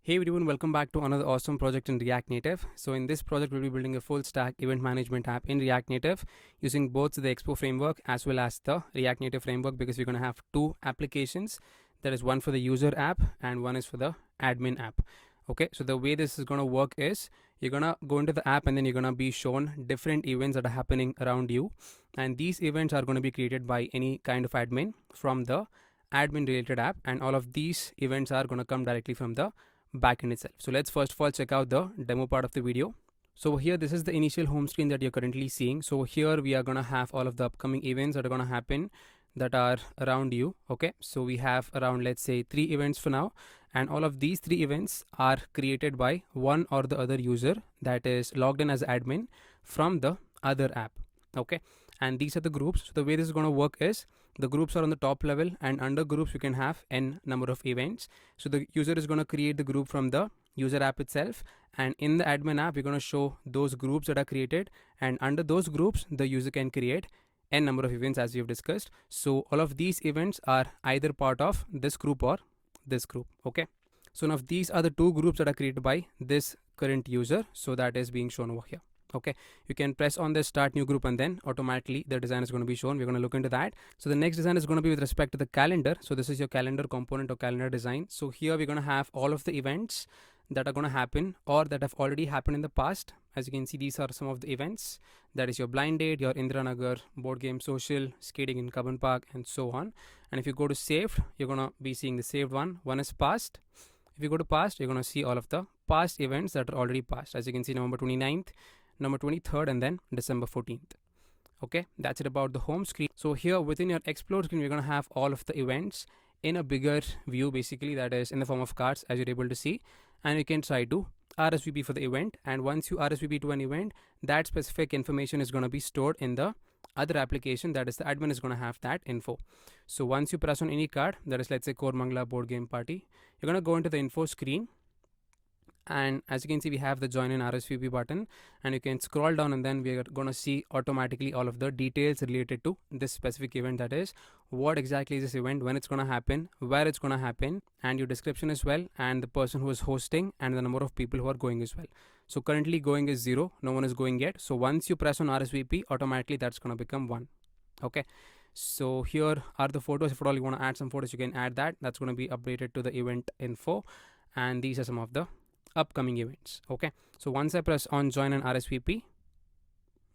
Hey everyone, welcome back to another awesome project in React Native. So in this project, we'll be building a full stack event management app in React Native using both the Expo framework as well as the React Native framework, because we're going to have two applications. There is one for the user app and one is for the admin app. Okay, so the way this is going to work is you're going to go into the app and then you're going to be shown different events that are happening around you. And these events are going to be created by any kind of admin from the admin related app. And all of these events are going to come directly from the backend itself. So let's first of all check out the demo part of the video. So here, this is the initial home screen that you're currently seeing. So here we are going to have all of the upcoming events that are going to happen that are around you. Okay, so we have around, let's say, 3 events for now, and all of these 3 events are created by one or the other user that is logged in as admin from the other app. Okay, and these are the groups. So the way this is going to work is the groups are on the top level, and under groups you can have n number of events. So the user is going to create the group from the user app itself, and in the admin app we're going to show those groups that are created, and under those groups the user can create n number of events as we've discussed. So all of these events are either part of this group or this group. Okay, so now these are the 2 groups that are created by this current user, so that is being shown over here. Okay, you can press on the start new group and then automatically the design is going to be shown. We're going to look into that. So the next design is going to be with respect to the calendar. So this is your calendar component or calendar design. So here we're going to have all of the events that are going to happen or that have already happened in the past. As you can see, these are some of the events. That is your blind date, your Indiranagar, board game social, skating in Cubbon Park, and so on. And if you go to saved, you're going to be seeing the saved one. One is past. If you go to past, you're going to see all of the past events that are already past. As you can see, November 29th, November 23rd, and then December 14th. Okay, that's it about the home screen. So here within your explore screen, we're going to have all of the events in a bigger view, basically, that is in the form of cards, as you're able to see. And you can try to RSVP for the event, and once you RSVP to an event, that specific information is going to be stored in the other application, that is the admin is going to have that info. So once you press on any card, that is, let's say, Kormangla board game party, you're going to go into the info screen, and as you can see, we have the join in RSVP button, and you can scroll down, and then we are going to see automatically all of the details related to this specific event, that is what exactly is this event, when it's going to happen, where it's going to happen, and your description as well, and the person who is hosting, and the number of people who are going as well. So currently going is 0, no one is going yet. So once you press on RSVP, automatically that's going to become 1. Okay, so here are the photos. If at all you want to add some photos, you can add that. That's going to be updated to the event info, and these are some of the upcoming events. Okay, so once I press on join and RSVP,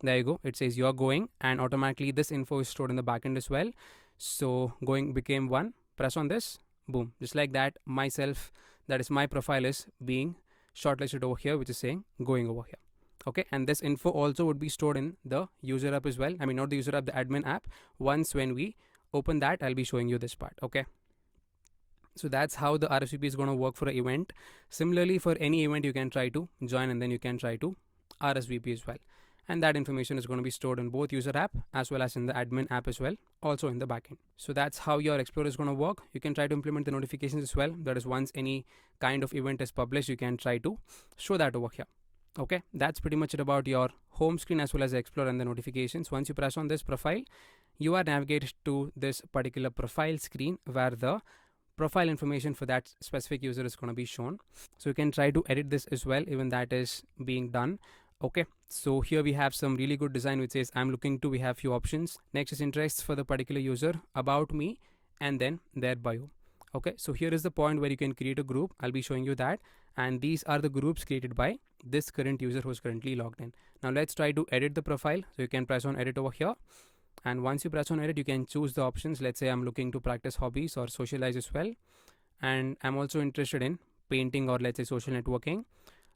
there you go, it says you're going, and automatically this info is stored in the backend as well. So going became 1, press on this, boom, just like that, myself, that is my profile, is being shortlisted over here, which is saying going over here. Okay, and this info also would be stored in the user app as well. I mean, not the user app, the admin app. Once when we open that, I'll be showing you this part. Okay, so that's how the RSVP is going to work for an event. Similarly, for any event, you can try to join and then you can try to RSVP as well. And that information is going to be stored in both user app as well as in the admin app as well, also in the backend. So that's how your Explorer is going to work. You can try to implement the notifications as well. That is, once any kind of event is published, you can try to show that over here. Okay, that's pretty much it about your home screen as well as the Explorer and the notifications. Once you press on this profile, you are navigated to this particular profile screen where the profile information for that specific user is going to be shown. So you can try to edit this as well, even that is being done. Okay, so here we have some really good design which says I'm looking to, we have few options. Next is interests for the particular user, about me, and then their bio. Okay, so here is the point where you can create a group. I'll be showing you that, and these are the groups created by this current user who is currently logged in. Now let's try to edit the profile. So you can press on edit over here, and once you press on edit, you can choose the options. Let's say I'm looking to practice hobbies or socialize as well, and I'm also interested in painting or let's say social networking.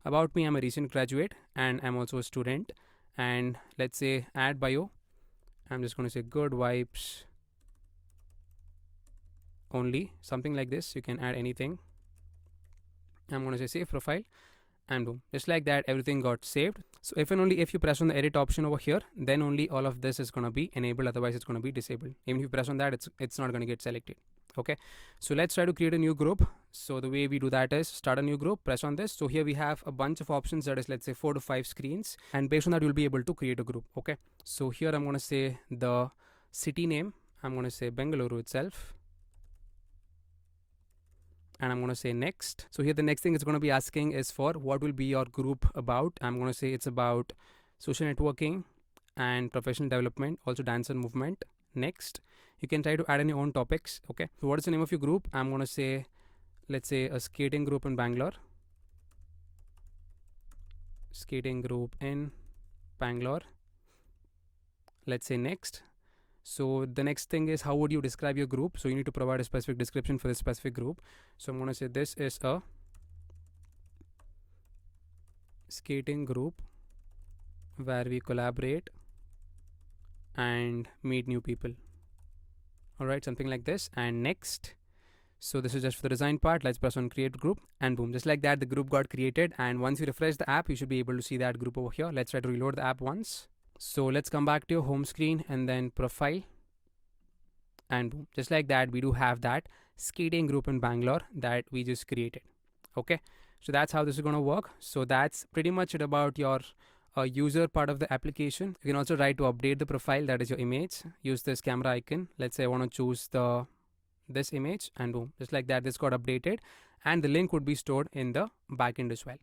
About me, I'm a recent graduate and I'm also a student. And let's say add bio, I'm just going to say good vibes only, something like this. You can add anything. I'm going to say save profile, and boom, just like that, everything got saved. So if and only if you press on the edit option over here, then only all of this is going to be enabled, otherwise it's going to be disabled. Even if you press on that, it's not going to get selected. Okay, so let's try to create a new group. So the way we do that is start a new group, press on this. So here we have a bunch of options, that is, let's say 4 to 5 screens, and based on that you'll be able to create a group. Okay, so here I'm going to say the city name, I'm going to say Bengaluru itself, and I'm going to say next. So here the next thing it's going to be asking is for what will be your group about. I'm going to say it's about social networking and professional development, also dance and movement. Next, you can try to add any own topics. Okay, so what is the name of your group? I'm going to say, let's say a skating group in Bangalore. Skating group in Bangalore. Let's say next. So the next thing is, how would you describe your group? So you need to provide a specific description for this specific group. So I'm going to say this is a skating group where we collaborate and meet new people. All right, something like this. And next, so this is just for the design part. Let's press on create group, and boom, just like that the group got created. And once you refresh the app, you should be able to see that group over here. Let's try to reload the app once. So let's come back to your home screen and then profile, and boom, just like that we do have that skating group in Bangalore that we just created. Okay, so that's how this is going to work. So that's pretty much it about your user part of the application. You can also try to update the profile, that is your image. Use this camera icon. Let's say I want to choose this image, and boom, just like that this got updated, and the link would be stored in the backend as well.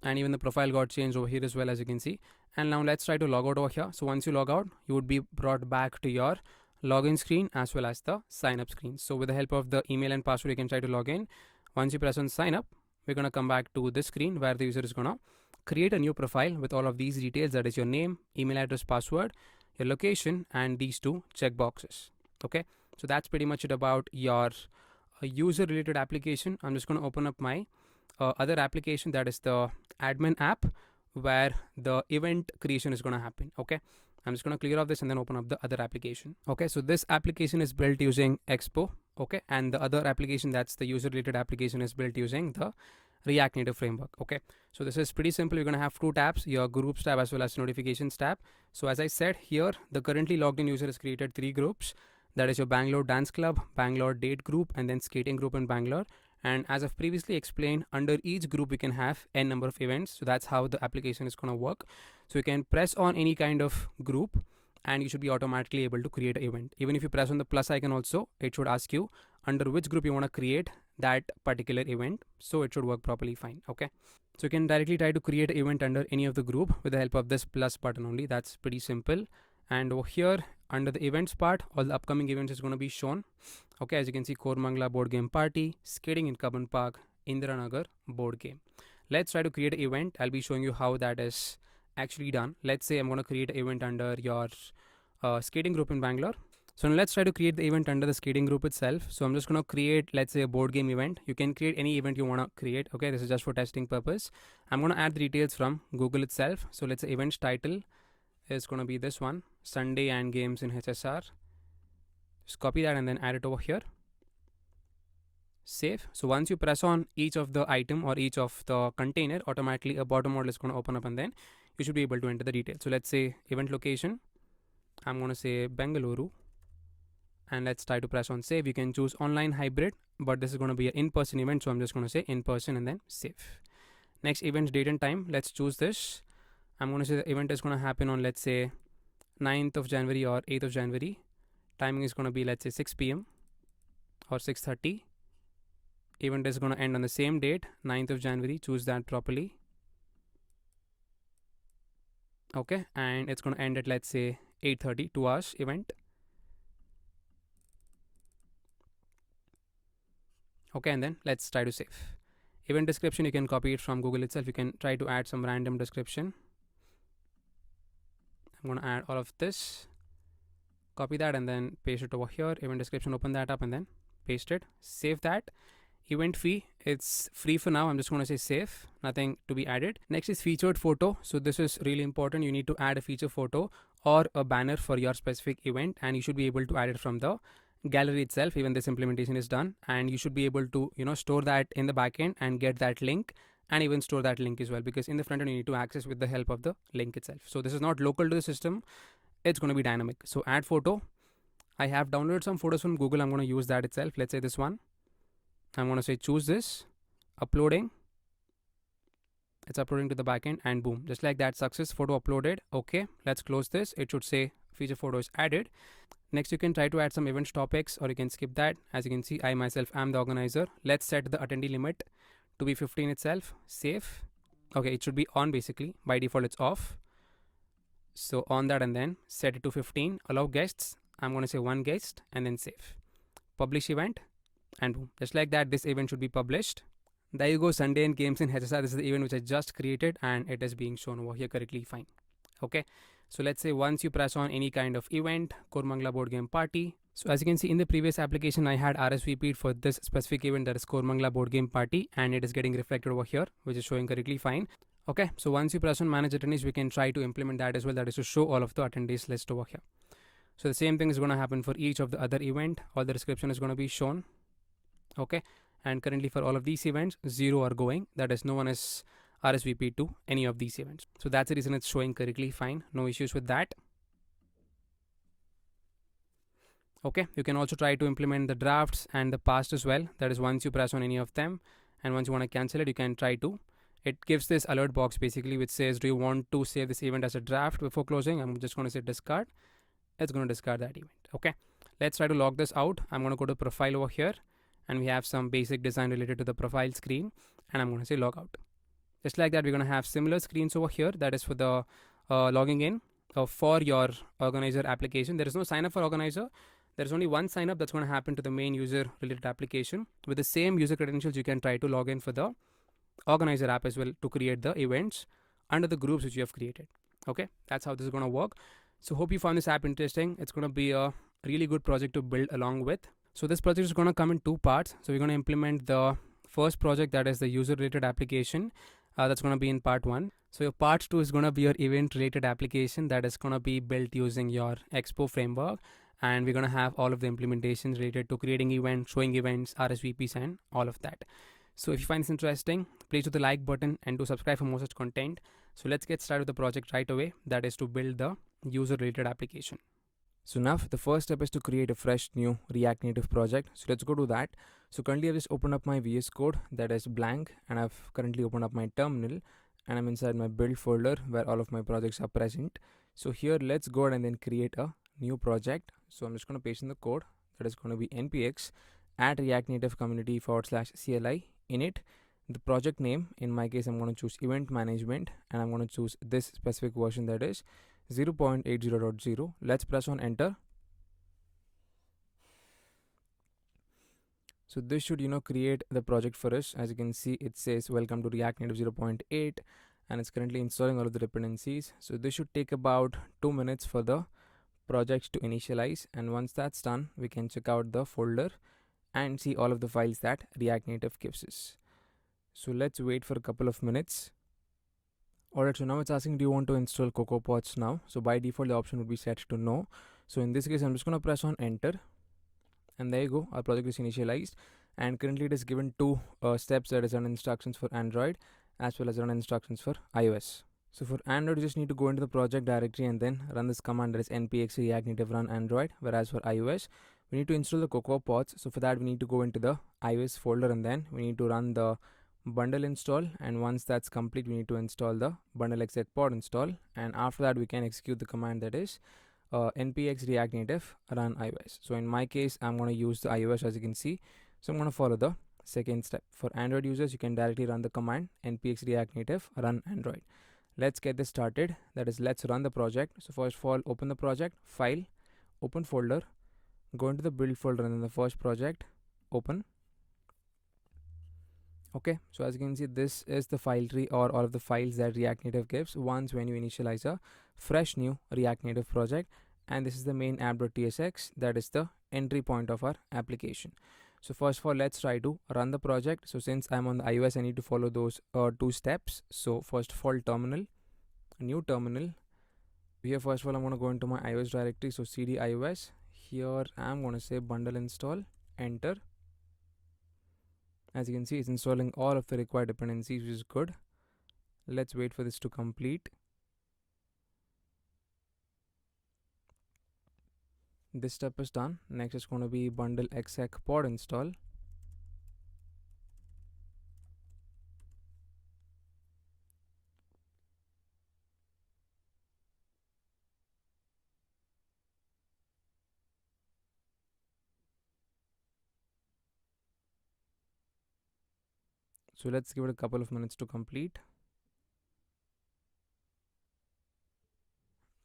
And even the profile got changed over here as well, as you can see. And now let's try to log out over here. So once you log out, you would be brought back to your login screen as well as the sign up screen. So with the help of the email and password, you can try to log in. Once you press on sign up, we're going to come back to this screen where the user is going to create a new profile with all of these details, that is your name, email address, password, your location, and these two checkboxes. Okay, so that's pretty much it about your user related application. I'm just going to open up my other application, that is the admin app, where the event creation is going to happen. Okay, I'm just going to clear off this and then open up the other application. Okay, so this application is built using Expo. Okay, and the other application, that's the user related application, is built using the React Native framework. Okay, so this is pretty simple. You're going to have two tabs, your groups tab as well as notifications tab. So as I said here, the currently logged in user has created 3 groups, that is your Bangalore Dance Club, Bangalore Date Group, and then Skating Group in Bangalore. And as I've previously explained, under each group we can have n number of events. So that's how the application is going to work. So you can press on any kind of group and you should be automatically able to create an event. Even if you press on the plus icon also, it should ask you under which group you want to create that particular event. So it should work properly fine. Okay, so you can directly try to create an event under any of the group with the help of this plus button only. That's pretty simple. And over here under the events part, all the upcoming events is going to be shown. Okay, as you can see, Kormangla board game party, skating in Cubbon Park, Indiranagar board game. Let's try to create an event. I'll be showing you how that is actually done. Let's say I'm going to create an event under your skating group in Bangalore. So now let's try to create the event under the skating group itself. So I'm just going to create, let's say, a board game event. You can create any event you want to create. Okay, this is just for testing purpose. I'm going to add the details from Google itself. So let's say events title is going to be this one, Sunday and games in HSR. Just copy that and then add it over here. Save. So once you press on each of the item or each of the container, automatically a bottom model is going to open up and then you should be able to enter the details. So let's say event location, I'm going to say Bengaluru, and let's try to press on save. You can choose online hybrid, but this is going to be an in-person event. So I'm just going to say in-person and then save. Next, event date and time. Let's choose this. I'm going to say the event is going to happen on, let's say, 9th of January or 8th of January. Timing is going to be, let's say, 6 p.m. or 6:30. Event is going to end on the same date, 9th of January. Choose that properly. Okay, and it's going to end at, let's say, 8:30, 2 hours event. Okay, and then let's try to save. Event description, you can copy it from Google itself. You can try to add some random description. I'm going to add all of this. Copy that and then paste it over here. Event description, open that up and then paste it. Save that. Event fee, it's free for now. I'm just going to say save, nothing to be added. Next is featured photo. So this is really important. You need to add a feature photo or a banner for your specific event, and you should be able to add it from the gallery itself. Even this implementation is done, and you should be able to store that in the backend and get that link, and even store that link as well, because in the front end you need to access with the help of the link itself. So this is not local to the system, it's going to be dynamic. So add photo. I have downloaded some photos from Google. I'm going to use that itself. Let's say this one. I'm going to say choose this, uploading. It's uploading to the backend, and boom, just like that, success photo uploaded. Okay, let's close this. It should say feature photo is added. Next, you can try to add some events topics, or you can skip that. As you can see, I myself am the organizer. Let's set the attendee limit to be 15 itself. Save. Okay, it should be on basically. By default, it's off. So on that, and then set it to 15. Allow guests. I'm going to say one guest and then save. Publish event, and boom. Just like that, this event should be published. There you go, Sunday in Games in HSR. This is the event which I just created and it is being shown over here correctly fine. Okay, so let's say once you press on any kind of event, Kormangla board game party. So as you can see in the previous application, I had RSVP for this specific event, that is Kormangla board game party, and it is getting reflected over here, which is showing correctly fine. Okay, so once you press on manage attendees, we can try to implement that as well, that is to show all of the attendees list over here. So the same thing is going to happen for each of the other event. All the description is going to be shown. Okay, and currently for all of these events, 0 are going, that is no one is RSVP to any of these events. So that's the reason it's showing correctly fine. No issues with that. Okay, you can also try to implement the drafts and the past as well. That is once you press on any of them and once you want to cancel it, you can try to. It gives this alert box basically which says, do you want to save this event as a draft before closing? I'm just going to say discard. It's going to discard that event. Okay, let's try to log this out. I'm going to go to profile over here and we have some basic design related to the profile screen, and I'm going to say log out. Just like that, we're going to have similar screens over here. That is for the logging in for your organizer application. There is no sign up for organizer. There is only one sign up that's going to happen to the main user related application. With the same user credentials, you can try to log in for the organizer app as well to create the events under the groups which you have created. Okay, that's how this is going to work. So hope you found this app interesting. It's going to be a really good project to build along with. So this project is going to come in two parts. So we're going to implement the first project, that is the user related application. That's going to be in part 1. So your part 2 is going to be your event related application that is going to be built using your Expo framework, and we're going to have all of the implementations related to creating events, showing events, RSVPs, and all of that. So if you find this interesting, please hit the like button and do subscribe for more such content. So let's get started with the project right away, that is to build the user related application. So now the first step is to create a fresh new React Native project. So let's go to that. So currently I've just opened up my VS Code that is blank, and I've currently opened up my terminal and I'm inside my build folder where all of my projects are present. So here let's go ahead and then create a new project. So I'm just going to paste in the code that is going to be npx at React Native community /CLI init. The project name, in my case, I'm going to choose event management and I'm going to choose this specific version, that is 0.80.0. Let's press on enter. So this should create the project for us. As you can see, it says welcome to React Native 0.8 and it's currently installing all of the dependencies. So this should take about 2 minutes for the project to initialize, and once that's done, we can check out the folder and see all of the files that React Native gives us. So let's wait for a couple of minutes. Alright, so now it's asking, do you want to install CocoaPods now? So by default, the option would be set to no. So in this case, I'm just going to press on enter. And there you go, our project is initialized. And currently it is given two steps, that is run instructions for Android as well as run instructions for iOS. So for Android, you just need to go into the project directory and then run this command, that is npx React Native run Android. Whereas for iOS, we need to install the CocoaPods. So for that, we need to go into the iOS folder and then we need to run the bundle install, and once that's complete, we need to install the bundle exec pod install, and after that we can execute the command, that is npx React Native run iOS. So in my case, I'm going to use the iOS, as you can see. So I'm going to follow the second step. For Android users, you can directly run the command npx React Native run Android. Let's get this started. That is, let's run the project. So first of all, open the project, file, open folder, go into the build folder and then the first project, open. Okay, so as you can see, this is the file tree or all of the files that React Native gives once when you initialize a fresh new React Native project. And this is the main app.tsx, that is the entry point of our application. So first of all, let's try to run the project. So since I'm on the iOS, I need to follow those two steps. So first of all, terminal, new terminal. Here first of all, I'm going to go into my iOS directory. So cd iOS. Here I'm going to say bundle install, enter. As you can see, it's installing all of the required dependencies, which is good. Let's wait for this to complete. This step is done. Next is going to be bundle exec pod install. So let's give it a couple of minutes to complete.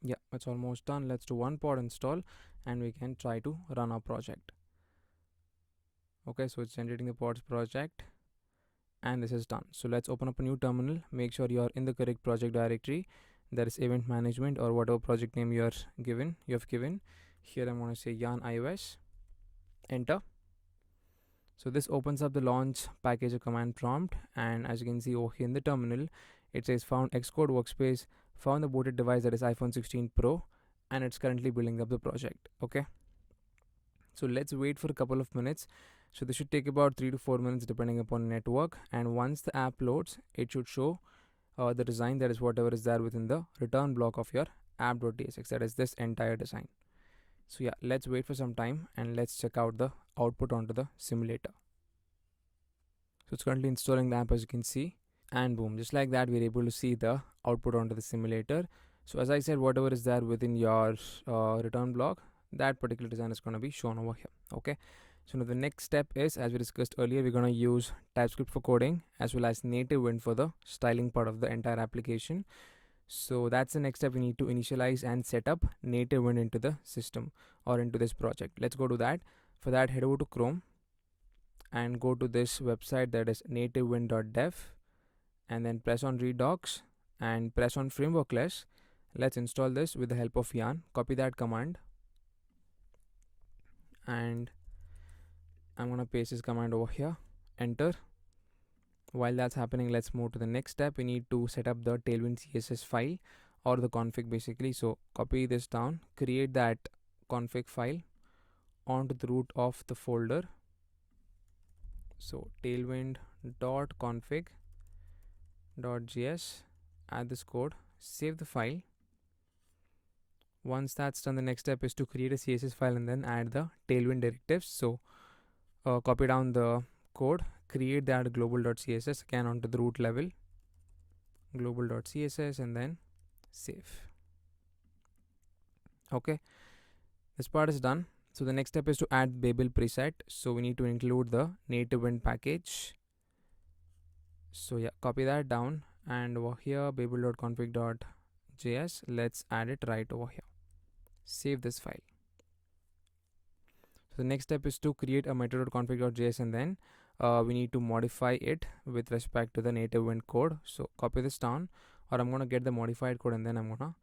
Yeah, it's almost done. Let's do one pod install and we can try to run our project. Okay, so it's generating the pods project and this is done. So let's open up a new terminal. Make sure you are in the correct project directory. That is event management or whatever project name you have given. Here I'm going to say yarn iOS. Enter. So this opens up the launch packager command prompt, and as you can see over here in the terminal, it says found Xcode workspace, found the booted device, that is iPhone 16 Pro, and it's currently building up the project. Okay, so let's wait for a couple of minutes. So this should take about 3 to 4 minutes depending upon network, and once the app loads, it should show the design, that is whatever is there within the return block of your app.tsx, that is this entire design. So yeah, let's wait for some time and let's check out the output onto the simulator. So it's currently installing the app, as you can see, and boom, just like that we're able to see the output onto the simulator. So as I said, whatever is there within your return block, that particular design is going to be shown over here. Okay, so now the next step is, as we discussed earlier, we're going to use TypeScript for coding as well as native wind for the styling part of the entire application. So that's the next step. We need to initialize and set up native wind into the system or into this project. Let's go to that. For that, head over to Chrome and go to this website, that is nativewind.dev, and then press on read docs and press on framework less. Let's install this with the help of yarn. Copy that command and I'm gonna paste this command over here. Enter. While that's happening, let's move to the next step. We need to set up the Tailwind CSS file or the config basically. So copy this down, create that config file onto the root of the folder. So tailwind.config.js, add this code, save the file. Once that's done, the next step is to create a CSS file and then add the Tailwind directives. So copy down the code, create that global.css again onto the root level, global.css, and then save. Okay, this part is done. So the next step is to add Babel preset. So we need to include the native wind package. So yeah, copy that down and over here babel.config.js, let's add it right over here. Save this file. So the next step is to create a method.config.js and then we need to modify it with respect to the native wind code. So copy this down, or I'm going to get the modified code and then I'm going to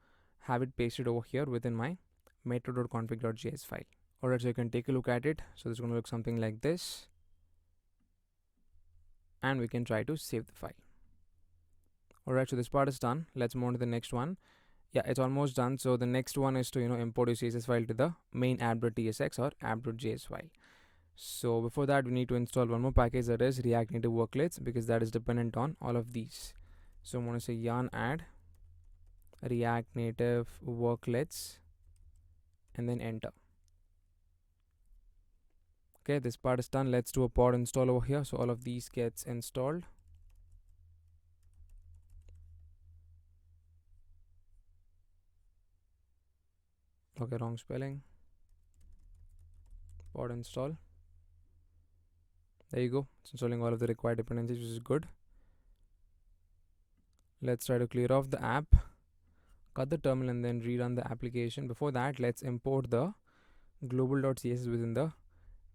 have it pasted over here within my method.config.js file. Alright, so you can take a look at it. So this is going to look something like this, and we can try to save the file. Alright, so this part is done. Let's move on to the next one. Yeah, it's almost done. So the next one is to import your CSS file to the main app.tsx or app.js file. So before that, we need to install one more package, that is React Native Worklets, because that is dependent on all of these. So I'm going to say yarn add React Native Worklets and then enter. Okay, this part is done. Let's do a pod install over here. So all of these gets installed. Okay, wrong spelling. Pod install. There you go. It's installing all of the required dependencies, which is good. Let's try to clear off the app, cut the terminal, and then rerun the application. Before that, let's import the global.css within the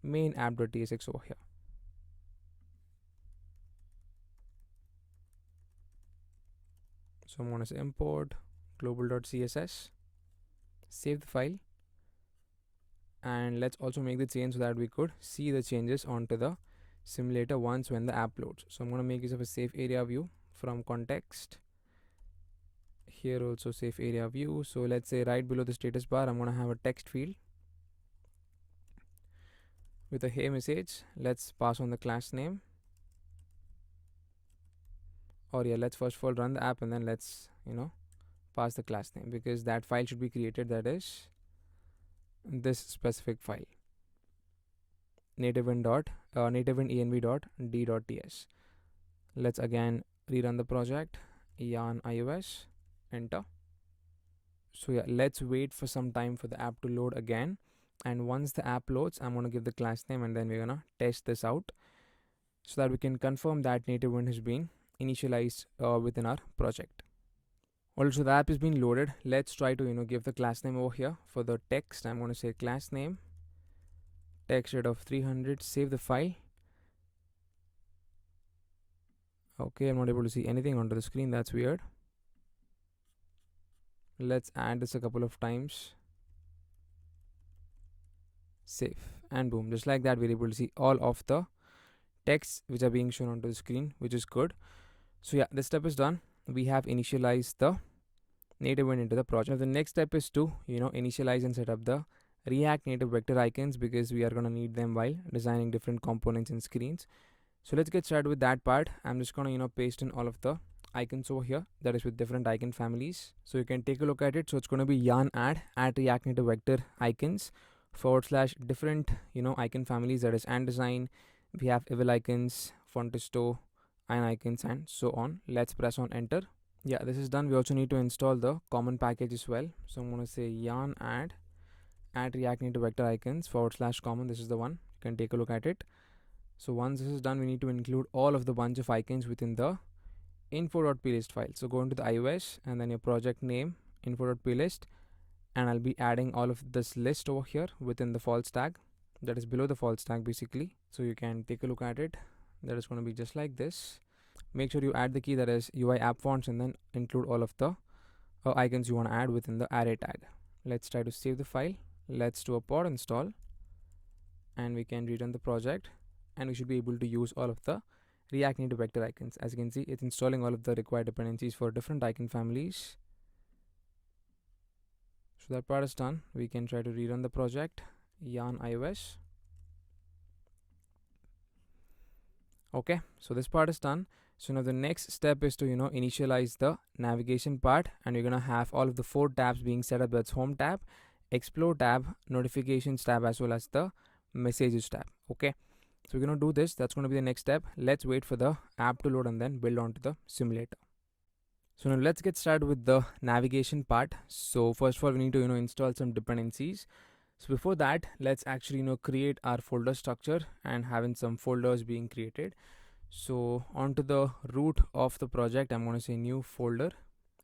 main app.tsx over here. So I'm going to say import global.css, save the file, and let's also make the change so that we could see the changes onto the simulator once when the app loads. So I'm going to make use of a safe area view from context. Here also safe area view. So let's say right below the status bar, I'm going to have a text field with a hey message. Let's pass on the class name. Or yeah, let's first of all run the app and then let's pass the class name, because that file should be created, that is this specific file, nativewind.env.d.ts. Let's again rerun the project, yarn iOS, enter. So yeah, let's wait for some time for the app to load again, and once the app loads, I'm going to give the class name and then we're going to test this out. so that we can confirm that native event has been initialized within our project. Also, the app is being loaded. Let's try to give the class name over here. For the text, I'm going to say class name, text rate of 300, save the file. Okay, I'm not able to see anything onto the screen. That's weird. Let's add this a couple of times. Save, and boom, just like that we're able to see all of the texts which are being shown onto the screen, which is good. So yeah, this step is done. We have initialized the native event into the project. Now the next step is to initialize and set up the React Native vector icons, because we are going to need them while designing different components and screens. So let's get started with that part. I'm just going to paste in all of the icons over here, that is with different icon families, so you can take a look at it. So it's going to be yarn add React Native vector icons / different icon families, that is and design. We have evil icons, fontisto, iron icons, and so on. Let's press on enter. Yeah, this is done. We also need to install the common package as well. So I'm going to say yarn add React Native vector icons / common. This is the one. You can take a look at it. So once this is done, we need to include all of the bunch of icons within the info.plist file. So go into the iOS and then your project name, info.plist, and I'll be adding all of this list over here within the false tag, that is below the false tag basically. So you can take a look at it. That is going to be just like this. Make sure you add the key, that is UI app fonts, and then include all of the icons you want to add within the array tag. Let's try to save the file. Let's do a pod install, and we can rerun the project, and we should be able to use all of the React Native vector icons. As you can see, it's installing all of the required dependencies for different icon families. So that part is done. We can try to rerun the project. Yarn iOS. Okay, so this part is done. So now the next step is to initialize the navigation part, and you're gonna have all of the 4 tabs being set up. That's home tab, explore tab, notifications tab, as well as the messages tab. Okay, so we're gonna do this. That's gonna be the next step. Let's wait for the app to load and then build onto the simulator. So now let's get started with the navigation part. So first of all, we need to install some dependencies. So before that, let's actually create our folder structure and having some folders being created. So onto the root of the project, I'm going to say new folder,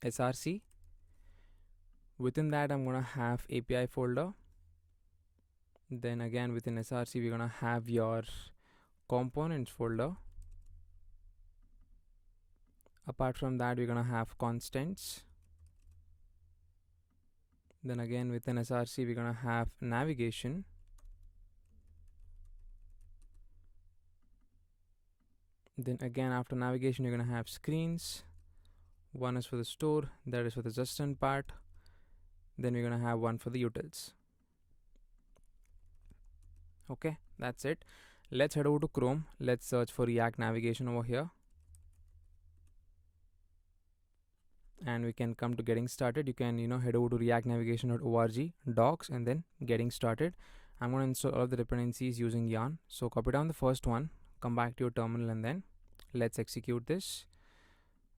src. Within that, I'm going to have API folder. Then again within src, we're going to have your components folder. Apart from that, we're going to have constants. Then again within src, we're going to have navigation. Then again after navigation, you're going to have screens. One is for the store, that is for the just-in part. Then we're going to have one for the utils. Okay, that's it. Let's head over to Chrome. Let's search for React Navigation over here. And we can come to getting started. You can head over to reactnavigation.org, docs, and then getting started. I'm going to install all of the dependencies using yarn. So copy down the first one, come back to your terminal, and then let's execute this.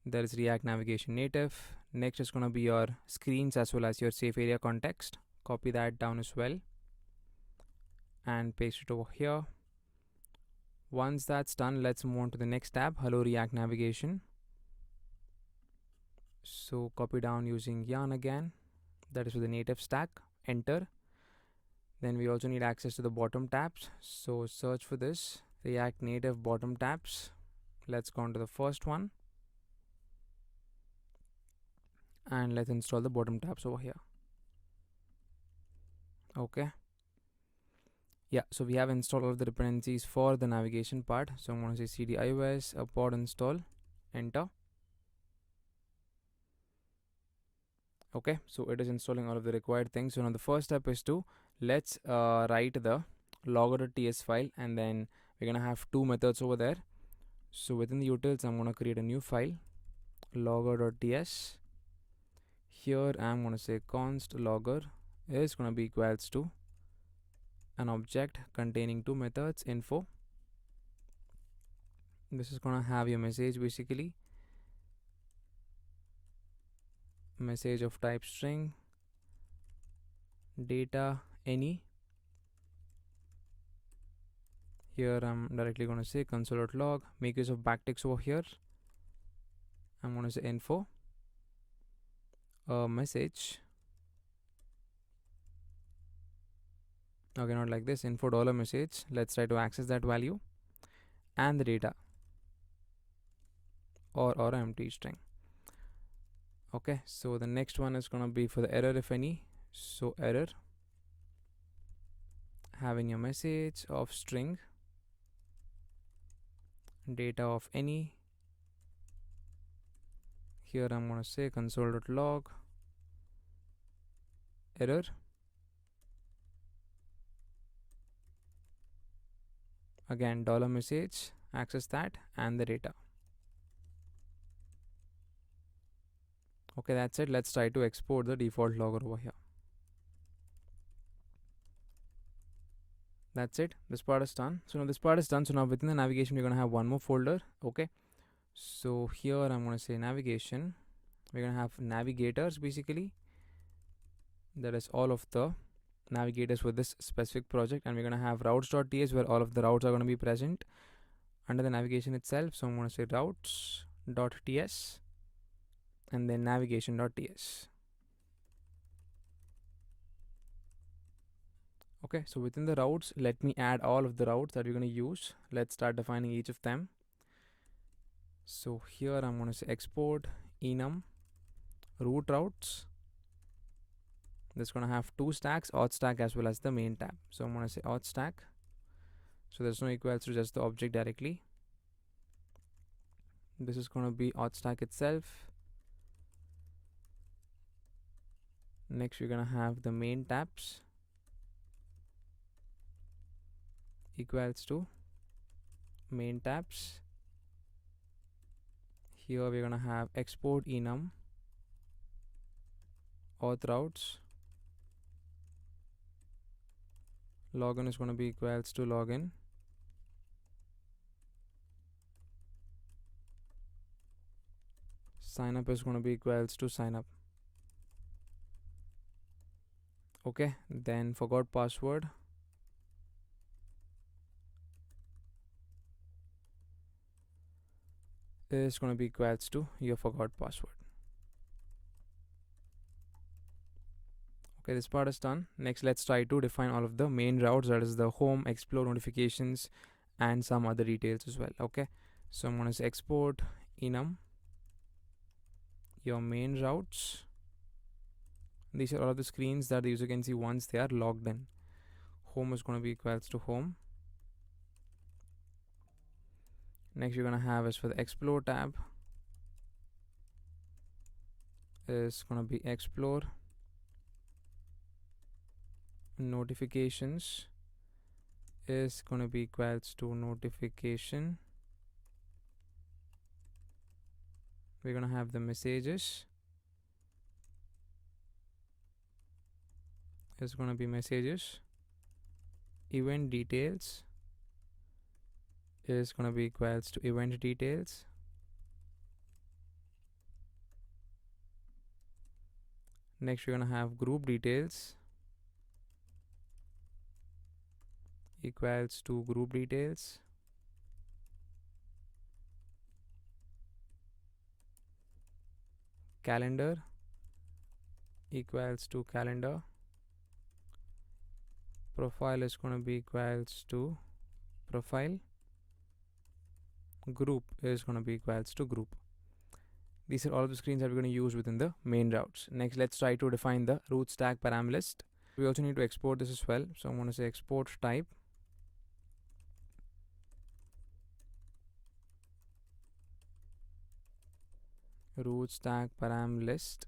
There is React Navigation Native. Next is going to be your screens as well as your safe area context. Copy that down as well and paste it over here. Once that's done, let's move on to the next tab, Hello React Navigation. So copy down using yarn again, that is for the native stack, enter. Then we also need access to the bottom tabs, so search for this React Native bottom tabs. Let's go on to the first one and let's install the bottom tabs over here. Okay, yeah, so we have installed all of the dependencies for the navigation part. So I'm going to say cd ios pod install, enter. Okay, so it is installing all of the required things. So now the first step is to let's write the logger.ts file, and then we're gonna have 2 methods over there. So within the utils, I'm gonna create a new file, logger.ts. Here I'm gonna say const logger is gonna be equals to an object containing 2 methods, info. This is gonna have your message, basically message of type string, data any, Here I'm directly going to say console.log, make use of backticks over here. I'm going to say info, a message. Okay, not like this, info dollar message. Let's try to access that value and the data or empty string. Okay, so the next one is going to be for the error, if any. So error, having your message of string, data of any. Here I'm going to say console.log error, again dollar message, access that and the data. Okay, that's it. Let's try to export the default logger over here. That's it, this part is done. So now this part is done. So now within the navigation we're going to have one more folder. Okay, so here I'm going to say navigation, we're going to have navigators basically. That is all of the navigators for this specific project, and we're going to have routes.ts where all of the routes are going to be present under the navigation itself. So I'm going to say routes.ts and then navigation.ts. Okay, so within the routes, let me add all of the routes that we're going to use. Let's start defining each of them. So here I'm going to say export enum root routes. This is going to have two stacks, auth stack as well as the main tab. So I'm going to say auth stack. So there's no equals to just the object directly. This is going to be auth stack itself. Next we're going to have the main tabs equals to main tabs. Here we're going to have export enum auth routes. Login is going to be equals to login. Sign up is going to be equals to sign up. Okay, then forgot password is going to be equals to your forgot password. Okay, this part is done. Next, let's try to define all of the main routes, that is the home, explore, notifications, and some other details as well. Okay, so I'm going to say export enum your main routes. These are all of the screens that the user can see once they are logged in. Home is going to be equals to home. Next we're going to have is for the explore tab is going to be explore notifications is going to be equals to notification. We're going to have the messages is going to be messages. Event details is going to be equals to event details. Next we're going to have group details equals to group details. Calendar equals to calendar. Profile is going to be equals to profile. Group is going to be equals to group. These are all of the screens that we're going to use within the main routes. Next, let's try to define the root stack param list. We also need to export this as well. So I'm going to say export type root stack param list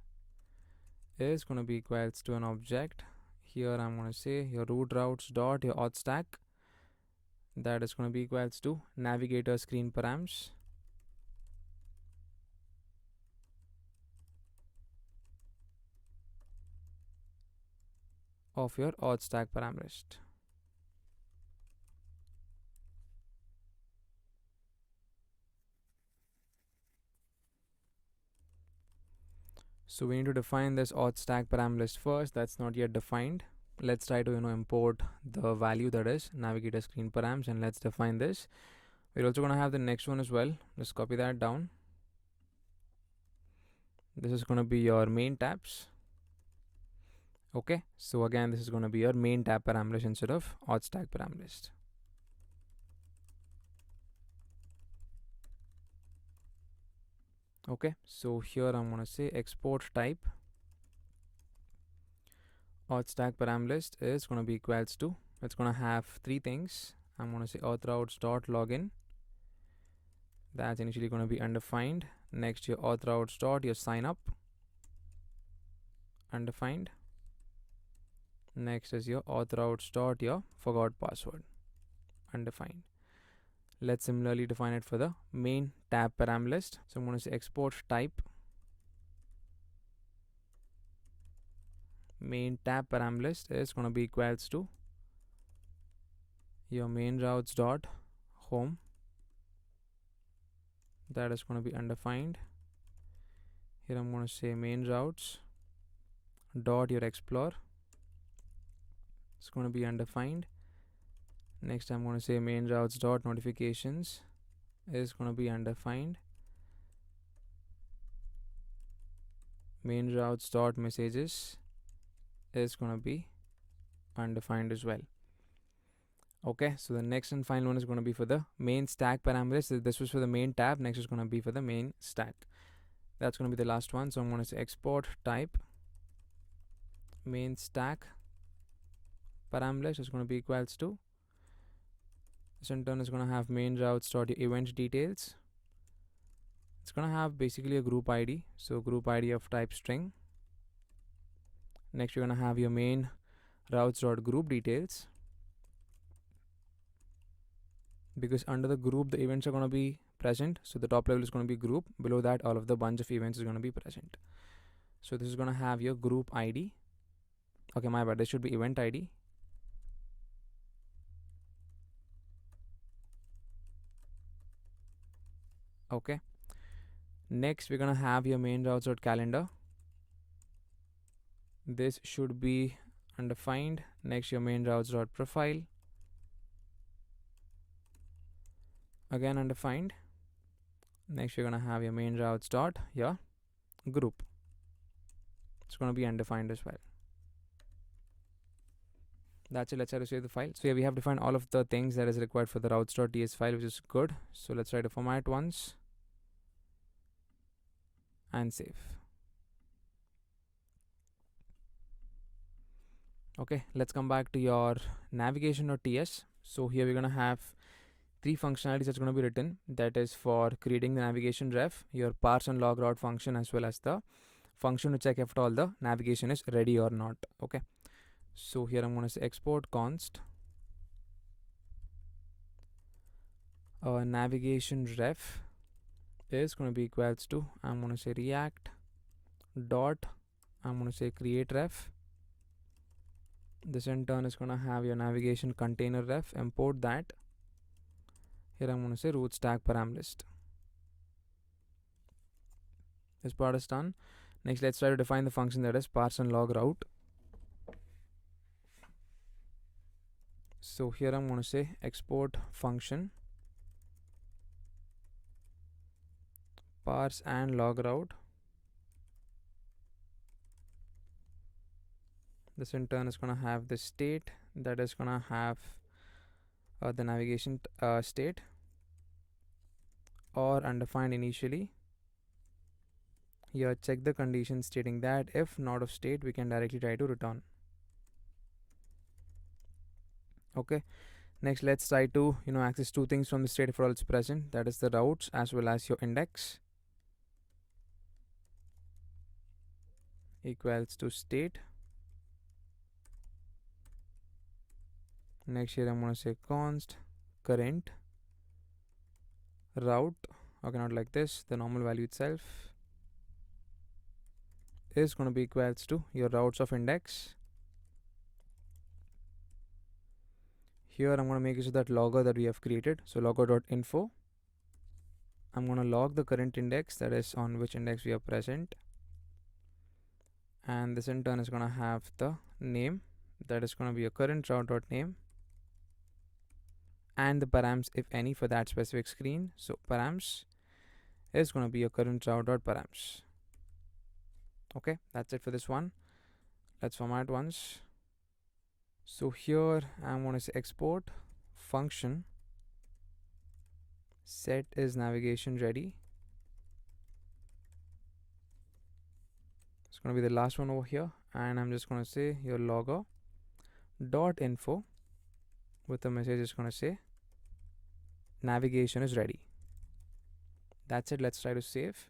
is going to be equals to an object. Here I'm going to say your root routes dot your auth stack, that is going to be equals to navigator screen params of your auth stack param list. So we need to define this auth stack param list first. That's not yet defined. let's try to import the value that is navigator screen params, and let's define this. We're also going to have the next one as well. Just copy that down. This is going to be your main tabs. Okay, so again this is going to be your main tab param list instead of auth stack param list. Okay, so here I'm going to say export type auth stack param list is going to be equals to, it's going to have three things. I'm going to say auth routes dot login, that's initially going to be undefined. Next, your auth routes dot your sign up, undefined. Next is your auth routes dot your forgot password, undefined. Let's similarly define it for the main tab param list. So I'm going to say export type main tab param list is going to be equals to your main routes dot home, that is going to be undefined. Here I'm going to say main routes dot your explore, it's going to be undefined. Next I'm going to say main routes dot notifications is going to be undefined. Main routes dot messages is going to be undefined as well. Okay, so the next and final one is going to be for the main stack parameters. This was for the main tab, next is going to be for the main stack. That's going to be the last one. So I'm going to say export type main stack parameters is going to be equals to, this in turn is going to have main routes dot your event details. It's going to have basically a group ID, so group ID of type string. Next you're going to have your main routes dot group details, because under the group the events are going to be present, so the top level is going to be group, below that all of the bunch of events is going to be present. So this is going to have your group ID, okay my bad, this should be event ID. Okay, next we're going to have your main routes dot calendar, this should be undefined. Next your main routes dot profile, again undefined. Next you're going to have your main routes dot your group, it's going to be undefined as well. That's it, let's try to save the file. So yeah, we have defined all of the things that is required for the routes.ts file, which is good. So let's try to format once and save. Okay, let's come back to your navigation.ts. So here we're going to have three functionalities that's going to be written, that is for creating the navigation ref, your parse and log route function, as well as the function to check if all the navigation is ready or not. Okay, so here I'm going to say export const navigation ref is going to be equals to, I'm going to say react dot, I'm going to say create ref. This in turn is going to have your navigation container ref, import that. Here I'm going to say root stack param list. This part is done. Next let's try to define the function that is parse and log route. So here I'm going to say export function parse and log route. This in turn is going to have the state, that is going to have the navigation state, or undefined initially. Here check the condition stating that if not of state we can directly try to return. Okay, next let's try to access two things from the state if all is present, that is the routes as well as your index, equals to state. Next here I'm going to say const current route, okay, not like this, the normal value itself is going to be equals to your routes of index. Here I'm going to make use of that logger that we have created, so logger.info. I'm going to log the current index, that is on which index we are present, and this in turn is going to have the name, that is going to be your current route.name, and the params, if any, for that specific screen. So params is going to be your current route.params. Okay, that's it for this one. Let's format once. So here I'm going to say export function set is navigation ready. It's going to be the last one over here, and I'm just going to say your logger dot info with a message is going to say navigation is ready. That's it. Let's try to save.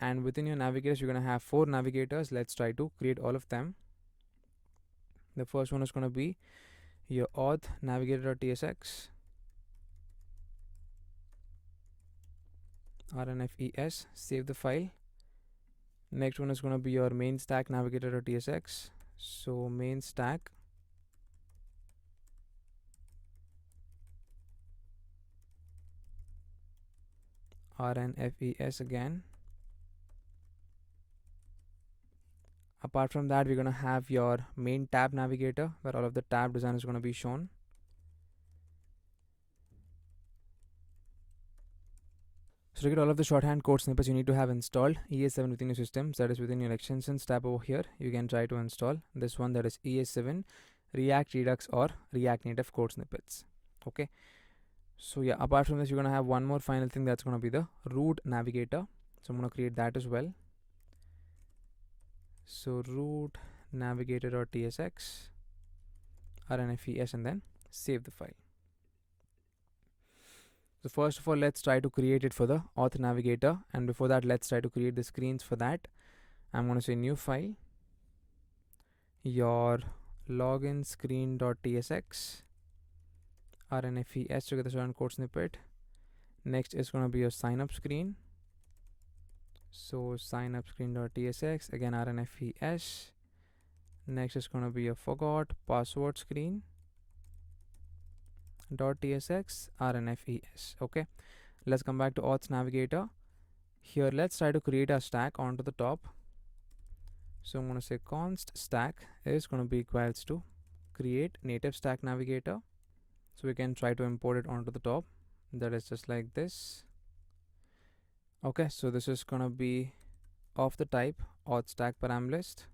And within your navigators, you're going to have 4 navigators. Let's try to create all of them. The first one is going to be your auth navigator.tsx, rnfes, save the file. Next one is going to be your main stack navigator.tsx. So main stack rnfes again. Apart from that, we're going to have your main tab navigator, where all of the tab design is going to be shown. So to get all of the shorthand code snippets, you need to have installed ES7 within your systems. That is within your extensions tab over here. You can try to install this one, that is ES7 React Redux or React Native code snippets. Okay. So yeah, apart from this, you're going to have one more final thing, that's going to be the root navigator. So I'm going to create that as well. So root navigator.tsx, rnfes, and then save the file. So first of all, let's try to create it for the auth navigator, and before that, let's try to create the screens for that. I'm going to say new file, your login screen.tsx, rnfes to get the certain code snippet. Next is going to be your sign up screen. So sign up screen.tsx, again rnfes. Next is going to be a forgot password screen .tsx, rnfes. Okay, let's come back to auth navigator. Here let's try to create a stack onto the top. So I'm going to say const stack is going to be equals to create native stack navigator. So we can try to import it onto the top. That is just like this. Okay, so this is going to be of the type auth stack param list.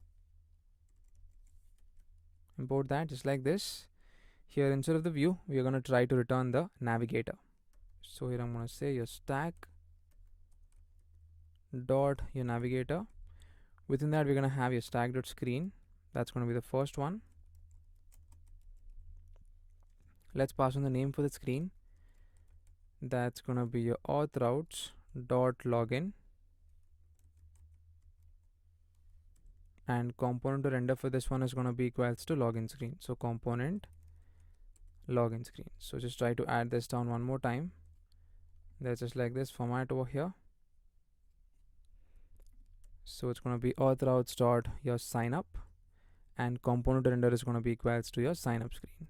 Import that just like this. Here instead of the view, we are going to try to return the navigator. So here I'm going to say your stack dot your navigator. Within that, we're going to have your stack.screen. That's going to be the first one. Let's pass on the name for the screen. That's going to be your auth routes dot login, and component to render for this one is going to be equals to login screen. So component login screen. So just try to add this down one more time. That's just like this format over here. So it's going to be auth routes dot your sign up, and component to render is going to be equals to your sign up screen.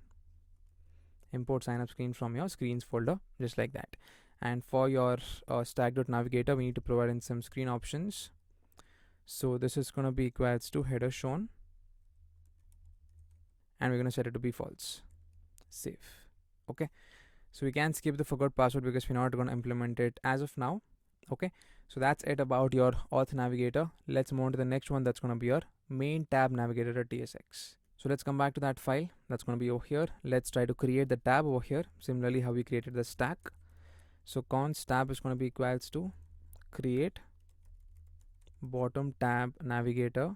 Import sign up screen from your screens folder, just like that. And for your stack.navigator, we need to provide in some screen options. So this is going to be equals to header shown, and we're going to set it to be false. Save. Okay, so we can skip the forgot password because we're not going to implement it as of now. Okay, so that's it about your auth navigator. Let's move on to the next one. That's going to be your main tab navigator.tsx. So let's come back to that file. That's going to be over here. Let's try to create the tab over here, similarly how we created the stack. So const tab is going to be equals to create bottom tab navigator.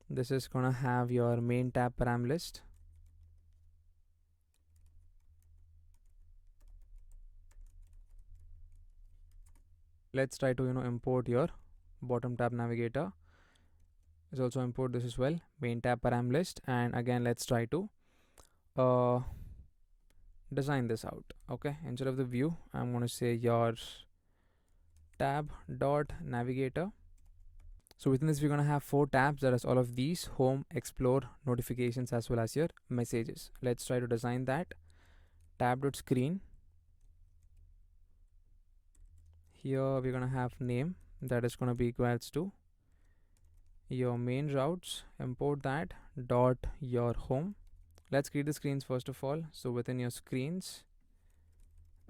This is going to have your main tab param list. Let's try to import your bottom tab navigator. Let's also import this as well, main tab param list, and again let's try to design this out. Okay, instead of the view, I'm going to say your tab dot navigator. So within this, we're going to have 4 tabs, that is all of these: home, explore, notifications, as well as your messages. Let's try to design that. Tab.screen. Here we're going to have name, that is going to be equals to your main routes, import that dot your home. Let's create the screens first of all. So within your screens,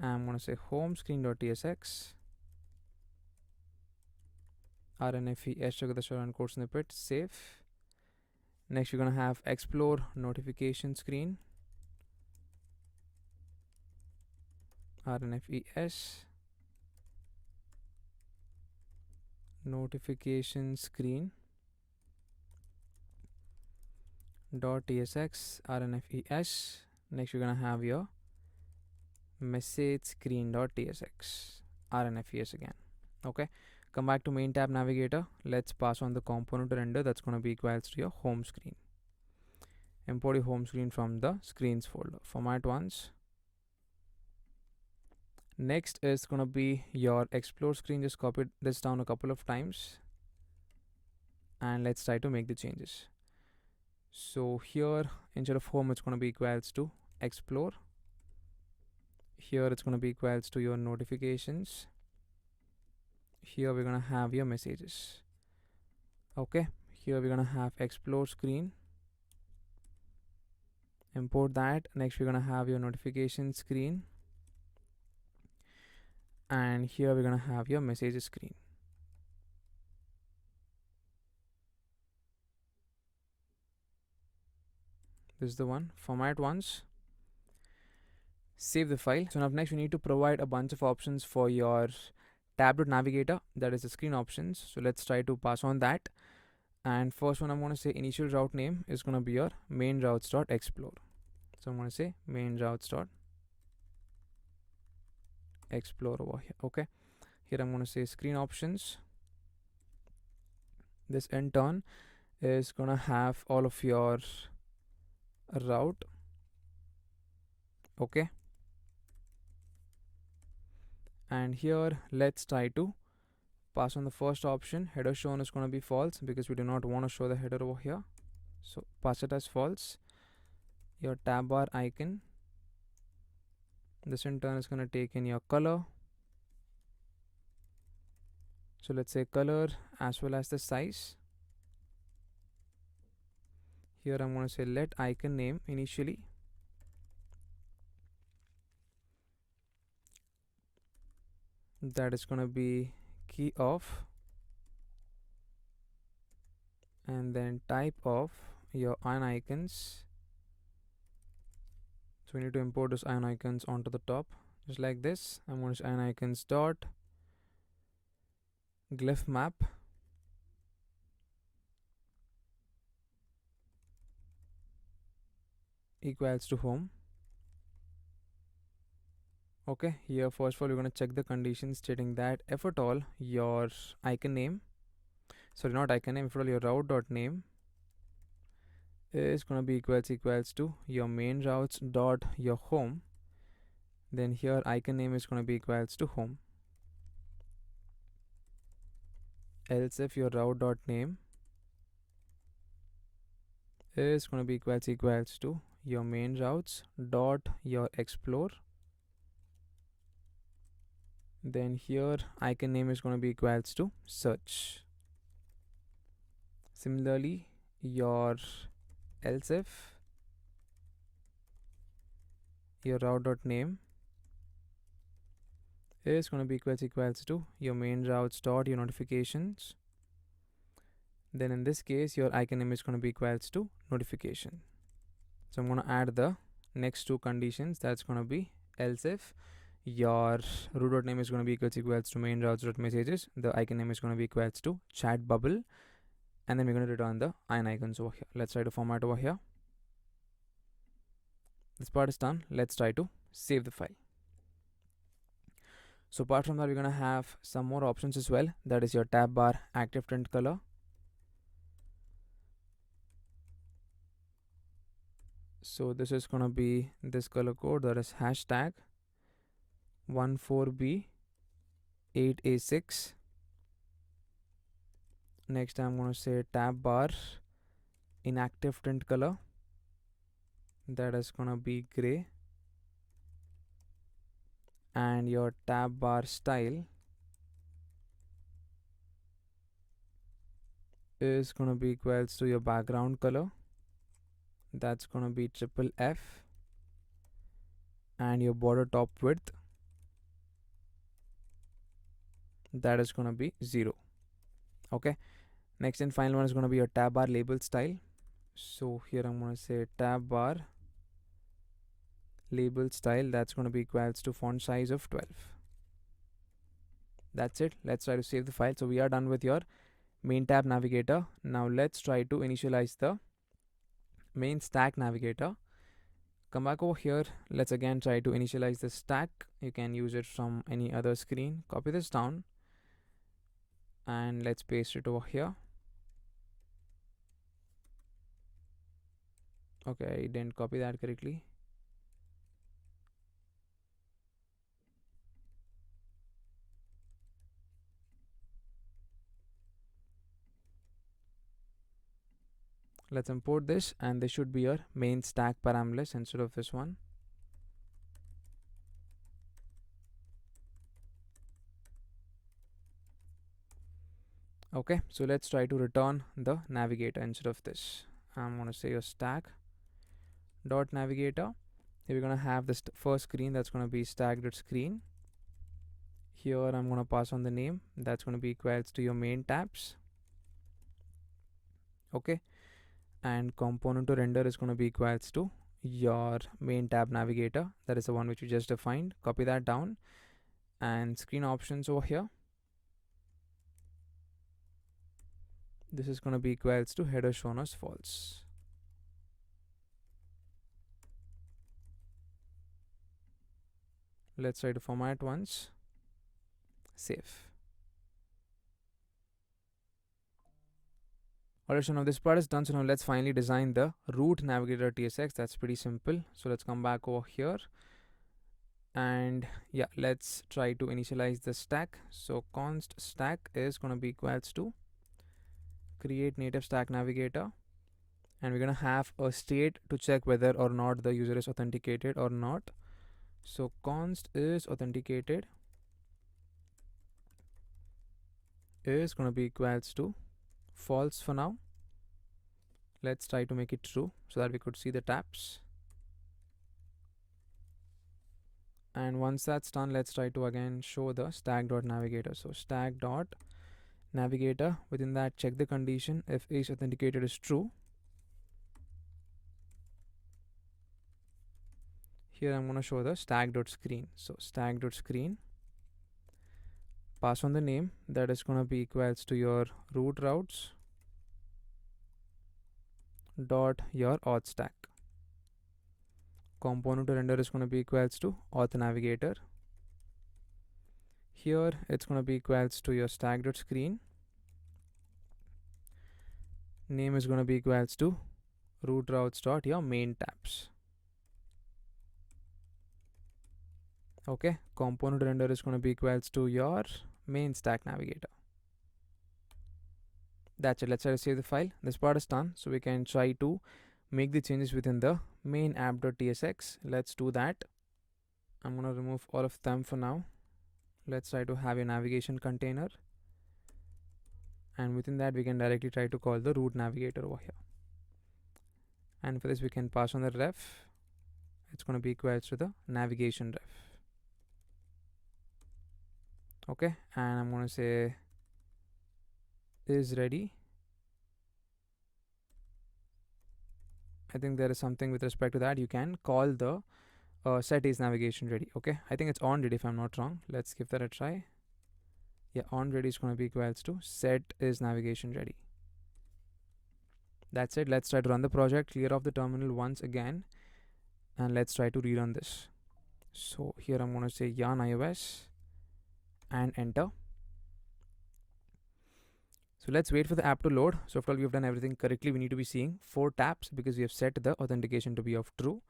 I'm going to say home screen.tsx, rnfes together and code snippet, save. Next, you're going to have explore notification screen, rnfes notification screen dot tsx rnfes. Next, you're going to have your message screen dot tsx rnfes again. Okay, come back to main tab navigator. Let's pass on the component to render that's going to be equals to your home screen. Import your home screen from the screens folder, format once. Next is going to be your explore screen. Just copy this down a couple of times and let's try to make the changes. So here instead of home it's going to be equals to explore. Here it's going to be equals to your notifications. Here we're going to have your messages. Okay, here we're going to have explore screen, import that. Next we're going to have your notification screen, and here we're going to have your messages screen. This is the one, format once, save the file. So now next we need to provide a bunch of options for your tab.navigator, that is the screen options. So let's try to pass on that. And first one, I'm going to say initial route name is going to be your main routes.explore. So I'm going to say main routes.explore over here. Okay, here I'm going to say screen options. This in turn is going to have all of your route. Okay, and here let's try to pass on the first option. Header shown is going to be false because we do not want to show the header over here. So pass it as false. Your tab bar icon, this in turn is going to take in your color. So let's say color as well as the size. Here I'm going to say let icon name initially. That is going to be key of, and then type of your iron icons. So we need to import those iron icons onto the top, just like this. I'm going to say iron icons dot glyph map equals to home. Okay, here first of all we're going to check the condition stating that if at all your icon name, sorry not icon name, if at all your route dot name is going to be equals to your main routes dot your home, then here icon name is going to be equals to home. Else if your route dot name is going to be equals to your main routes dot your explore, then here icon name is going to be equals to search. Similarly, your else if your route dot name is going to be equals to your main routes dot your notifications, then in this case your icon name is going to be equals to notification. So I'm going to add the next two conditions. That's going to be else if your root dot name is going to be equals to main routes dot messages, the icon name is going to be equals to chat bubble, and then we're going to return the iron icons over here. Let's try to format over here. This part is done. Let's try to save the file. So apart from that, we're going to have some more options as well. That is your tab bar active tint color. So this is going to be this color code, that is hashtag 14B8A6. Next I'm going to say tab bar inactive tint color, that is going to be gray, and your tab bar style is going to be equals to your background color. That's going to be triple F. And your border top width, that is going to be 0. Okay. Next and final one is going to be your tab bar label style. So here I'm going to say tab bar label style. That's going to be equals to font size of 12. That's it. Let's try to save the file. So we are done with your main tab navigator. Now let's try to initialize the main stack navigator. Come back over here. Let's again try to initialize the stack. You can use it from any other screen. Copy this down and let's paste it over here. Okay, I didn't copy that correctly. Let's import this, and this should be your main stack parameters instead of this one. Okay, so let's try to return the navigator instead of this. I'm going to say your stack dot navigator. Here we're going to have this first screen, that's going to be stack.screen. Here I'm going to pass on the name, that's going to be equals to your main tabs. Okay, and component to render is going to be equals to your main tab navigator. That is the one which we just defined. Copy that down, and screen options over here, this is going to be equals to header shown as false. Let's try to format once. Save. Alright, so now this part is done. So now let's finally design the root navigator TSX. That's pretty simple. So let's come back over here. And yeah, let's try to initialize the stack. So const stack is going to be equals to create native stack navigator. And we're going to have a state to check whether or not the user is authenticated or not. So const is authenticated is going to be equals to false for now. Let's try to make it true so that we could see the tabs. And once that's done, let's try to again show the stack.navigator. So stack.navigator, within that check the condition if is authenticated is true. Here I'm going to show the stack.screen. So stack.screen, pass on the name, that is going to be equals to your root routes dot your auth stack. Component to render is going to be equals to auth navigator. Here it's going to be equals to your stack.screen. Name is going to be equals to root routes dot your main tabs. Okay, component to render is going to be equals to your main stack navigator. That's it. Let's try to save the file. This part is done, so we can try to make the changes within the main app.tsx. Let's do that. I'm going to remove all of them for now. Let's try to have a navigation container, and within that we can directly try to call the root navigator over here. And for this we can pass on the ref. It's going to be equals to the navigation ref. Okay, and I'm going to say is ready. I think there is something with respect to that. You can call the set is navigation ready. Okay, I think it's on ready if I'm not wrong. Let's give that a try. Yeah, on ready is going to be equals to set is navigation ready. That's it. Let's try to run the project, clear off the terminal once again, and let's try to rerun this. So here I'm going to say yarn iOS and enter. So let's wait for the app to load. So after all we've done everything correctly, we need to be seeing 4 tabs because we have set the authentication to be of true.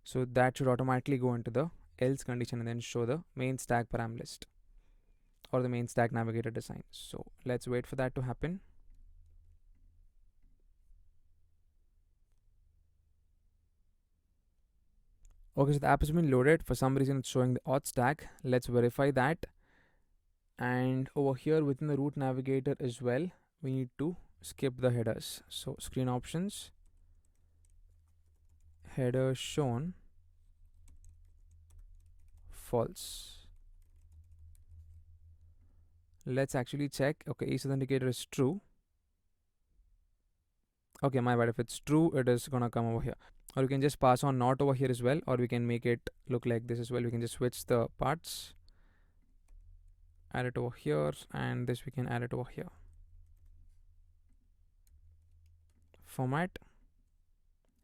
So that should automatically go into the else condition and then show the main stack param list or the main stack navigator design. So let's wait for that to happen. Okay, so the app has been loaded. For some reason it's showing the auth stack. Let's verify that. And over here within the root navigator as well, we need to skip the headers. So screen options, header shown, false. Let's actually check. Okay, each authenticator is true. Okay, my bad. If it's true, it is gonna come over here. Or you can just pass on not over here as well, or we can make it look like this as well. We can just switch the parts, add it over here, and this we can add it over here. Format,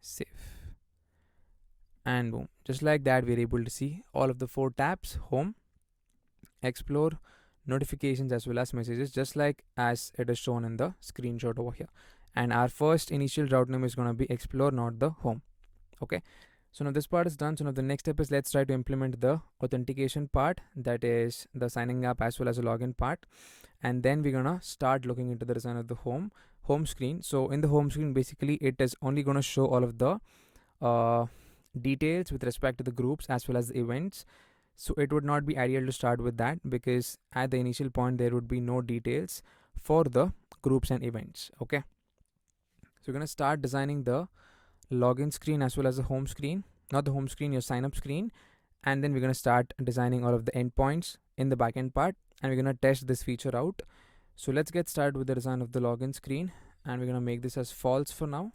save, and boom. Just like that, we're able to see all of the 4 tabs: home, explore, notifications, as well as messages, just like as it is shown in the screenshot over here. And our first initial route name is going to be explore, not the home. Okay, so now this part is done. So now the next step is, let's try to implement the authentication part, that is the signing up as well as the login part. And then we're gonna start looking into the design of the home screen. So in the home screen, basically it is only gonna show all of the details with respect to the groups as well as the events. So it would not be ideal to start with that, because at the initial point there would be no details for the groups and events. Okay, so we're going to start designing the login screen as well as the home screen, not the home screen, your sign up screen. And then we're going to start designing all of the endpoints in the backend part, and we're going to test this feature out. So let's get started with the design of the login screen, and we're going to make this as false for now.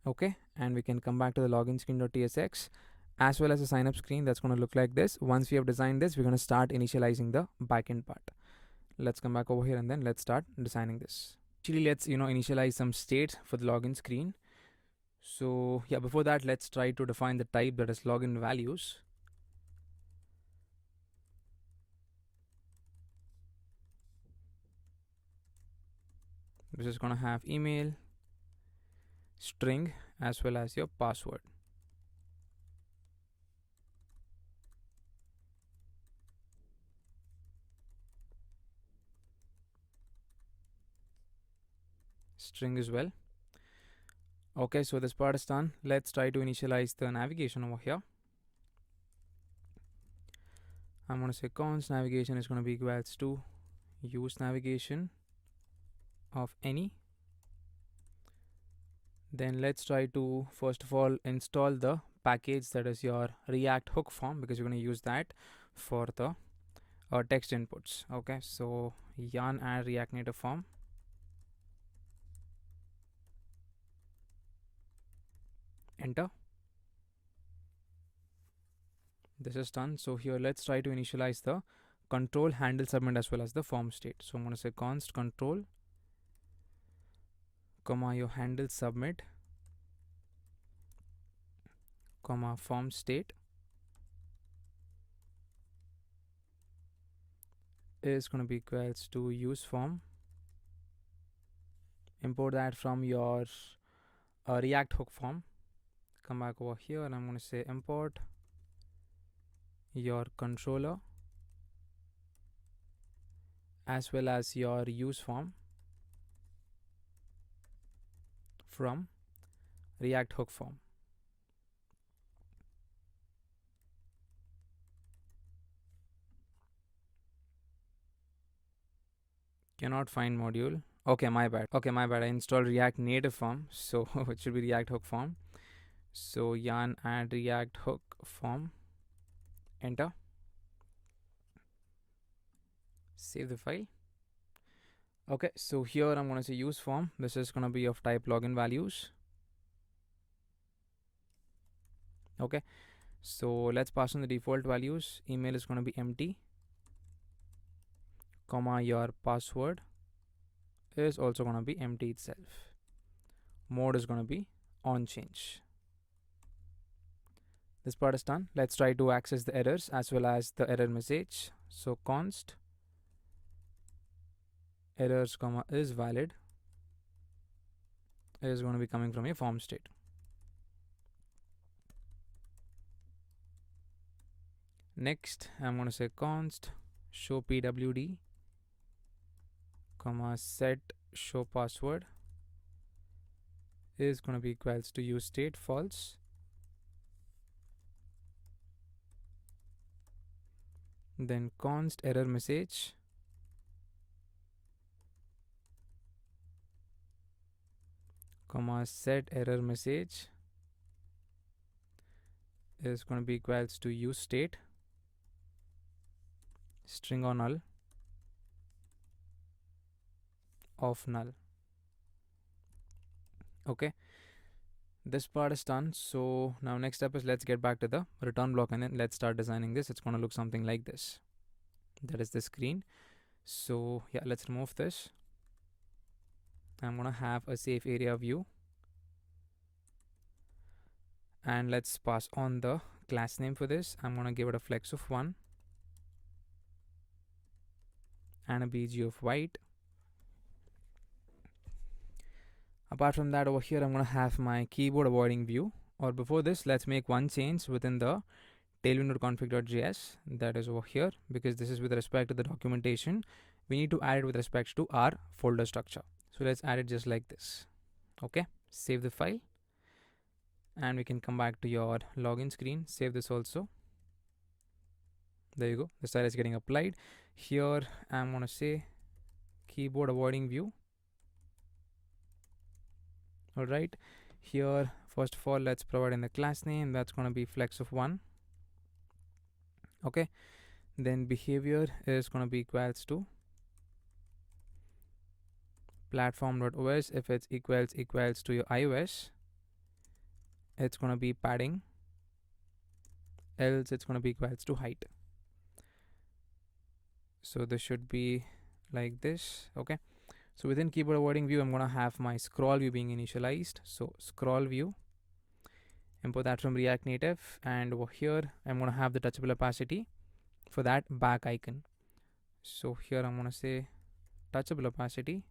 Okay, and we can come back to the login screen.tsx as well as the sign up screen. That's going to look like this. Once we have designed this, we're going to start initializing the backend part. Let's come back over here and then let's start designing this. Actually, let's initialize some states for the login screen. So yeah, before that, let's try to define the type, that is login values. This is going to have email, string, as well as your password. String as well. Okay, so this part is done. Let's try to initialize the navigation over here. I'm going to say const navigation is going to be equals to use navigation of any. Then let's try to first of all install the package, that is your React hook form, because you're going to use that for the text inputs. Okay, so yarn add React Native form, enter. This is done. So here let's try to initialize the control handle submit as well as the form state. So I'm going to say const control comma your handle submit comma form state is going to be equals to use form. Import that from your React hook form. Come back over here and I'm going to say import your controller as well as your use form from React hook form. Cannot find module. Okay, my bad. I installed React Native form, so it should be React hook form. So yarn add React hook form, enter. Save the file. Okay, so here I'm going to say use form. This is going to be of type login values. Okay, so let's pass in the default values. Email is going to be empty, comma your password is also going to be empty itself. Mode is going to be on change. This part is done. Let's try to access the errors as well as the error message. So const errors comma is valid is going to be coming from a form state. Next, I'm going to say const show pwd comma set show password is going to be equals to use state false. Then const error message comma set error message is going to be equals to use state string or null of null. Okay, this part is done. So now next step is let's get back to the return block and then let's start designing this. It's going to look something like this. That is the screen. So yeah, let's remove this. I'm going to have a safe area view, and let's pass on the class name for this. I'm going to give it a flex of 1 and a bg of white. Apart from that, over here I'm going to have my keyboard avoiding view, or before this let's make one change within the tailwind.config.js, that is over here, because this is with respect to the documentation. We need to add it with respect to our folder structure. So let's add it just like this. Okay, save the file and we can come back to your login screen. Save this also. There you go, the style is getting applied. Here I'm going to say keyboard avoiding view. All right, here first of all let's provide in the class name, that's going to be flex of 1. Okay, then behavior is going to be equals to platform.os. if it's equals to your iOS, it's going to be padding, else it's going to be equals to height. So this should be like this. Okay, so within keyboard avoiding view I'm going to have my scroll view being initialized. So scroll view, import that from React Native, and over here I'm going to have the touchable opacity for that back icon. So here I'm going to say touchable opacity.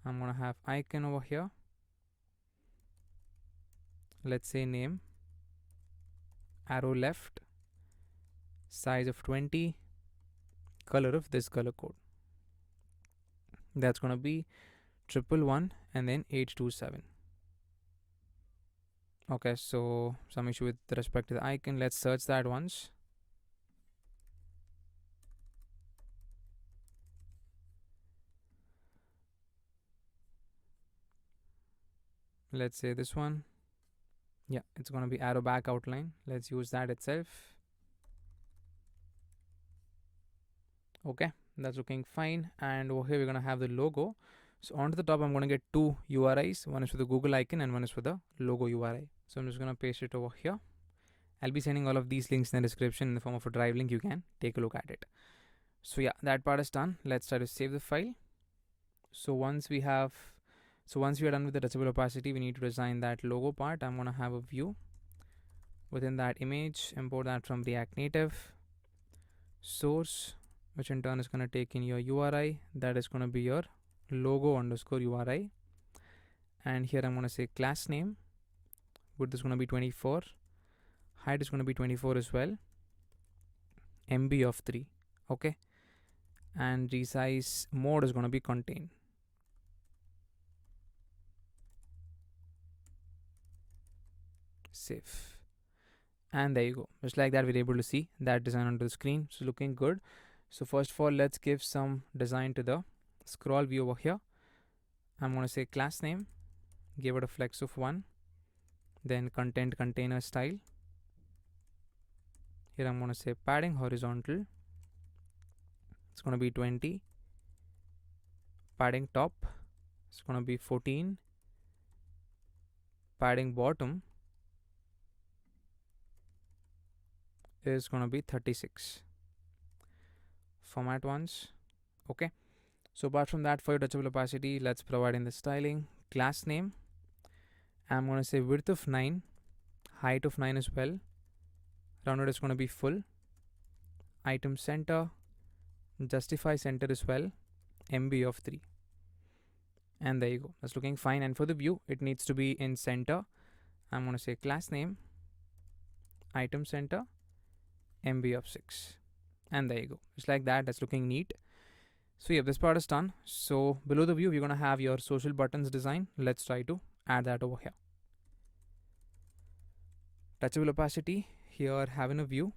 I'm going to have icon over here. Let's say name, arrow left, size of 20, color of this color code. That's going to be 111 and then 827. Okay, so some issue with respect to the icon. Let's search that once. Let's say this one. Yeah, it's going to be arrow back outline. Let's use that itself. Okay, that's looking fine. And over here we're going to have the logo. So onto the top I'm going to get two URIs. One is for the Google icon and one is for the logo URI. So I'm just going to paste it over here. I'll be sending all of these links in the description in the form of a drive link. You can take a look at it. So yeah, that part is done. Let's try to save the file. So once we are done with the touchable opacity, we need to design that logo part. I'm going to have a view. Within that image, import that from React Native. Source, which in turn is going to take in your URI. That is going to be your logo underscore URI. And here I'm going to say class name. Width is going to be 24. Height is going to be 24 as well. MB of 3. Okay. And resize mode is going to be contain. Save. And there you go. Just like that, we're able to see that design onto the screen. So looking good. So first of all, let's give some design to the scroll view over here. I'm going to say class name, give it a flex of 1, then content container style. Here I'm going to say padding horizontal, it's going to be 20, padding top, it's going to be 14, padding bottom is going to be 36. Format once. Okay, so apart from that, for your touchable opacity, let's provide in the styling class name. I'm going to say width of 9, height of 9 as well. Rounded is going to be full. Item center, justify center as well. MB of 3. And there you go. That's looking fine. And for the view, it needs to be in center. I'm going to say class name, item center, MB of 6. And there you go. Just like that. That's looking neat. So yeah, this part is done. So below the view, we're going to have your social buttons design. Let's try to add that over here. Touchable opacity, here having a view,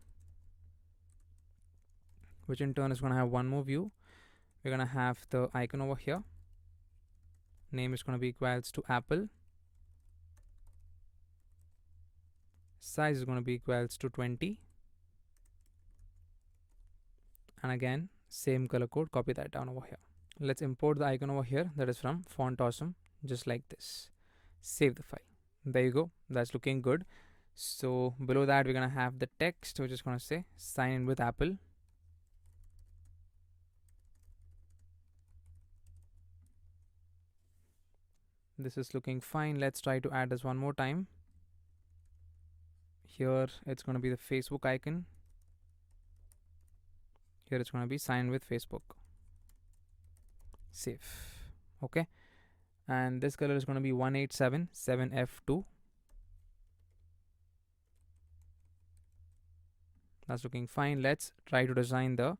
which in turn is going to have one more view. We're going to have the icon over here. name is going to be equals to Apple, size is going to be equals to 20, and again same color code, copy that down over here. Let's import the icon over here, that is from Font Awesome, just like this. Save the file. There you go, that's looking good. So below that we're gonna have the text which is gonna say sign in with Apple. This is looking fine. Let's try to add this one more time. Here it's gonna be the Facebook icon. Here it's gonna be sign with Facebook. Save. Okay, and this color is gonna be 1877F2. That's looking fine. Let's try to design the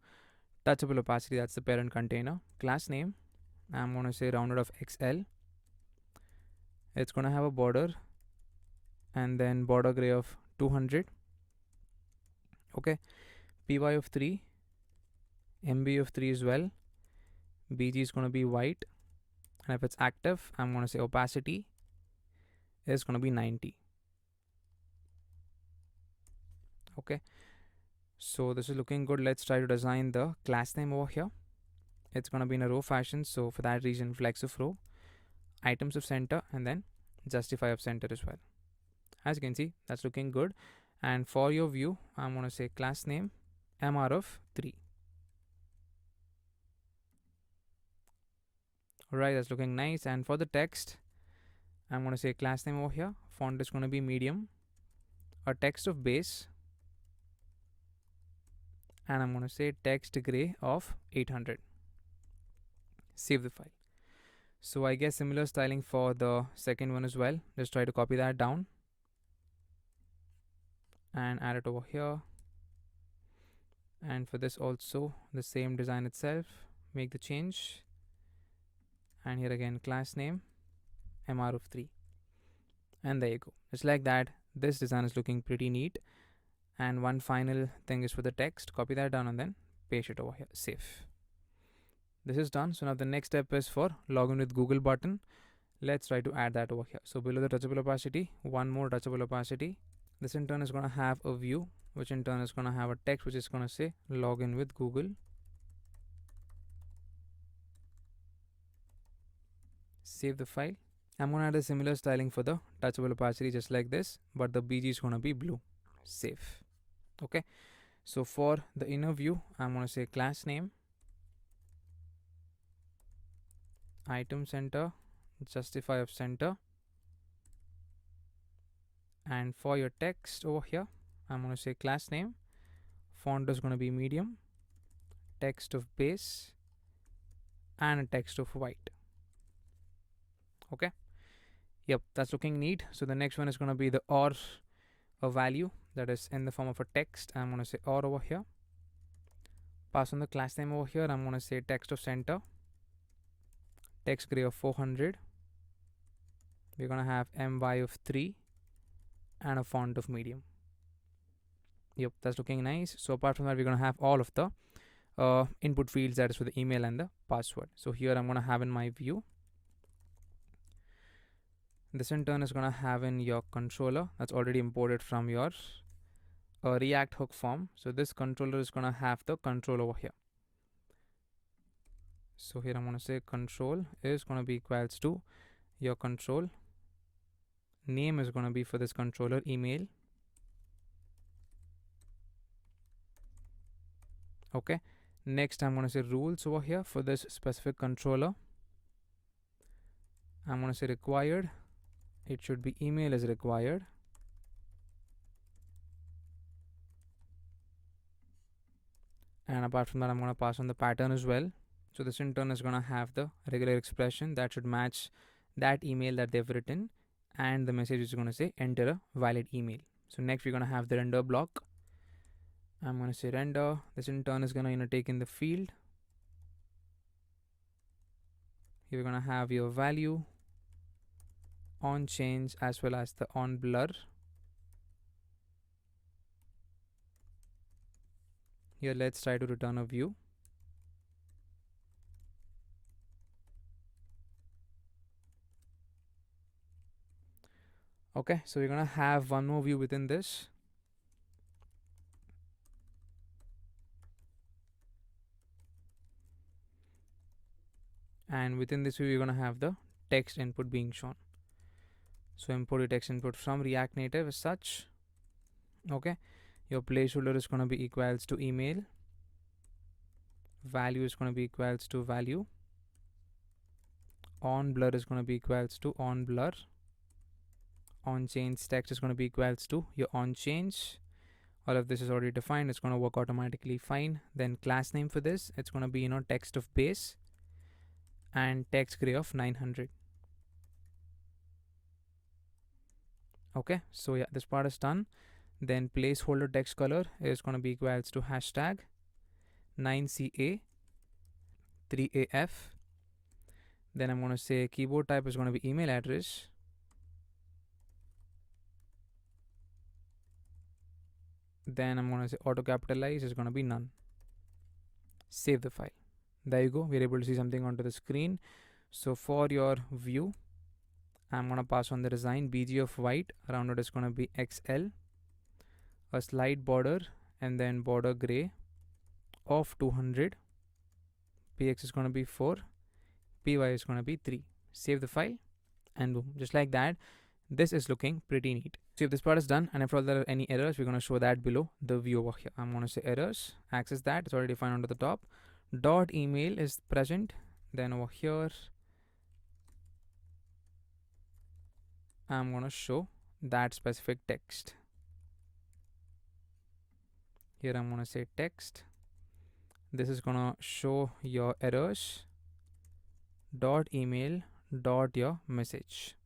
touchable opacity, that's the parent container. Class name, I'm going to say rounded off XL. It's going to have a border and then border gray of 200. Okay, PY of 3, MB of 3 as well. BG is going to be white, and if it's active, I'm going to say opacity is going to be 90. Okay, so this is looking good. Let's try to design the class name over here. It's going to be in a row fashion, so for that reason flex of row, items of center, and then justify of center as well. As you can see, that's looking good. And for your view, I'm going to say class name MR of 3. Alright, that's looking nice. And for the text, I'm going to say class name over here, font is going to be medium, a text of base, and I'm going to say text gray of 800. Save the file. So I guess similar styling for the second one as well. Just try to copy that down and add it over here. And for this also the same design itself, make the change, and here again class name MR of 3, and there you go. Just like that, this design is looking pretty neat. And one final thing is for the text, copy that down and then paste it over here. Save. This is done. So now the next step is for login with Google button. Let's try to add that over here. So below the touchable opacity, one more touchable opacity. This in turn is going to have a view, which in turn is going to have a text which is going to say login with Google. Save the file. I'm going to add a similar styling for the touchable opacity just like this, but the BG is going to be blue. Save. Okay, so for the inner view, I'm going to say class name, item center, justify of center, and for your text over here, I'm going to say class name, font is going to be medium, text of base, and a text of white. Okay, yep, that's looking neat. So the next one is going to be the or a value that is in the form of a text. I'm going to say or over here, pass on the class name over here. I'm going to say text of center, text gray of 400. We're going to have MY of 3 and a font of medium. Yep, that's looking nice. So apart from that, we're going to have all of the input fields, that is for the email and the password. So here I'm going to have in my view, this in turn is going to have in your controller that's already imported from your React hook form. So this controller is going to have the control over here. So here I'm going to say control is going to be equals to your control name is going to be for this controller email. Okay, next I'm going to say rules over here for this specific controller. I'm going to say required, it should be email is required. And apart from that, I'm going to pass on the pattern as well. So this in turn is going to have the regular expression that should match that email that they've written, and the message is going to say enter a valid email. So next we're going to have the render block. I'm going to say render. This in turn is going to take in the field. Here we're going to have your value, on change, as well as the on blur. Here let's try to return a view. Okay, so we're gonna have one more view within this. And within this view, we're gonna have the text input being shown. So import your text input from React Native as such. Okay, your placeholder is gonna be equals to email. Value is gonna be equals to value. On blur is gonna be equals to on blur. On change text is gonna be equals to your on change. All of this is already defined. It's gonna work automatically fine. Then class name for this, it's gonna be text of base and text gray of 900. Okay, so yeah, this part is done. Then placeholder text color is going to be equals to hashtag 9CA 3AF. Then I'm going to say keyboard type is going to be email address. Then I'm going to say auto capitalize is going to be none. Save the file. There you go. We're able to see something onto the screen. So for your view, I'm going to pass on the design BG of white. Around it is going to be XL. A slight border and then border gray of 200. PX is going to be 4. PY is going to be 3. Save the file and boom, just like that. This is looking pretty neat. So if this part is done and if there are any errors, we're going to show that below the view over here. I'm going to say errors, access that, it's already defined onto the top. Dot email is present. Then over here, I'm going to show that specific text. Here I'm going to say text. This is going to show your errors. Dot email dot your message.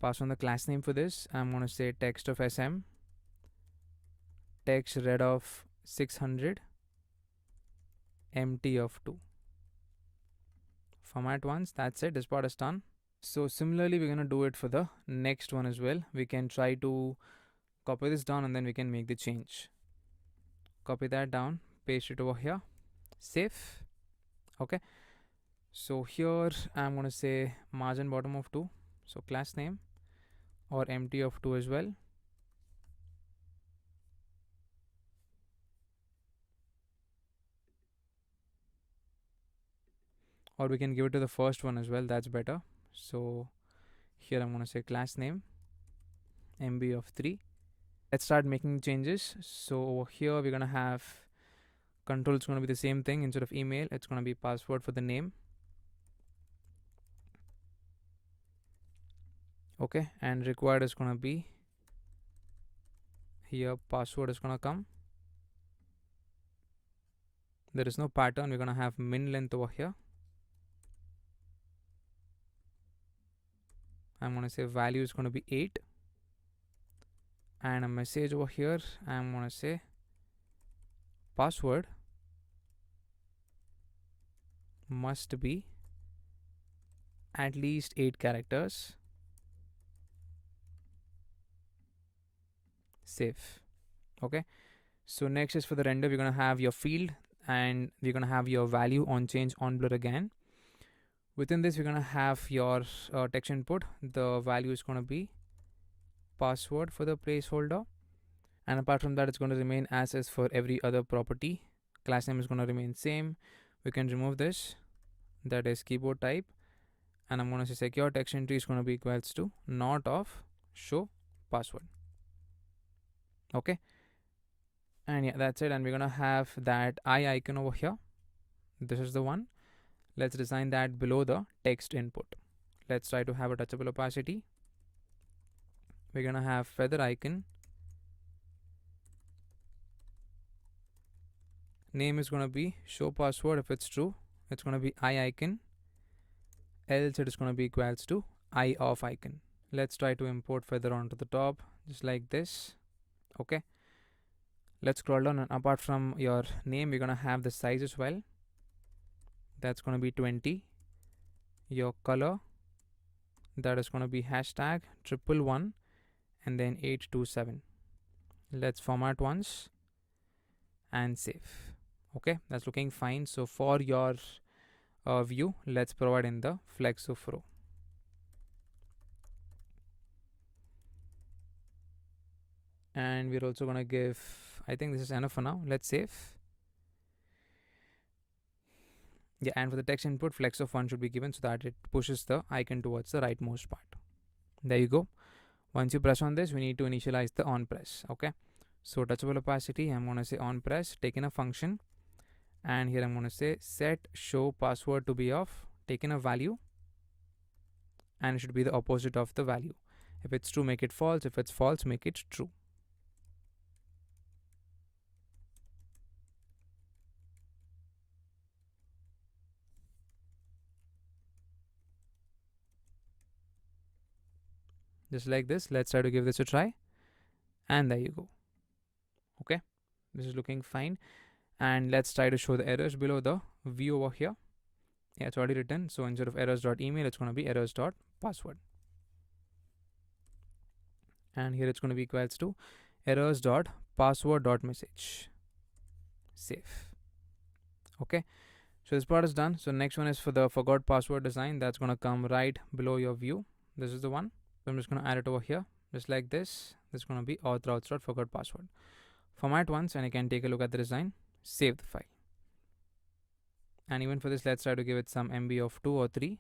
Pass on the class name for this. I'm going to say text of SM, text red of 600, empty of 2. Format once, that's it. This part is done. So similarly, we're going to do it for the next one as well. We can try to copy this down and then we can make the change. Copy that down, paste it over here, save. Okay. So here I'm going to say margin bottom of 2. So class name or empty of 2 as well. Or we can give it to the first one as well, that's better. So here I'm going to say class name MB of 3. Let's start making changes. So over here we're going to have control, it's going to be the same thing. Instead of email, it's going to be password for the name. Okay, and required is going to be here, password is going to come. There is no pattern, we're going to have min length over here. I'm going to say value is going to be 8. And a message over here, I'm going to say password must be at least 8 characters. Save. Okay, so next is for the render. We're going to have your field and we're going to have your value on change on blur again. Within this, we're going to have your text input. The value is going to be password for the placeholder, and apart from that, it's going to remain as is for every other property. Class name is going to remain same. We can remove this, that is keyboard type, and I'm going to say secure text entry is going to be equals to not of show password. Okay, and yeah, that's it. And we're going to have that eye icon over here. This is the one. Let's design that below the text input. Let's try to have a touchable opacity. We're going to have feather icon. Name is going to be show password. If it's true, it's going to be eye icon. Else it is going to be equals to eye off icon. Let's try to import feather onto the top, just like this. Okay, let's scroll down, and apart from your name, we're going to have the size as well. That's going to be 20. Your color, that is going to be hashtag 111 and then 827. Let's format once and save. Okay, that's looking fine. So for your view, let's provide in the flex of row. And we're also going to give, I think this is enough for now. Let's save. Yeah, and for the text input, flex of 1 should be given so that it pushes the icon towards the rightmost part. There you go. Once you press on this, we need to initialize the on press. Okay, so touchable opacity, I'm going to say on press, taken a function, and here I'm going to say set show password to be off, taken a value, and it should be the opposite of the value. If it's true, make it false. If it's false, make it true. Just like this. Let's try to give this a try. And there you go. Okay, this is looking fine. And let's try to show the errors below the view over here. Yeah, it's already written. So instead of errors.email, it's going to be errors.password. And here it's going to be equals to errors.password.message. Save. Okay, so this part is done. So next one is for the forgot password design. That's going to come right below your view. This is the one. So I'm just going to add it over here, just like this. This is going to be auth.routes.forgot password. Format once, and I can take a look at the design. Save the file. And even for this, let's try to give it some MB of 2 or 3.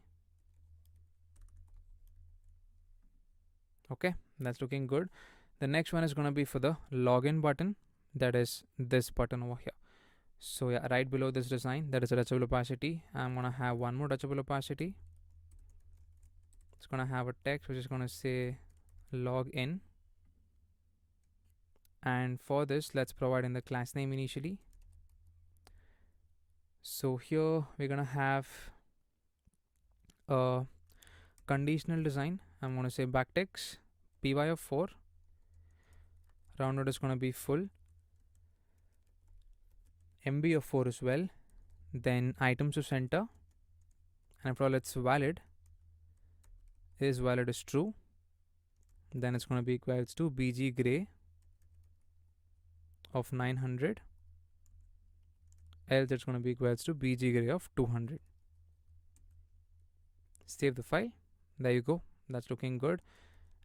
Okay, that's looking good. The next one is going to be for the login button. That is this button over here. So yeah, right below this design, that is a touchable opacity. I'm going to have one more touchable opacity. It's going to have a text which is going to say login. And for this, let's provide in the class name initially. So here we're going to have a conditional design. I'm going to say backticks, py of 4. Rounded is going to be full. MB of 4 as well. Then items to center. And after all, it's valid. Is valid is true. Then it's going to be equals to bg gray of 900. Else it's going to be equals to bg gray of 200. Save the file. There you go. That's looking good.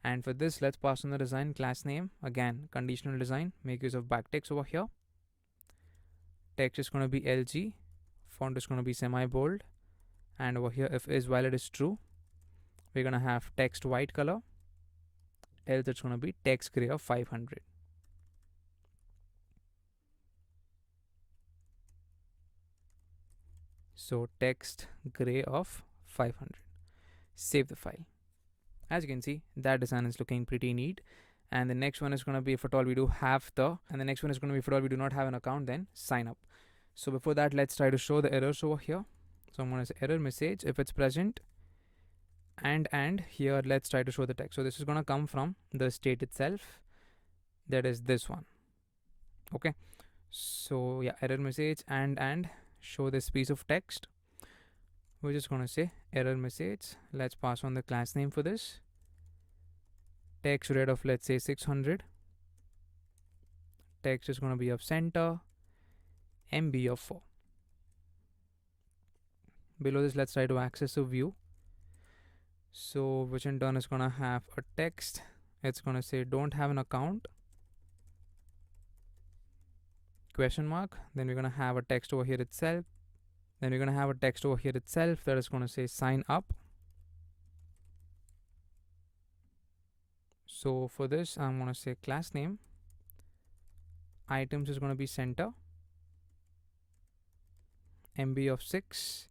And for this, let's pass on the design class name. Again, conditional design. Make use of backticks over here. Text is going to be LG. Font is going to be semi-bold. And over here, if is valid is true, we're going to have text white color. Else it's going to be text gray of 500. So text gray of 500. Save the file. As you can see, that design is looking pretty neat. And the next one is going to be, if at all we do have the, and the next one is going to be, if at all we do not have an account, then sign up. So before that, let's try to show the errors over here. So I'm going to say error message if it's present. And here let's try to show the text. So this is going to come from the state itself. That is this one. Okay. So yeah, error message and show this piece of text. We're just going to say error message. Let's pass on the class name for this. Text red of, let's say, 600. Text is going to be of center. MB of 4. Below this, let's try to access a view. So which in turn is going to have a text. It's going to say don't have an account. Question mark. Then we're going to have a text over here itself. Then we're going to have a text over here itself that is going to say sign up. So for this, I'm going to say class name. Items is going to be center. MB of 6.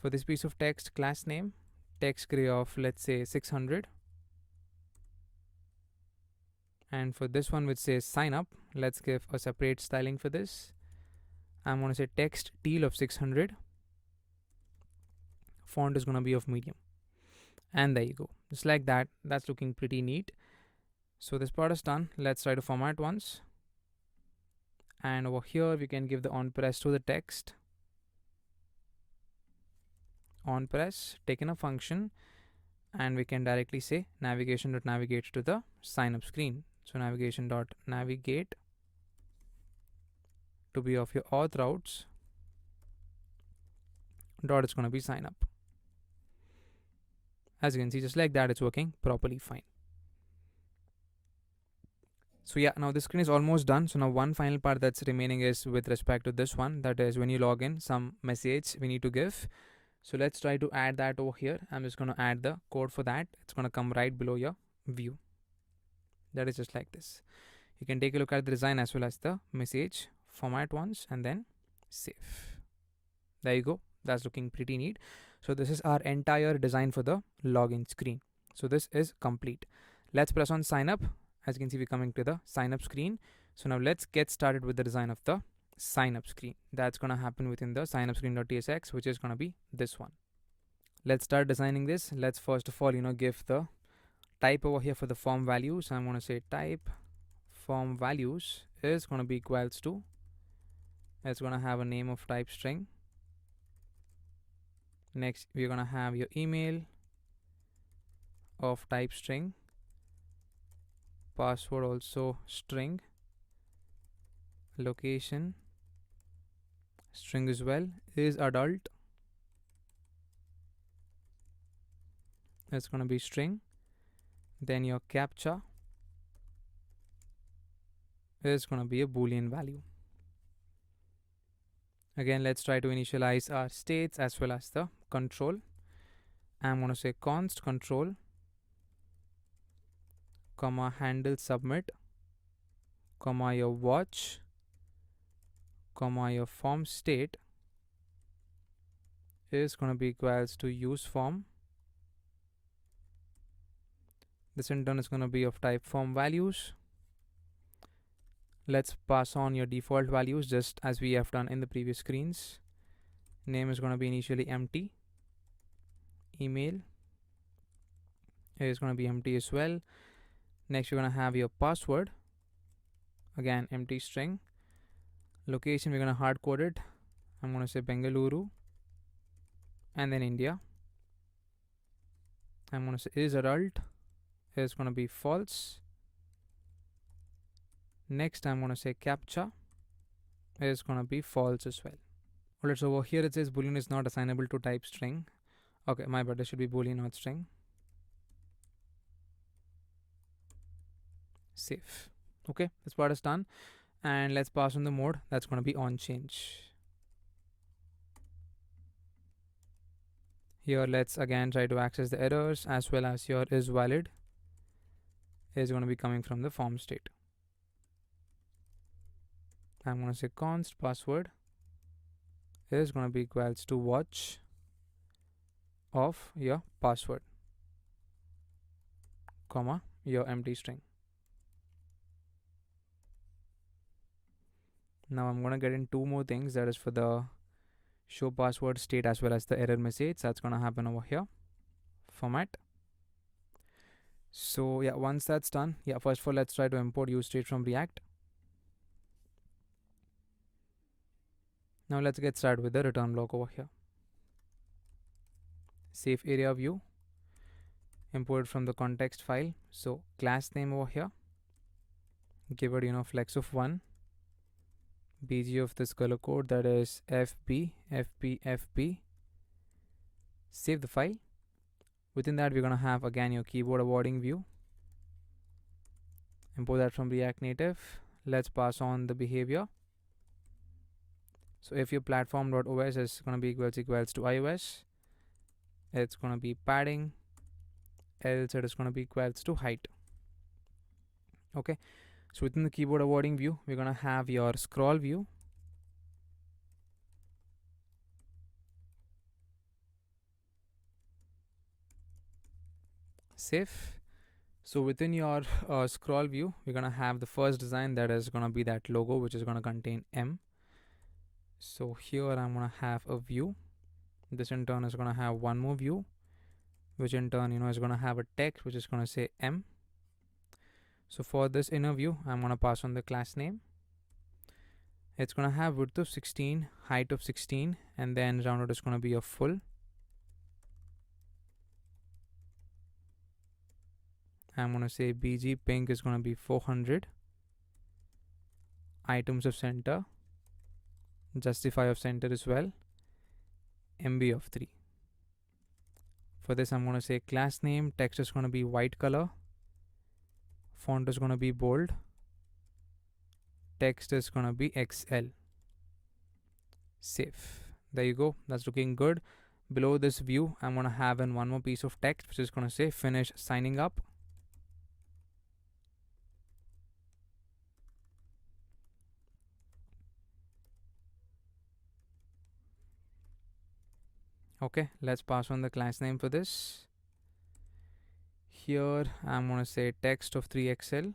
For this piece of text, class name. Text gray of, let's say, 600. And for this one which says sign up, let's give a separate styling for this. I'm going to say text teal of 600. Font is going to be of medium. And there you go. Just like that. That's looking pretty neat. So this part is done. Let's try to format once. And over here, we can give the on press to the text. On press, taken a function, and we can directly say navigation.navigate to the sign up screen. So navigation.navigate to be of your auth routes. Dot is going to be sign up. As you can see, just like that, it's working properly fine. So yeah, now the screen is almost done. So now one final part that's remaining is with respect to this one, that is when you log in, some message we need to give. So let's try to add that over here. I'm just going to add the code for that. It's going to come right below your view. That is just like this. You can take a look at the design as well as the message format once and then save. There you go. That's looking pretty neat. So this is our entire design for the login screen. So this is complete. Let's press on sign up. As you can see, we're coming to the sign up screen. So now let's get started with the design of the sign up screen. That's going to happen within the sign up screen.tsx, which is going to be this one. Let's start designing this. Let's first of all, give the type over here for the form values. I'm going to say type form values is going to be equals to, it's going to have a name of type string. Next, we're going to have your email of type string, password also string, location string as well, is adult, it's going to be string. Then your captcha is going to be a boolean value. Again, let's try to initialize our states as well as the control. I'm going to say const control comma handle submit comma your watch comma your form state is going to be equals to use form. This in turn is going to be of type form values. Let's pass on your default values just as we have done in the previous screens. Name is going to be initially empty. Email is going to be empty as well. Next, you're going to have your password. Again, empty string. Location, we're going to hard code it. I'm going to say Bengaluru and then India. I'm going to say is adult is going to be false. Next, I'm going to say captcha is going to be false as well. Alright, so over here it says boolean is not assignable to type string. Okay, my bad, it should be boolean, not string. Save. Okay, this part is done. And let's pass on the mode. That's going to be on change. Here, let's again try to access the errors as well as your is valid is going to be coming from the form state. I'm going to say const password is going to be equals to watch of your password comma your empty string. Now I'm going to get in two more things, that is for the show password state as well as the error message. That's going to happen over here, format. So yeah, once that's done, yeah, first of all let's try to import use state from React. Now let's get started with the return block over here. Safe area view, import from the context file. So class name over here, give it flex of 1, bg of this color code, that is fp. Save the file. Within that, we're going to have again your keyboard awarding view. Import that from React Native. Let's pass on the behavior. So if your platform.os is going to be equals to iOS, it's going to be padding, else it is going to be equals to height. Okay, so within the keyboard awarding view, we're going to have your scroll view. Save. So within your scroll view, we're going to have the first design, that is going to be that logo, which is going to contain M. So here I'm going to have a view. This in turn is going to have one more view, which in turn is going to have a text which is going to say M. So for this inner view, I'm going to pass on the class name. It's going to have width of 16, height of 16, and then rounded is going to be a full. I'm going to say bg pink is going to be 400. Items of center, justify of center as well, MB of 3. For this, I'm going to say class name, text is going to be white color, font is going to be bold, text is gonna be XL. Save. There you go. That's looking good. Below this view, I'm gonna have in one more piece of text which is gonna say finish signing up. Okay, let's pass on the class name for this. Here I'm gonna say text of 3XL.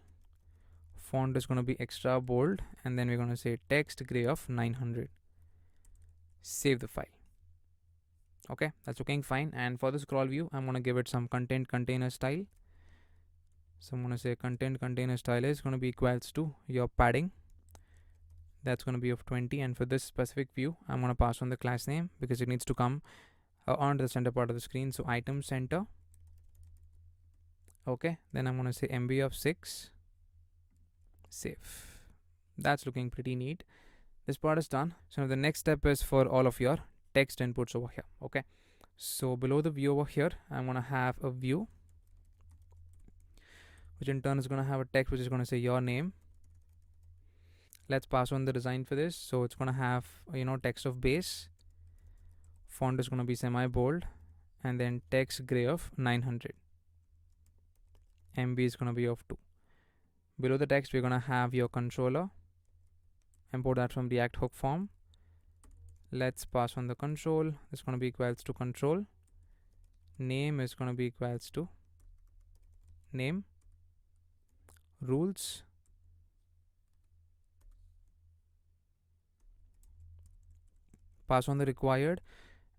Font is gonna be extra bold, and then we're gonna say text gray of 900. Save the file. Okay, that's looking fine. And for the scroll view, I'm gonna give it some content container style. So I'm gonna say content container style is gonna be equals to your padding. That's gonna be of 20. And for this specific view, I'm gonna pass on the class name because it needs to come onto the center part of the screen. So item center. Okay, then I'm gonna say MB of 6. Save. That's looking pretty neat. This part is done. So now the next step is for all of your text inputs over here. Okay, so below the view over here, I'm gonna have a view which in turn is gonna have a text which is gonna say your name. Let's pass on the design for this. So it's gonna have text of base, font is gonna be semi bold, and then text gray of 900. MB is gonna be of 2. Below the text, we're gonna have your controller. Import that from React hook form. Let's pass on the control. It's gonna be equals to control. Name is gonna be equals to name. Rules. Pass on the required,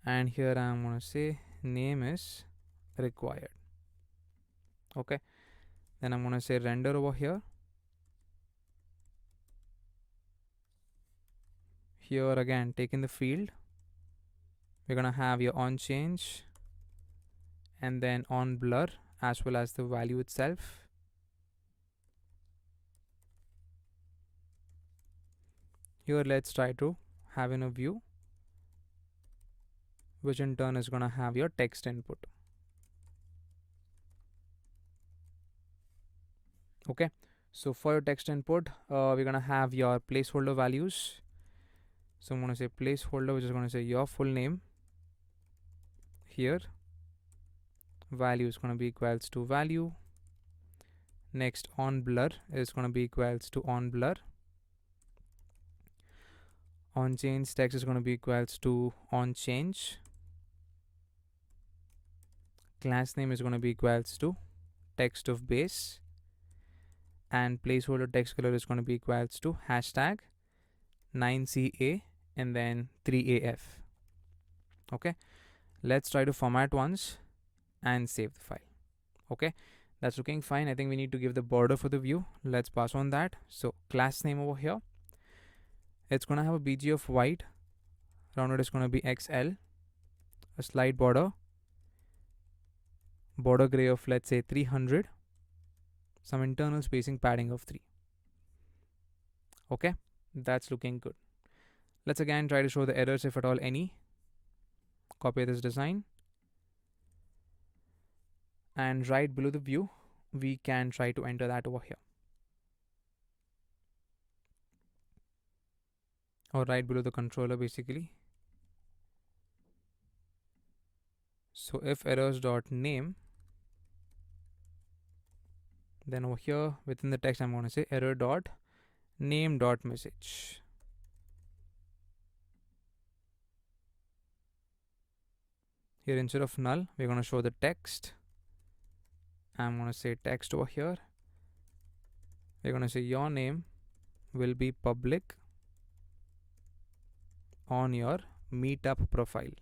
and here I'm gonna say name is required. Okay, then I'm gonna say render over here. Here again, take in the field, we're gonna have your on change and then on blur as well as the value itself. Here let's try to have in a view which in turn is gonna have your text input. Okay, so for your text input, we're gonna have your placeholder values. So I'm gonna say placeholder, which is gonna say your full name. Here value is gonna be equals to value. Next on blur is gonna be equals to on blur. On change text is gonna be equals to on change. Class name is gonna be equals to text of base, and placeholder text color is gonna be equals to hashtag 9CA and then 3AF. Okay, let's try to format once and save the file. Okay, that's looking fine. I think we need to give the border for the view. Let's pass on that. So class name over here, it's gonna have a BG of white, rounded is gonna be XL, a slight border gray of let's say 300, some internal spacing padding of 3. Okay, that's looking good. Let's again try to show the errors if at all any. Copy this design, and right below the view we can try to enter that over here, or right below the controller basically. So if errors.name, then over here within the text I'm going to say error.name.message. Here instead of null we're going to show the text. I'm going to say text over here. We're going to say your name will be public on your Meetup profile.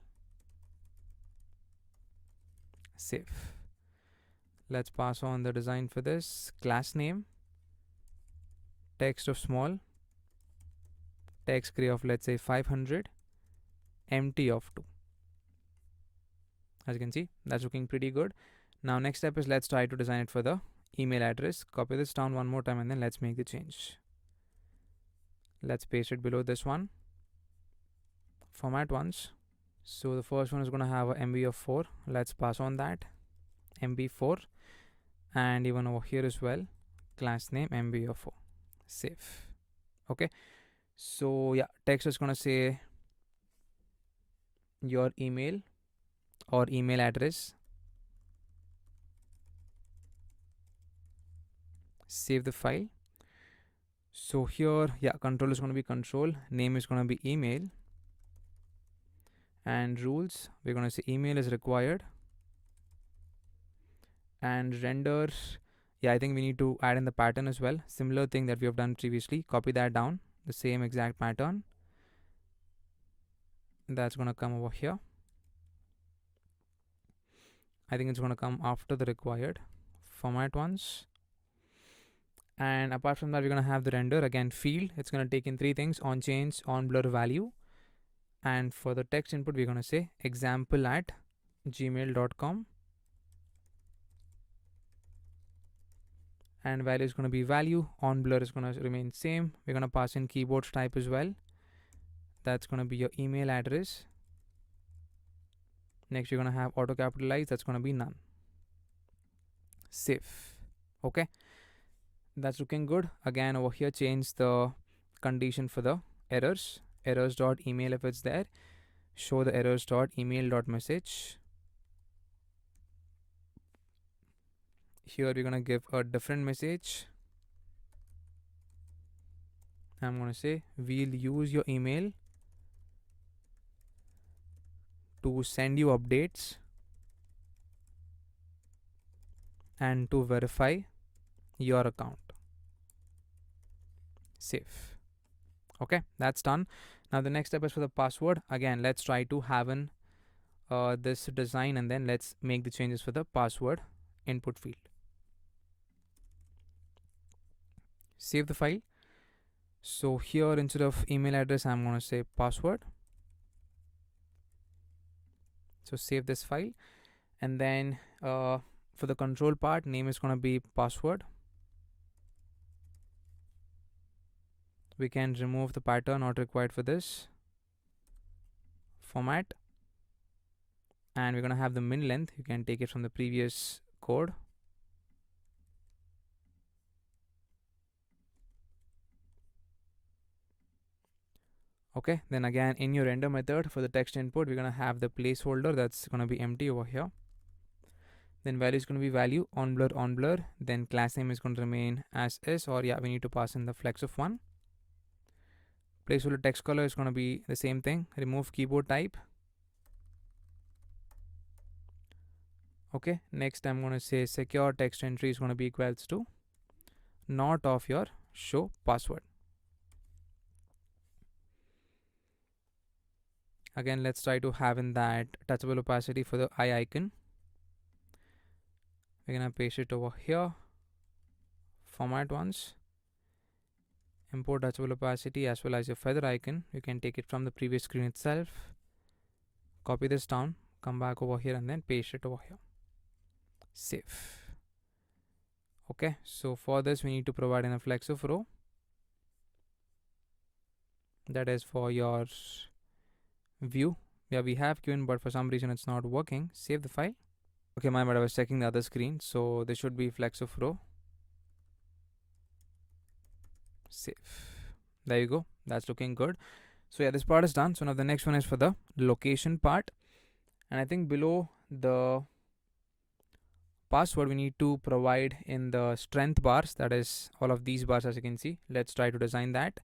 Save. Let's pass on the design for this. Class name, text of small, text gray of let's say 500, empty of 2. As you can see, that's looking pretty good. Now next step is let's try to design it for the email address. Copy this down one more time and then let's make the change. Let's paste it below this one. Format once. So the first one is going to have a MB of 4. Let's pass on that. MB4, and even over here as well, class name MB of 4. Save. Okay, so yeah, text is going to say your email or email address. Save the file. So here, yeah, control is going to be control, name is going to be email, and rules, we're going to say email is required, and render, yeah, I think we need to add in the pattern as well. Similar thing that we have done previously. Copy that down, the same exact pattern. That's going to come over here. I think it's going to come after the required format ones. And apart from that, we're going to have the render again field. It's going to take in three things: on change, on blur, value. And for the text input, we're going to say example@gmail.com, and value is going to be value. On blur is going to remain same. We're going to pass in keyboard type as well. That's going to be your email address. Next, you're going to have auto capitalize. That's going to be none. Save. Okay, that's looking good. Again, over here, change the condition for the errors. Errors.email if it's there. Show the errors.email.message. Here we're going to give a different message. I'm going to say we'll use your email to send you updates and to verify your account. Save. Okay, that's done. Now the next step is for the password. Again, let's try to have in this design, and then let's make the changes for the password input field. Save the file. So here, instead of email address, I'm going to say password. So save this file, and then for the control part, name is going to be password. We can remove the pattern not required for this format, and we're going to have the min length. You can take it from the previous code. Okay, then again in your render method for the text input, we're going to have the placeholder that's going to be empty over here. Then value is going to be value, on blur. Then class name is going to remain as is, or yeah, we need to pass in the flex of 1. Placeholder text color is going to be the same thing. Remove keyboard type. Okay, next I'm going to say secure text entry is going to be equals to not of your show password. Again, let's try to have in that touchable opacity for the eye icon. We're going to paste it over here. Format once. Import touchable opacity as well as your feather icon. You can take it from the previous screen itself. Copy this down, come back over here, and then paste it over here. Save. Okay, so for this we need to provide in a flex of row. That is for your view. Yeah, we have given, but for some reason it's not working. Save the file. Okay, my bad, I was checking the other screen. So this should be flex of row. Save. There you go. That's looking good. So yeah, this part is done. So now the next one is for the location part. And I think below the password, we need to provide in the strength bars. That is all of these bars, as you can see. Let's try to design that.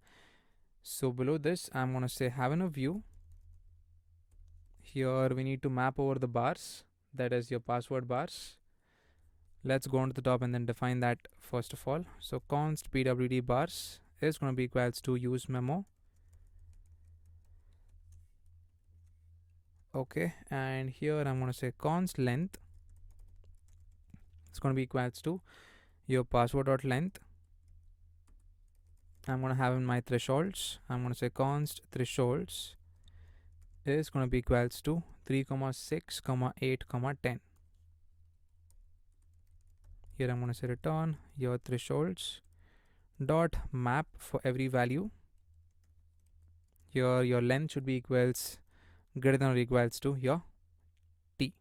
So below this, I'm going to say have in a view. Here we need to map over the bars. That is your password bars. Let's go on to the top and then define that first of all. So const pwd bars is going to be equals to use memo. Okay, and here I'm going to say const length. It's going to be equals to your password.length. I'm going to have in my thresholds. I'm going to say const thresholds is going to be equals to 3, 6, 8, 10. Here I'm going to say return your thresholds dot map for every value. Here your length should be equals greater than or equals to your t,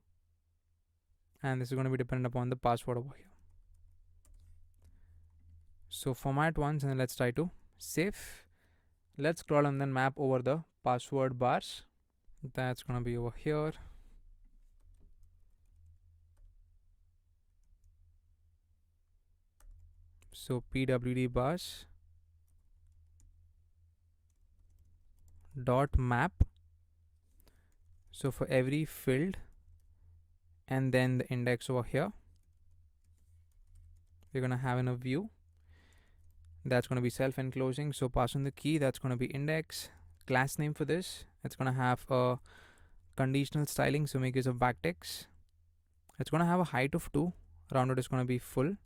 and this is going to be dependent upon the password over here. So format once, and then let's try to save. Let's scroll and then map over the password bars. That's gonna be over here. So pwd bars dot map. So for every field and then the index over here, we're gonna have in a view that's gonna be self-enclosing. So pass on the key, that's gonna be index. Class name for this, it's gonna have a conditional styling, so make use of backticks. It's gonna have a height of 2, rounded is gonna be full.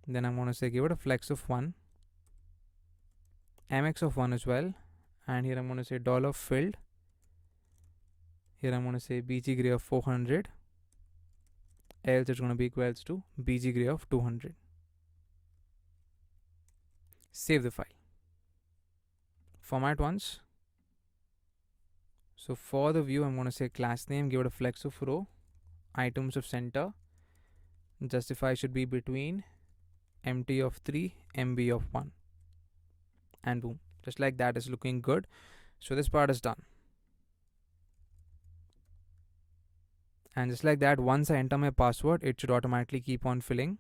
Then I'm gonna say give it a flex of 1, mx of 1 as well, and here I'm gonna say $filled. Here I'm gonna say bcgray of 400, else it's gonna be equals to bcgray of 200. Save the file. Format once. So for the view, I'm going to say class name, give it a flex of row, items of center, justify should be between empty of 3, MB of 1, and boom. Just like that is looking good. So this part is done. And just like that, once I enter my password, it should automatically keep on filling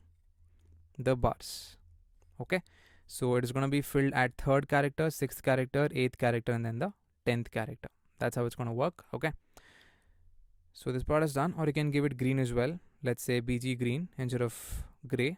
the bars. Okay. So it is going to be filled at 3rd character, 6th character, 8th character, and then the 10th character. That's how it's going to work. Okay. So this part is done, or you can give it green as well. Let's say BG green instead of gray.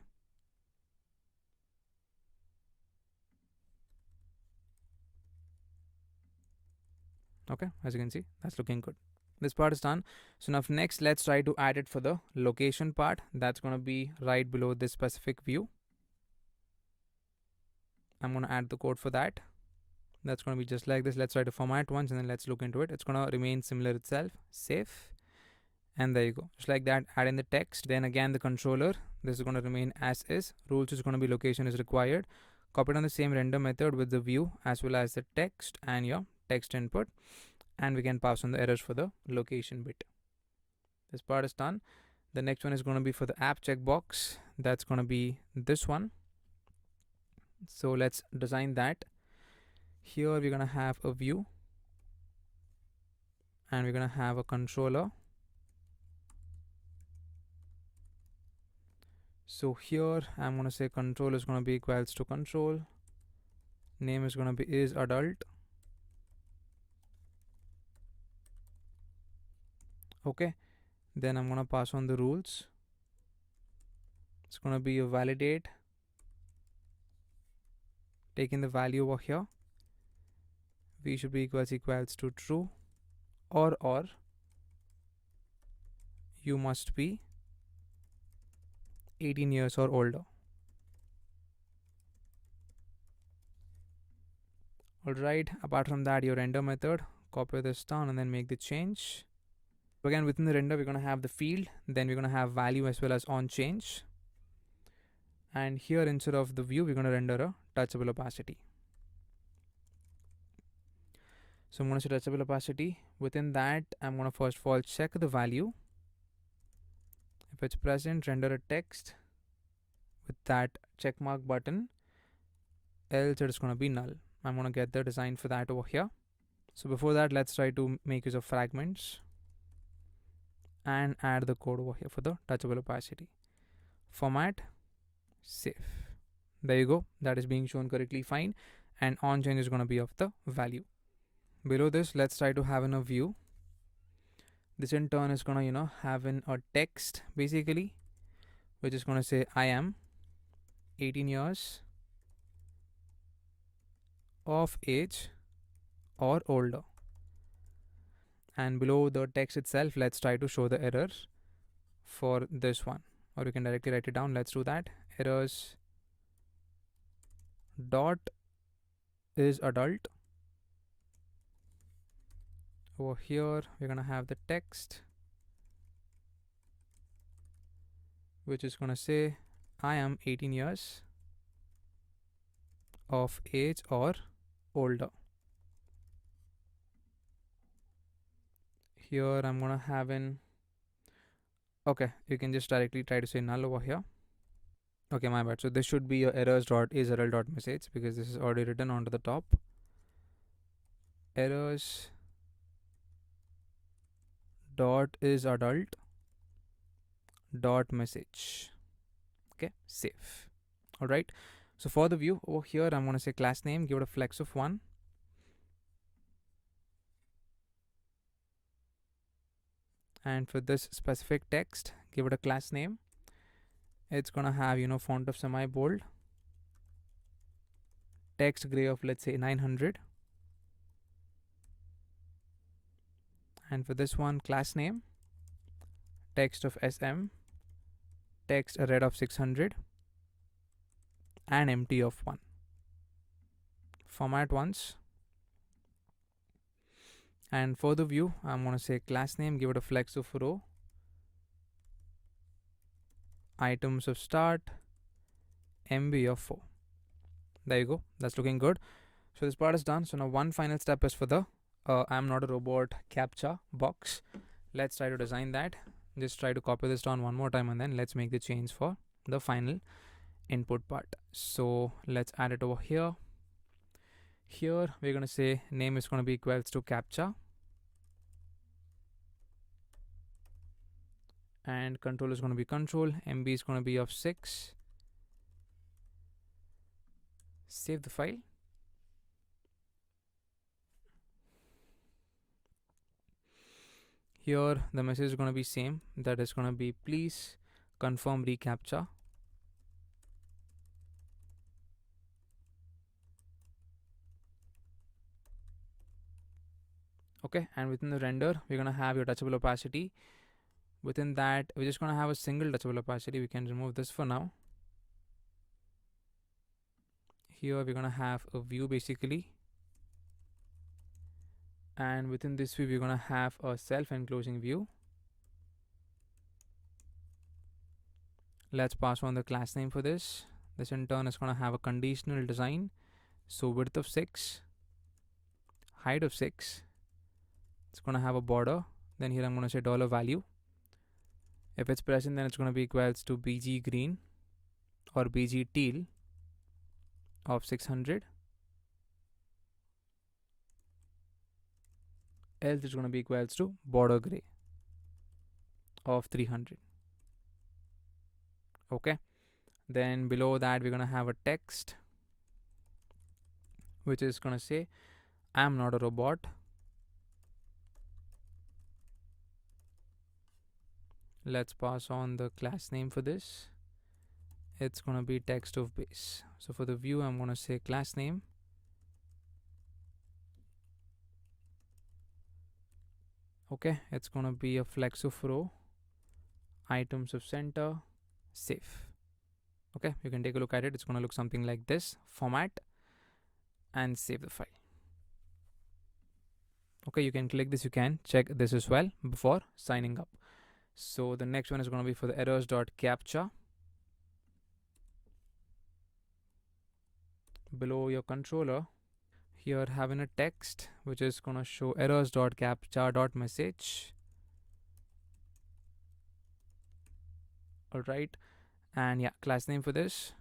Okay, as you can see, that's looking good. This part is done. So now next, let's try to add it for the location part. That's going to be right below this specific view. I'm going to add the code for that. That's going to be just like this. Let's try to format once and then let's look into it. It's going to remain similar itself. Save. And there you go. Just like that, add in the text. Then again, the controller. This is going to remain as is. Rules is going to be location is required. Copy it on the same render method with the view as well as the text and your text input. And we can pass on the errors for the location bit. This part is done. The next one is going to be for the app checkbox. That's going to be this one. So let's design that. Here we're going to have a view and we're going to have a controller. So here I'm going to say control is going to be equals to control. Name is going to be is adult. Okay. Then I'm going to pass on the rules. It's going to be a validate. Taking the value over here. V should be equals to true, or you must be 18 years or older. Alright, apart from that, your render method, copy this down and then make the change. Again, within the render, we're going to have the field, then we're going to have value as well as on change. And here, instead of the view, we're going to render a touchable opacity. So I'm going to say touchable opacity. Within that, I'm going to first of all check the value. If it's present, render a text with that check mark button, else it's going to be null. I'm going to get the design for that over here. So before that, let's try to make use of fragments and add the code over here for the touchable opacity. Format, save. There you go. That is being shown correctly fine. And on change is going to be of the value. Below this, let's try to have in a view. This in turn is going to, have in a text basically, which is going to say I am 18 years of age or older. And below the text itself, let's try to show the errors for this one, or you can directly write it down. Let's do that. Errors dot is adult. Over here we're gonna have the text, which is gonna say I am 18 years of age or older. Here I'm gonna have in, okay, you can just directly try to say null over here. Okay, my bad. So this should be your errors.isRL.message because this is already written onto the top. Errors dot is adult dot message. Okay, save. All right. So for the view over here, I'm going to say class name, give it a flex of 1. And for this specific text, give it a class name. It's going to have, font of semi bold, text gray of, let's say, 900. And for this one, class name, text of SM, text red of 600, and empty of 1. Format once. And for the view, I'm going to say class name, give it a flex of row, items of start, MB of 4. There you go. That's looking good. So this part is done. So now one final step is for the I'm not a robot captcha box. Let's try to design that. Just try to copy this down one more time and then let's make the change for the final input part. So let's add it over here. Here we're going to say name is going to be equals to captcha, and control is going to be control. MB is going to be of 6. Save the file. Here the message is going to be same, that is going to be please confirm reCAPTCHA. Okay, and within the render we're going to have your touchable opacity. Within that we're just going to have a single touchable opacity. We can remove this for now. Here we're going to have a view basically, and within this view we're going to have a self-enclosing view. Let's pass on the class name for this. This in turn is going to have a conditional design. So width of 6, height of 6. It's going to have a border. Then here I'm going to say $value. If it's present, then it's going to be equals to bg green or bg teal of 600. Else it's going to be equals to border gray of 300. Okay. Then below that we're going to have a text which is going to say I'm not a robot. Let's pass on the class name for this. It's going to be text of base. So for the view I'm going to say class name, okay, it's going to be a flex of row, items of center, save. Okay, you can take a look at it. It's going to look something like this. Format and save the file. Okay, you can click this. You can check this as well before signing up. So the next one is going to be for the errors.captcha. Below your controller, here having a text which is going to show errors.captcha.message. Alright, and yeah, class name for this.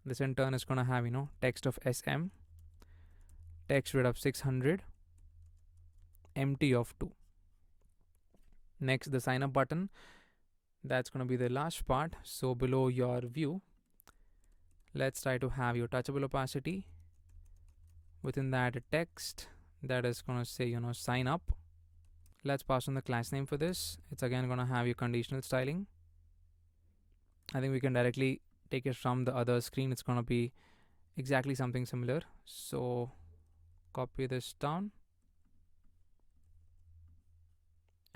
This in turn is going to have, text of SM, text width of 600, empty of 2. Next, the sign up button. That's going to be the last part. So below your view, let's try to have your touchable opacity. Within that, a text that is going to say, sign up. Let's pass on the class name for this. It's again going to have your conditional styling. I think we can directly take it from the other screen. It's going to be exactly something similar. So copy this down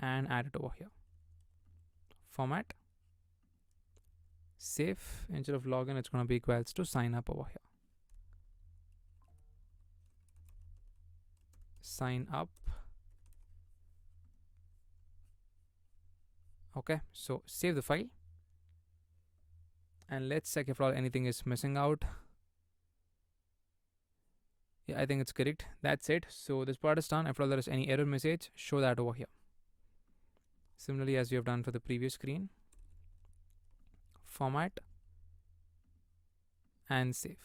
and add it over here. Format, save. Instead of login, it's going to be equals to sign up over here. Sign up. Okay, so save the file and let's check if anything is missing out. Yeah, I think it's correct. That's it. So this part is done. If there is any error message, show that over here. Similarly as we have done for the previous screen. format, and save.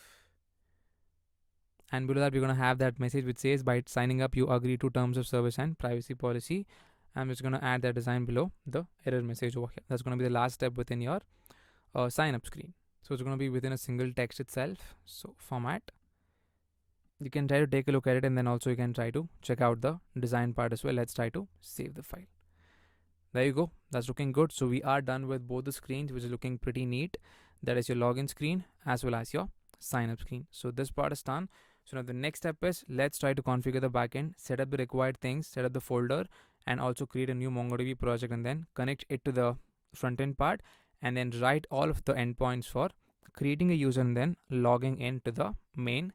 And below that, we're going to have that message which says, by signing up, you agree to terms of service and privacy policy. I'm just going to add that design below the error message over here. That's going to be the last step within your sign up screen. So it's going to be within a single text itself. So format, you can try to take a look at it, and then also you can try to check out the design part as well. Let's try to save the file. There you go. That's looking good. So we are done with both the screens, which is looking pretty neat. That is your login screen as well as your sign up screen. So this part is done. So now the next step is, let's try to configure the backend, set up the required things, set up the folder, and also create a new MongoDB project, and then connect it to the front end part, and then write all of the endpoints for creating a user and then logging into the main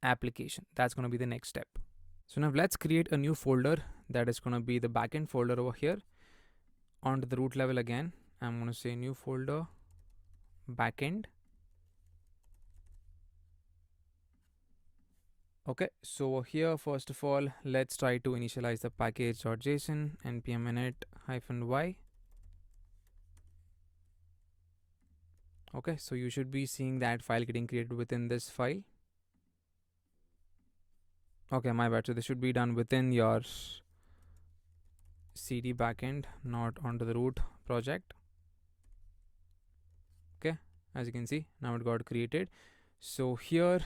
application. That's going to be the next step. So now let's create a new folder that is going to be the backend folder over here. Onto the root level again, I'm going to say new folder, backend. Okay, so here, first of all, let's try to initialize the package.json npm init-y. Okay, so you should be seeing that file getting created within this file. Okay, my bad. So this should be done within your cd backend, not onto the root project. Okay, as you can see, now it got created. So here,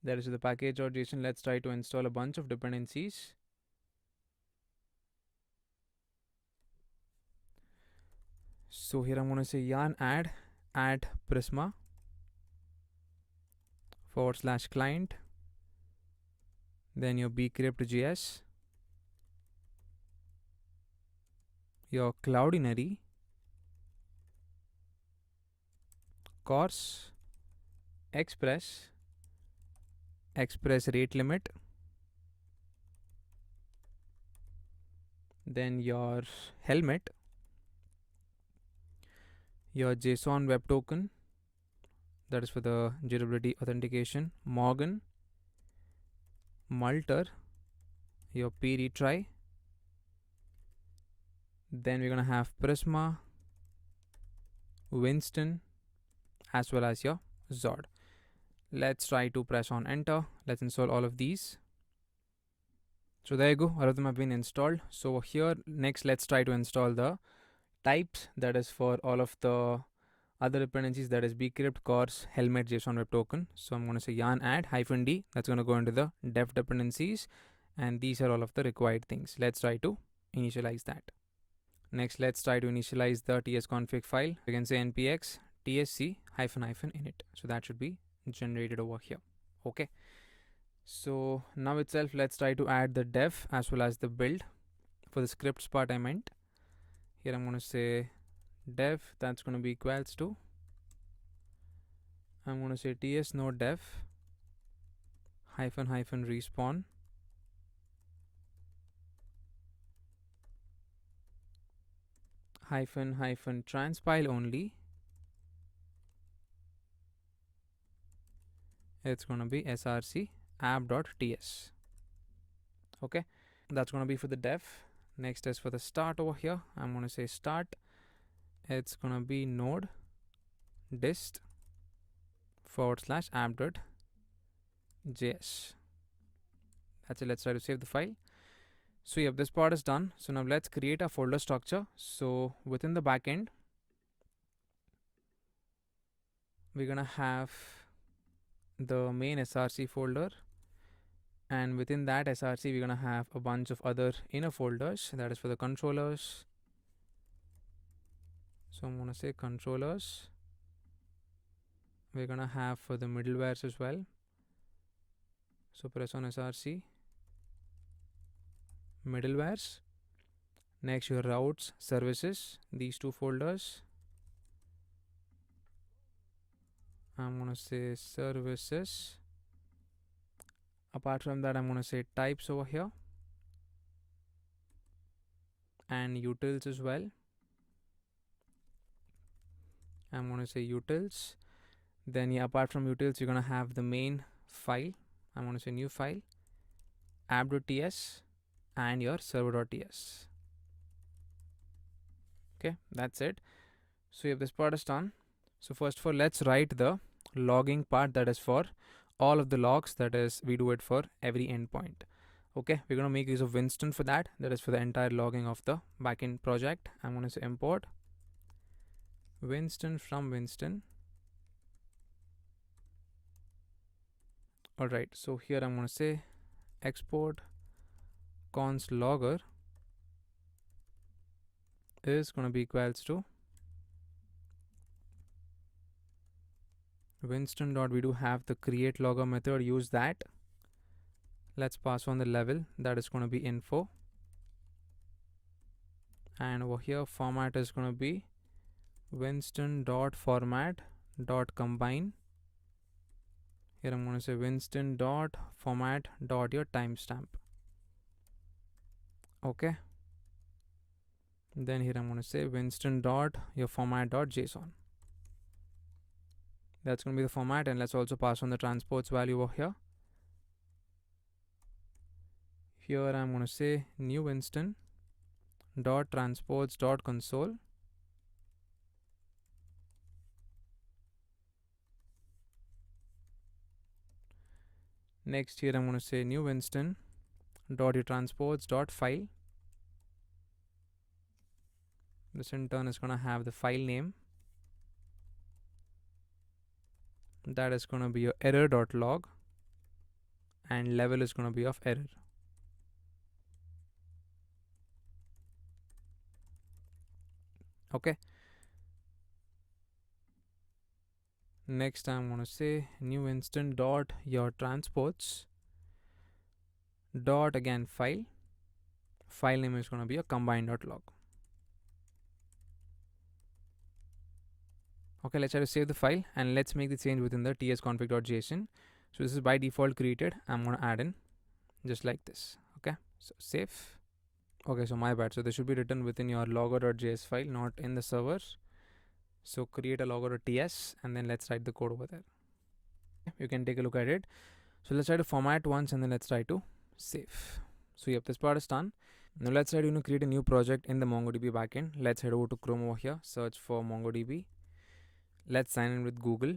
that is the package.json. Let's try to install a bunch of dependencies. So here I'm going to say yarn add Prisma /client, then your bcrypt.js, your cloudinary, course, express rate limit, then your helmet, your JSON web token, that is for the durability authentication, Morgan, Multer, your p retry, then we're going to have Prisma, Winston, as well as your Zod. Let's try to press on enter. Let's install all of these. So there you go, all of them have been installed. So here, next, let's try to install the types, that is for all of the other dependencies, that is bcrypt, course, helmet, JSON web token. So I'm going to say yarn add -d. That's going to go into the dev dependencies, and these are all of the required things. Let's try to initialize that. Next, let's try to initialize the tsconfig file. You can say npx tsc -init. So that should be generated over here. Okay, so now itself, let's try to add the dev as well as the build. For the scripts part, I meant, here I'm going to say dev, that's going to be equals to, I'm going to say ts node dev -respawn -transpile only. It's going to be src app.ts. Okay, that's going to be for the dev. Next is for the start over here. I'm going to say start. It's going to be node dist /app.js. That's it. Let's try to save the file. So yep, this part is done. So now let's create a folder structure. So within the backend, we're going to have the main src folder, and within that src, we're going to have a bunch of other inner folders. That is for the controllers. So I'm going to say controllers. We're going to have for the middlewares as well. So press on src middlewares. Next, your routes, services, these two folders. I'm going to say services. Apart from that, I'm going to say types over here, and utils as well. I'm going to say utils. Then yeah, apart from utils, you're going to have the main file. I'm going to say new file, app.ts, and your server.ts. Okay, that's it. So if this part is done, so first of all, let's write the logging part, that is for all of the logs, that is we do it for every endpoint. Okay, we're going to make use of Winston for that, that is for the entire logging of the backend project. I'm going to say import Winston from Winston. Alright, so here I'm going to say export const logger is going to be equals to Winston dot, we do have the create logger method, use that. Let's pass on the level, that is going to be info, and over here format is going to be Winston dot format dot combine. Here I'm going to say Winston dot format dot your timestamp. Okay, then here I'm going to say Winston dot your format dot JSON. That's going to be the format, and let's also pass on the transports value over here. Here I'm going to say new Winston dot transports dot console. Next, here I'm going to say new Winston dot your transports dot file. This in turn is going to have the file name, that is going to be your error.log, and level is going to be of error. Okay, next I'm going to say new instant dot your transports dot again file name is going to be a combine.log. Okay, let's try to save the file and let's make the change within the tsconfig.json. So this is by default created. I'm going to add in just like this. Okay, so save. Okay, so my bad. So this should be written within your logger.js file, not in the server. So create a logger.ts and then let's write the code over there. You can take a look at it. So let's try to format once and then let's try to save. So yep, this part is done. Now let's try to create a new project in the MongoDB backend. Let's head over to Chrome over here, search for MongoDB. Let's sign in with Google.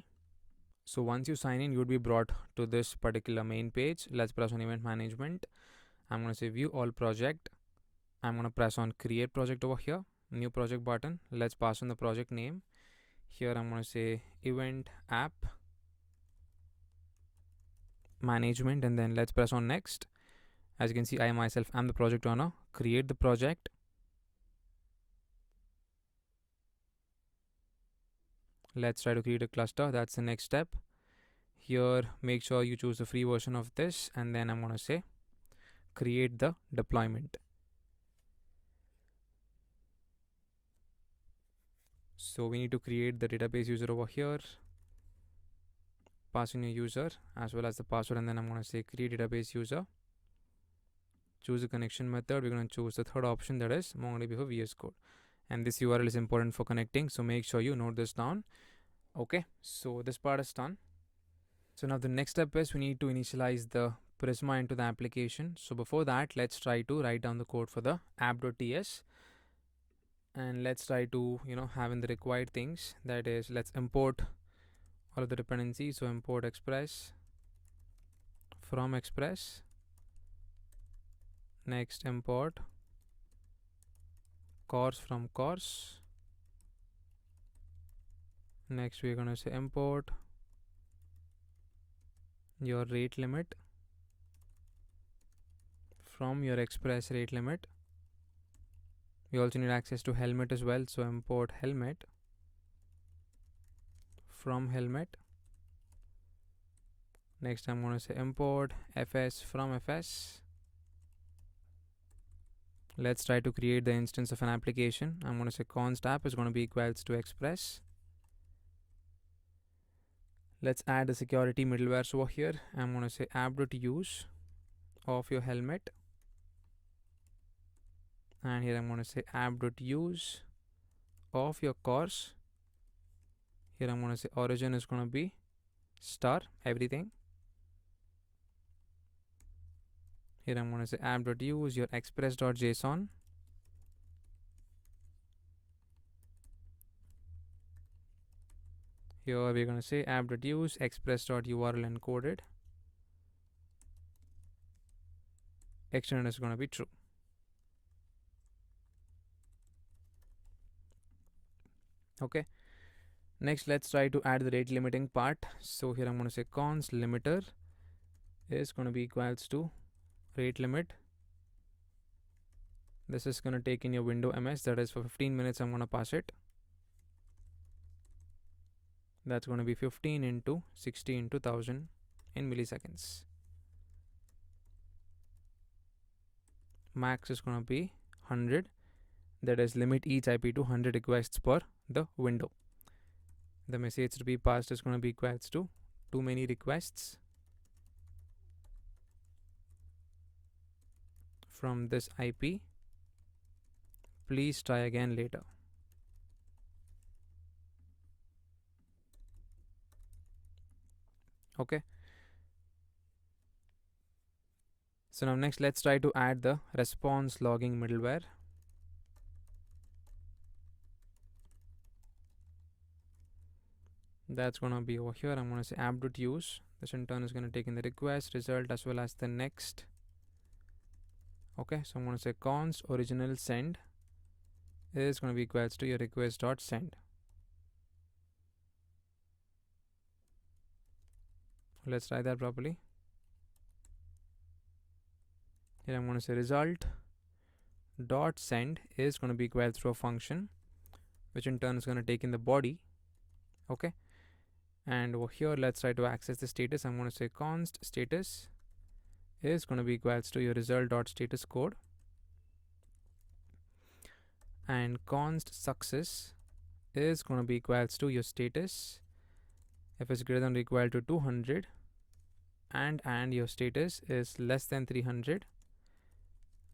So once you sign in, you would be brought to this particular main page. Let's press on event management. I'm going to say view all project. I'm going to press on create project over here, new project button. Let's pass on the project name. Here I'm going to say event app management, and then let's press on next. As you can see, I myself am the project owner. Create the project. Let's try to create a cluster. That's the next step. Here, make sure you choose the free version of this, and then I'm going to say create the deployment. So we need to create the database user over here. Pass in your user as well as the password, and then I'm going to say create database user. Choose a connection method. We're going to choose the third option, that is MongoDB for VS Code. And this URL is important for connecting, so make sure you note this down. Okay, so this part is done. So now the next step is we need to initialize the Prisma into the application. So before that, let's try to write down the code for the app.ts. And let's try to, have in the required things. That is, let's import all of the dependencies. So import express from express. Next, import course from course. Next, we're going to say import your rate limit from your express rate limit. We also need access to helmet as well, so import helmet from helmet. Next, I'm going to say import fs from fs. Let's try to create the instance of an application. I'm going to say const app is going to be equals to express. Let's add the security middleware over here. I'm going to say app.use of your helmet. And here I'm going to say app.use of your course. Here I'm going to say origin is going to be star everything. Here I'm going to say app.use your express.json. Here we're going to say app.use express.url encoded. External is going to be true. Okay. Next, let's try to add the rate limiting part. So here I'm going to say const limiter is going to be equals to rate limit. This is going to take in your window ms, that is for 15 minutes I'm going to pass it. That's going to be 15 into 60 into 1000 in milliseconds. Max is going to be 100, that is limit each IP to 100 requests per the window. The message to be passed is going to be equals to too many requests from this IP, please try again later. Okay. So now next let's try to add the response logging middleware. That's going to be over here. I'm going to say app.use. This in turn is going to take in the request, result, as well as the next. Okay, so I'm going to say const original send is going to be equals to your request.send. Let's try that properly. Here I'm going to say result dot send is going to be equal to a function, which in turn is going to take in the body. Okay, and over here let's try to access the status. I'm going to say const status is going to be equals to your result dot status code, and const success is going to be equals to your status. If it's greater than or equal to 200 and your status is less than 300,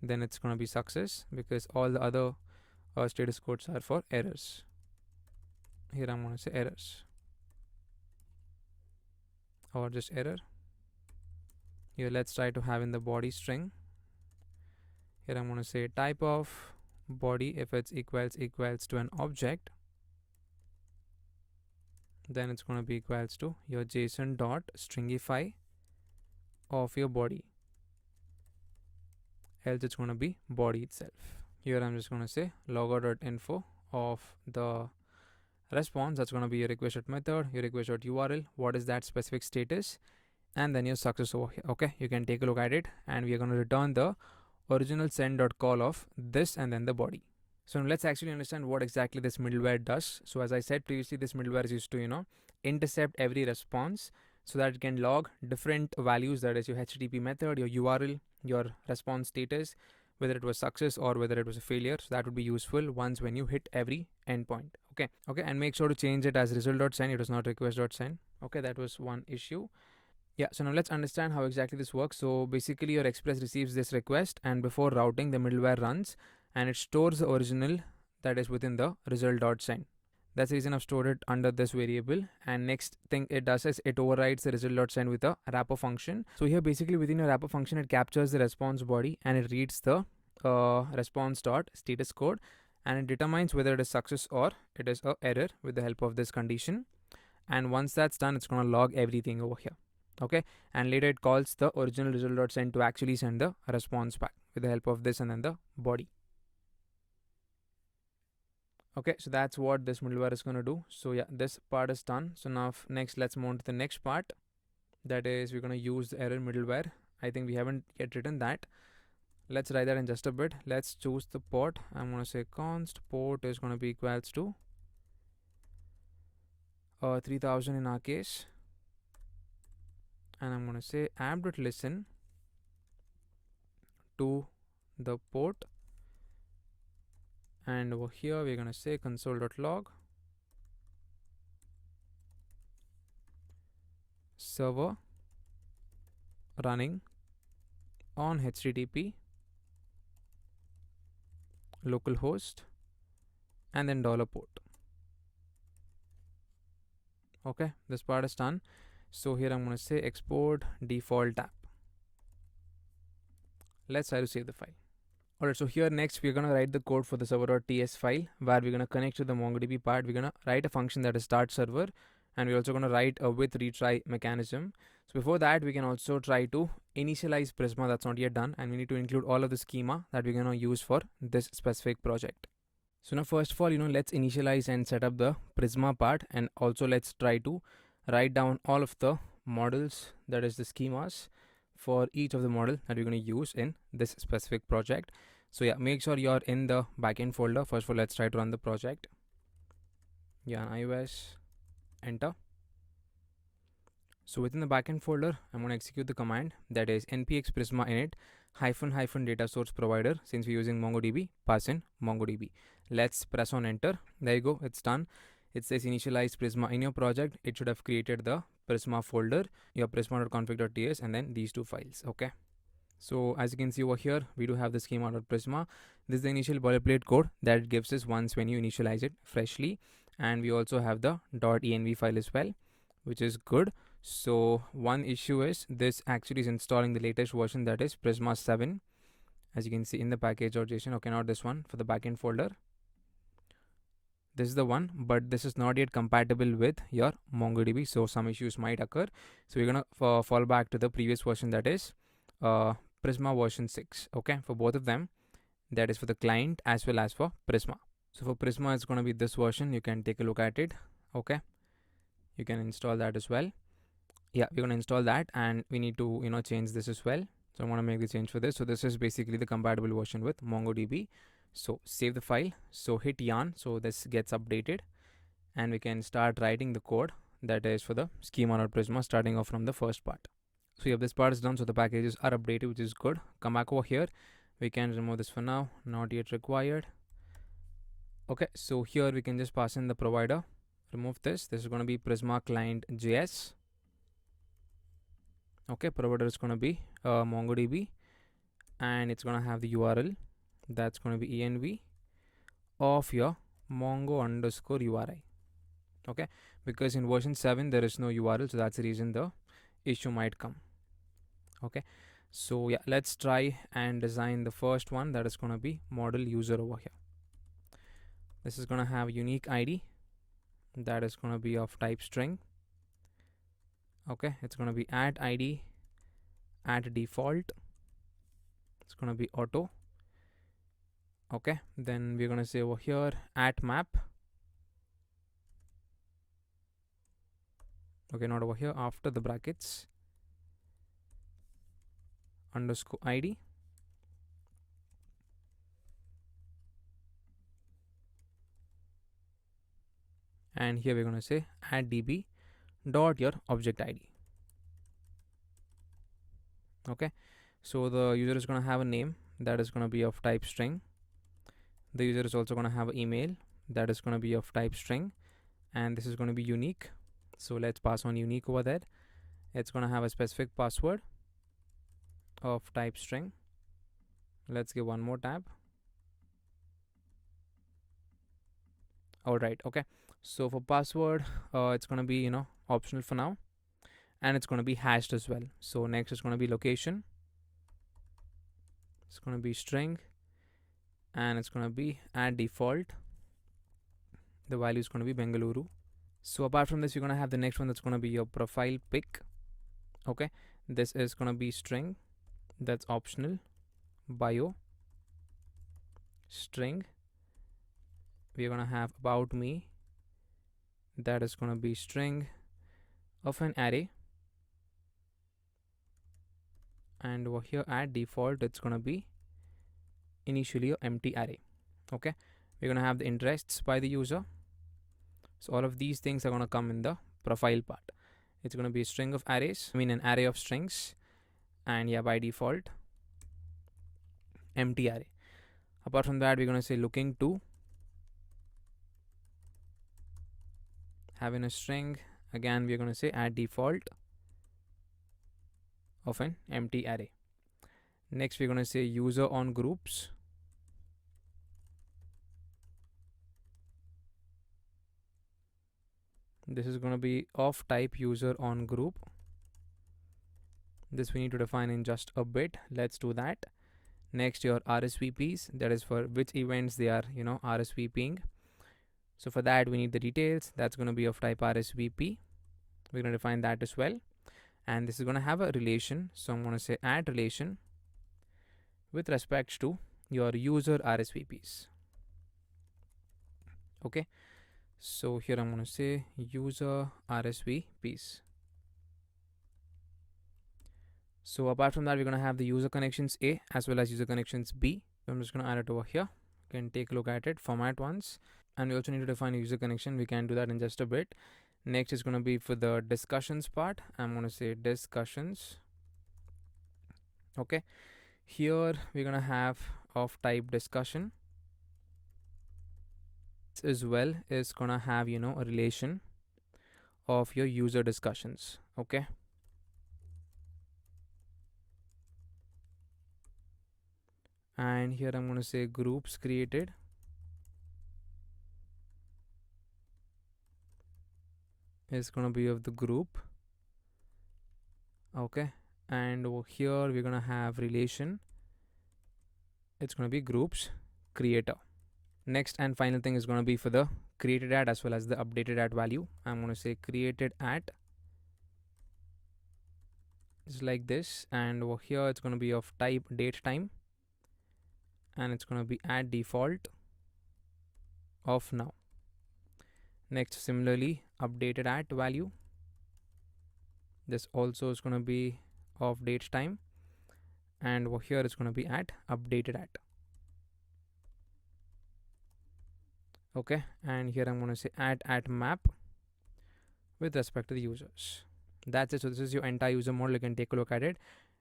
then it's going to be success, because all the other status codes are for errors. Here I'm going to say errors or just error. Here let's try to have in the body string. Here I'm going to say type of body, if it's equals to an object, then it's going to be equals to your JSON dot stringify of your body, else it's going to be body itself. Here I'm just going to say logger.info of the response. That's going to be your request method, your request.url, what is that specific status, and then your success over here. Okay, you can take a look at it, and we are going to return the original send.call of this and then the body. So now let's actually understand what exactly this middleware does. So as I said previously, this middleware is used to intercept every response so that it can log different values, that is your HTTP method, your URL, your response status, whether it was success or whether it was a failure. So that would be useful once when you hit every endpoint. Okay, and make sure to change it as result.send. It was not request.send. Okay, that was one issue. Yeah, so now let's understand how exactly this works. So basically your Express receives this request, and before routing, the middleware runs and it stores the original that is within the result.send. That's the reason I've stored it under this variable. And next thing it does is it overrides the result.send with a wrapper function. So here basically within a wrapper function, it captures the response body and it reads the response.status code, and it determines whether it is success or it is a error with the help of this condition. And once that's done, it's going to log everything over here. Okay, and later it calls the original result.send to actually send the response back with the help of this and then the body. Okay, so that's what this middleware is going to do. So yeah, this part is done. So now next let's move on to the next part, that is we're going to use the error middleware. I think we haven't yet written that. Let's write that in just a bit. Let's choose the port. I'm going to say const port is going to be equals to 3000 in our case, and I'm going to say app.listen to the port, and over here we're going to say console.log server running on HTTP localhost and then $port. Okay, this part is done. So here I'm going to say export default app. Let's try to save the file. Alright, so here next we're going to write the code for the server.ts file, where we're going to connect to the MongoDB part. We're going to write a function that is start server, and we're also going to write a with retry mechanism. So before that, we can also try to initialize Prisma. That's not yet done, and we need to include all of the schema that we're going to use for this specific project. So now first of all, let's initialize and set up the Prisma part, and also let's try to write down all of the models, that is the schemas, for each of the model that we're going to use in this specific project. So yeah, make sure you're in the backend folder. First of all, let's try to run the project. Yeah, iOS, enter. So within the backend folder, I'm going to execute the command, that is npx prisma init -- data source provider. Since we're using MongoDB, pass in MongoDB. Let's press on enter. There you go, it's done. It says initialize Prisma in your project. It should have created the Prisma folder, your prisma.config.ts, and then these two files. Okay. So as you can see over here, we do have the schema.prisma. This is the initial boilerplate code that it gives us once when you initialize it freshly. And we also have the .env file as well, which is good. So one issue is this actually is installing the latest version, that is Prisma 7, as you can see in the package.json. Okay, not this one, for the backend folder. This is the one, but this is not yet compatible with your MongoDB, so some issues might occur. So we're gonna fall back to the previous version, that is Prisma version 6. Okay, for both of them, that is for the client as well as for Prisma. So for Prisma, it's gonna be this version. You can take a look at it. Okay, you can install that as well. Yeah, we're gonna install that, and we need to change this as well. So I'm gonna make the change for this. So this is basically the compatible version with MongoDB. So save the file. So hit yarn. So this gets updated, and we can start writing the code that is for the schema.prisma, starting off from the first part. So yeah, this part is done. So the packages are updated, which is good. Come back over here. We can remove this for now. Not yet required. Okay, so here we can just pass in the provider. Remove this. This is going to be Prisma client JS. Okay, provider is going to be MongoDB, and it's going to have the URL. That's going to be env of your mongo_URI. Okay, because in version 7 there is no URL, so that's the reason the issue might come. Okay, so yeah, let's try and design the first one, that is going to be model user over here. This is going to have unique ID that is going to be of type string. Okay, it's going to be at ID at default. It's going to be auto. Okay, then we're going to say over here at map. Okay, not over here, after the brackets, underscore ID. And here we're going to say add db dot your object ID. Okay, so the user is going to have a name that is going to be of type string. The user is also going to have an email that is going to be of type string, and this is going to be unique. So let's pass on unique over there. It's going to have a specific password of type string. Let's give one more tab. All right, okay. So for password, it's going to be optional for now, and it's going to be hashed as well. So next is going to be location. It's going to be string, and it's going to be at default. The value is going to be Bengaluru. So apart from this, you're going to have the next one, that's going to be your profile pic. Okay, this is going to be string, that's optional. Bio string. We're going to have about me, that is going to be string of an array, and over here at default it's going to be initially an empty array. Okay, we're going to have the interests by the user. So all of these things are going to come in the profile part. It's going to be a string of arrays, an array of strings, and yeah, by default empty array. Apart from that, we're going to say looking to having a string. Again, we're going to say at default of an empty array. Next, we're going to say user on groups. This is going to be of type user on group. This we need to define in just a bit. Let's do that. Next, your RSVPs, that is for which events they are RSVPing. So for that, we need the details. That's going to be of type RSVP. We're going to define that as well. And this is going to have a relation. So I'm going to say add relation with respect to your user RSVPs. Okay. So here I'm going to say user RSVPs. So apart from that, we're going to have the user connections A as well as user connections B. So I'm just going to add it over here. You can take a look at it, format once. And we also need to define a user connection. We can do that in just a bit. Next is going to be for the discussions part. I'm going to say discussions. Okay. Here we're going to have of type discussion. This as well is going to have, a relation of your user discussions. Okay. And here I'm going to say groups created. Is going to be of the group. Okay. And over here we're going to have relation. It's going to be groups creator. Next and final thing is going to be for the created at as well as the updated at value. I'm going to say created at just like this, and over here it's going to be of type date time, and it's going to be at default of now. Next, similarly, updated at value, this also is going to be of date time, and over here it's going to be at updated at. Okay, and here I'm going to say at map with respect to the users. That's it. So this is your entire user model. You can take a look at it.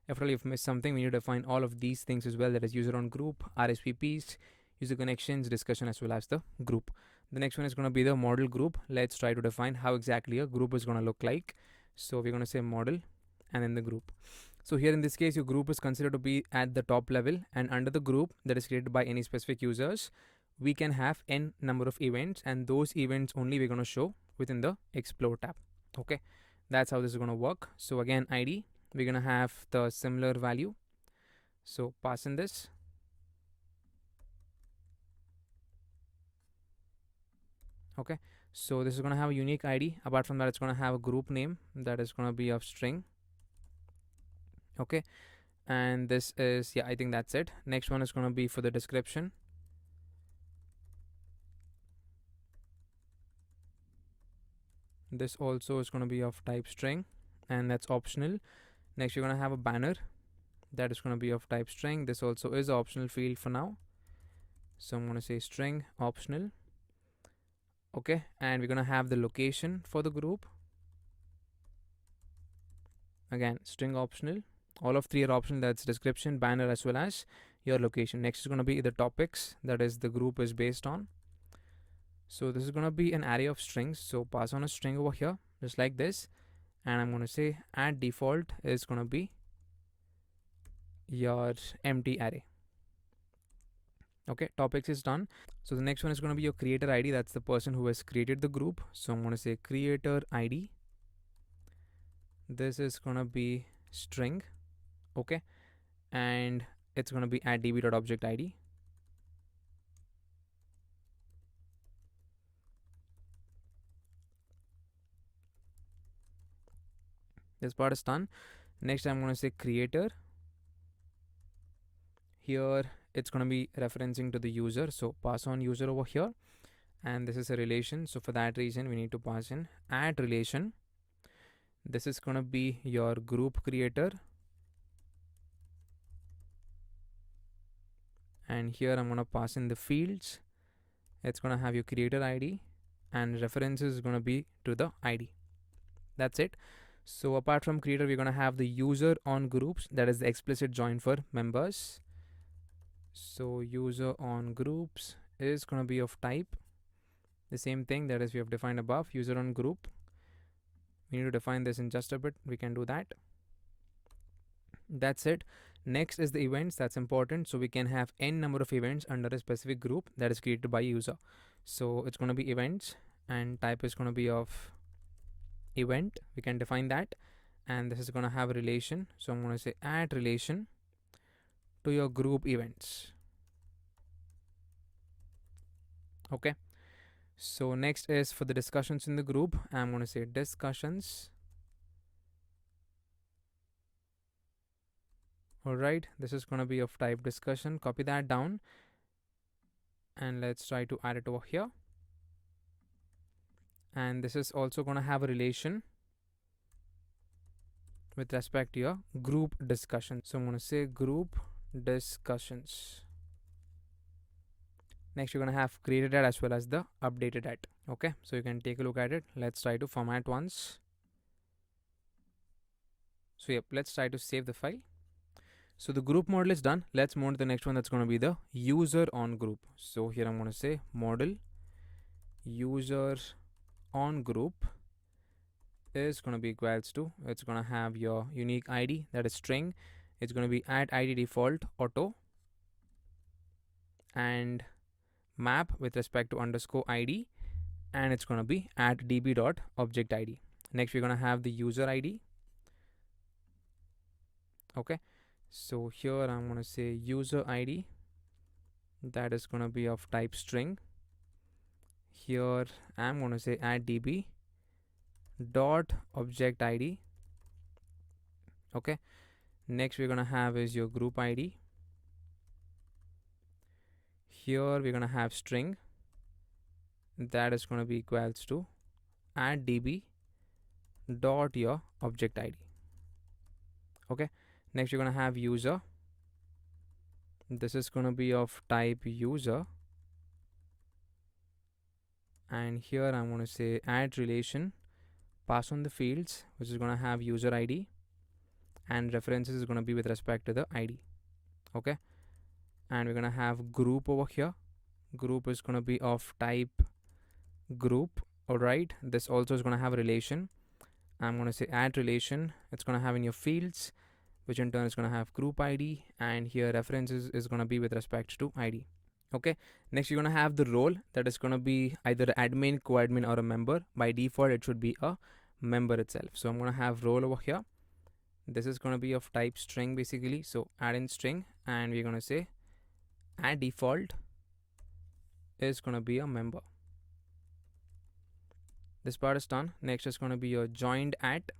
If you've missed something, we need to define all of these things as well. That is user on group, RSVPs, user connections, discussion, as well as the group. The next one is going to be the model group. Let's try to define how exactly a group is going to look like. So we're going to say model and then the group. So here in this case, your group is considered to be at the top level, and under the group that is created by any specific users, we can have n number of events, and those events only we're going to show within the explore tab. Okay, that's how this is going to work. So again, ID, we're going to have the similar value. So pass in this. Okay, so this is going to have a unique ID. Apart from that, it's going to have a group name that is going to be of string. Okay, and this is, I think that's it. Next one is going to be for the description. This also is going to be of type string, and that's optional. Next, you're going to have a banner that is going to be of type string. This also is an optional field for now. So I'm going to say string optional. Okay, and we're going to have the location for the group. Again, string optional. All of three are optional. That's description, banner, as well as your location. Next is going to be the topics that is the group is based on. So this is going to be an array of strings. So pass on a string over here, just like this. And I'm going to say at default is going to be your empty array. Okay, topics is done. So the next one is going to be your creator ID. That's the person who has created the group. So I'm going to say creator ID. This is going to be string. Okay, and it's going to be at db.object ID. This part is done. Next, I'm going to say creator. Here it's going to be referencing to the user, so pass on user over here, and this is a relation. So for that reason, we need to pass in add relation. This is going to be your group creator, and here I'm going to pass in the fields. It's going to have your creator ID, and reference is going to be to the ID. That's it. So apart from creator, we're going to have the user on groups, that is the explicit join for members. So user on groups is going to be of type the same thing that is we have defined above, user on group. We need to define this in just a bit. We can do that. That's it. Next is the events. That's important. So we can have n number of events under a specific group that is created by user. So it's going to be events, and type is going to be of event. We can define that, and this is going to have a relation. So I'm going to say add relation to your group events. Okay, So next is for the discussions in the group. I'm going to say discussions. All right, this is going to be of type discussion. Copy that down and let's try to add it over here. And this is also going to have a relation with respect to your group discussion. So I'm going to say group discussions. Next, you're going to have created at as well as the updated at. Okay, so you can take a look at it. Let's try to format once. So yep, let's try to save the file. So the group model is done. Let's move on to the next one. That's going to be the user on group. So here I'm going to say model user on group is going to be equals to, it's going to have your unique ID, that is string. It's going to be at ID default auto and map with respect to underscore ID, and it's going to be at db dot object ID. Next, we're going to have the user ID. Okay, so here I'm going to say user ID, that is going to be of type string. Here I'm going to say at db dot object ID. Okay, next we're going to have is your group ID. Here we're going to have string, that is going to be equals to at db dot your object ID. Okay, next you're going to have user. This is going to be of type user, and here I'm going to say add relation, pass on the fields, which is going to have user ID, and references is going to be with respect to the ID. Okay, and we're going to have group over here. Group is going to be of type group. All right, this also is going to have a relation. I'm going to say add relation. It's going to have in your fields, which in turn is going to have group ID, and here references is going to be with respect to ID. Okay, next you're going to have the role, that is going to be either admin, co-admin, or a member. By default it should be a member itself. So I'm going to have role over here. This is going to be of type string basically, so add in string, and we're going to say add default is going to be a member. This part is done. Next is going to be your joined at.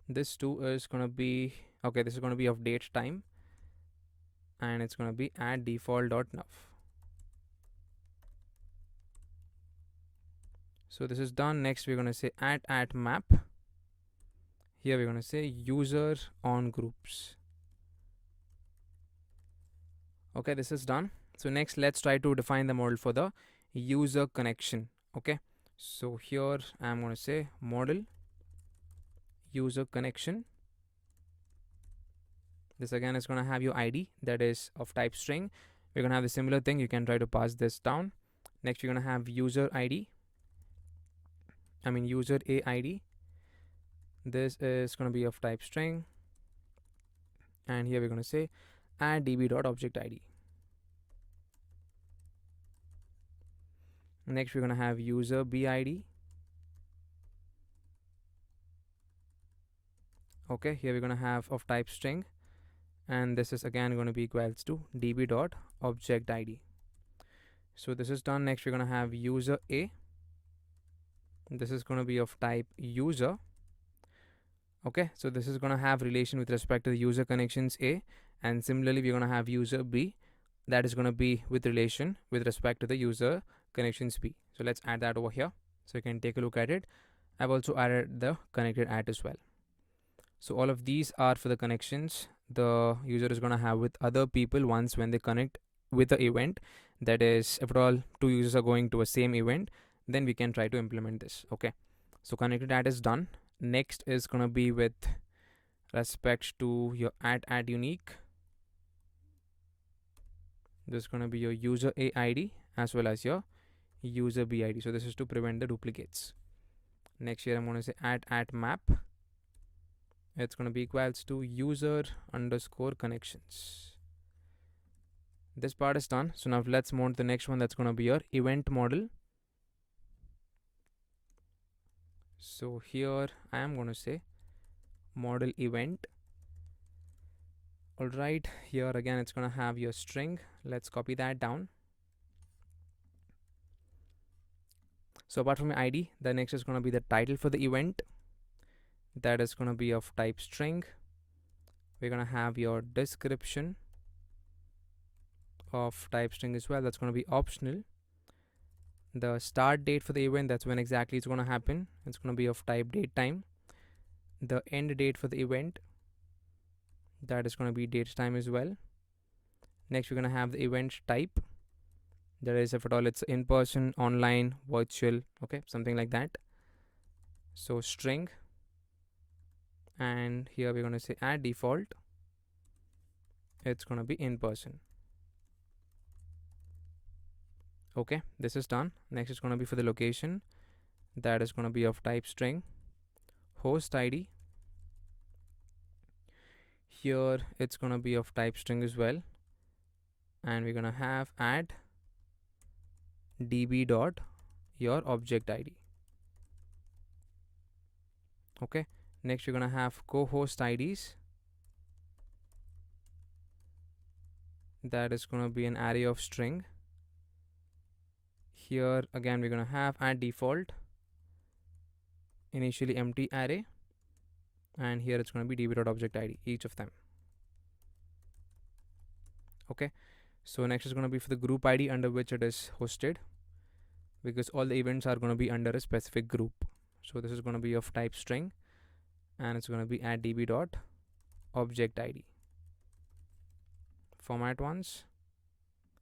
This too is going to be, okay, this is going to be of date time, and it's going to be add default dot nav. So this is done. Next we're going to say add at map. Here we're going to say user on groups. Okay, this is done. So next let's try to define the model for the user connection. Okay, so here I'm going to say model user connection. This again is going to have your ID, that is of type string. We're going to have the similar thing. You can try to pass this down. Next you're going to have user ID, user a ID. This is going to be of type string, and here we're going to say add db dot object ID. Next we're going to have user bid. Okay, here we're going to have of type string, and this is again going to be equals to db dot object ID. So this is done. Next we're going to have user a. This is going to be of type user. Okay, so this is going to have relation with respect to the user connections A, and similarly we're going to have user B, that is going to be with relation with respect to the user connections B. So let's add that over here so you can take a look at it. I've also added the connected at as well. So all of these are for the connections the user is going to have with other people once when they connect with the event. That is, if at all two users are going to a same event, then we can try to implement this. Okay, so connected at is done. Next is going to be with respect to your at unique. This is going to be your user a ID as well as your user b ID. So this is to prevent the duplicates. Next here I'm going to say at map. It's going to be equals to user underscore connections. This part is done. So now let's move on to the next one. That's going to be your event model. So here I am going to say model event. Alright, here again it's going to have your string. Let's copy that down. So apart from id, the next is going to be the title for the event, that is going to be of type string. We're going to have your description of type string as well, that's going to be optional. The start date for the event, that's when exactly it's going to happen, it's going to be of type date time. The end date for the event, that is going to be date time as well. Next we're going to have the event type, that is if at all it's in person, online, virtual, okay, something like that. So string, and here we're going to say add default, it's going to be in person. Okay, this is done. Next is going to be for the location, that is going to be of type string. Host id, here it's going to be of type string as well, and we're going to have add db dot your object id. Okay, next we're going to have co-host ids, that is going to be an array of string. Here again we're going to have add default, initially empty array, and here it's going to be db.object id, each of them. Okay, so next is going to be for the group id under which it is hosted, because all the events are going to be under a specific group. So this is going to be of type string, and it's going to be add db.object id. Format once.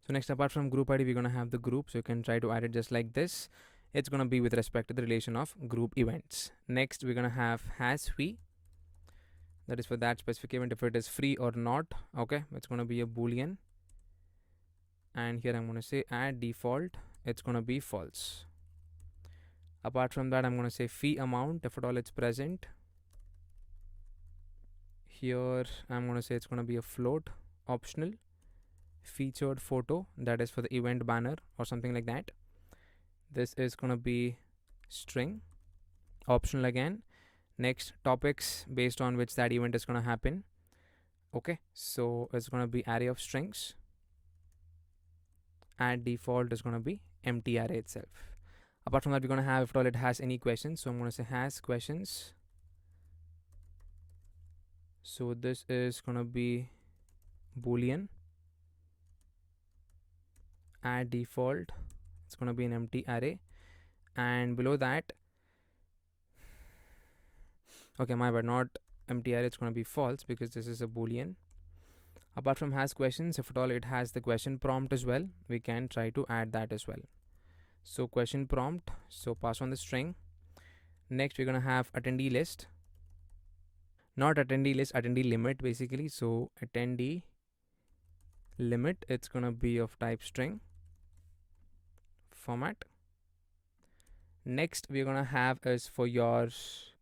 So next, apart from group id, we're going to have the group, so you can try to add it just like this. It's going to be with respect to the relation of group events. Next we're going to have has fee, that is for that specific event if it is free or not. Okay, it's going to be a boolean, and here I'm going to say add default, it's going to be false. Apart from that, I'm going to say fee amount if at all it's present. Here I'm going to say it's going to be a float, optional. Featured photo, that is for the event banner or something like that, this is going to be string, optional again. Next, topics based on which that event is going to happen. Okay, so it's going to be array of strings. Add default is going to be empty array itself. Apart from that, we're going to have if at all it has any questions, so I'm going to say has questions. So this is going to be boolean, add default, it's going to be an empty array, and below that, okay, my bad, not empty array, it's going to be false because this is a boolean. Apart from has questions, if at all it has the question prompt as well, we can try to add that as well. So question prompt, so pass on the string. Next we're going to have attendee list, not attendee list, attendee limit basically. So attendee limit, it's going to be of type string. Format. Next we're going to have is for yours,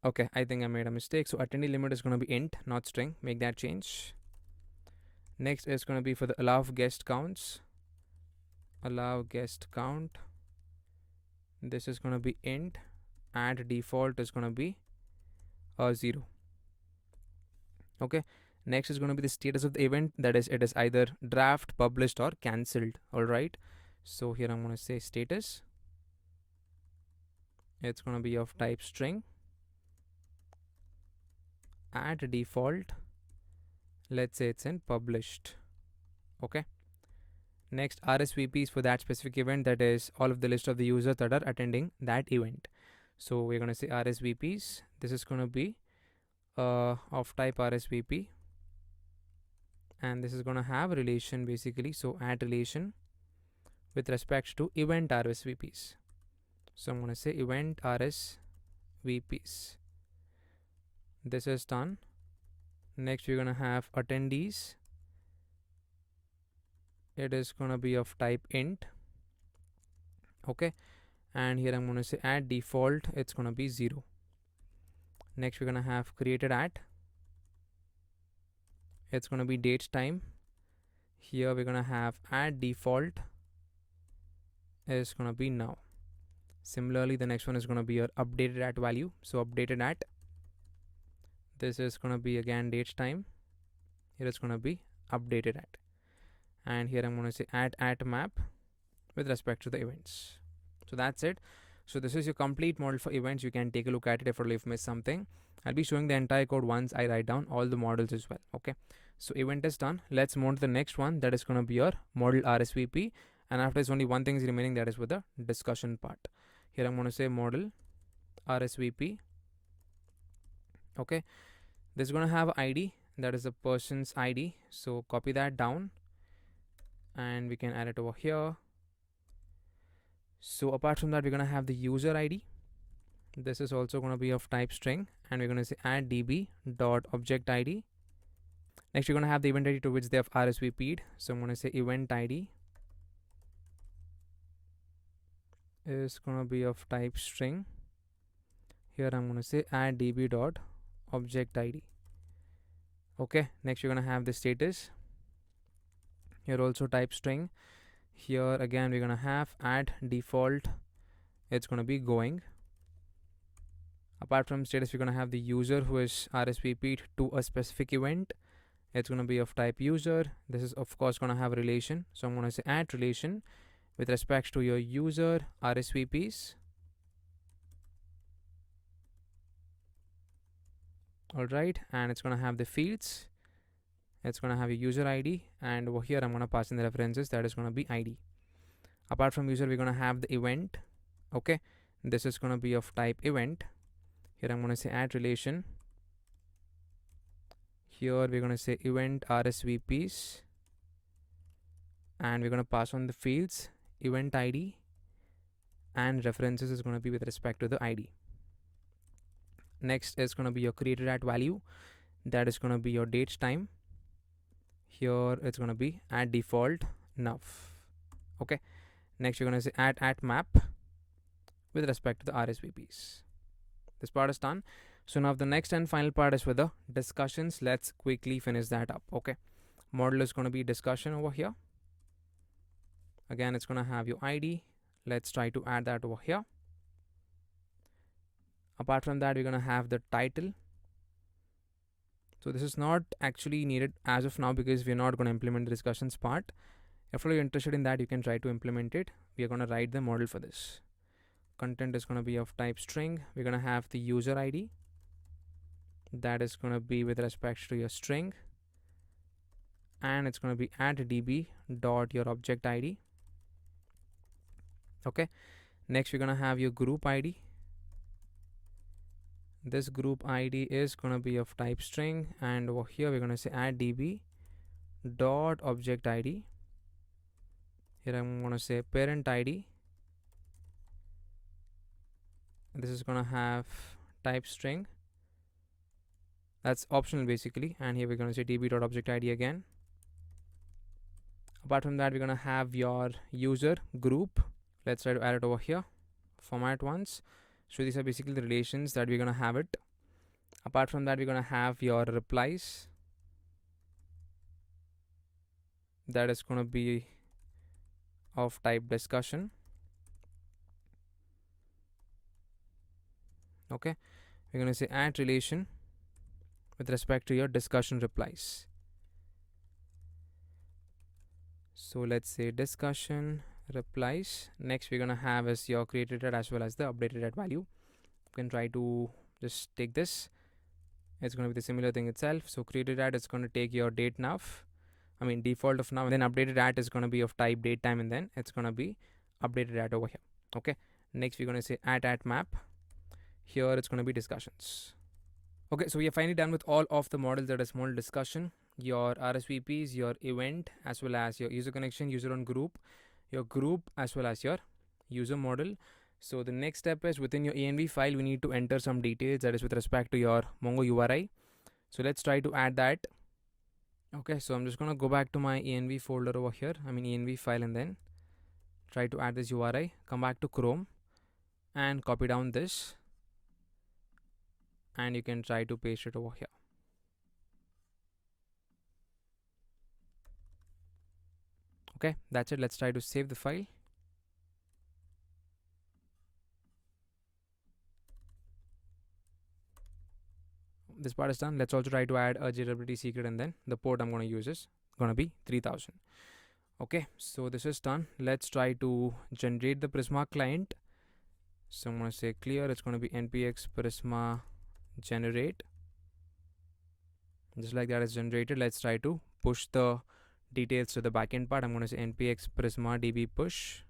okay, I think I made a mistake, so attendee limit is going to be int, not string, make that change. Next is going to be for the allow guest counts, allow guest count, this is going to be int, add default is going to be 0. Okay, next is going to be the status of the event, that is it is either draft, published, or cancelled. All right, so here I'm going to say status, it's going to be of type string. Add default, let's say it's in published. Okay, next RSVPs for that specific event, that is all of the list of the users that are attending that event. So we're going to say RSVPs, this is going to be of type RSVP, and this is going to have relation basically, so add relation with respect to event RSVPs. So I'm going to say event RSVPs, this is done. Next we're going to have attendees, it is going to be of type int. Okay, and here I'm going to say add default, it's going to be 0. Next we're going to have created at, it's going to be date time. Here we're going to have add default is going to be now. Similarly, the next one is going to be your updated at value, so updated at, this is going to be again date time, here it's going to be updated at, and here I'm going to say add at map, with respect to the events. So that's it. So this is your complete model for events. You can take a look at it if you've missed something. I'll be showing the entire code once I write down all the models as well. Okay. So event is done. Let's move on to the next one. That is going to be your model RSVP. And after this, only one thing is remaining. That is with the discussion part. Here I'm going to say model RSVP. Okay. This is going to have ID. That is the person's ID. So copy that down. And we can add it over here. So apart from that, we're going to have the user ID. This is also going to be of type string, and we're going to say add db dot object ID. Next, we're going to have the event ID to which they have RSVP'd. So I'm going to say event ID is going to be of type string. Here I'm going to say add db dot object ID. Okay. Next, we're going to have the status. Here also type string. Here again we're going to have add default. It's going to be going. Apart from status, we're going to have the user who is RSVP'd to a specific event. It's going to be of type user. This is of course going to have a relation. So I'm going to say add relation with respect to your user RSVPs. Alright, and it's going to have the fields. It's going to have a user ID, and over here I'm going to pass in the references. That is going to be ID. Apart from user, we're going to have the event. Okay, this is going to be of type event. Here I'm going to say add relation. Here we're going to say event RSVPs, and we're going to pass on the fields event ID, and references is going to be with respect to the ID. Next is going to be your created at value. That is going to be your dates time. Here it's going to be add default nav. Okay. Next you're going to say add at map with respect to the RSVPs. This part is done. So now the next and final part is with the discussions. Let's quickly finish that up. Okay. Model is going to be discussion over here. Again, it's going to have your ID. Let's try to add that over here. Apart from that, we're going to have the title. So this is not actually needed as of now because we're not going to implement the discussions part. If you're interested in that, you can try to implement it. We are going to write the model for this. Content is going to be of type string. We're going to have the user ID. That is going to be with respect to your string. And it's going to be add db dot your object ID. Okay. Next, we're going to have your group ID. This group ID is going to be of type string, and over here we're going to say add db dot object ID. Here I'm going to say parent ID. This is going to have type string. That's optional basically, and here we're going to say db dot object ID again. Apart from that, we're going to have your user group. Let's try to add it over here. Format once. So these are basically the relations that we're going to have it. Apart from that, we're going to have your replies. That is going to be of type discussion. Okay. We're going to say add relation with respect to your discussion replies. So let's say discussion replies. Next we're going to have is your created at as well as the updated at value. You can try to just take this. It's going to be the similar thing itself. So created at is going to take your date nav, default of now, and then updated at is going to be of type date time, and then it's going to be updated at over here. Okay. Next we're going to say add at map. Here it's going to be discussions. Okay, so we are finally done with all of the models. That is model discussion, your RSVPs, your event, as well as your user connection, user on group, your group, as well as your user model. So the next step is within your env file, we need to enter some details that is with respect to your Mongo URI. So let's try to add that. Okay, so I'm just going to go back to my env folder over here, env file, and then try to add this URI. Come back to Chrome and copy down this, and you can try to paste it over here. Okay, that's it. Let's try to save the file. This part is done. Let's also try to add a JWT secret, and then the port I'm going to use is going to be 3000. Okay, so this is done. Let's try to generate the Prisma client. So I'm going to say clear. It's going to be npx Prisma generate. Just like that is generated. Let's try to push the details to the backend part. I'm going to say npx Prisma db push.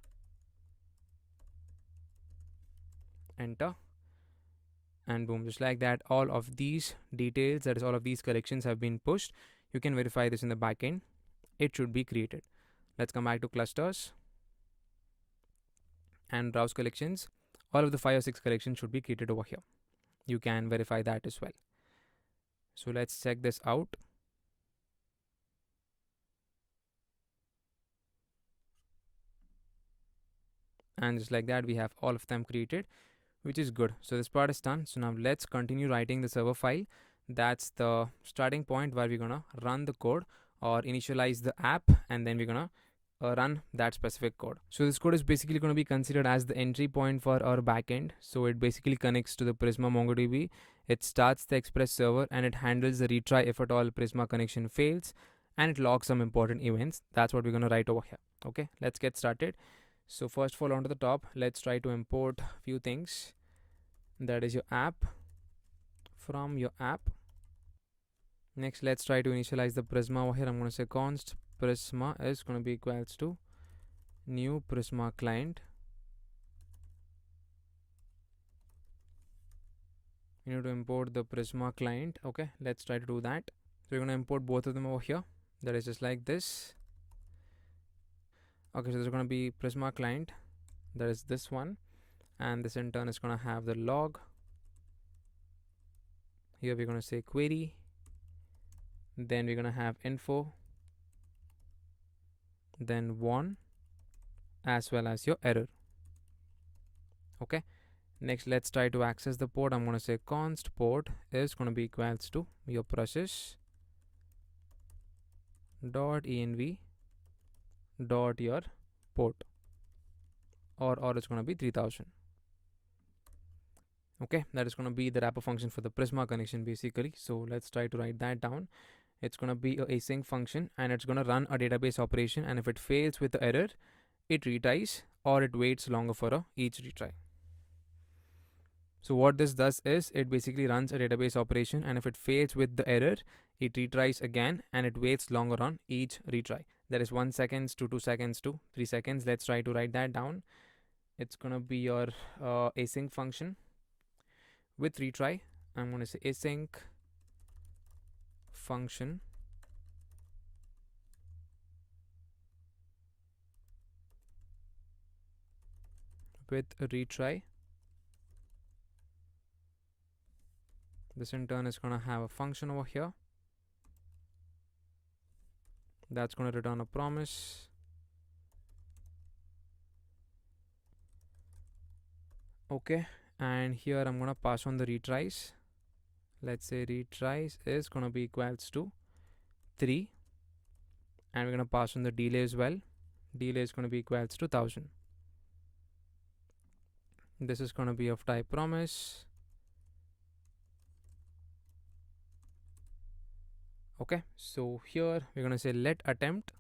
Enter. And boom, just like that, all of these details, that is all of these collections have been pushed. You can verify this in the backend. It should be created. Let's come back to clusters and browse collections. All of the 5 or 6 collections should be created over here. You can verify that as well. So let's check this out. And just like that, we have all of them created, which is good. So this part is done. So now let's continue writing the server file. That's the starting point where we're gonna run the code or initialize the app, and then we're gonna run that specific code. So this code is basically going to be considered as the entry point for our backend. So it basically connects to the Prisma MongoDB. It starts the Express server and it handles the retry if at all Prisma connection fails, and it logs some important events. That's what we're going to write over here. Okay, let's get started. So first of all, onto the top, let's try to import a few things. That is your app from your app. Next, let's try to initialize the Prisma over here. I'm going to say const Prisma is going to be equals to new Prisma client. You need to import the Prisma client. Okay, let's try to do that. So we're going to import both of them over here. That is just like this. Okay, so there's going to be Prisma client. That is this one. And this in turn is going to have the log. Here we're going to say query. Then we're going to have info. Then one, as well as your error. Okay, next let's try to access the port. I'm going to say const port is going to be equals to your process dot env dot your port, or it's going to be 3000. Okay, that is going to be the wrapper function for the Prisma connection basically. So let's try to write that down. It's going to be a async function, and it's going to run a database operation, and if it fails with the error, it retries or it waits longer for each retry. So what this does is it basically runs a database operation, and if it fails with the error, it retries again and it waits longer on each retry. That is 1 second to 2 seconds to 3 seconds. Let's try to write that down. It's gonna be your async function with retry. I'm gonna say async function with a retry. This in turn is gonna have a function over here that's gonna return a promise. Okay, and here I'm gonna pass on the retries. Let's say retries is gonna be equals to 3, and we're gonna pass on the delay as well. Delay is gonna be equals to 1000. This is gonna be of type promise. Okay, so here we're gonna say let attempt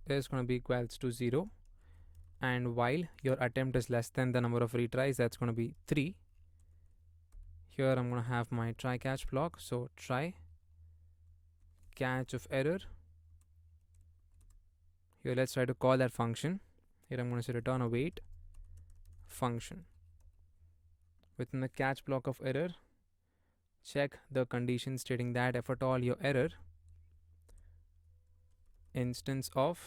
is gonna be equals to 0, and while your attempt is less than the number of retries, that's gonna be 3. Here I'm gonna have my try catch block. So try catch of error. Here let's try to call that function. Here I'm gonna say return await function. Within the catch block of error, check the condition stating that if at all your error instance of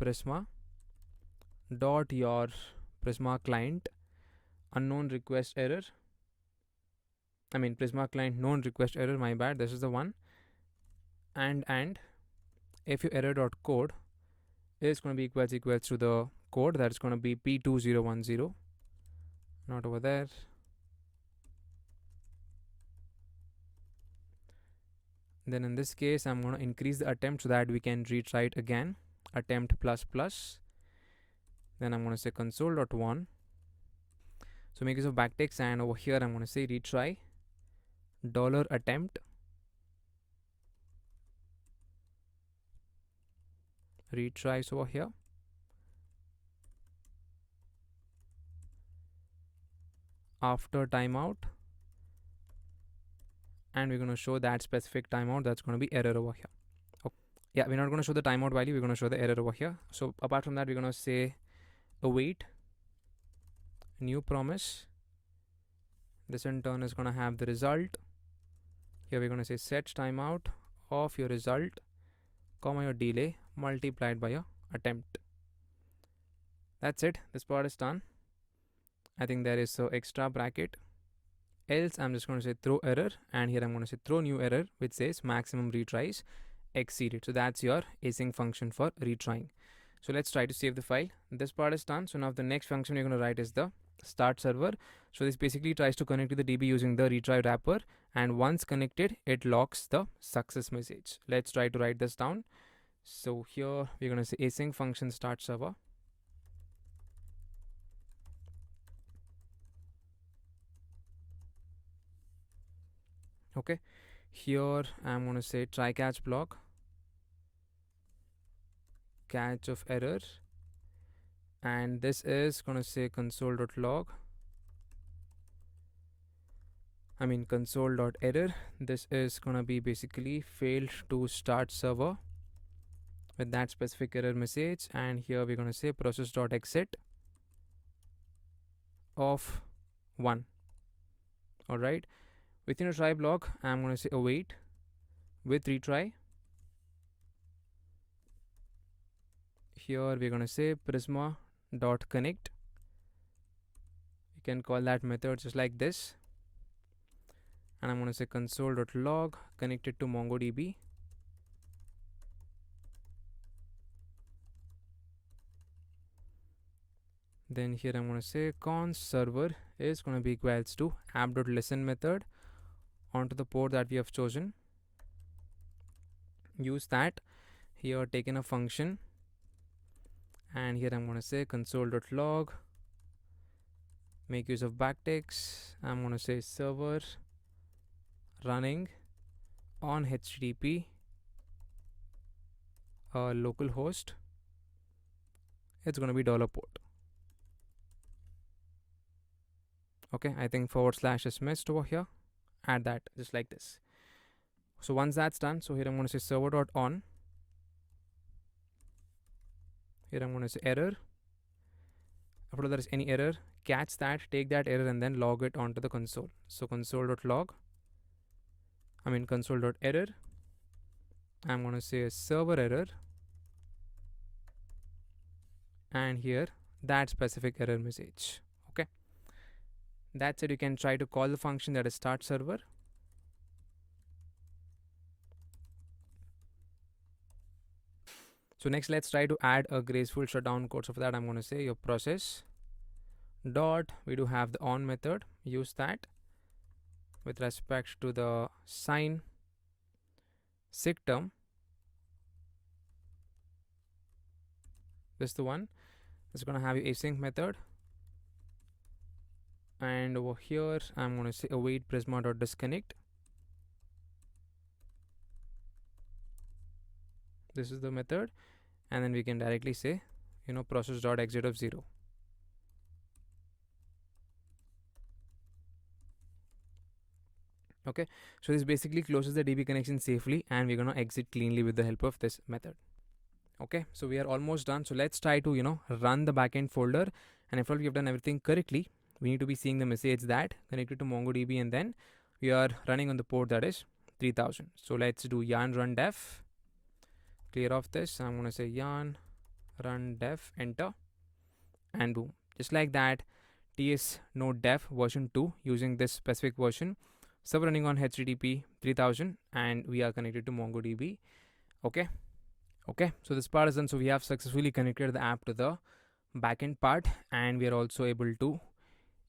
Prisma dot your Prisma client unknown request error, Prisma client known request error, my bad, this is the one, and if your error dot code is going to be equals to the code, that's going to be p2010, not over there. Then in this case I'm going to increase the attempt so that we can retry it again, attempt plus plus. Then I'm going to say console.1. So make use of backticks, and over here I'm going to say retry $attempt retries over here. After timeout, and we're going to show that specific timeout. That's going to be error over here. Okay. Yeah, we're not going to show the timeout value. We're going to show the error over here. So apart from that, we're going to say await new promise. This in turn is going to have the result. Here we're going to say set timeout of your result, comma your delay multiplied by your attempt. That's it. This part is done. I think there is so extra bracket. Else I'm just going to say throw error, and here I'm going to say throw new error, which says maximum retries exceeded. So that's your async function for retrying. So let's try to save the file. This part is done. So now the next function you're going to write is the start server. So this basically tries to connect to the DB using the retry wrapper, and once connected, it locks the success message. Let's try to write this down. So here we're going to say async function start server. Okay, here I'm going to say try catch block, catch of error, and this is going to say console.error. This is going to be basically failed to start server with that specific error message, and here we're going to say process.exit of 1. All right, within a try block, I'm going to say await with retry. Here we're going to say prisma.connect. You can call that method just like this, and I'm going to say console.log connected to MongoDB. Then here I'm going to say const server is going to be equals to app.listen method onto the port that we have chosen. Use that. Here take in a function, and here I'm going to say console.log make use of backticks. I'm going to say server running on HTTP localhost. It's going to be $port. Okay, I think / is missed over here. Add that just like this. So once that's done, so here I'm going to say server.on. Here I'm going to say error. After there is any error, catch that, take that error, and then log it onto the console. So console.error. I'm going to say server error, and here that specific error message. Okay, that's it. You can try to call the function that is start server. So next, let's try to add a graceful shutdown code. So for that, I'm going to say your process dot, we do have the on method. Use that with respect to the sign sig term. This is the one. It's going to have your async method, and over here I'm going to say await prisma.disconnect. This is the method, and then we can directly say process.exit of 0. Okay, so this basically closes the DB connection safely, and we're going to exit cleanly with the help of this method. Okay, so we are almost done. So let's try to run the backend folder, and if all we have done everything correctly, we need to be seeing the message that connected to MongoDB, and then we are running on the port that is 3000. So let's do yarn run def, clear off this. I'm going to say yarn run def, enter, and boom, just like that, ts node def version 2 using this specific version, server running on HTTP 3000, and we are connected to MongoDB. Okay, so this part is done. So we have successfully connected the app to the backend part, and we are also able to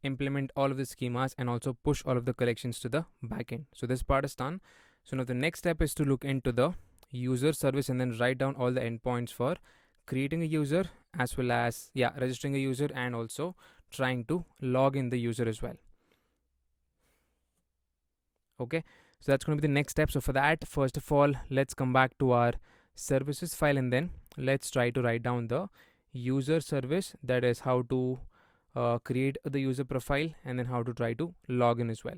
implement all of the schemas and also push all of the collections to the backend. So this part is done. So now the next step is to look into the user service and then write down all the endpoints for creating a user, as well as registering a user, and also trying to log in the user as well. Okay, so that's going to be the next step. So for that, first of all, let's come back to our services file, and then let's try to write down the user service, that is how to create the user profile and then how to try to log in as well.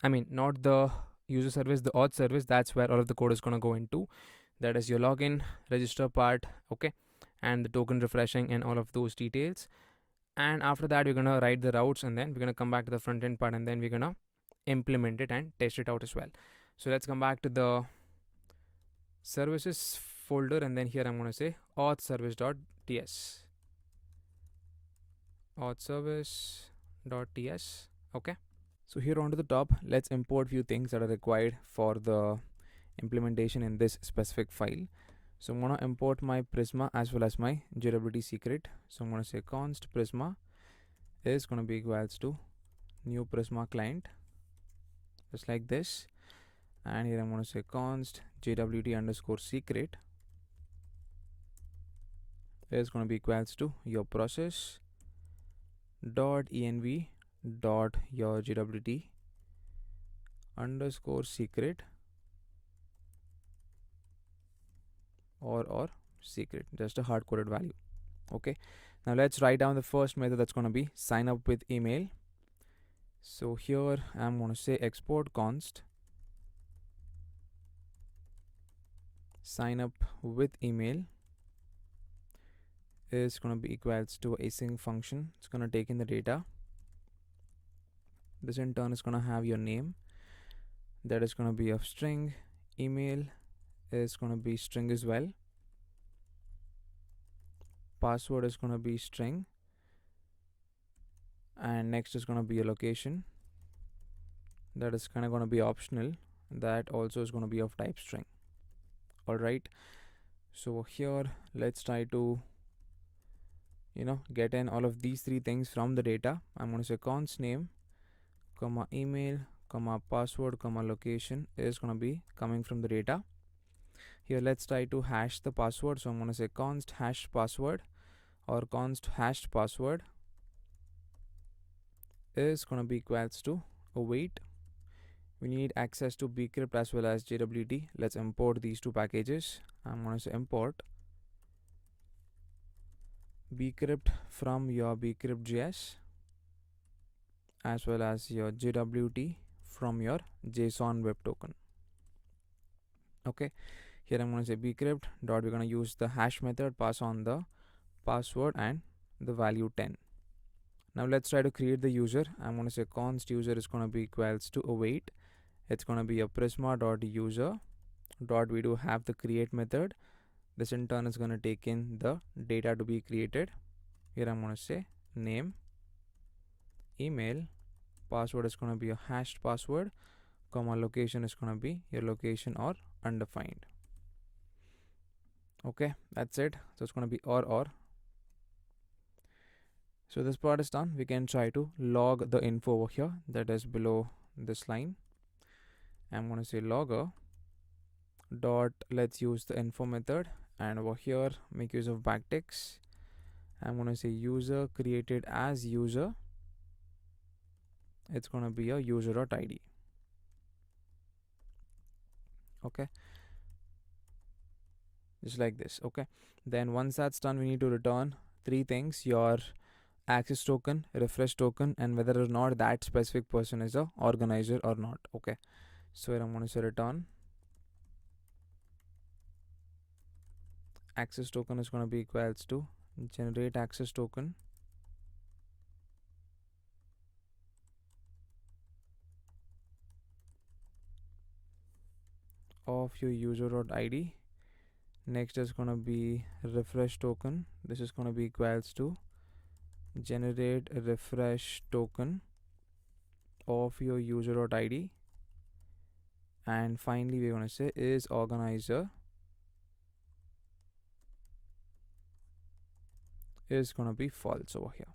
I mean, not the user service, the auth service, that's where all of the code is going to go into. That is your login, register part, okay, and the token refreshing and all of those details. And after that, we're going to write the routes, and then we're going to come back to the front end part, and then we're going to implement it and test it out as well. So let's come back to the services folder, and then here I'm going to say auth service.ts, auth service.ts, okay. So here onto the top, let's import few things that are required for the implementation in this specific file. So I'm going to import my Prisma as well as my JWT secret. So I'm going to say const Prisma is going to be equals to new Prisma client, just like this. And here I'm going to say const JWT underscore secret is going to be equals to your process dot env dot your JWT underscore secret or secret, just a hard coded value. Okay, now let's write down the first method, that's going to be sign up with email. So here I'm going to say export const sign up with email is going to be equals to async function. It's going to take in the data. This in turn is going to have your name, that is going to be of string. Email is going to be string as well. Password is going to be string, and next is going to be a location, that is kind of going to be optional, that also is going to be of type string. All right, so here let's try to get in all of these three things from the data. I'm going to say const name comma email comma password comma location is going to be coming from the data. Here let's try to hash the password. So I'm going to say const hash password or const hashed password is going to be equals to await. We need access to bcrypt as well as JWT. Let's import these two packages. I'm going to say import bcrypt from your bcrypt.js as well as your JWT from your JSON web token. Okay, here I'm going to say bcrypt dot, we're going to use the hash method, pass on the password and the value 10. Now let's try to create the user. I'm going to say const user is going to be equals to await. It's going to be a prisma dot user dot, we do have the create method. This in turn is going to take in the data to be created. Here I'm going to say name, email, password is going to be a hashed password, comma location is going to be your location or undefined. Okay, that's it. So it's going to be or. So this part is done. We can try to log the info over here, that is below this line. I'm going to say logger dot, let's use the info method, and over here make use of backticks. I'm going to say user created as user, it's going to be a user.id. okay, just like this. Okay, then once that's done, we need to return three things: your access token, refresh token, and whether or not that specific person is a organizer or not. Okay, so here I'm going to say return access token is going to be equals to generate access token of your user.id. Next is going to be refresh token. This is going to be equals to generate refresh token of your user.id. And finally we're going to say is organizer is going to be false over here.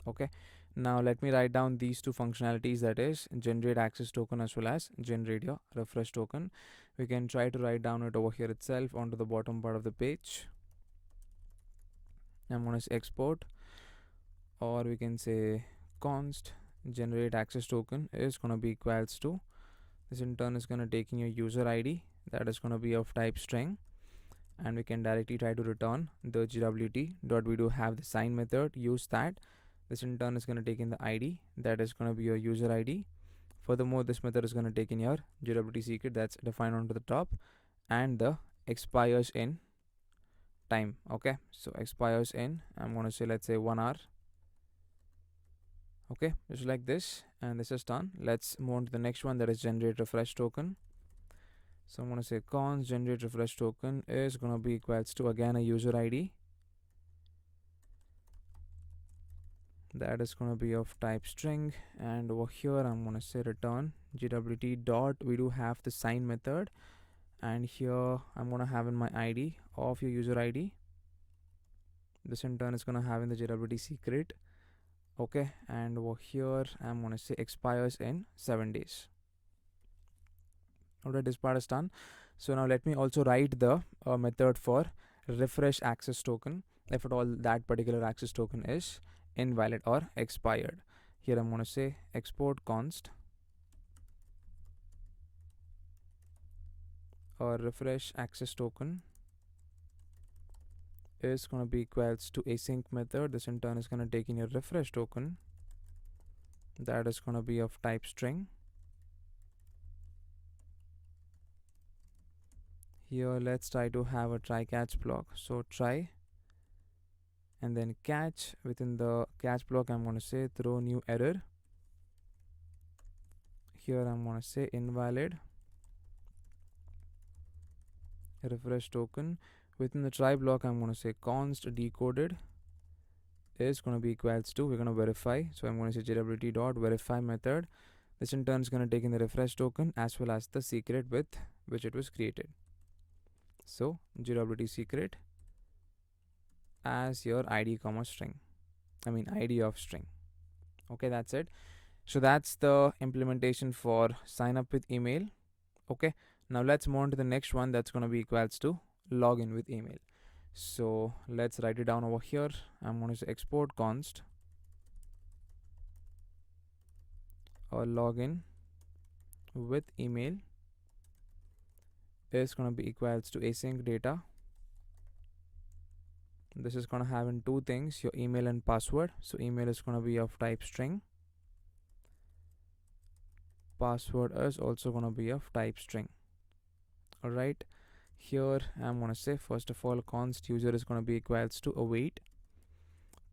Okay, now let me write down these two functionalities, that is generate access token as well as generate your refresh token. We can try to write down it over here itself onto the bottom part of the page. I'm going to say export, or we can say const generate access token is going to be equals to, this in turn is going to take in your user ID, that is going to be of type string, and we can directly try to return the gwt.we do have the sign method. Use that. This in turn is going to take in the id, that is going to be your user id. Furthermore, this method is going to take in your gwt secret that's defined onto the top, and the expires in time. Okay, so expires in, I'm going to say, let's say 1 hour. Okay, just like this, and this is done. Let's move on to the next one, that is generate refresh token. So I'm going to say const generate refresh token is going to be equals to again a user id, that is going to be of type string, and over here I'm going to say return gwt dot we do have the sign method, and here I'm going to have in my id of your user id. This in turn is going to have in the gwt secret. Okay, and over here I'm going to say expires in 7 days. Alright, this part is done. So now let me also write the method for refresh access token if at all that particular access token is invalid or expired. Here I'm going to say export const or refresh access token is going to be equals to async method. This in turn is going to take in your refresh token, that is going to be of type string. Here let's try to have a try catch block. So try and then catch. Within the catch block I'm going to say throw new error. Here I'm going to say invalid refresh token. Within the try block I'm going to say const decoded is going to be equals to, we're going to verify, so I'm going to say gwt dot verify method. This in turn is going to take in the refresh token as well as the secret with which it was created. So gwt secret as your id comma string, id of string. Okay, that's it. So that's the implementation for sign up with email. Okay, now let's move on to the next one, that's going to be equals to login with email. So let's write it down over here. I'm going to say export const or login with email is going to be equals to async data. This is going to have in two things, your email and password. So email is going to be of type string, password is also going to be of type string. Alright, here I'm going to say first of all const user is going to be equals to await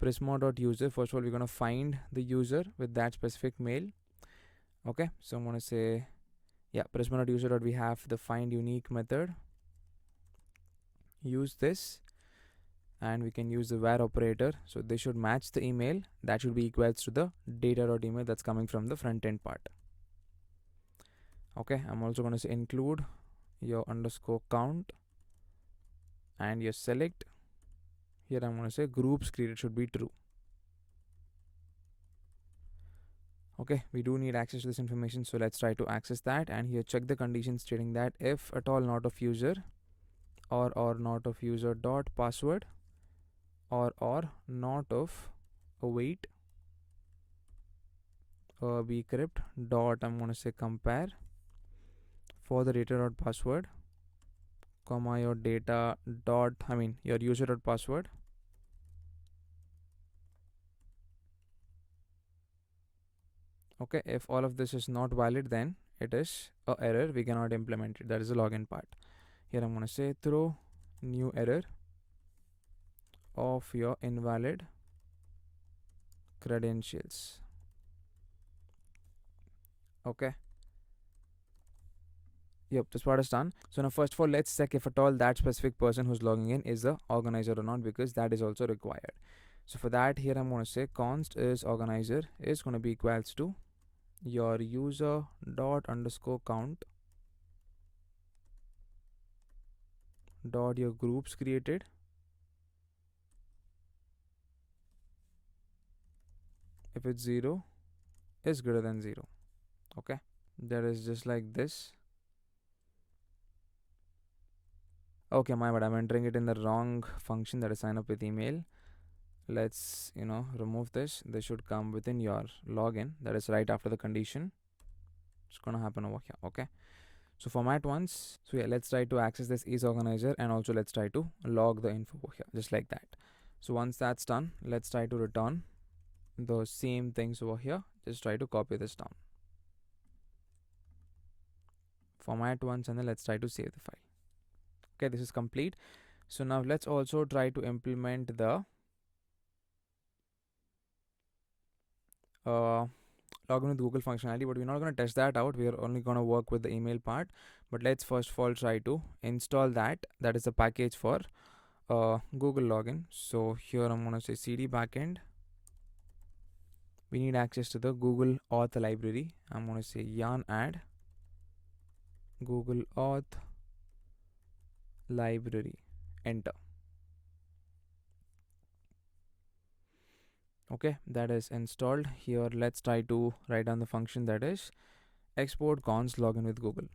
prisma.user. First of all we're going to find the user with that specific mail. Okay, so I'm going to say prisma.user. We have the find unique method. Use this and we can use the where operator, so they should match the email, that should be equals to the data.email that's coming from the front end part. Okay, I'm also going to say include your underscore count and your select. Here I'm going to say groups created should be true. Okay, we do need access to this information, so let's try to access that. And here check the condition stating that if at all not of user or not of user dot password or not of await bcrypt dot, I'm going to say compare for the data dot password comma your data dot your user dot password. Okay, if all of this is not valid, then it is a error, we cannot implement it. That is the login part. Here I'm going to say throw new error of your invalid credentials. Okay, yep, this part is done. So now first of all let's check if at all that specific person who's logging in is the organizer or not, because that is also required. So for that, here I'm going to say const is organizer is going to be equals to your user dot underscore count dot your groups created if it's 0 is greater than 0. Okay, that is just like this. Okay, my bad, I'm entering it in the wrong function, that is sign up with email. Let's remove this. This should come within your login, that is right after the condition. It's gonna happen over here. Okay, So format once. So yeah, let's try to access this is organizer, and also let's try to log the info over here, just like that. So once that's done, let's try to return the same things over here. Just try to copy this down. Format once, and then let's try to save the file. Okay, this is complete. So now let's also try to implement the login with Google functionality, but we're not going to test that out. We're only going to work with the email part. But let's first of all try to install that. That is the package for Google login. So here I'm going to say cd backend. We need access to the Google Auth library. I'm going to say yarn add Google Auth library. Enter. Okay, that is installed. Here let's try to write down the function, that is export const login with Google.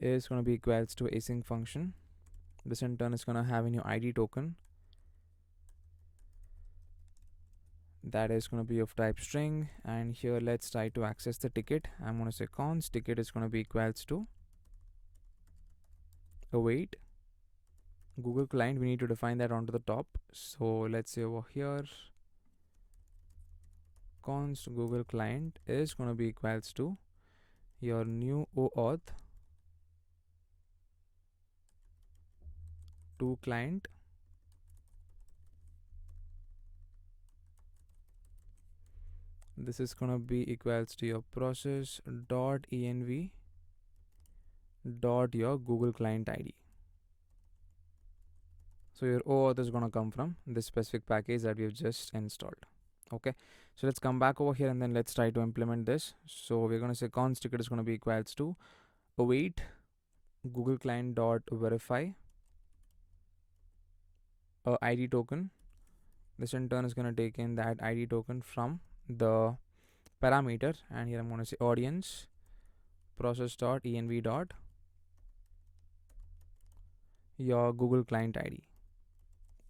Is going to be equals to async function. This in turn is going to have a new ID token that is going to be of type string, and here let's try to access the ticket. I'm going to say const ticket is going to be equals to await Google client. We need to define that onto the top. So let's say over here const Google client is going to be equals to your new OAuth to client. This is going to be equals to your process dot env dot your Google client ID. So your OAuth is going to come from this specific package that we've just installed. Okay, so let's come back over here and then let's try to implement this. So we're going to say const ticket is going to be equals to await Google client dot verify ID token. This in turn is going to take in that ID token from the parameter, and here I'm going to say audience process dot env dot your Google client ID.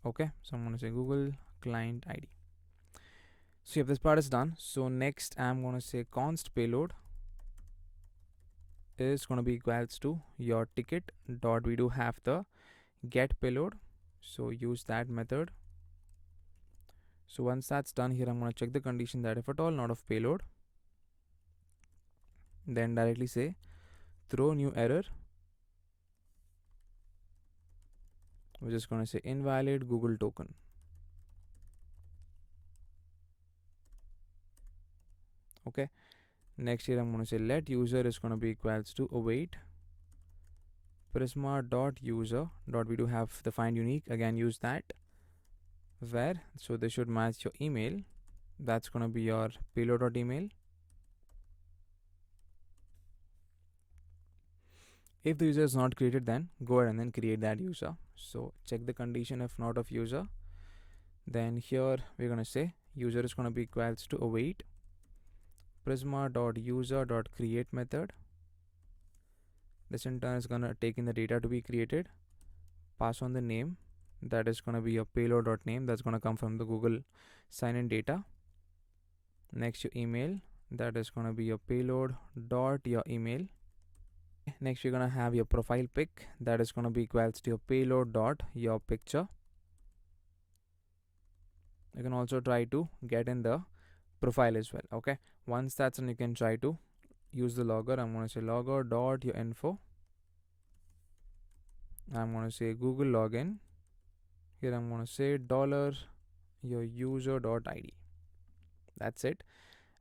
Okay, so I'm going to say Google client ID. So if this part is done, so next I'm going to say const payload is going to be equals to your ticket dot, we do have the get payload, so use that method. So once that's done, here I'm going to check the condition that if at all not of payload, then directly say throw new error, we're just going to say invalid Google token. Okay, next here I'm going to say let user is going to be equals to await Prisma dot user dot, we do have the find unique, again use that where, so they should match your email, that's going to be your payload dot email. If the user is not created, then go ahead and then create that user. So check the condition if not of user, then here we're going to say user is going to be equals to await Prisma dot user dot create method. This in turn is going to take in the data to be created, pass on the name, that is going to be your payload dot name, that's going to come from the Google sign in data. Next your email, that is going to be your payload dot your email. Next you're going to have your profile pic, that is going to be equals to your payload dot your picture. You can also try to get in the profile as well. Okay, once that's done, you can try to use the logger. I'm going to say logger dot your info, I'm going to say Google login. Here I'm going to say dollar your user dot id. That's it,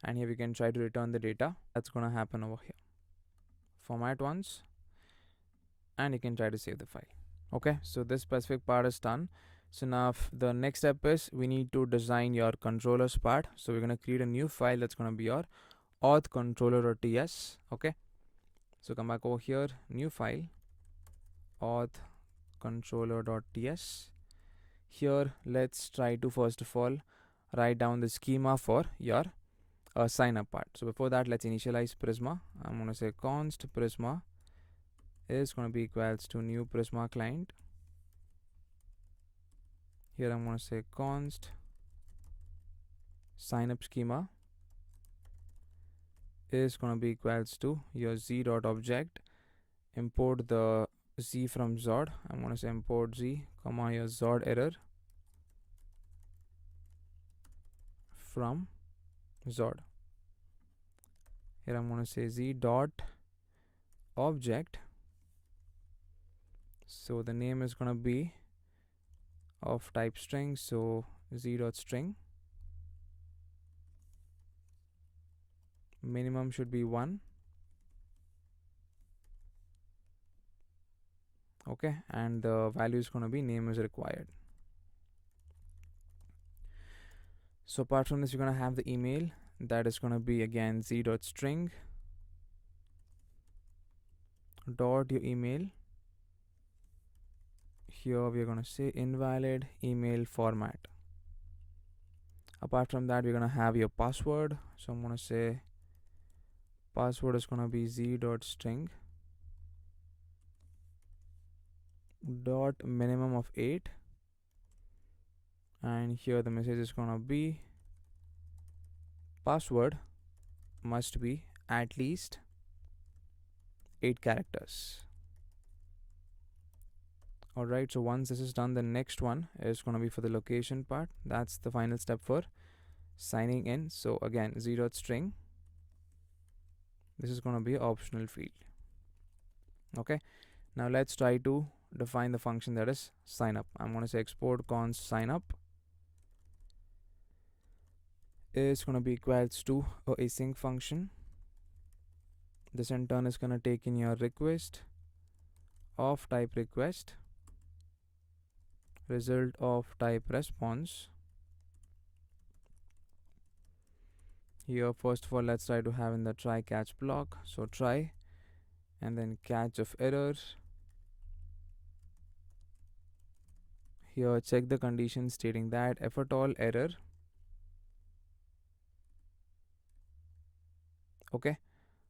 and here we can try to return the data. That's going to happen over here. Format once, and you can try to save the file. Okay, so this specific part is done. So now the next step is we need to design your controllers part. So we're going to create a new file that's going to be your auth controller.ts. Okay, so come back over here, new file, auth controller.ts. Here let's try to first of all write down the schema for your sign up part. So before that, let's initialize Prisma. I'm going to say const Prisma is going to be equals to new Prisma client. Here I'm going to say const signup schema is going to be equals to your z dot object, import the z from Zod. I'm going to say import z comma your Zod error from Zod. Here I'm going to say z dot object, so the name is going to be of type string, so z dot string, minimum should be 1. Okay, and the value is going to be name is required. So apart from this, you're going to have the email, that is going to be again z dot string dot your email. Here we are going to say invalid email format. Apart from that, we're going to have your password, so I'm going to say password is going to be z dot string dot minimum of 8, and here the message is going to be password must be at least 8 characters. Alright, so once this is done, the next one is going to be for the location part. That's the final step for signing in. So again, z dot string, this is going to be an optional field. Okay, now let's try to define the function that is sign up. I'm going to say export const sign up is going to be equals to a async function. This in turn is going to take in your request of type request, result of type response. Here first of all, let's try to have in the try catch block, so try and then catch of error. Here check the condition stating that if at all error, okay,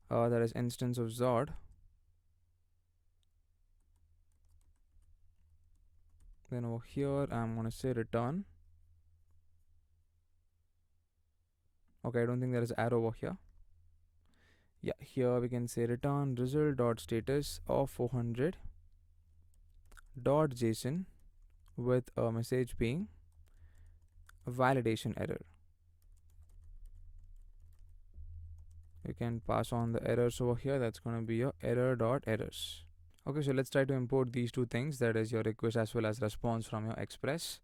that is instance of Zod, then over here I'm going to say return. Okay, I don't think there is arrow over here. Yeah, here we can say return result dot status of 400 dot JSON with a message being validation error. You can pass on the errors over here. That's going to be your error dot errors. Okay, so let's try to import these two things, that is your request as well as response from your express.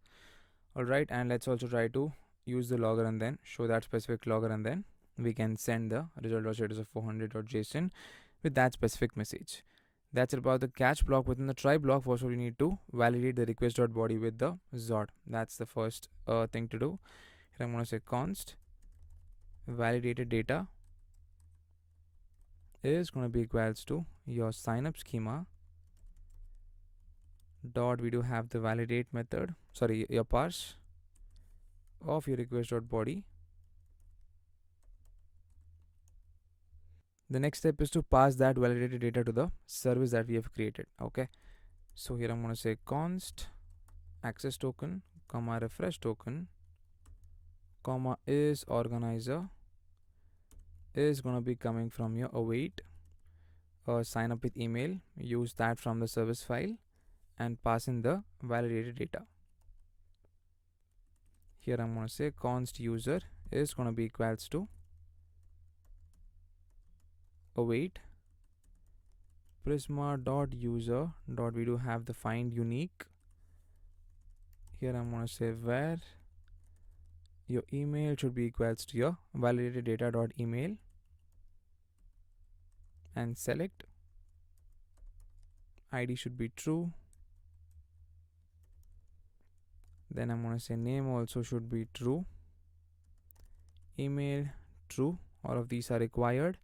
Alright, and let's also try to use the logger and then show that specific logger, and then we can send the result.status of 400.json with that specific message. That's it about the catch block. Within the try block, first we need to validate the request.body with the Zod. That's the first thing to do. Here I'm going to say const validated data is going to be equals to your signup schema dot, we do have the validate method, sorry, your parse of your request.body. The next step is to pass that validated data to the service that we have created. Okay, so here I'm going to say const access token comma refresh token comma is organizer is going to be coming from your await sign up with email. Use that from the service file and pass in the validated data. Here I'm going to say const user is going to be equals to await prisma dot user dot, we do have the find unique. Here I'm going to say where your email should be equals to your validated data dot email, and select ID should be true. Then I'm going to say name also should be true, email true, all of these are required,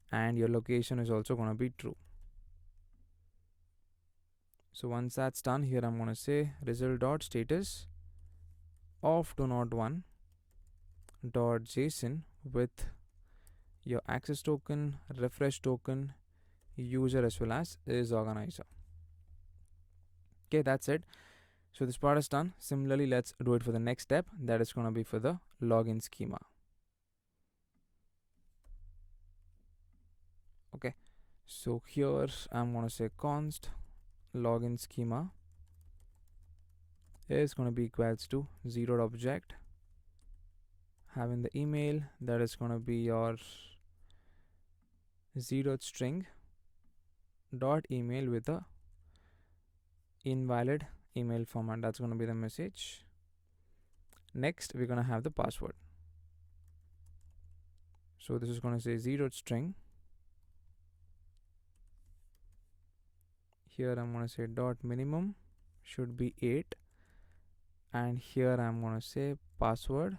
and your location is also going to be true. So once that's done, here I'm going to say result dot status of 201 dot JSON with your access token, refresh token, user as well as is organizer. Okay, that's it. So this part is done. Similarly, let's do it for the next step. That is going to be for the login schema. Okay. So here I'm going to say const login schema is going to be equals to zero object having the email that is going to be your zeroth string dot email with a invalid email format. That's going to be the message. Next we're going to have the password. So this is going to say zeroth string. Here I'm going to say dot minimum should be 8, and here I'm going to say password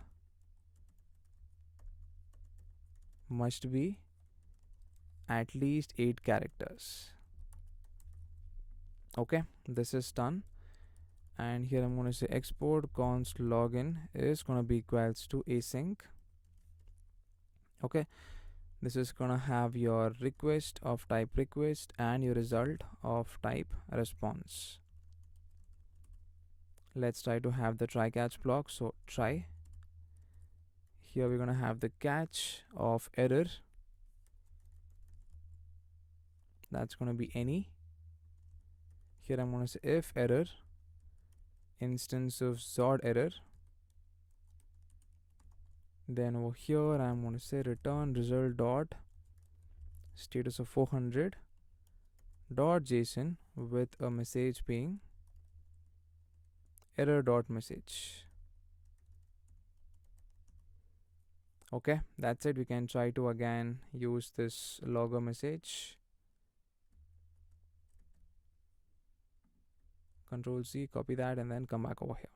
must be at least 8 characters. Okay, this is done. And here I'm going to say export const login is going to be equals to async. Okay, this is going to have your request of type request and your result of type response. Let's try to have the try catch block. So try. Here we're going to have the catch of error. That's going to be any. Here I'm going to say if error instance of zod error. Then over here I'm going to say return result dot status of 400 dot json with a message being error dot message. Okay, that's it. We can try to again use this logger message. Control C, copy that, and then come back over here.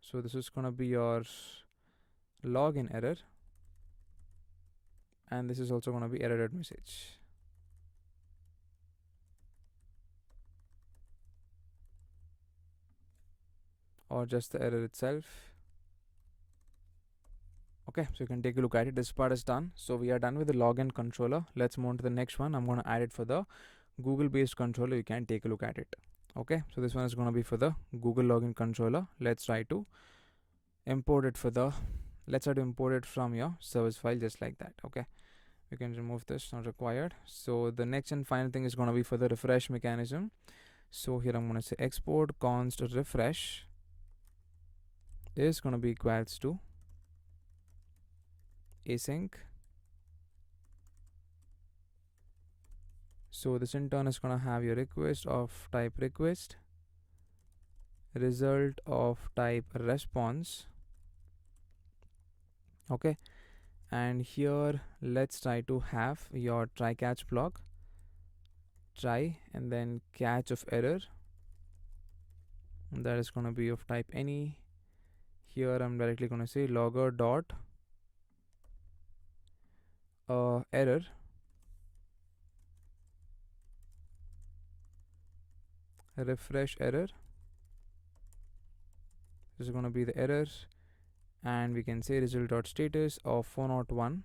So this is gonna be your login error, and this is also gonna be error dot message. Or just the error itself. Okay, so you can take a look at it. This part is done. So we are done with the login controller. Let's move on to the next one. I'm going to add it for the Google based controller. You can take a look at it. Okay, so this one is going to be for the Google login controller. Let's try to import it from your service file just like that. Okay, you can remove this, not required. So the next and final thing is going to be for the refresh mechanism. So here I'm going to say export const refresh is going to be equals to async. So this in turn is going to have your request of type request, result of type response. Okay, and here let's try to have your try catch block, try and then catch of error, that is going to be of type any. Here I'm directly going to say logger dot error refresh error. This is going to be the error, and we can say result dot status of 401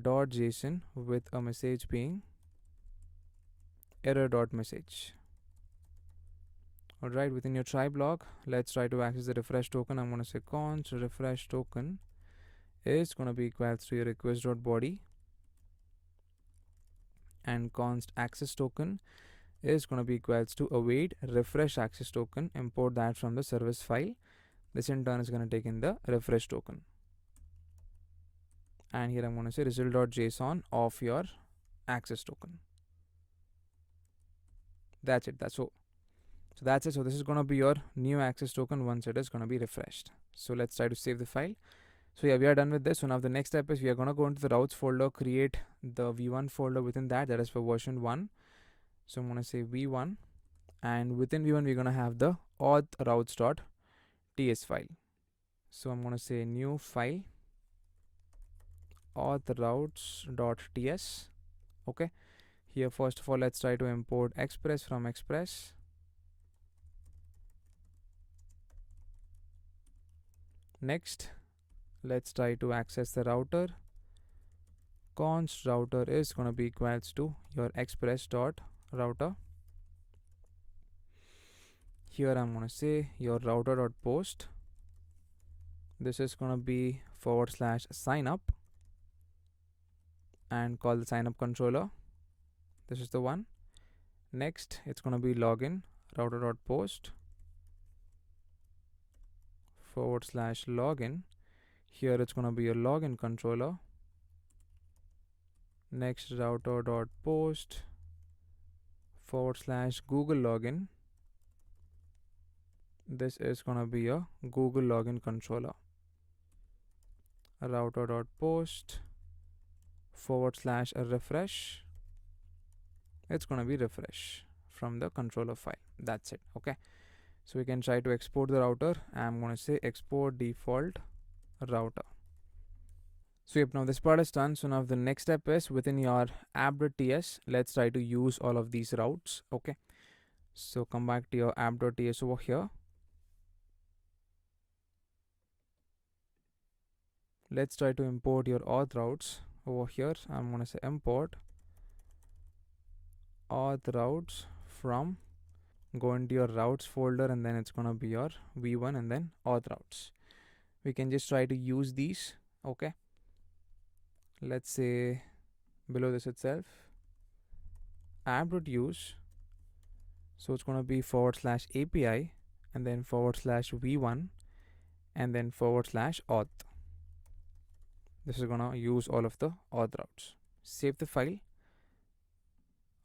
dot json with a message being error dot message. Alright, within your try block, let's try to access the refresh token. I'm going to say const refresh token is going to be equals to your request dot body, and const access token is going to be equals to await refresh access token. Import that from the service file. This in turn is going to take in the refresh token, and here I'm going to say result.json of your access token. That's it. So that's it. So this is going to be your new access token once it is going to be refreshed. So let's try to save the file. So yeah, we are done with this. So now the next step is we are going to go into the routes folder, create the v1 folder within that is for version 1. So I'm going to say v1, and within v1 we're going to have the auth routes.ts file. So I'm going to say new file auth routes.ts. Okay, here first of all let's try to import express from express. Next let's try to access the router. Const router is going to be equals to your express dot router. Here I'm going to say your router.post. This is going to be /signup and call the signup controller. This is the one. Next, it's going to be login router.post /login. Here it's going to be your login controller. Next, router.post /Google login. This is going to be a Google login controller. Router.post /refresh. It's going to be refresh from the controller file. That's it. Okay. So we can try to export the router. I'm going to say export default router. So yep, now this part is done. So now the next step is within your app.ts, let's try to use all of these routes. Okay. So come back to your app.ts over here. Let's try to import your auth routes over here. I'm going to say import auth routes from, go into your routes folder, and then it's going to be your v1 and then auth routes. We can just try to use these. Okay. Let's say below this itself, app.use. So it's going to be /API and then /v1 and then /auth. This is going to use all of the auth routes. Save the file.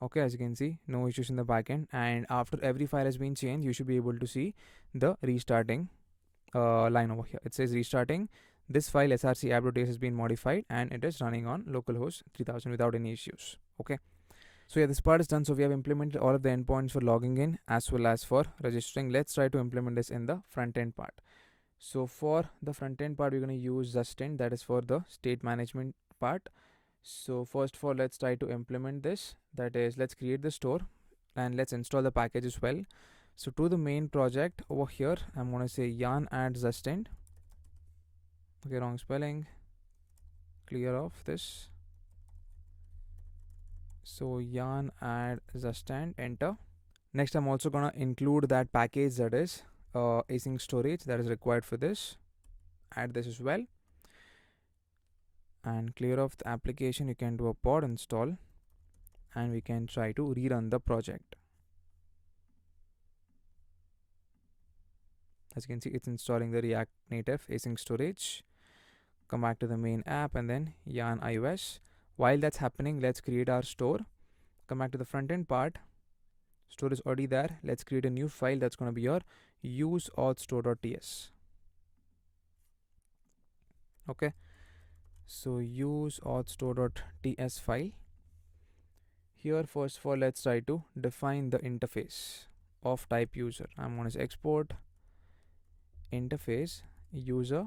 Okay, as you can see, no issues in the backend, and after every file has been changed, you should be able to see the restarting line over here. It says restarting. This file src app.ts has been modified and it is running on localhost 3000 without any issues. Okay. So yeah, this part is done. So we have implemented all of the endpoints for logging in as well as for registering. Let's try to implement this in the front end part. So for the front end part, we're going to use Justin, that is for the state management part. So first of all, let's try to implement this. That is, let's create the store and let's install the package as well. So to the main project over here, I'm going to say yarn add Justin. Okay, wrong spelling. Clear off this. So yarn add Justin, enter. Next, I'm also going to include that package, that is async storage, that is required for this. Add this as well. And clear off the application. You can do a pod install and we can try to rerun the project. As you can see, it's installing the React Native async storage. Come back to the main app and then yarn iOS. While that's happening, let's create our store. Come back to the front end part. Store is already there. Let's create a new file that's going to be your use auth store.ts. Okay. So use auth store.ts file. Here, first of all, let's try to define the interface of type user. I'm going to say export interface user.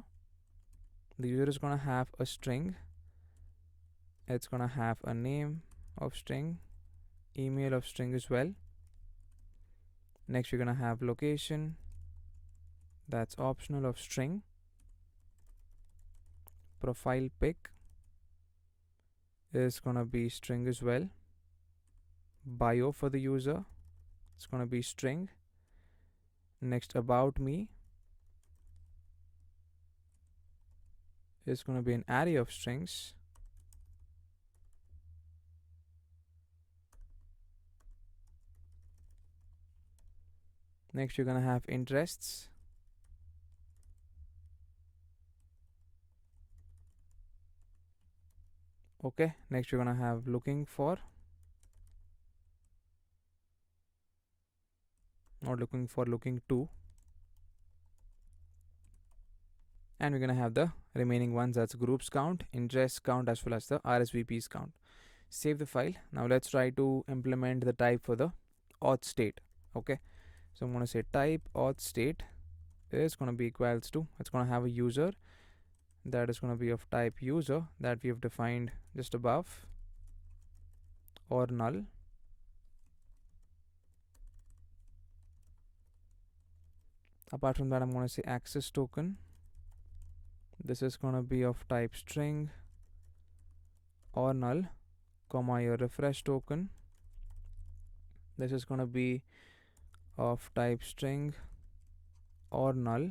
The user is going to have a string. It's going to have a name of string, email of string as well. Next, we're going to have location. That's optional of string. Profile pic is going to be string as well. Bio for the user, it's going to be string. Next, about me is going to be an array of strings. Next, you're going to have interests. Okay, next you're going to have looking for. Not looking for, looking to. And we're going to have the remaining ones, that's groups count, interests count, as well as the RSVPs count. Save the file. Now let's try to implement the type for the auth state. Okay, so I'm going to say type auth state is going to be equals to, it's going to have a user that is going to be of type user that we have defined just above, or null. Apart from that, I'm going to say access token. This is going to be of type string or null, comma your refresh token. This is going to be of type string or null.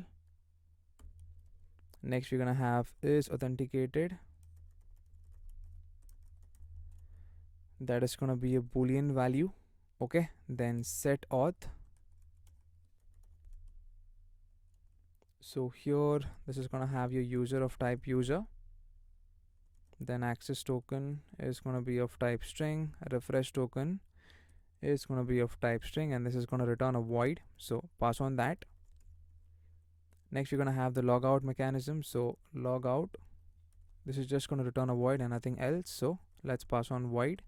Next we're going to have is authenticated. That is going to be a boolean value. Okay, then set auth. So here this is going to have your user of type user. Then access token is going to be of type string. Refresh token is going to be of type string, and this is going to return a void, so pass on that. Next we're going to have the logout mechanism. So logout, this is just going to return a void and nothing else, so let's pass on void.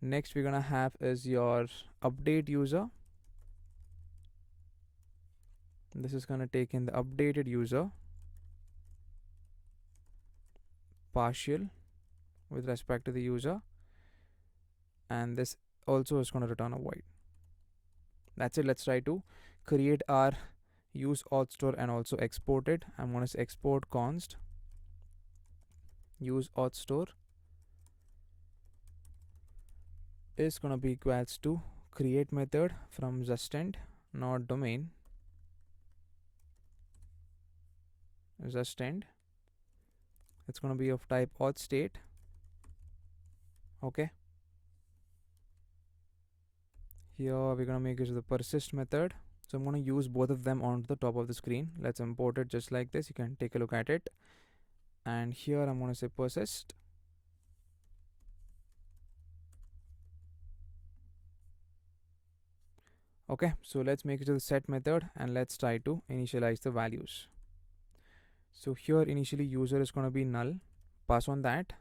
Next we're going to have is your update user. This is going to take in the updated user partial with respect to the user, and this also is going to return a void. That's it. Let's try to create our use auth store and also export it. I'm going to say export const use auth store is going to be equals to create method from justend, not domain, justend. It's going to be of type auth state. Okay, here we're going to make use of the persist method. So I'm going to use both of them on the top of the screen. Let's import it just like this. You can take a look at it. And here I'm going to say persist. Okay, so let's make it to the set method and let's try to initialize the values. So here initially user is going to be null. Pass on that.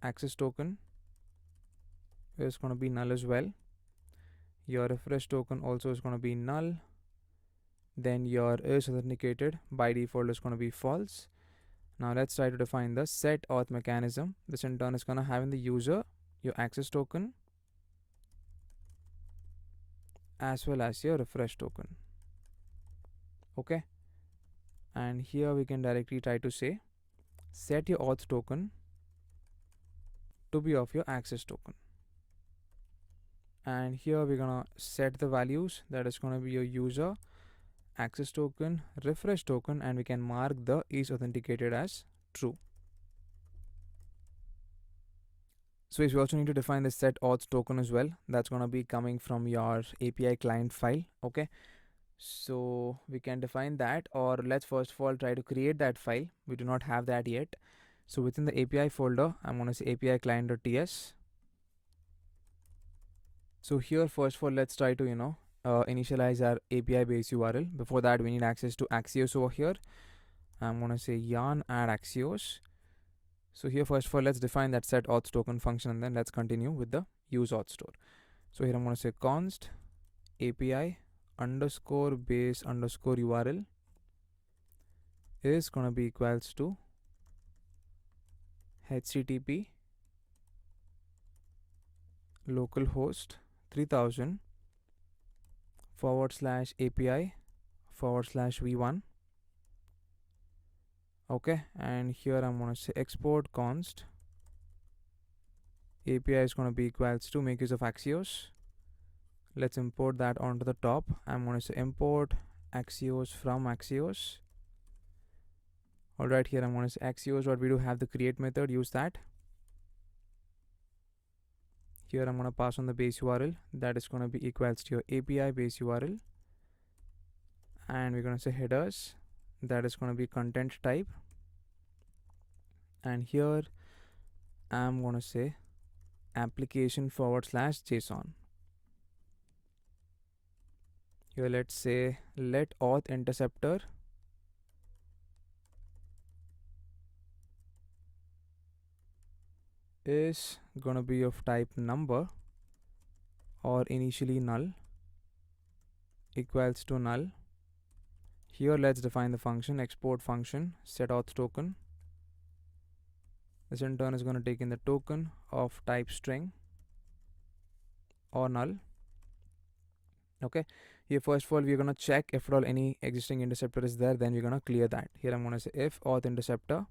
Access token is going to be null as well. Your refresh token also is going to be null. Then your is authenticated by default is going to be false. Now let's try to define the set auth mechanism. This in turn is going to have in the user your access token as well as your refresh token. Okay, and here we can directly try to say set your auth token to be of your access token, and here we're gonna set the values. That is going to be your user, access token, refresh token, and we can mark the is authenticated as true. So we also need to define the set auth token as well. That's going to be coming from your API client file. Okay, so we can define that, or let's first of all try to create that file. We do not have that yet. So within the API folder, I'm going to say API client.ts. So here first of all, let's try to initialize our API base URL. Before that, we need access to Axios over here. I'm going to say yarn add Axios. So here first of all, let's define that set auth token function, and then let's continue with the use auth store. So here I'm going to say const API underscore base underscore URL is going to be equals to HTTP localhost 3000 / API / v1. Okay, and here I'm going to say export const API is going to be equals to make use of Axios. Let's import that onto the top. I'm going to say import Axios from Axios. Alright, here I'm going to say Axios. What we do have the create method, use that. Here I'm going to pass on the base URL. That is going to be equals to your API base URL. And we're going to say headers. That is going to be content type. And here I'm going to say application / JSON. Here let's say let auth interceptor is going to be of type number or initially null equals to null. Here let's define the function export function set auth token. This in turn is going to take in the token of type string or null. Okay, here first of all we're going to check if at all any existing interceptor is there, then we're going to clear that. Here I'm going to say if auth interceptor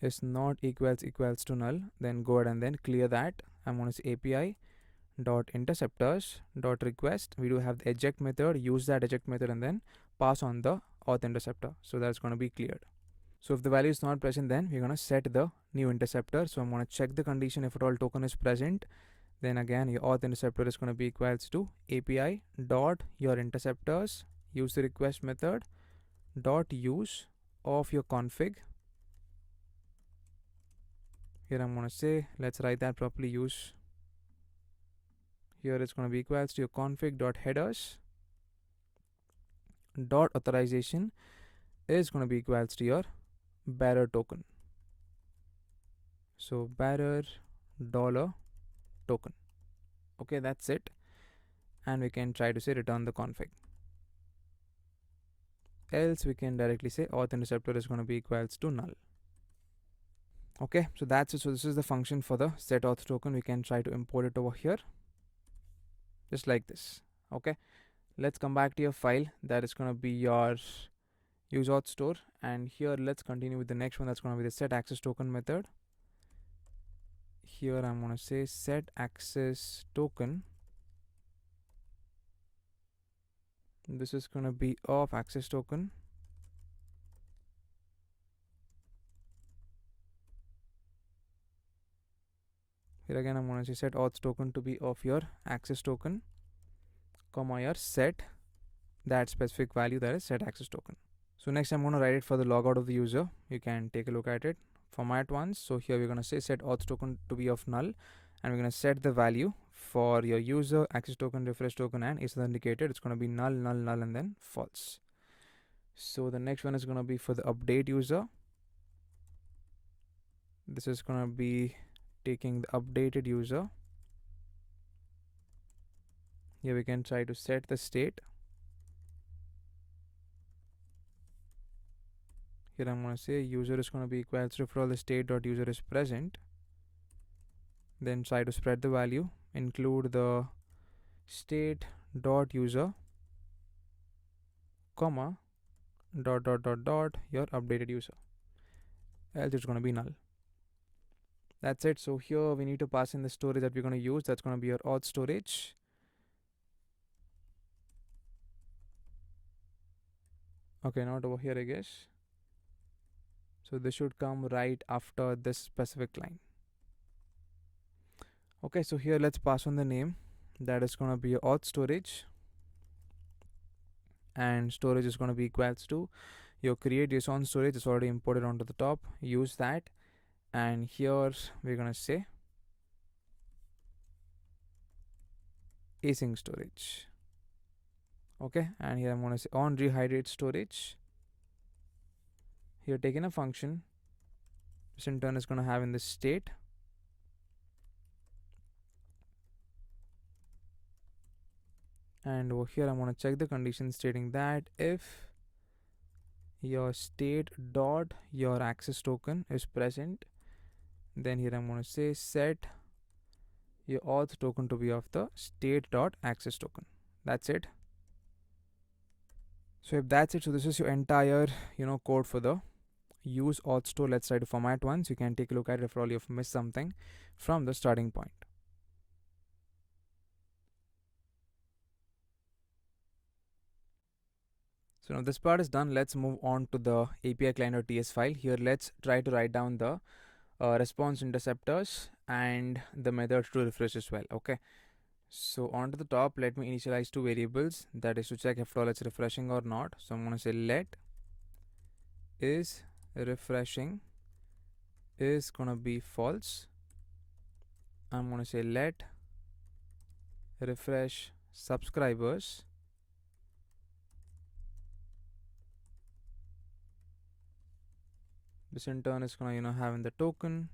is not equals to null, then go ahead and then clear that. I'm going to say API dot interceptors dot request. We do have the eject method, use that eject method and then pass on the auth interceptor. So that's going to be cleared. So if the value is not present, then we're going to set the new interceptor. So I'm going to check the condition. If at all token is present, then again your auth interceptor is going to be equals to API dot your interceptors use the request method dot use of your config. Here I'm going to say, let's write that properly, use. Here it's going to be equals to your config dot headers dot authorization is going to be equals to your bearer token. So bearer dollar token. Okay, that's it. And we can try to say return the config. Else we can directly say auth interceptor is going to be equals to null. Okay, so that's it. So this is the function for the set auth token. We can try to import it over here, just like this. Okay, let's come back to your file. That is going to be your use auth store, and here let's continue with the next one. That's going to be the set access token method. Here I'm going to say set access token. This is going to be of access token. Here again I'm going to say set auth token to be of your access token, comma your set that specific value, that is set access token. So next I'm going to write it for the logout of the user. You can take a look at it. Format once. So here we're going to say set auth token to be of null, and we're going to set the value for your user, access token, refresh token, and is authenticated. It's going to be null, null, null, and then false. So the next one is going to be for the update user. This is going to be taking the updated user. Here we can try to set the state. Here I'm going to say user is going to be equals to for all the state dot user is present. Then try to spread the value, include the state dot user, comma dot dot dot dot your updated user, else it's going to be null. That's it. So here we need to pass in the storage that we're going to use. That's going to be your auth storage. Okay, not over here I guess. So this should come right after this specific line. Okay, so here let's pass on the name. That is going to be your auth storage, and storage is going to be equals to your create JSON storage. Is already imported onto the top. Use that, and here we're going to say async storage. Okay, and here I'm going to say on rehydrate storage. Here taking a function, this in turn is going to have in the state, and over here I'm going to check the condition stating that if your state dot your access token is present, then here I'm going to say set your auth token to be of the state dot access token. That's it. So if that's it, so this is your entire code for the use auth store. Let's try to format once. You can take a look at it if all you've missed something from the starting point. So now this part is done. Let's move on to the API client.ts file. Here let's try to write down the response interceptors and the method to refresh as well. Okay, so onto the top, let me initialize two variables, that is to check if all it's refreshing or not. So I'm going to say let is refreshing is going to be false. I'm going to say let refresh subscribers this in turn is going to have in the token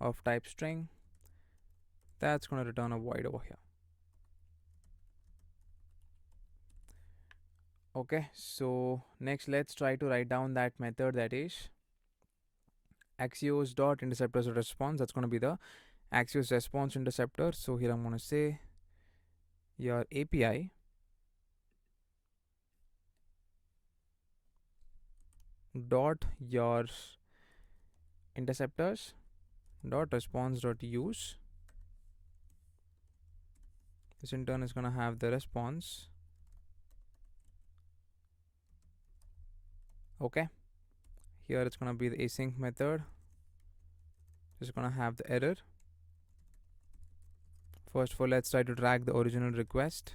of type string. That's going to return a void over here. Okay, so next let's try to write down that method, that is axios dot interceptors response. That's going to be the axios response interceptor. So here I'm going to say your API dot your interceptors dot response dot use This in turn is going to have the response. Okay, here it's going to be the async method. It's going to have the error. First of all, let's try to drag the original request.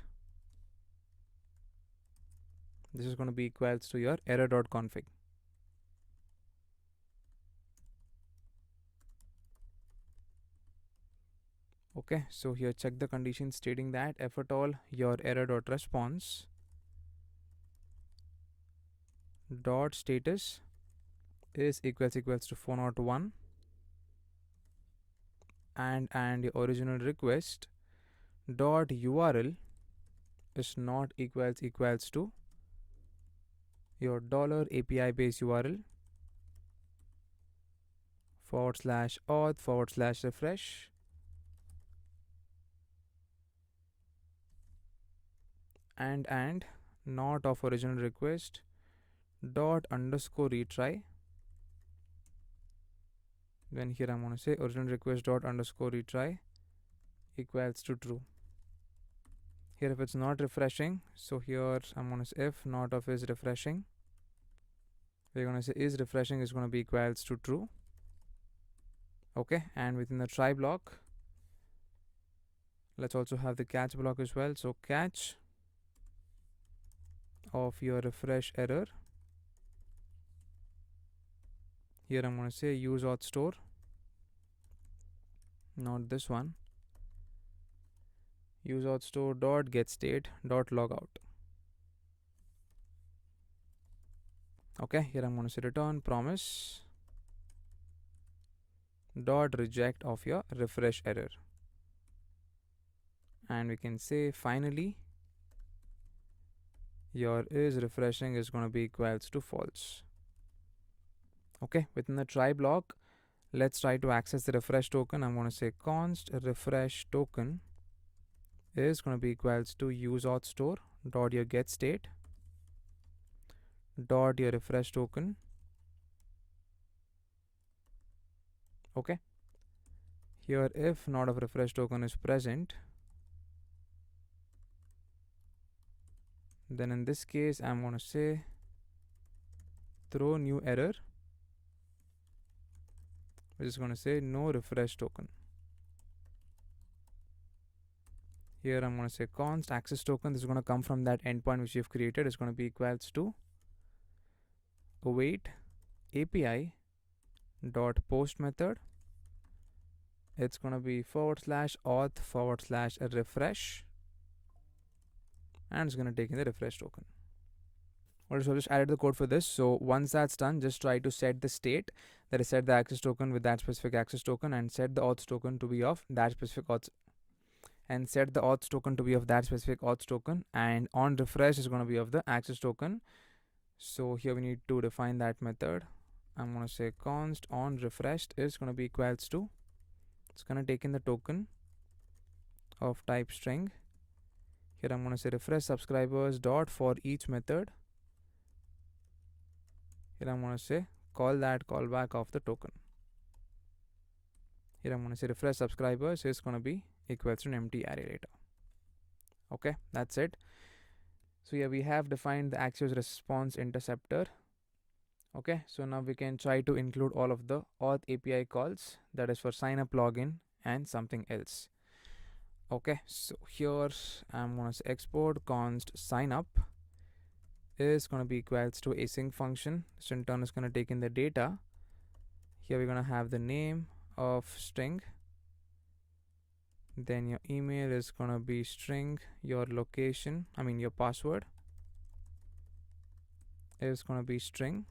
This is going to be equals to your error.config. Okay, so here check the condition stating that if at all your error.response dot status is equals to 401 and your original request dot URL is not equals to your $API base URL /auth/refresh and not of original request dot underscore retry. Then here I'm going to say original request dot underscore retry equals to true. Here if it's not refreshing, so here I'm going to say if not of is refreshing, we're going to say is refreshing is going to be equals to true. Okay, and within the try block, let's also have the catch block as well. So catch of your refresh error. Here I'm going to say use auth store, not this one. Use auth store dot get state dot logout. Okay, here I'm going to say return promise dot reject of your refresh error, and we can say finally your is refreshing is going to be equals to false. Okay, within the try block, let's try to access the refresh token. I'm going to say const refresh token is going to be equals to use auth store dot your get state dot your refresh token. Okay, here if not of refresh token is present, then in this case I'm going to say throw new error, which is going to say no refresh token. Here I'm going to say const access token. This is going to come from that endpoint which you've created. It's going to be equals to await API dot post method. It's going to be /auth /refresh, and it's going to take in the refresh token. Alright, so I just added the code for this. So once that's done, just try to set the state, that is set the access token with that specific access token, and set the auth token to be of that specific auth, and set the auth token to be of that specific auth token, and on refresh is going to be of the access token. So here we need to define that method. I'm going to say const on refreshed is going to be equals to, it's going to take in the token of type string. Here I'm going to say refresh subscribers dot for each method. Here I'm going to say call that callback of the token. Here I'm going to say refresh subscribers is going to be equals to an empty array later. Okay, that's it. So yeah, we have defined the Axios response interceptor. Okay, so now we can try to include all of the auth API calls, that is for sign up, login, and something else. Okay, so here I'm going to say export const sign up is going to be equals to async function. So in turn is going to take in the data. Here we're going to have the name of string, then your email is going to be string, your location, your password is going to be string.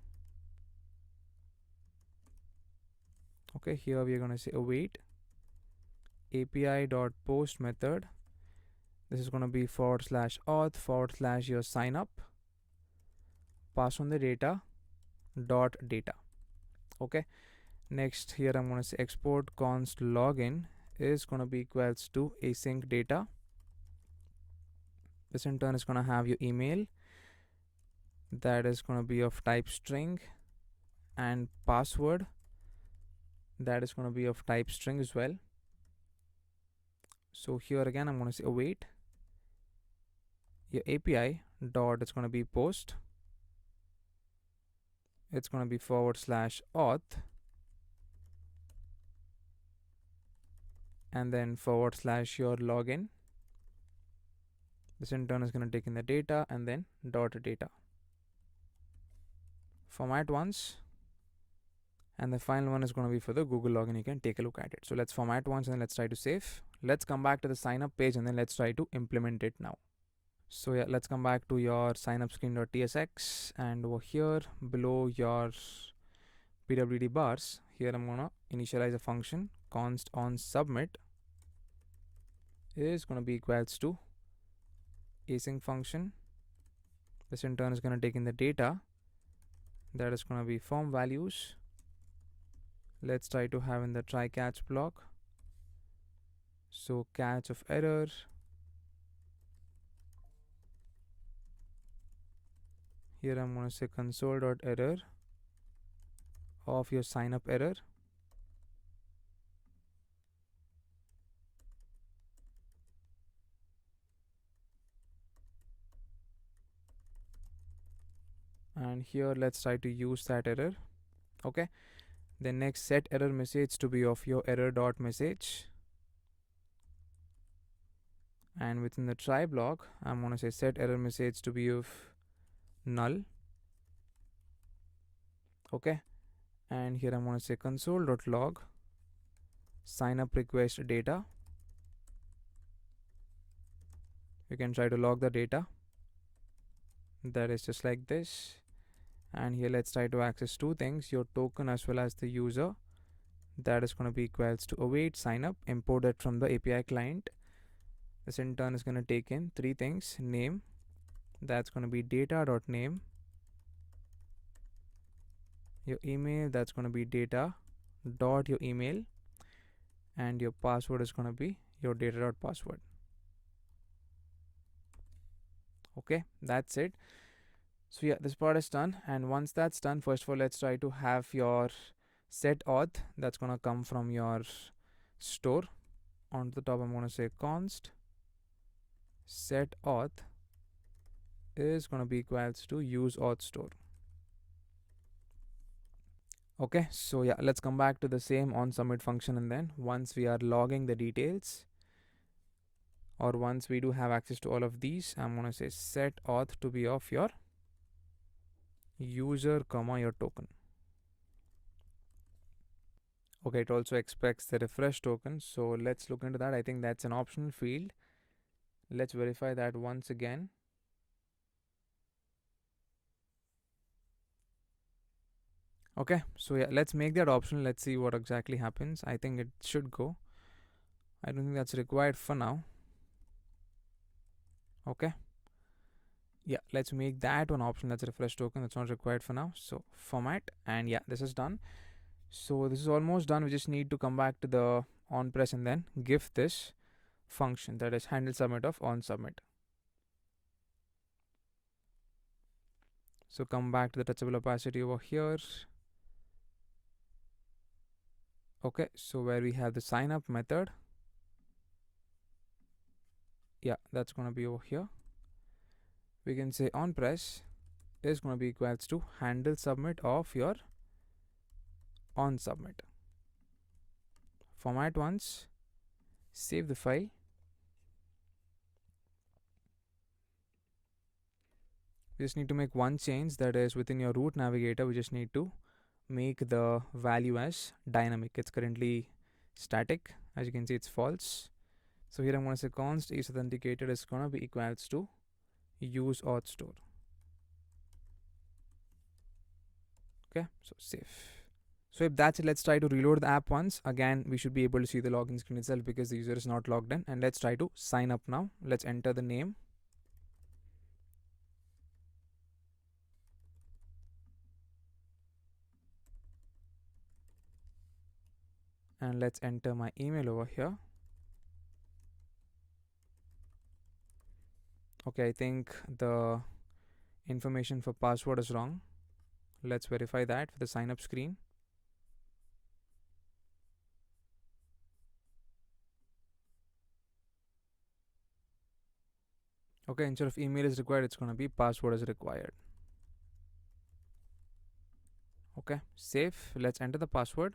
Okay, here we are going to say await API dot post method. This is going to be /auth your sign up, pass on the data dot data. Okay, next here I'm going to say export const login is going to be equals to async data. This in turn is going to have your email, that is going to be of type string, and password, that is going to be of type string as well. So here again I'm going to say await your API dot, it's going to be post, it's going to be /auth, and then / your login. This in turn is going to take in the data, and then dot data. Format once, and the final one is going to be for the Google login. You can take a look at it. So let's format once and let's try to save. Let's come back to the sign up page and then let's try to implement it now. So yeah, let's come back to your signup screen.tsx, and over here below your pwd bars, here I'm gonna initialize a function const on submit is gonna be equals to async function. This in turn is gonna take in the data, that is gonna be form values. Let's try to have in the try catch block. So catch of error, here I'm gonna say console.error of your sign up error. And here let's try to use that error. Okay, then next set error message to be of your error dot message, and within the try block I'm going to say set error message to be of null. Okay, and here I'm going to say console.log sign up request data. You can try to log the data, that is just like this. And here let's try to access two things, your token as well as the user. That is going to be equals to await sign up imported from the API client. This in turn is going to take in three things, name, that's going to be data.name, your email, that's going to be data dot your email, and your password is going to be your data dot password. Okay, that's it. So yeah, this part is done, and once that's done, first of all let's try to have your set auth, that's going to come from your store. On the top I'm going to say const set auth is going to be equals to use auth store. Okay, so yeah, let's come back to the same on submit function, and then once we are logging the details, or once we do have access to all of these, I'm going to say set auth to be of your user comma your token. Okay, it also expects the refresh token, so let's look into that. I think that's an optional field. Let's verify that once again. Okay, so yeah, let's make that optional. Let's see what exactly happens. I think it should go. I don't think that's required for now. Okay, yeah, let's make that one option, that's a refresh token, that's not required for now. So format, and yeah, this is done. So this is almost done. We just need to come back to the on press and then give this function, that is handle submit of on submit. So come back to the touchable opacity over here. Okay, so where we have the sign up method, yeah, that's going to be over here. We can say on press is going to be equals to handle submit of your on submit. Format once, save the file. We just need to make one change, that is within your root navigator we just need to make the value as dynamic. It's currently static, as you can see it's false. So here I'm going to say const is authenticated is going to be equals to use auth store. Okay, so save. So if that's it, let's try to reload the app once. Again, we should be able to see the login screen itself because the user is not logged in. And let's try to sign up now. Let's enter the name. And let's enter my email over here. Okay, I think the information for password is wrong. Let's verify that for the sign up screen. Okay, instead of email is required, it's going to be password is required. Okay, save. Let's enter the password.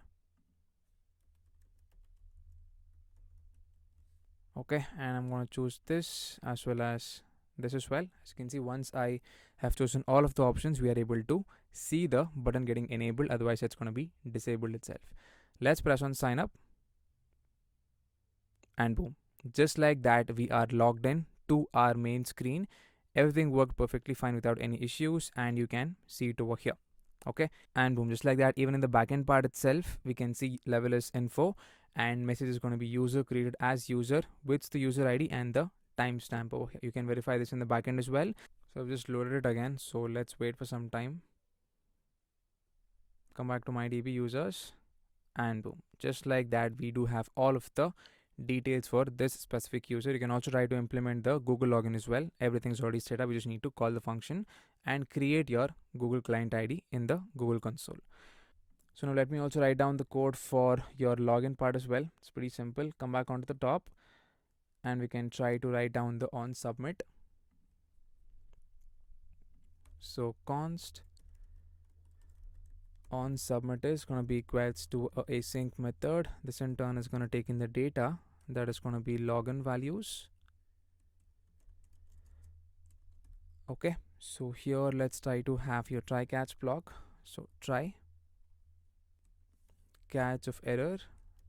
Okay, and I'm going to choose this as well as this as well. As you can see, once I have chosen all of the options, we are able to see the button getting enabled. Otherwise, it's going to be disabled itself. Let's press on sign up, and boom, just like that, we are logged in to our main screen. Everything worked perfectly fine without any issues, and you can see it over here. Okay, and boom, just like that, even in the backend part itself, we can see level is info, and message is going to be user created as user with the user ID and the timestamp over here. You can verify this in the backend as well. So I've just loaded it again, so let's wait for some time. Come back to my DB users, and boom, just like that, we do have all of the details for this specific user. You can also try to implement the Google login as well. Everything's already set up. You just need to call the function and create your Google client ID in the Google console. So now let me also write down the code for your login part as well. It's pretty simple. Come back onto the top, and we can try to write down the on submit. So const on submit is going to be equals to a async method. This in turn is going to take in the data that is going to be login values. Okay, so here let's try to have your try catch block. So try catch of error,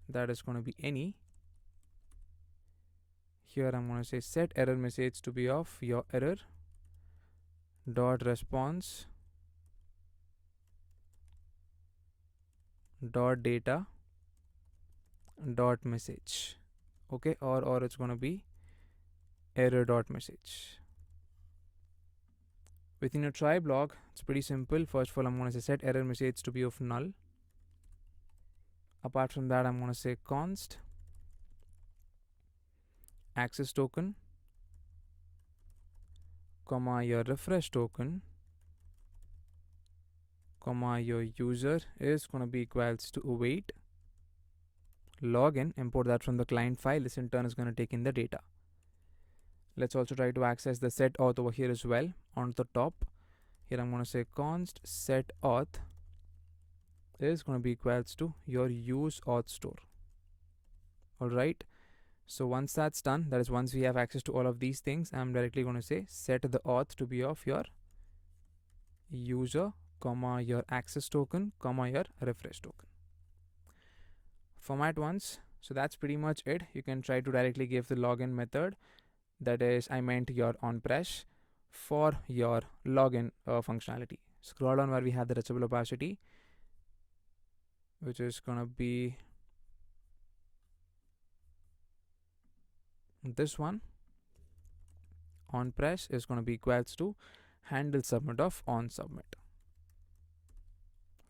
that is going to be any. Here I'm going to say set error message to be of your error dot response dot data dot message. Okay, or it's going to be error dot message. Within your try block, it's pretty simple. First of all, I'm going to say set error message to be of null. Apart from that, I'm going to say const access token comma your refresh token comma your user is going to be equals to await login. Import that from the client file. This in turn is going to take in the data. Let's also try to access the set auth over here as well on the top. Here I'm going to say const set auth is going to be equals to your use auth store. Alright, so once that's done, that is once we have access to all of these things, I'm directly going to say set the auth to be of your user comma your access token comma your refresh token. Format once. So that's pretty much it. You can try to directly give the login method, that is I meant your on-press, for your login functionality. Scroll down where we have the reachable opacity, which is gonna be this one. On press is gonna be equals to handle submit of on submit.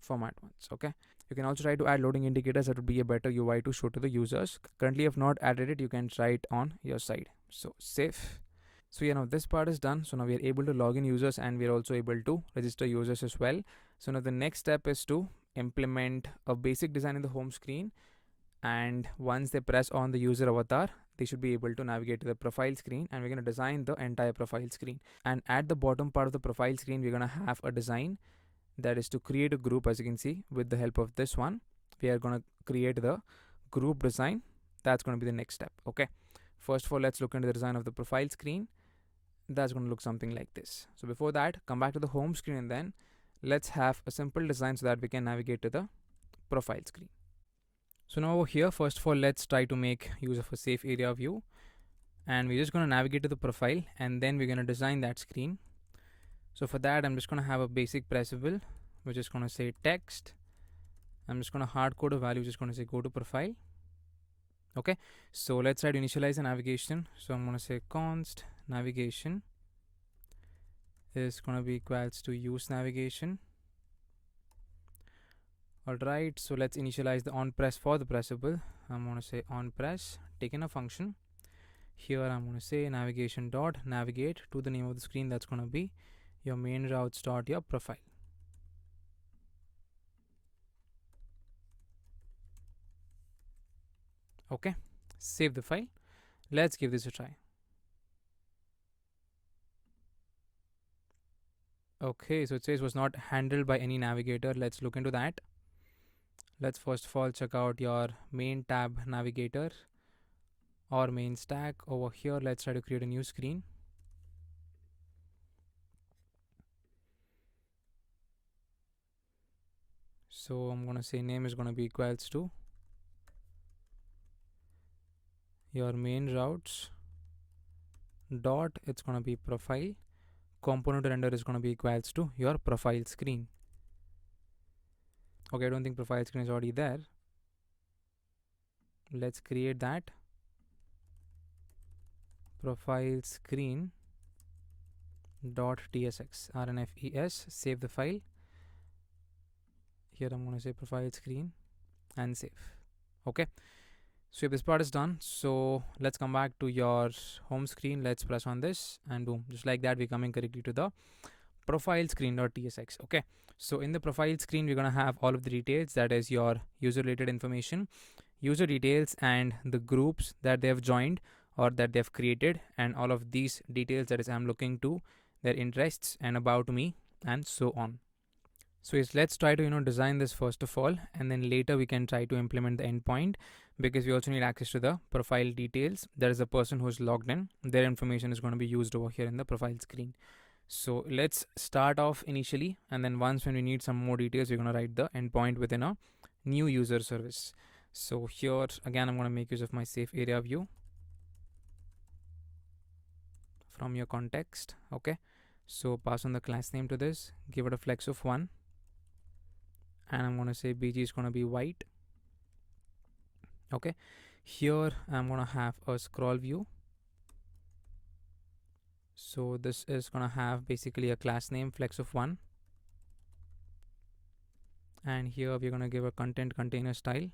Format once. Okay, you can also try to add loading indicators. That would be a better UI to show to the users. Currently if not added it, you can try it on your side. So save. So yeah, now this part is done. So now we are able to log in users, and we are also able to register users as well. So now the next step is to implement a basic design in the home screen, and once they press on the user avatar, they should be able to navigate to the profile screen, and we're going to design the entire profile screen. And at the bottom part of the profile screen, we're going to have a design that is to create a group. As you can see, with the help of this one, we are going to create the group design. That's going to be the next step. Okay, first of all, let's look into the design of the profile screen. That's going to look something like this. So before that, come back to the home screen, and then let's have a simple design so that we can navigate to the profile screen. So now over here, first of all, let's try to make use of a safe area view, and we're just going to navigate to the profile, and then we're going to design that screen. So for that, I'm just going to have a basic pressable, which is going to say text. I'm just going to hard code a value, just going to say go to profile. Okay, so let's try to initialize the navigation. So I'm going to say const navigation is going to be equals to use navigation. Alright, so let's initialize the on press for the pressable. I'm going to say on press, taking a function. Here I'm going to say navigation dot navigate to the name of the screen. That's going to be your main routes dot your profile. Okay, save the file. Let's give this a try. Okay, so it says was not handled by any navigator. Let's look into that. Let's first of all check out your main tab navigator or main stack. Over here, let's try to create a new screen. So I'm gonna say name is gonna be equals to your main routes dot, it's gonna be profile. Component render is gonna be equals to your profile screen. Okay, I don't think profile screen is already there. Let's create that. Profile screen dot tsx rnfes, save the file. Here I'm going to say profile screen and save. Okay, so if this part is done, so let's come back to your home screen. Let's press on this and boom, just like that we're coming correctly to the profile screen.tsx. Okay, so in the profile screen we're going to have all of the details, that is your user related information, user details, and the groups that they have joined or that they have created, and all of these details, that is I'm looking to their interests and about me and so on. So yes, let's try to design this first of all, and then later we can try to implement the endpoint, because we also need access to the profile details. There is a person who's logged in, their information is going to be used over here in the profile screen. So let's start off initially, and then once when we need some more details, we're going to write the endpoint within a new user service. So here again, I'm going to make use of my safe area view from your context. Okay, so pass on the class name to this, give it a flex of 1, and I'm going to say bg is going to be white. Okay, here I'm going to have a scroll view. So this is going to have basically a class name flex of 1, and here we're going to give a content container style.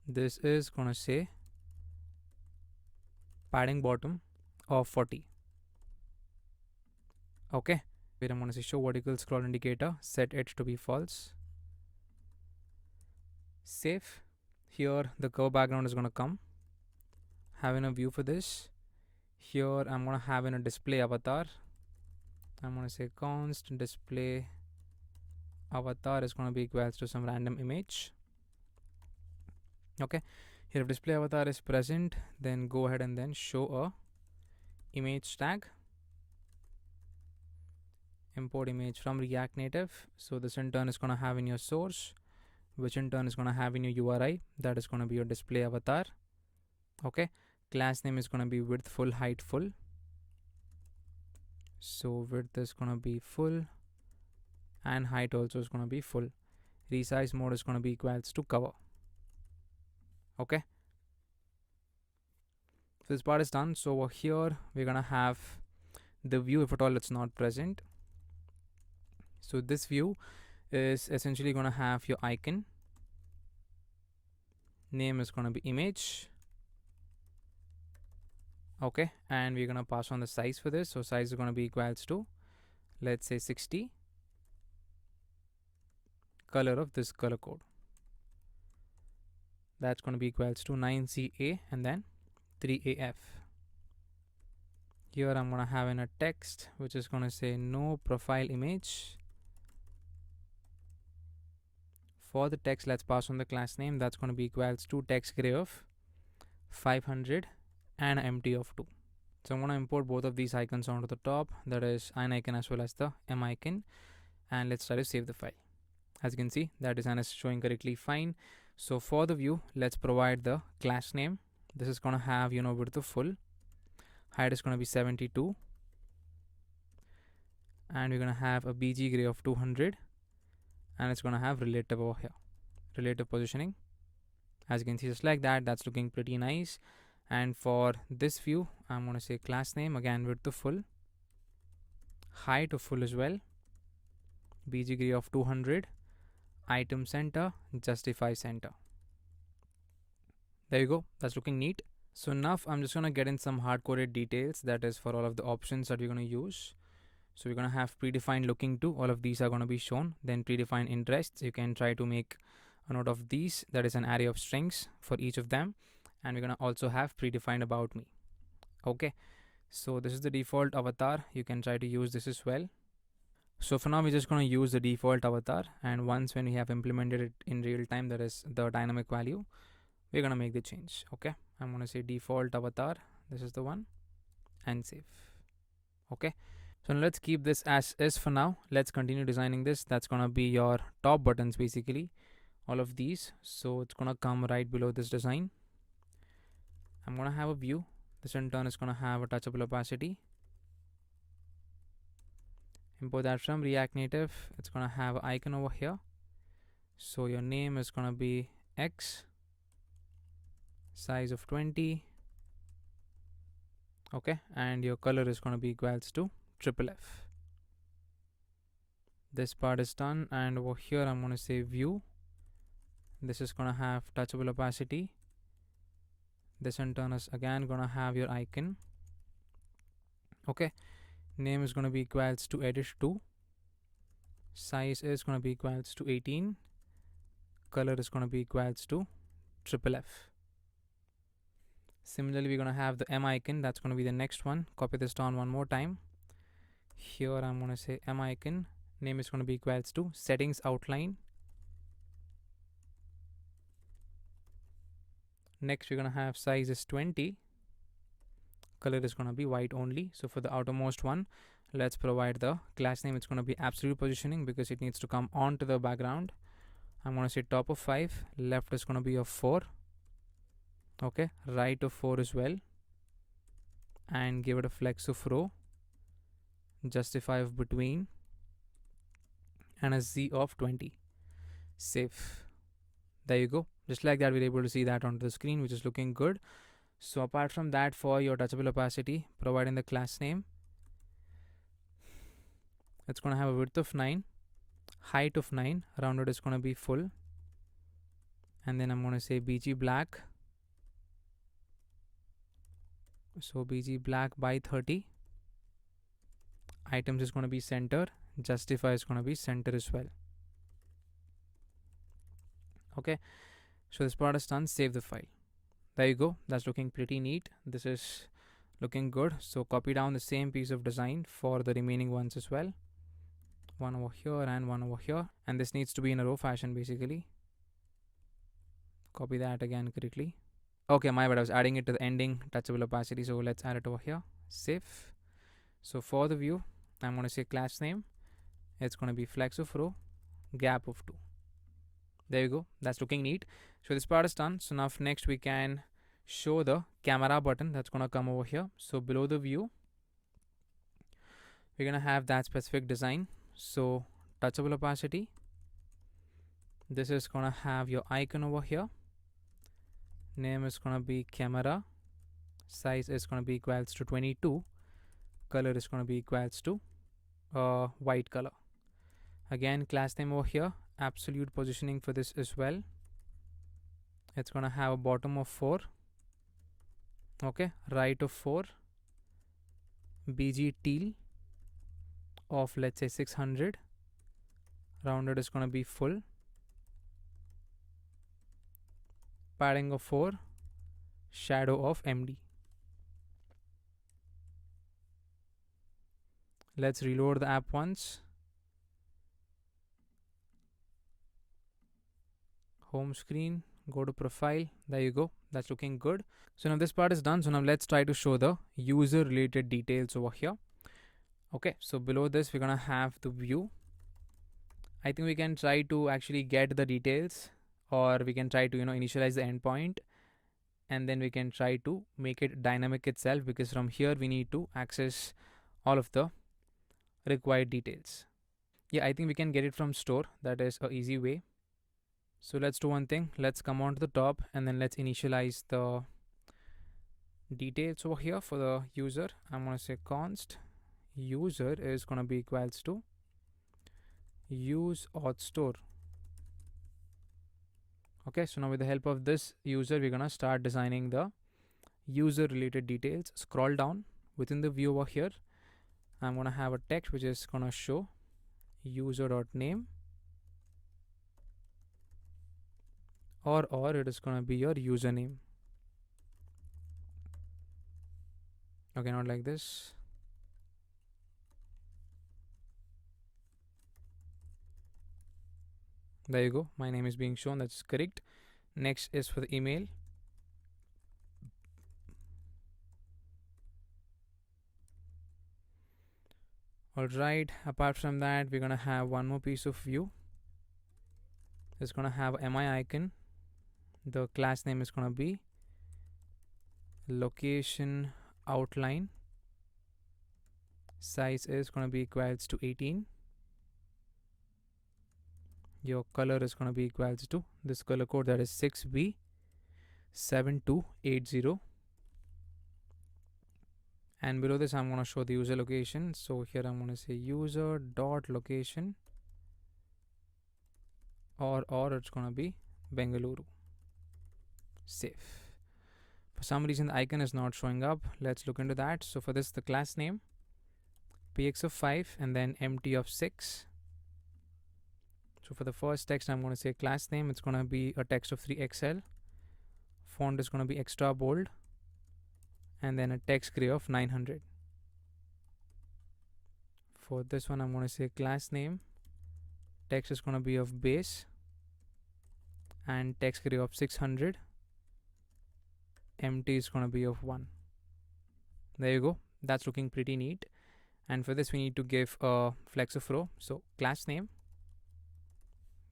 This is going to say padding bottom of 40. Okay, wait, I'm going to say show vertical scroll indicator, set it to be false. Save. Here the curve background is going to come. Having a view for this. Here I'm going to have in a display avatar. I'm going to say const display avatar is going to be equals to some random image. Okay, here if display avatar is present, then go ahead and then show a image tag. Import image from React Native. So this in turn is going to have in your source, which in turn is going to have in your URI, that is going to be your display avatar. Okay, class name is going to be width full, height full. So width is going to be full and height also is going to be full. Resize mode is going to be equals to cover. Okay, so this part is done. So over here we're going to have the view, if at all it's not present. So this view is essentially going to have your icon, name is going to be image. Okay, and we're going to pass on the size for this. So size is going to be equals to, let's say 60, color of this color code, that's going to be equals to 9CA and then 3AF. Here I'm going to have in a text which is going to say no profile image. For the text, let's pass on the class name, that's going to be equals to text gray of 500 and empty of 2. So I'm going to import both of these icons onto the top, that is an icon as well as the M icon, and let's try to save the file. As you can see, that design is showing correctly fine. So for the view, let's provide the class name. This is going to have width of full, height is going to be 72, and we're going to have a bg gray of 200, and it's going to have relative over here, relative positioning. As you can see, just like that, that's looking pretty nice. And for this view, I'm going to say class name, again width of full, height of full as well, bg gray of 200, item center, justify center. There you go, that's looking neat. So now I'm just going to get in some hard-coded details, that is for all of the options that we're going to use. So we're going to have predefined looking to, all of these are going to be shown. Then predefined interests, you can try to make a note of these, that is an array of strings for each of them. And we're going to also have predefined about me. Okay, So this is the default avatar. You can try to use this as well. So for now, we're just going to use the default avatar, and once when we have implemented it in real time, that is the dynamic value, we're going to make the change. Okay, I'm going to say default avatar, this is the one, and save. Okay, so now let's keep this as is for now. Let's continue designing this. That's going to be your top buttons, basically all of these. So it's going to come right below this design. I'm going to have a view. This in turn is going to have a touchable opacity. Import that from React Native. It's going to have an icon over here. So your name is going to be X, size of 20. Okay, and your color is going to be equals to F. This part is done, and over here I'm going to say view. This is going to have touchable opacity. This in turn is again going to have your icon. Okay, name is going to be equals to edit2. Size is going to be equals to 18. Color is going to be equals to F. Similarly, we're going to have the M icon. That's going to be the next one. Copy this down one more time. Here I'm going to say M icon. Name is going to be equals to settings outline. Next, we're going to have size is 20. Color is going to be white only. So for the outermost one, let's provide the class name. It's going to be absolute positioning because it needs to come onto the background. I'm going to say top of 5. Left is going to be a 4. Okay, right of 4 as well. And give it a flex of row. Justify of between. And a Z of 20. Save. There you go. Just like that, we're able to see that onto the screen, which is looking good. So apart from that, for your touchable opacity, providing the class name, it's going to have a width of 9, height of 9, rounded is going to be full, and then I'm going to say bg black. So bg black by 30. Items is going to be center. Justify is going to be center as well. Okay, so this part is done. Save the file. There you go. That's looking pretty neat. This is looking good. So copy down the same piece of design for the remaining ones as well. One over here and one over here. And this needs to be in a row fashion basically. Copy that again correctly. Okay, my bad. I was adding it to the ending touchable opacity. So let's add it over here. Save. So for the view, I'm going to say class name. It's going to be flex of row, gap of 2. There you go. That's looking neat. So this part is done. So now next we can show the camera button that's going to come over here. So below the view, we're going to have that specific design. So touchable opacity. This is going to have your icon over here. Name is going to be camera. Size is going to be equals to 22. Color is going to be equals to white color. Again, class name over here. Absolute positioning for this as well. It's going to have a bottom of 4. Okay, right of 4. BG teal of let's say 600. Rounded is going to be full. Padding of 4. Shadow of MD. Let's reload the app once. Home screen, go to profile. There you go. That's looking good. So now this part is done. So now let's try to show the user related details over here. Okay, so below this we're gonna have the view. I think we can try to actually get the details, or we can try to initialize the endpoint, and then we can try to make it dynamic itself, because from here we need to access all of the required details. Yeah, I think we can get it from store. That is an easy way. So let's do one thing. Let's come on to the top and then let's initialize the details over here for the user. I'm going to say const user is going to be equals to use auth store. Okay, so now with the help of this user, we're going to start designing the user related details. Scroll down within the view over here. I'm going to have a text which is going to show user.name, or it is going to be your username. Okay, not like this. There you go. My name is being shown. That's correct. Next is for the email. Alright, apart from that, we're gonna have one more piece of view. It's gonna have mi icon. The class name is gonna be location outline. Size is gonna be equals to 18. Your color is gonna be equals to this color code, that is 6B7280. And below this, I'm gonna show the user location. So here I'm gonna say user dot location, or it's gonna be Bengaluru. Save. For some reason the icon is not showing up. Let's look into that. So for this, the class name px of 5 and then empty of 6. So for the first text, I'm going to say class name. It's going to be a text of 3XL. Font is going to be extra bold, and then a text gray of 900. For this one, I'm going to say class name. Text is going to be of base and text gray of 600. Empty is going to be of 1. There you go. That's looking pretty neat. And for this, we need to give a flex of row. So class name,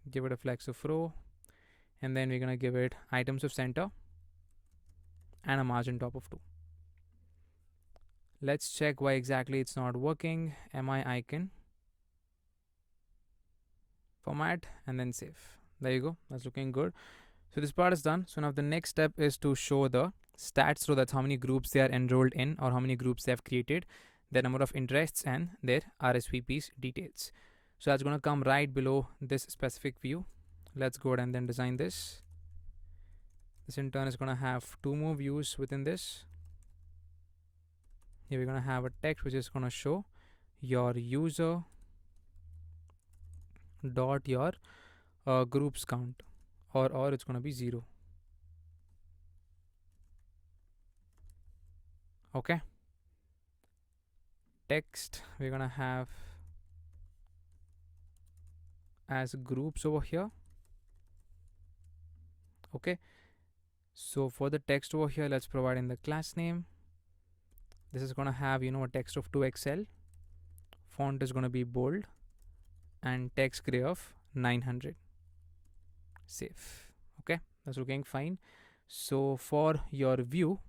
give it a flex of row, and then we're going to give it items of center and a margin top of 2. Let's check why exactly it's not working. mi icon, format, and then save. There you go. That's looking good. So this part is done. So now the next step is to show the stats. So that's how many groups they are enrolled in, or how many groups they have created, their number of interests, and their RSVPs details. So that's going to come right below this specific view. Let's go ahead and then design this. This in turn is going to have 2 more views within this. Here we're going to have a text which is going to show your user dot your groups count, or it's going to be 0. Okay. Text we're going to have as groups over here. Okay. So for the text over here, let's provide in the class name. This is going to have, a text of 2XL. Font is going to be bold and text gray of 900. Save. Okay, that's looking fine. So for your view,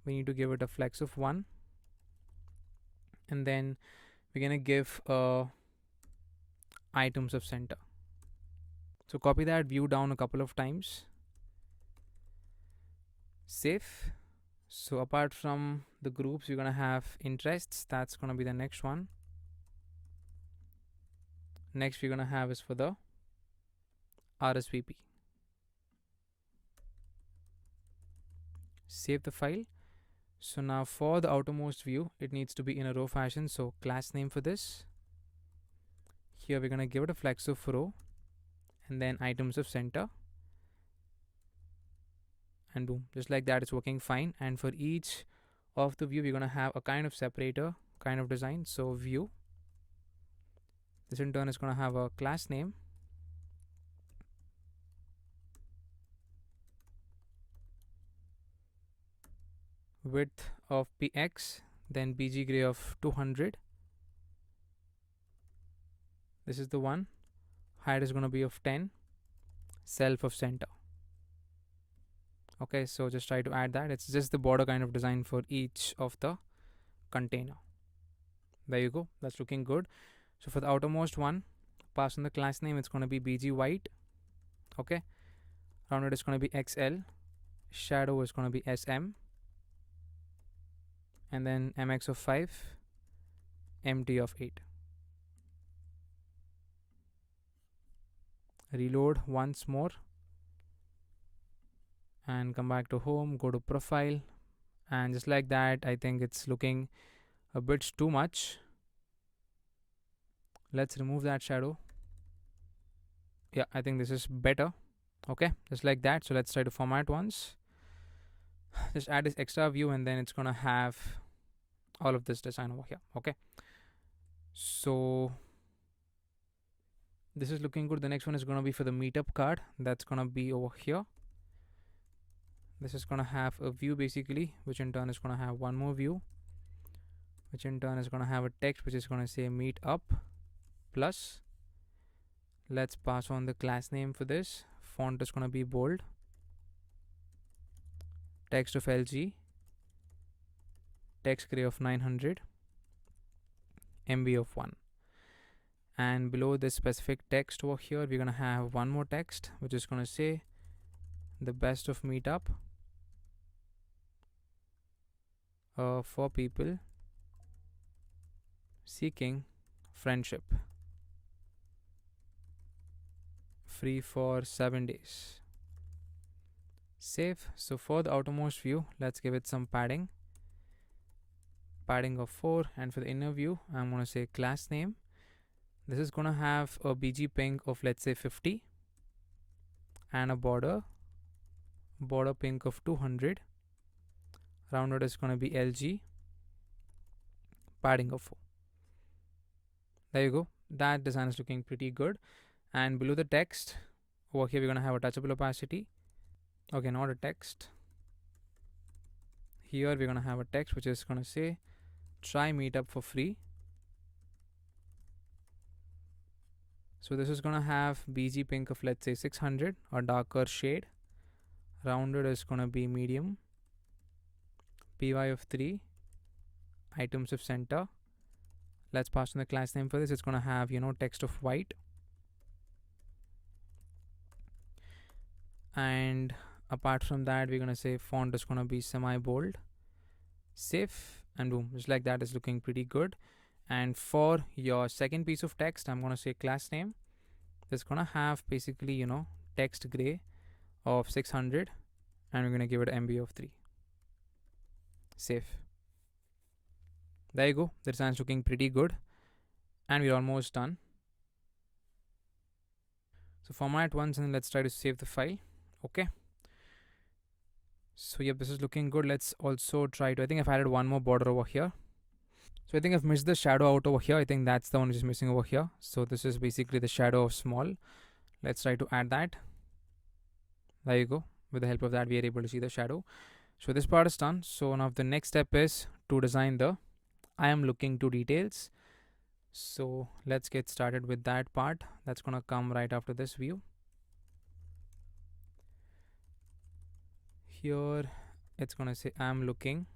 we need to give it a flex of 1, and then we're going to give items of center. So copy that view down a couple of times. Save. So apart from the groups, we're going to have interests. That's going to be the next one. Next we're going to have is for the RSVP. Save the file. So now for the outermost view, it needs to be in a row fashion. So class name for this. Here we're going to give it a flex of row, and then items of center. And boom, just like that, it's working fine. And for each of the view, we're going to have a kind of separator kind of design. So view, this in turn is going to have a class name, width of px, then bg gray of 200. This is the one. Height is going to be of 10. Self of center. Okay, so just try to add that. It's just the border kind of design for each of the container. There you go. That's looking good. So for the outermost one, pass on the class name. It's going to be bg white. Okay. Rounded is going to be xl. Shadow is going to be sm. And then mx of 5. Empty of 8. Reload once more and come back to home, go to profile, and just like that, I think it's looking a bit too much. Let's remove that shadow. Yeah, I think this is better. Okay, just like that. So let's try to format once. just add this extra view, and then it's gonna have all of this design over here. Okay, so this is looking good. The next one is gonna be for the Meetup card. That's gonna be over here. This is gonna have a view basically, which in turn is gonna have one more view, which in turn is gonna have a text which is gonna say Meetup plus. Let's pass on the class name for this. Font is gonna be bold. Text of LG. Text gray of 900. MB of 1. And below this specific text over here, we're gonna have one more text which is gonna say the best of Meetup for people seeking friendship, free for 7 days. Save. So for the outermost view, let's give it some padding of 4, and for the inner view, I'm gonna say class name. This is gonna have a BG ping of, let's say, 50 and a border ping of 200. Rounded is gonna be LG, padding of 4. There you go. That design is looking pretty good. And below the text over here, we're gonna have a touchable opacity. Okay, not a text. Here we're gonna have a text which is gonna say try Meetup for free. So this is gonna have BG pink of, let's say, 600 or darker shade. Rounded is gonna be medium. PY of 3. Items of center. Let's pass on the class name for this. It's gonna have, text of white. And apart from that, we're gonna say font is gonna be semi-bold. Save, and boom, just like that is looking pretty good. And for your second piece of text, I'm gonna say class name. It's gonna have basically, text gray of 600, and we're gonna give it MB of 3. Save. There you go. The design's looking pretty good, and we're almost done. So format once, and let's try to save the file. Okay. So yep, this is looking good. Let's also try to, I think I've added one more border over here. So I think I've missed the shadow out over here. I think that's the one which is missing over here. So this is basically the shadow of small. Let's try to add that. There you go. With the help of that, we are able to see the shadow. So this part is done. So now the next step is to design the I am looking to details. So let's get started with that part. That's gonna come right after this view. Here it's gonna say I'm looking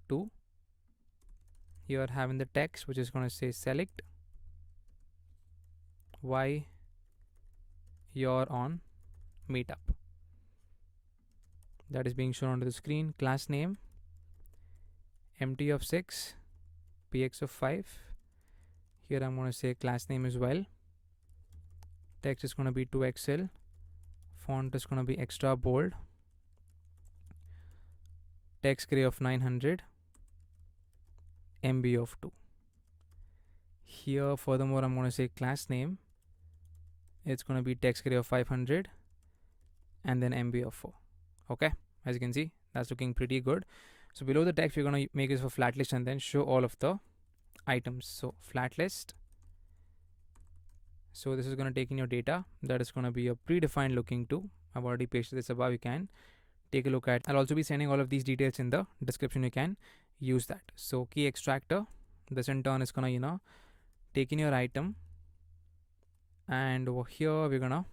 to. Here having the text which is gonna say select why you're on Meetup. That is being shown onto the screen. Class name empty of 6, px of 5. Here I'm gonna say class name as well. Text is gonna be 2XL. Font is gonna be extra bold. Text gray of 900. MB of 2. Here furthermore I'm gonna say class name. It's gonna be text gray of 500 and then MB of 4. Okay, as you can see, that's looking pretty good. So below the text, we're gonna make this for flat list and then show all of the items. So flat list. So this is gonna take in your data. That is gonna be a predefined looking to. I've already pasted this above. You can take a look at. I'll also be sending all of these details in the description. You can use that. So key extractor. This in turn is gonna take in your item, and over here we're gonna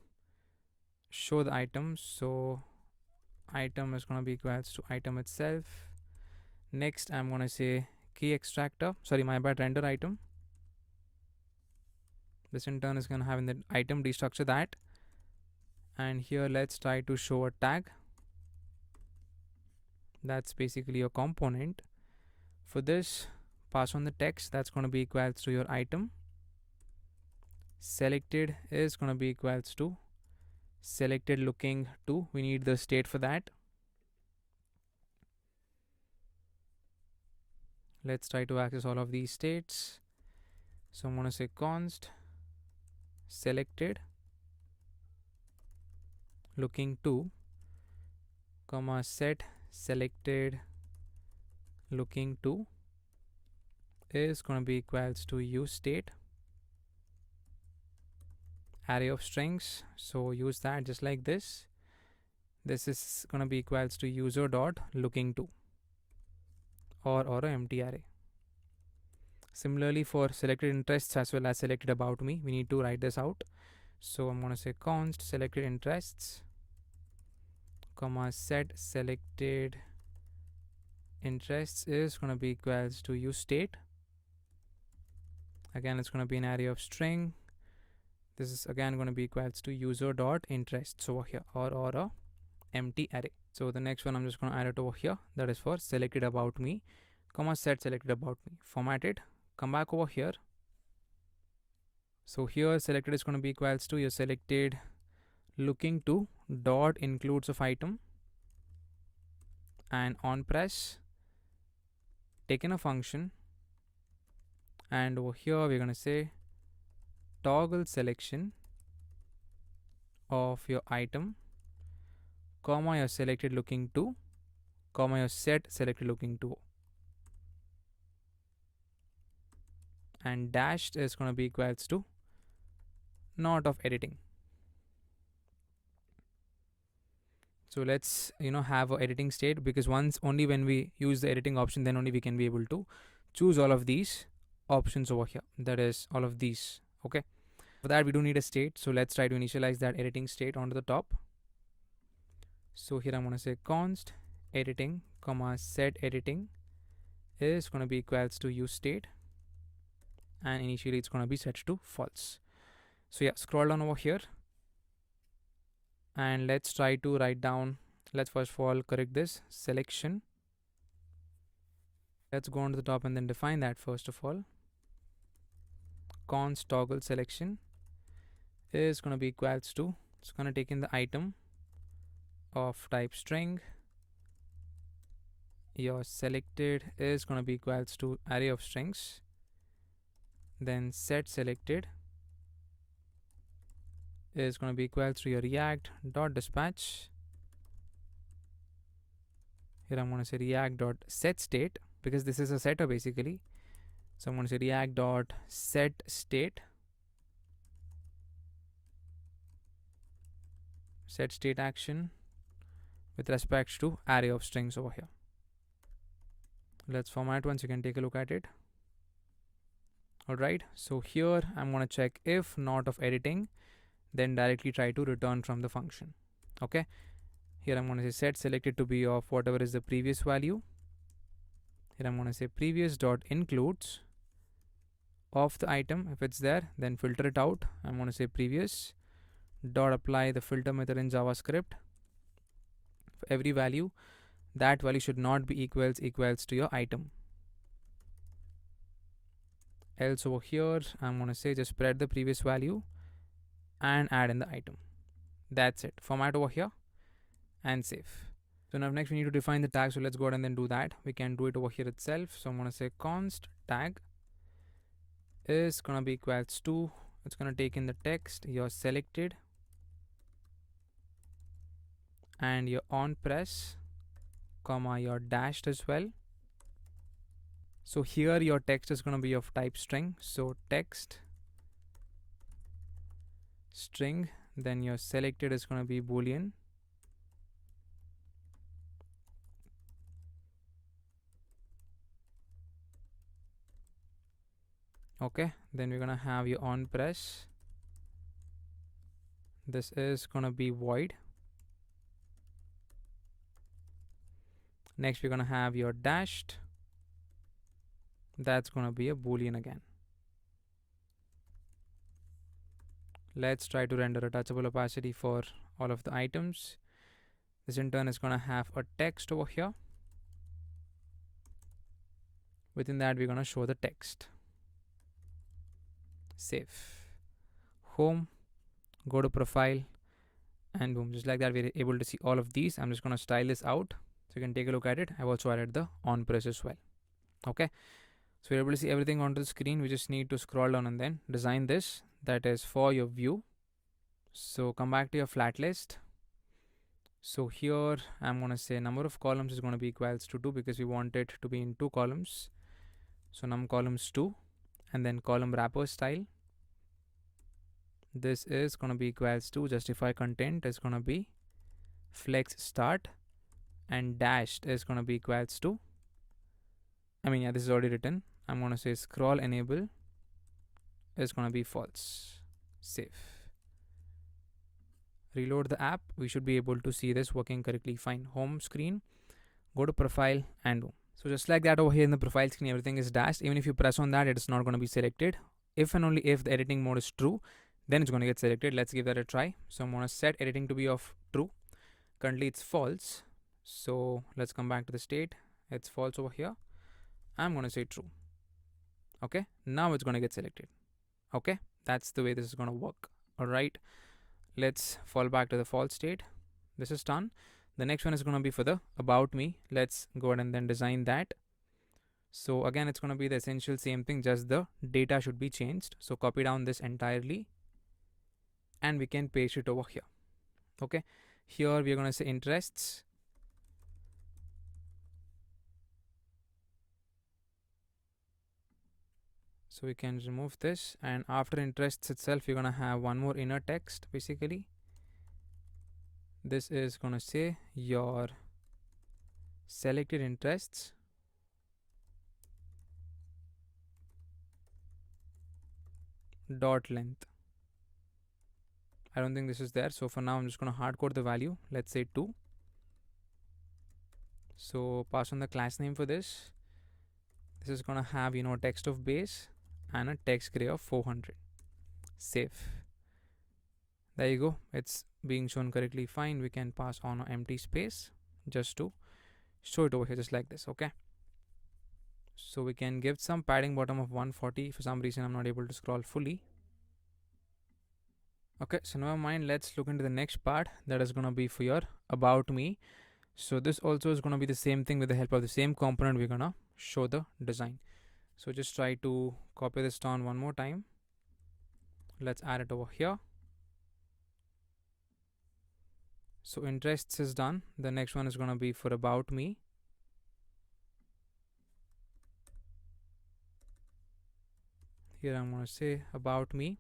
show the items. So item is gonna be equals to item itself. Next I'm gonna say key extractor, sorry my bad, render item. This in turn is gonna have in the item destructure that, and here let's try to show a tag. That's basically a component. For this, pass on the text. That's gonna be equals to your item. Selected is gonna be equals to selected looking to. We need the state for that. Let's try to access all of these states. So I'm gonna say const selected looking to comma set selected looking to is going to be equals to use state array of strings. So use that just like this. This is going to be equals to user dot looking to or a empty array. Similarly for selected interests as well as selected about me, we need to write this out. So I'm going to say const selected interests comma set selected interests is going to be equals to use state. Again, it's going to be an array of string. This is again going to be equals to user dot interests over here or a empty array. So the next one I'm just going to add it over here. That is for selected about me comma set selected about me. Format it. Come back over here. So here selected is going to be equals to your selected looking to dot includes of item, and on press taken a function, and over here we're going to say toggle selection of your item comma your selected looking to comma your set selected looking to, and dashed is going to be equals to not of editing. So let's have a editing state, because only when we use the editing option, then only we can be able to choose all of these options over here, that is all of these. Okay, for that we do need a state, so let's try to initialize that editing state onto the top. So here I'm going to say const editing comma set editing is going to be equals to use state, and initially it's going to be set to false. So yeah, scroll down over here and let's try to write down, let's first of all correct this selection. Let's go on to the top and then define that. First of all, const toggle selection is going to be equals to, it's going to take in the item of type string, your selected is going to be equals to array of strings, then set selected is going to be equals to your react dot dispatch. Here I'm going to say react dot set state, because this is a setter basically. So I'm going to say react dot set state, set state action with respect to array of strings over here. Let's format once, you can take a look at it. Alright, so here I'm going to check if not of editing, then directly try to return from the function. Okay, here I'm going to say set selected to be of whatever is the previous value. Here I'm going to say previous dot includes of the item. If it's there, then filter it out. I'm going to say previous dot apply the filter method in JavaScript. For every value, that value should not be equals to your item. Else over here I'm going to say just spread the previous value and add in the item. That's it. Format over here and save. So now next we need to define the tag, so let's go ahead and then do that. We can do it over here itself. So I'm going to say const tag is going to be equals to, it's going to take in the text, your selected and your on press comma your dashed as well. So here your text is going to be of type string, so text string, then your selected is going to be boolean, okay, then we're going to have your on press, this is going to be void. Next we're going to have your dashed, that's going to be a boolean again. Let's try to render a touchable opacity for all of the items. This in turn is going to have a text over here. Within that we're going to show the text. Save. Home, go to profile, and boom, just like that we're able to see all of these. I'm just going to style this out so you can take a look at it. I've also added the on press as well. Okay, so we're able to see everything onto the screen. We just need to scroll down and then design this, that is for your view. So come back to your flat list, So here I'm going to say number of columns is going to be equals to 2 because we want it to be in 2 columns. So num columns 2, and then column wrapper style. This is going to be equals to justify content is going to be flex start, and dashed is going to be equals to, this is already written. I'm going to say scroll enable is going to be false. Save. Reload the app. We should be able to see this working correctly fine. Home screen, go to profile and boom. So just like that over here in the profile screen, everything is dashed. Even if you press on that, it is not going to be selected. If and only if the editing mode is true, then it's going to get selected. Let's give that a try. So I'm going to set editing to be of true. Currently it's false. So let's come back to the state. It's false over here. I'm going to say true. Okay, now it's going to get selected. Okay, that's the way this is going to work. All right, let's fall back to the false state. This is done. The next one is going to be for the about me. Let's go ahead and then design that. So again, it's going to be the essential same thing, just the data should be changed. So copy down this entirely and we can paste it over here. Okay, here we are going to say interests. So we can remove this, and after interests itself, we're going to have one more inner text basically. This is going to say your selected interests dot length. I don't think this is there, so for now I'm just going to hardcode the value. Let's say 2. So pass on the class name for this. This is going to have text of base and a text gray of 400. Save. There you go, it's being shown correctly fine. We can pass on an empty space just to show it over here, just like this. Okay, so we can give some padding bottom of 140. For some reason I'm not able to scroll fully. Okay, so never mind, let's look into the next part that is going to be for your about me. So this also is going to be the same thing. With the help of the same component, we're going to show the design. So just try to copy this down one more time. Let's add it over here. So interests is done. The next one is going to be for about me. Here I'm going to say about me.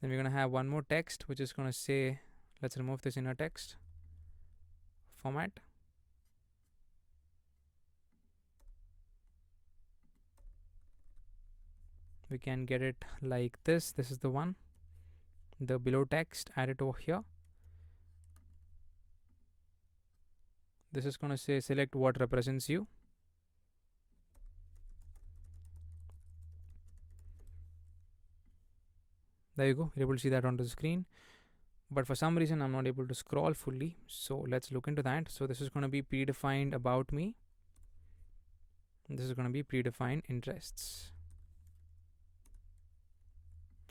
Then we're going to have one more text, which is going to say, let's remove this inner text format. We can get it like this. This is the one. The below text, add it over here. This is going to say select what represents you. There you go, you're able to see that on the screen. But for some reason I'm not able to scroll fully, so let's look into that. So this is going to be predefined about me. This is going to be predefined interests.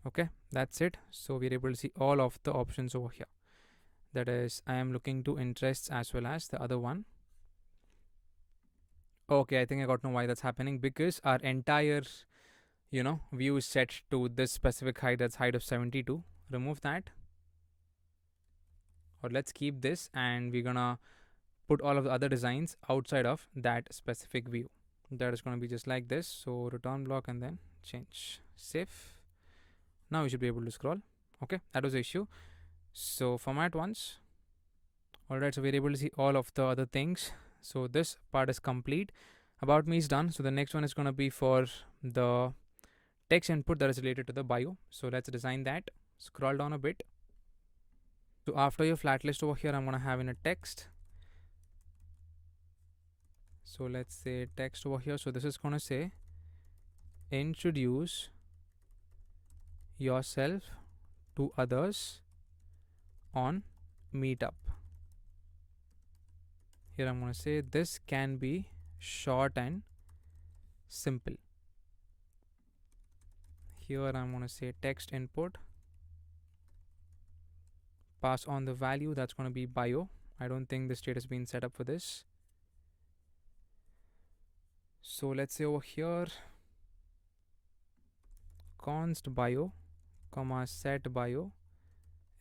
Okay, that's it. So we're able to see all of the options over here. That is, I am looking to interests as well as the other one. Okay, I think I got to know why that's happening, because our entire view is set to this specific height, that's height of 72. Remove that, or let's keep this, and we're gonna put all of the other designs outside of that specific view. That is going to be just like this. So return block and then change. Save. Now we should be able to scroll. Okay, that was the issue. So format once. Alright, so we're able to see all of the other things. So this part is complete. About me is done. So the next one is going to be for the text input that is related to the bio. So let's design that. Scroll down a bit. So after your flat list over here, I'm going to have in a text. So let's say text over here. So this is going to say introduce yourself to others on Meetup. Here I'm going to say this can be short and simple. Here I'm going to say text input, pass on the value, that's going to be bio. I don't think the state has been set up for this. So let's say over here const bio comma set bio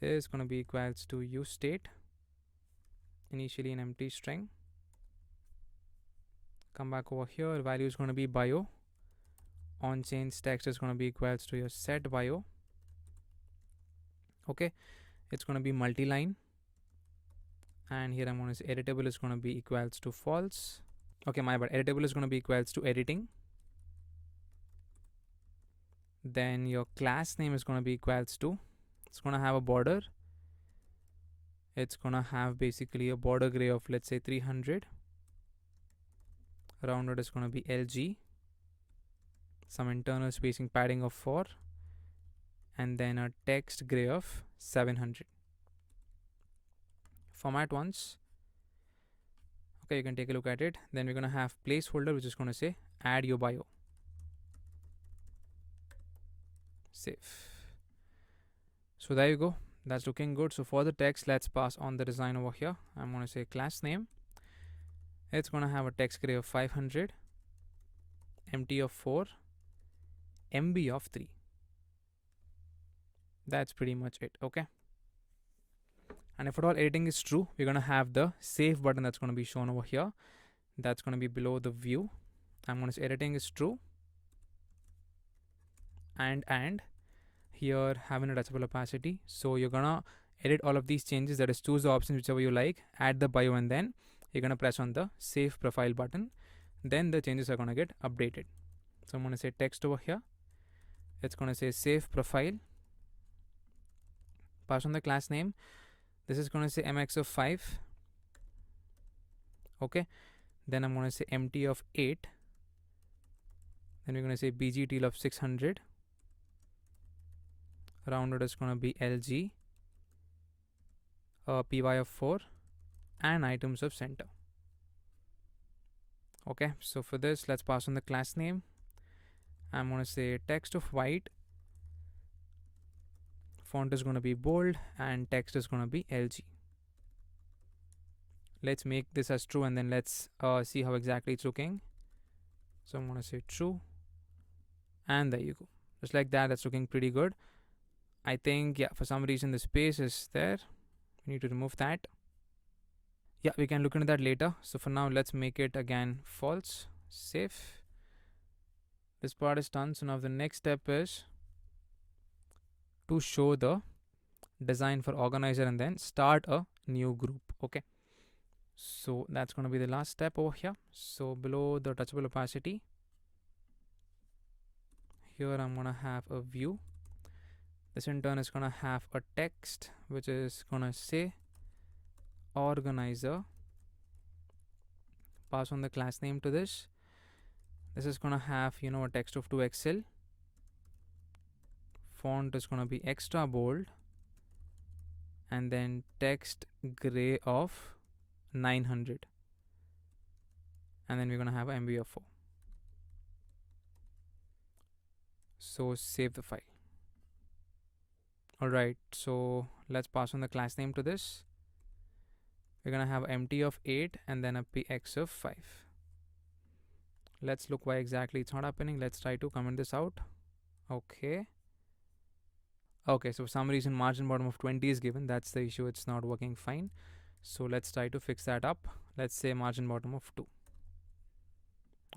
is going to be equals to use state. initially an empty string. Come back over here, value is going to be bio. On change text is going to be equals to your set bio. Okay, it's going to be multi-line, and here I'm going to say editable is going to be equals to false. Okay, my bad, editable is going to be equals to editing. Then your class name is going to be equals to, it's going to have a border. It's going to have basically a border gray of, let's say, 300. Rounded is going to be LG. Some internal spacing padding of 4. And then a text gray of 700. Format once. Okay, you can take a look at it. Then we're going to have placeholder, which is going to say add your bio. Save. So there you go. That's looking good. So for the text, let's pass on the design over here. I'm going to say class name. It's going to have a text gray of 500, empty of 4, MB of 3. That's pretty much it. Okay. And if at all editing is true, we're going to have the save button that's going to be shown over here. That's going to be below the view. I'm going to say editing is true. And here having a touchable opacity. So you're going to edit all of these changes. That is, choose the options whichever you like, add the bio, and then you're going to press on the save profile button. Then the changes are going to get updated. So I'm going to say text over here. It's going to say save profile. Pass on the class name. This is going to say mx of 5. Okay. Then I'm going to say empty of 8. Then we're going to say bgtl of 600. Rounded is going to be LG. Py of 4. And items of center. Okay. So for this, let's pass on the class name. I'm going to say text of white. Font is going to be bold, and text is going to be LG. Let's make this as true, and then let's see how exactly it's looking. So I'm going to say true, and there you go. Just like that, that's looking pretty good. I think, yeah, for some reason the space is there. We need to remove that. Yeah, we can look into that later. So for now, let's make it again false. Save. This part is done. So now the next step is to show the design for organizer and then start a new group. Okay, so that's going to be the last step over here. So below the touchable opacity, here I'm going to have a view. This in turn is going to have a text which is going to say organizer. Pass on the class name to this. This is going to have, a text of 2XL. Font is going to be extra bold, and then text gray of 900, and then we're going to have MB of 4. So save the file. Alright, so let's pass on the class name to this. We're going to have empty of 8 and then a px of 5. Let's look why exactly it's not happening. Let's try to comment this out. Okay, so for some reason margin bottom of 20 is given. That's the issue. It's not working fine. So let's try to fix that up. Let's say margin bottom of 2.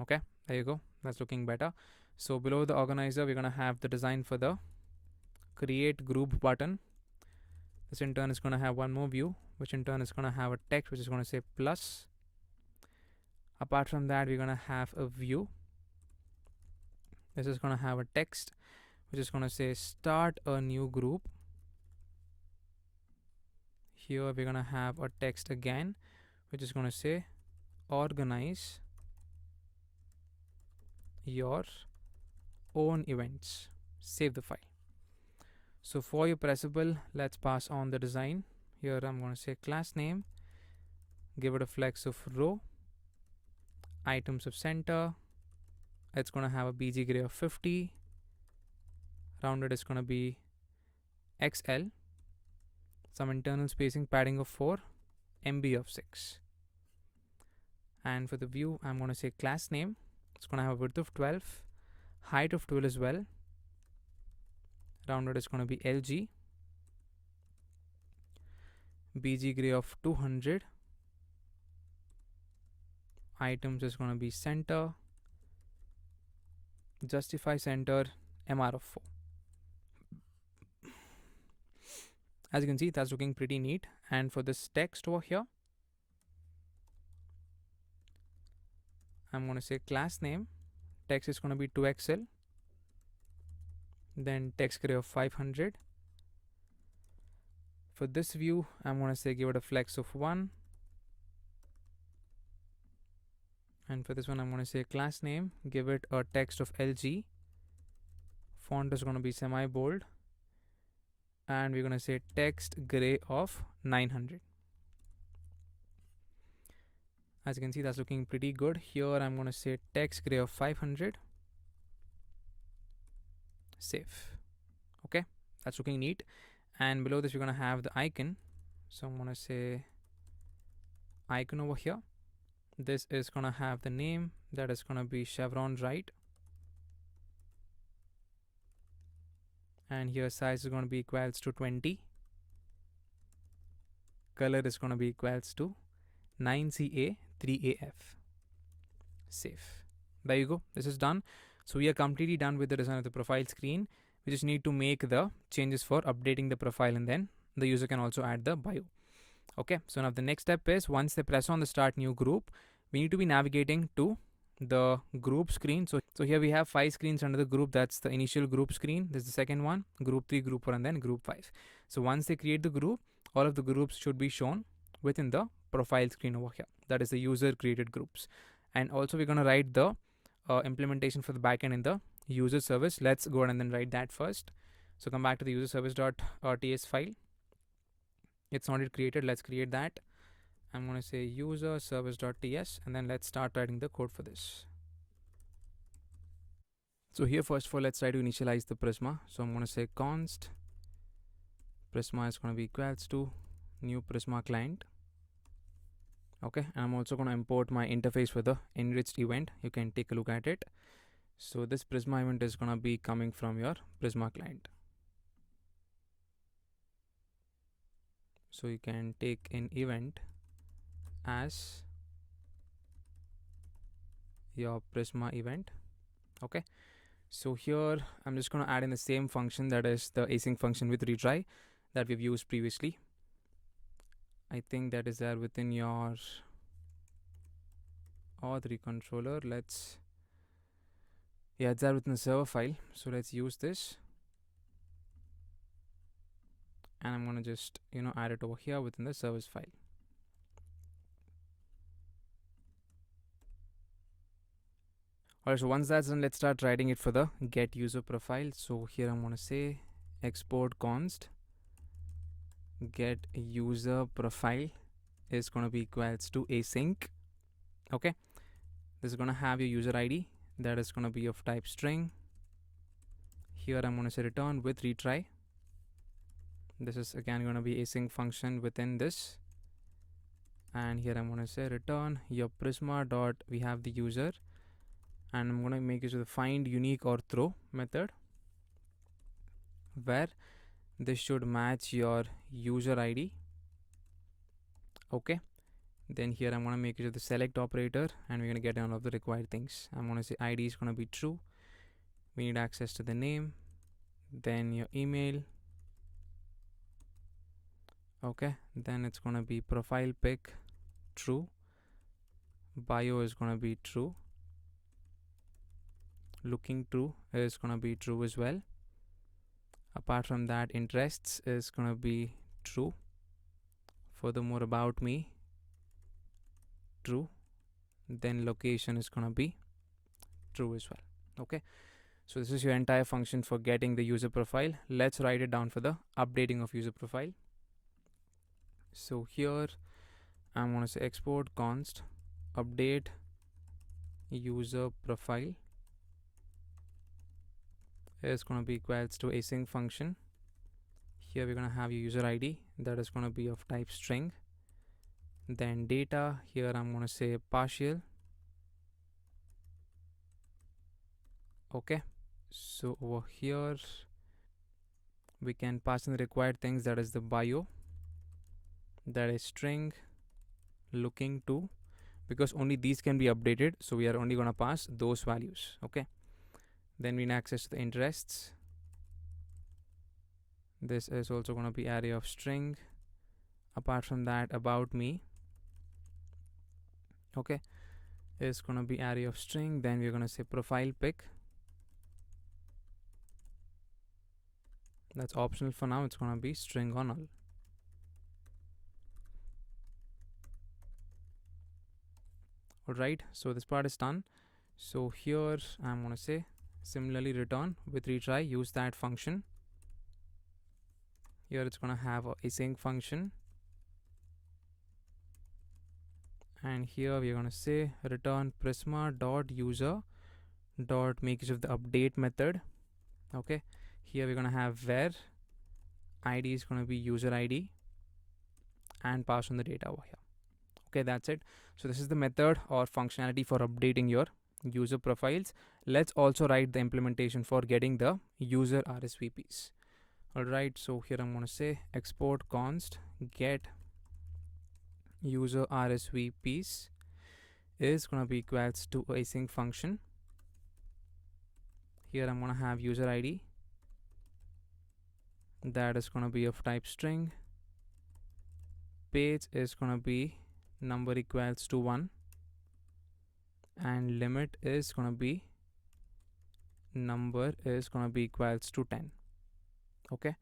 Okay, there you go. That's looking better. So below the organizer, we're going to have the design for the create group button. This in turn is going to have one more view, which in turn is going to have a text which is going to say plus. Apart from that, we're going to have a view. This is going to have a text which is going to say start a new group. Here we're going to have a text again which is going to say organize your own events. Save the file. So for your pressable, let's pass on the design. Here I'm going to say class name, give it a flex of row, items of center. It's going to have a BG gray of 50. Rounded is going to be XL. Some internal spacing padding of 4, MB of 6. And for the view, I'm going to say class name. It's going to have a width of 12, height of 12 as well. Rounded is going to be LG. BG gray of 200. items is going to be center, justify center, MR of 4. As you can see, that's looking pretty neat. And for this text over here, I'm going to say class name, text is going to be 2XL, then text gray of 500. For this view, I'm going to say give it a flex of 1. And for this one, I'm going to say class name, give it a text of LG. Font is going to be semi bold. And we're going to say text gray of 900. As you can see, that's looking pretty good. Here I'm going to say text gray of 500. Save. Okay, that's looking neat. And below this, we're going to have the icon. So I'm going to say icon over here. This is going to have the name, that is going to be chevron right. And here size is going to be equals to 20. Color is going to be equals to 9CA 3AF. Save. There you go. This is done. So we are completely done with the design of the profile screen. We just need to make the changes for updating the profile, and then the user can also add the bio. Okay, so now the next step is once they press on the start new group, we need to be navigating to the group screen. So here we have 5 screens under the group. That's the initial group screen. This is the second one, group 3, group 4, and then group 5. So once they create the group, all of the groups should be shown within the profile screen over here. That is the user created groups. And also we're going to write the implementation for the backend in the user service. Let's go ahead and then write that first. So come back to the user service.ts file. It's not yet created. Let's create that. I'm going to say user service.ts, and then let's start writing the code for this. So here, first of all, let's try to initialize the Prisma. So I'm going to say const Prisma is going to be equals to new Prisma client. Okay, and I'm also going to import my interface for the enriched event. You can take a look at it. So this Prisma event is going to be coming from your Prisma client. So you can take an event as your Prisma event. Okay, so here I'm just going to add in the same function, that is the async function with retry that we've used previously. I think that is there within your auth controller. It's there within the server file. So let's use this, and I'm going to just add it over here within the service file. Alright, so once that's done, let's start writing it for the get user profile. So here I'm going to say export const get user profile is going to be equals to async. Okay, this is going to have your user ID, that is going to be of type string. Here I'm going to say return with retry. This is again going to be async function within this, and here I'm going to say return your Prisma dot we have the user, and I'm going to make use of the find unique or throw method, where this should match your user ID. Okay, then here I'm going to make use of the select operator, and we're going to get all of the required things. I'm going to say ID is going to be true. We need access to the name, then your email. Okay, then it's going to be profile pic true, bio is going to be true, looking true is going to be true as well. Apart from that, interests is going to be true. Furthermore, about me true, then location is going to be true as well. Okay, so this is your entire function for getting the user profile. Let's write it down for the updating of user profile. So here I'm going to say export const update user profile is going to be equals to async function. Here we're going to have your user ID, that is going to be of type string. Then data, here I'm going to say partial. Okay, so over here we can pass in the required things, that is the bio, that is string, looking to, because only these can be updated, so we are only going to pass those values. Okay, then we need access to the interests. This is also going to be array of string. Apart from that, about me, okay, is going to be array of string. Then we're going to say profile pic. That's optional for now. It's going to be string or null. Alright, so this part is done. So here I'm going to say similarly return with retry, use that function. Here it's going to have a async function, and here we're going to say return prisma dot user dot make use of the update method. Okay, here we're going to have where id is going to be user id and pass on the data over here. Okay, that's it. So this is the method or functionality for updating your user profiles. Let's also write the implementation for getting the user RSVPs. Alright, so here I'm going to say export const get user RSVPs is going to be equals to async function. Here I'm going to have user ID, that is going to be of type string. Page is going to be number equals to 1, and limit is going to be number is going to be equals to 10. Okay,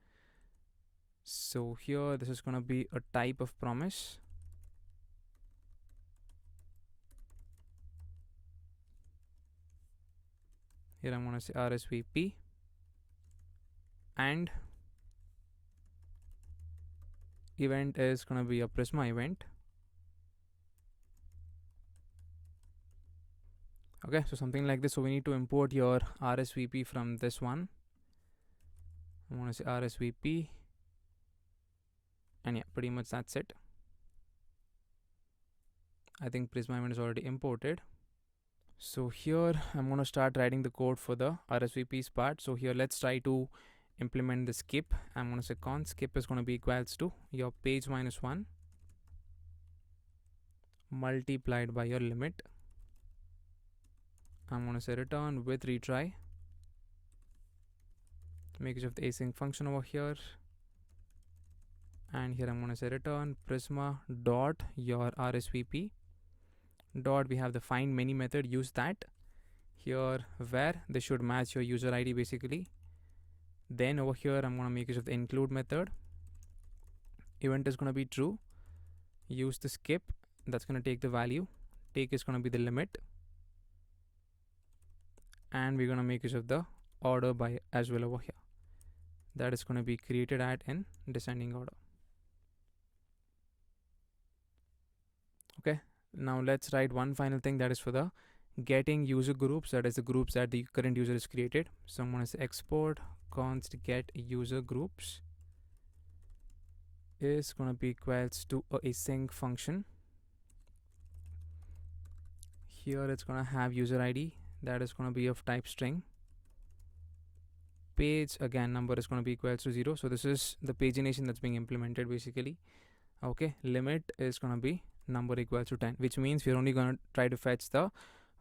so here this is going to be a type of promise. Here I'm going to say RSVP, and event is going to be a Prisma event. Okay, so something like this. So we need to import your RSVP from this one. I want to say RSVP, and yeah, pretty much that's it. I think Prisma event is already imported. So here I'm going to start writing the code for the RSVPs part. So here let's try to implement the skip. I'm going to say const skip is going to be equals to your page minus 1 multiplied by your limit. I'm going to say return with retry, make use of the async function over here, and here I'm going to say return prisma dot your RSVP dot, we have the find many method, use that. Here where they should match your user ID basically. Then over here I'm going to make use of the include method. Event is going to be true, use the skip, that's going to take the value, take is going to be the limit, and we're going to make use of the order by as well over here, that is going to be created at in descending order. Okay, now let's write one final thing, that is for the getting user groups, that is the groups that the current user is created. So I'm going to say export const get user groups is going to be equals to a async function. Here it's going to have user ID, that is going to be of type string. Page, again number is going to be equals to 0, so this is the pagination that's being implemented basically. Okay, limit is going to be number equals to 10, which means we're only going to try to fetch the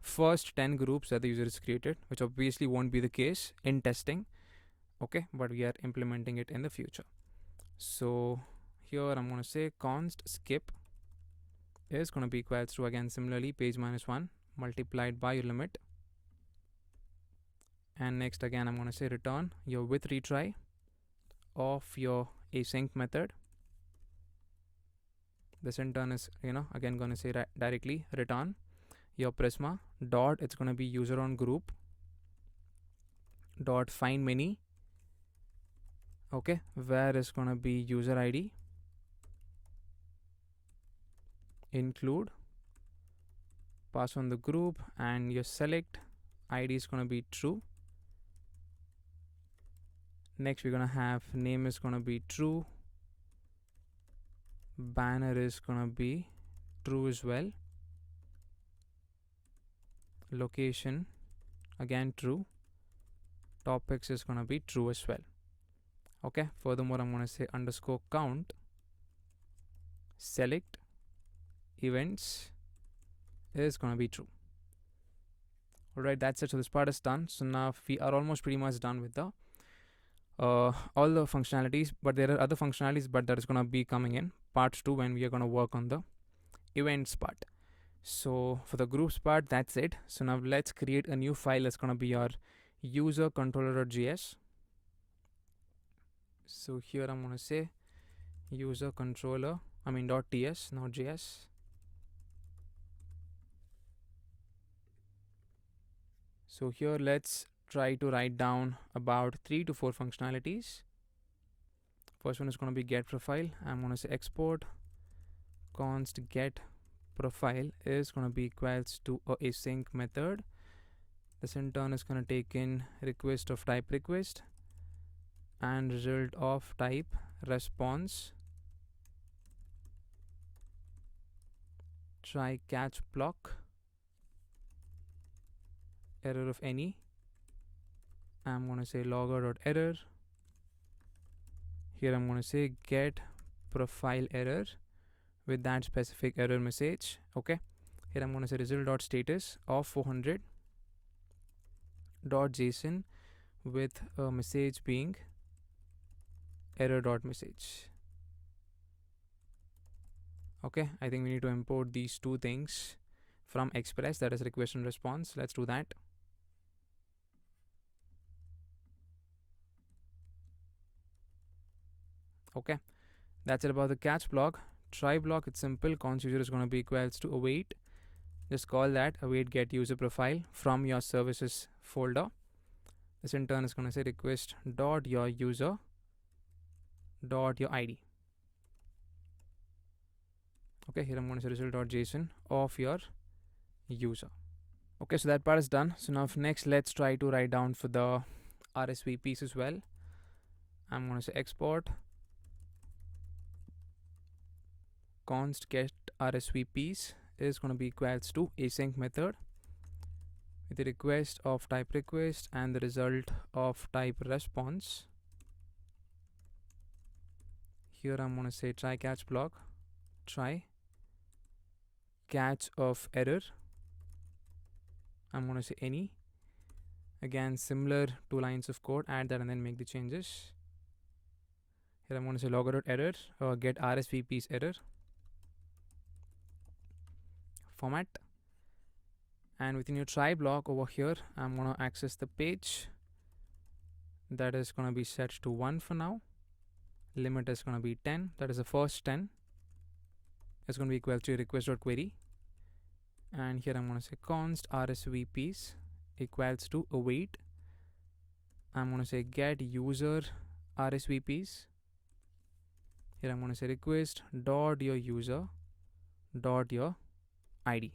first 10 groups that the user is created, which obviously won't be the case in testing. Okay, but we are implementing it in the future. So here I'm going to say const skip is going to be equals to, again similarly, page minus 1 multiplied by your limit, and next again I'm going to say return your with retry of your async method. This in turn is, again going to say directly return your prisma dot, it's going to be user on group dot find many. Okay, where is going to be user ID, include, pass on the group, and your select ID is going to be true. Next we're going to have name is going to be true, banner is going to be true as well, location again true, topics is going to be true as well. Okay, furthermore I'm going to say underscore count select events is going to be true. Alright, that's it. So this part is done. So now we are almost pretty much done with the all the functionalities, but there are other functionalities, but that is going to be coming in part 2 when we are going to work on the events part. So for the groups part, that's it. So now let's create a new file that's going to be our user controller.js. So here I'm going to say user controller, .ts, not js. So here let's try to write down about 3 to 4 functionalities. First one is going to be get profile. I'm going to say export const get profile is going to be equals to a async method. This in turn is going to take in request of type request and result of type response. Try catch block error of any. I'm going to say logger.error. Here I'm going to say get profile error with that specific error message. Okay, here I'm going to say result.status of 400.json with a message being error.message. Okay, I think we need to import these two things from Express, that is request and response. Let's do that. Okay, that's it about the catch block. Try block, it's simple. Const user is going to be equals to await. Just call that await get user profile from your services folder. This in turn is going to say request dot your user dot your id. Okay, here I'm going to say result.json of your user. Okay, so that part is done. So now next let's try to write down for the RSVPs as well. I'm going to say export const get RSVPs is going to be equals to async method with the request of type request and the result of type response. Here I'm going to say try catch block, try catch of error. I'm going to say any. Again, similar 2 lines of code, add that and then make the changes. Here I'm going to say logger.error or get RSVPs error format. And within your try block over here, I'm going to access the page. That is going to be set to 1 for now. Limit is going to be 10. That is the first 10. It's going to be equal to request.query. And here I'm going to say const RSVPs equals to await. I'm going to say get user RSVPs. Here I'm going to say request dot your user dot your id.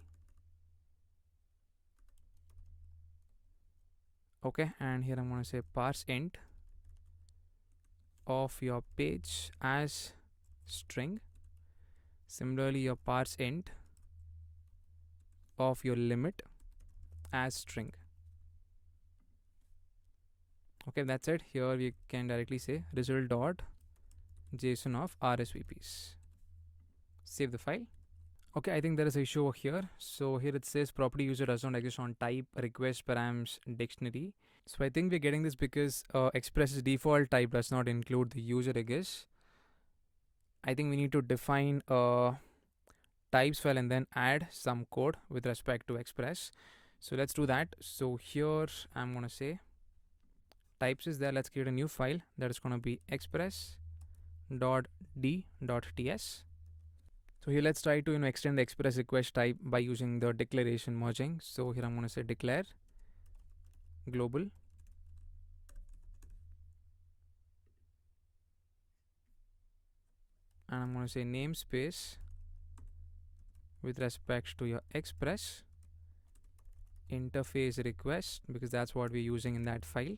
Okay, and here I'm going to say parse int of your page as string. Similarly, your parse int of your limit as string. Okay, that's it. Here we can directly say result.json of RSVPs. Save the file. Okay, I think there is an issue over here. So here it says property user does not exist on type request params dictionary. So I think we're getting this because Express's default type does not include the user, I guess. I think we need to define a types file and then add some code with respect to Express. So let's do that. So here I'm going to say types is there. Let's create a new file that is going to be express.d.ts. So here let's try to extend the Express request type by using the declaration merging. So here I'm going to say declare global and I'm going to say namespace with respect to your Express interface request, because that's what we're using in that file.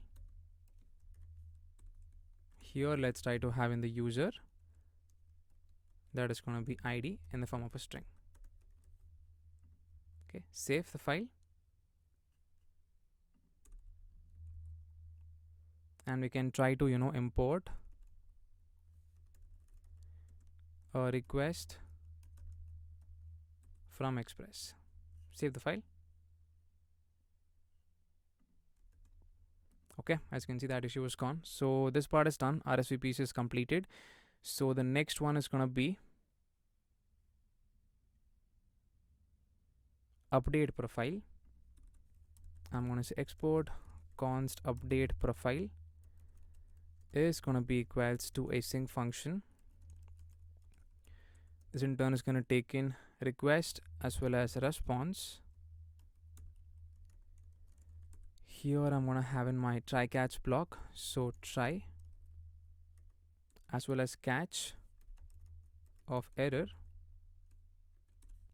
Here let's try to have in the user, that is going to be id in the form of a string. Okay, save the file and we can try to import a request from Express. Save the file. Okay, as you can see, that issue is gone. So this part is done. RSVPs is completed. So the next one is gonna be update profile. I'm gonna say export const update profile is gonna be equals to async function. This in turn is gonna take in request as well as response. Here I'm gonna have in my try catch block. So try as well as catch of error.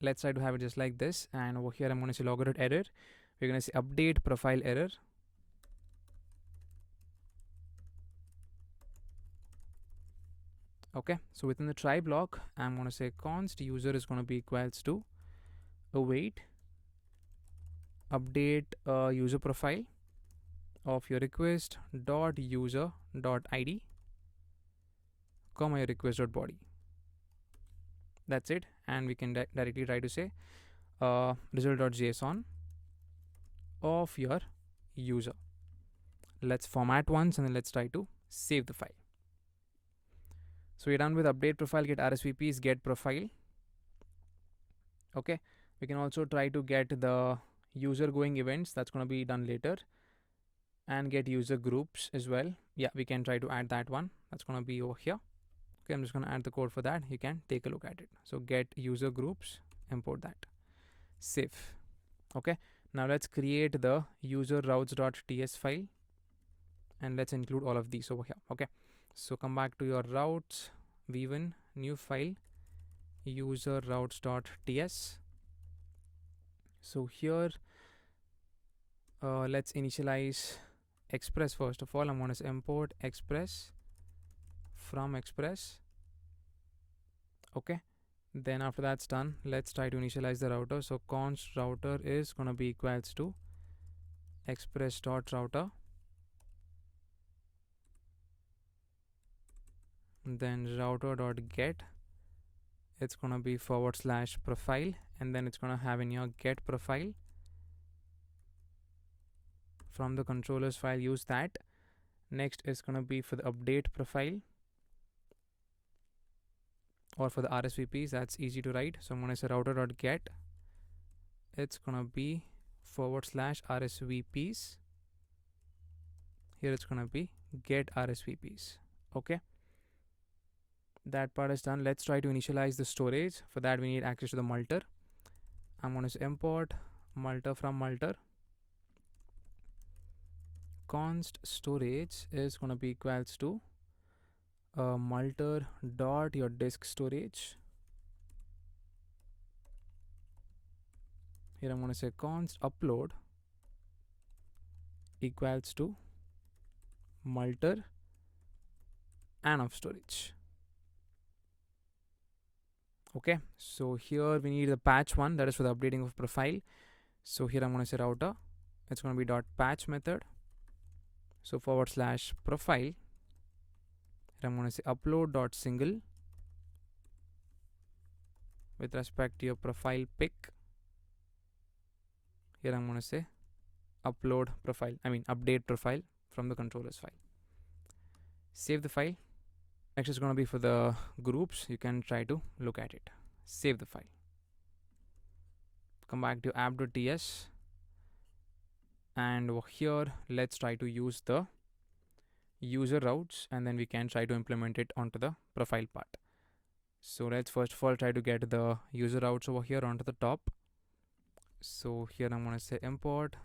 Let's try to have it just like this. And over here I'm gonna say logout error. We're gonna say update profile error. Okay, so within the try block, I'm gonna say const user is gonna be equals to await update user profile of your request dot user dot id comma your request dot body. That's it, and we can directly try to say result.json of your user. Let's format once and then let's try to save the file. So we're done with update profile, get RSVPs, get profile. Okay, we can also try to get the user going events. That's going to be done later, and get user groups as well. Yeah, we can try to add that one. That's going to be over here. Okay, I'm just going to add the code for that. You can take a look at it. So get user groups, import that, save. Okay, now let's create the user routes.ts file, and let's include all of these over here. Okay, so come back to your routes, v1, new file, user routes.ts. So here let's initialize express. First of all, I'm going to import express from express. Okay, then after that's done, let's try to initialize the router. So const router is going to be equals to express.router, then router.get, it's going to be / profile, and then it's going to have in your get profile. From the controllers file, use that. Next is going to be for the update profile, or for the RSVPs. That's easy to write. So I'm going to say router.get, it's going to be / RSVPs. Here it's going to be get RSVPs. Okay, that part is done. Let's try to initialize the storage. For that we need access to the multer. I'm going to say import multer from multer. Const storage is going to be equals to multer dot your disk storage. Here I'm going to say const upload equals to multer and of storage. Okay, so here we need the patch one, that is for the updating of profile. So here I'm going to say router, it's going to be dot patch method. So / profile, here I'm going to say upload dot single with respect to your profile pic. Here I'm going to say upload profile, update profile from the controllers file. Save the file. Next is going to be for the groups. You can try to look at it. Save the file. Come back to app.ts, and over here let's try to use the user routes, and then we can try to implement it onto the profile part. So let's first of all try to get the user routes over here onto the top. So here I'm going to say import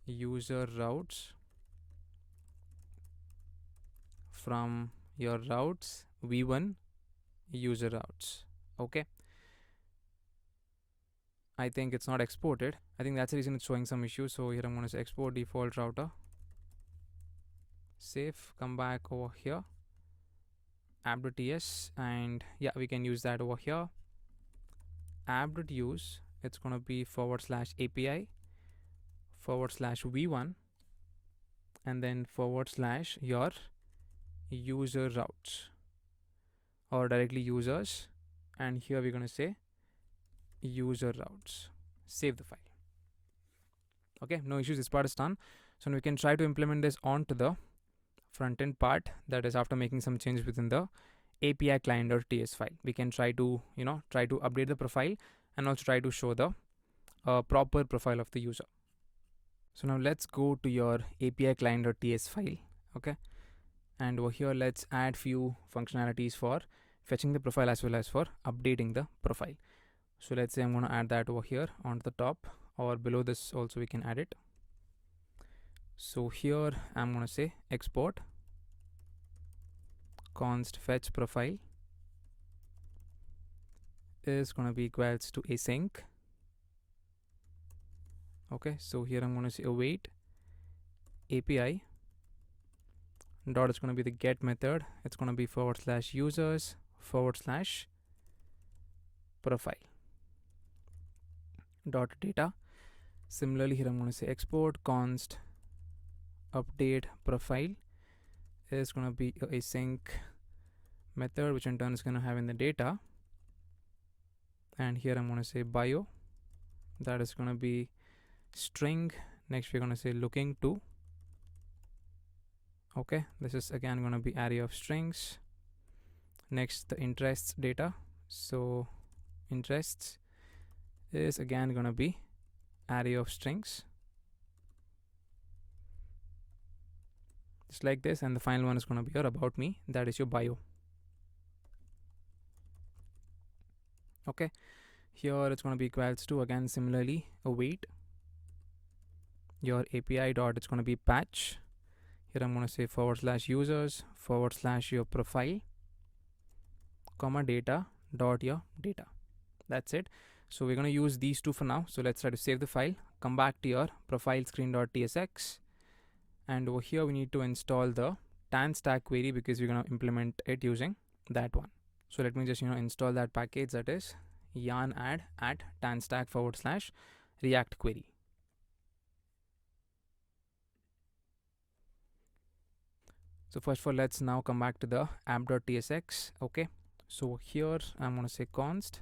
user routes from your routes v1 user routes. Okay, I think it's not exported. I think that's the reason it's showing some issue. So here I'm going to say export default router, save, come back over here, app.ts, and yeah, we can use that over here. App.use, it's going to be / API / v1, and then / your user routes, or directly users, and here we're going to say user routes. save the file. Okay, no issues, this part is done. So now we can try to implement this onto the front end part, that is after making some changes within the API client or TS file. We can try to update the profile and also try to show the proper profile of the user. So now let's go to your API client or TS file. Okay, and over here let's add few functionalities for fetching the profile as well as for updating the profile. So let's say I'm going to add that over here onto the top, or below this also we can add it. So here I'm going to say export const fetch profile is going to be equals to async. Okay, so here I'm going to say await API dot, it's going to be the get method, it's going to be / users / profile dot data. Similarly here I'm going to say export const update profile is going to be a async method, which in turn is going to have in the data. And here I'm going to say bio, that is going to be string. Next we're going to say looking to. Okay, this is again going to be array of strings. Next the interests data, so interests is again going to be array of strings, just like this. And the final one is going to be your about me, that is your bio. Okay, here it's going to be equals to, again similarly, await your API dot, it's going to be patch. Here I'm going to say / users / your profile comma data dot your data. That's it. So we're going to use these two for now. So let's try to save the file, come back to your profile screen.tsx, and over here we need to install the tan stack query because we're going to implement it using that one. So let me just install that package, that is yarn add at tanstack / react query. So first of all, let's now come back to the app.tsx. Okay, so here I'm going to say const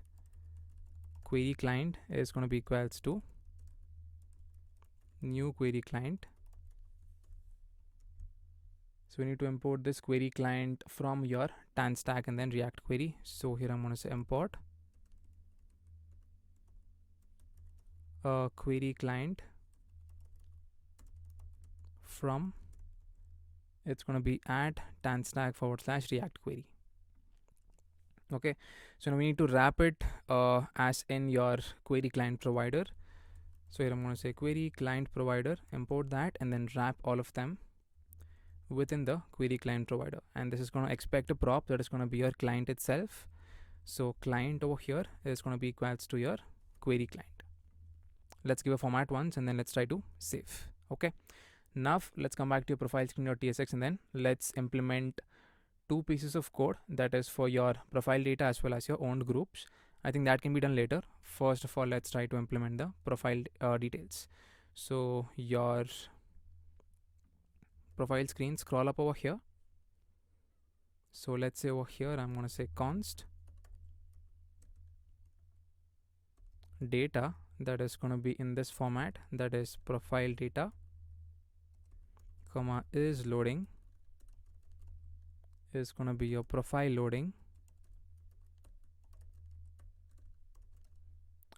query client is going to be equals to new query client. So we need to import this query client from your tan stack and then react query. So here I'm going to say import a query client from, it's going to be at tanstack / react query. Okay, so now we need to wrap it as in your query client provider. So here I'm going to say query client provider, import that, and then wrap all of them within the query client provider. And this is going to expect a prop that is going to be your client itself. So client over here is going to be equals to your query client. Let's give a format once and then let's try to save. Okay, now let's come back to your profile screen.tsx and then let's implement two pieces of code, that is for your profile data as well as your owned groups. I think that can be done later. First of all, let's try to implement the profile details. So your profile screen, scroll up over here. So let's say over here I'm going to say const data, that is going to be in this format, that is profile data comma is loading, is going to be your profile loading.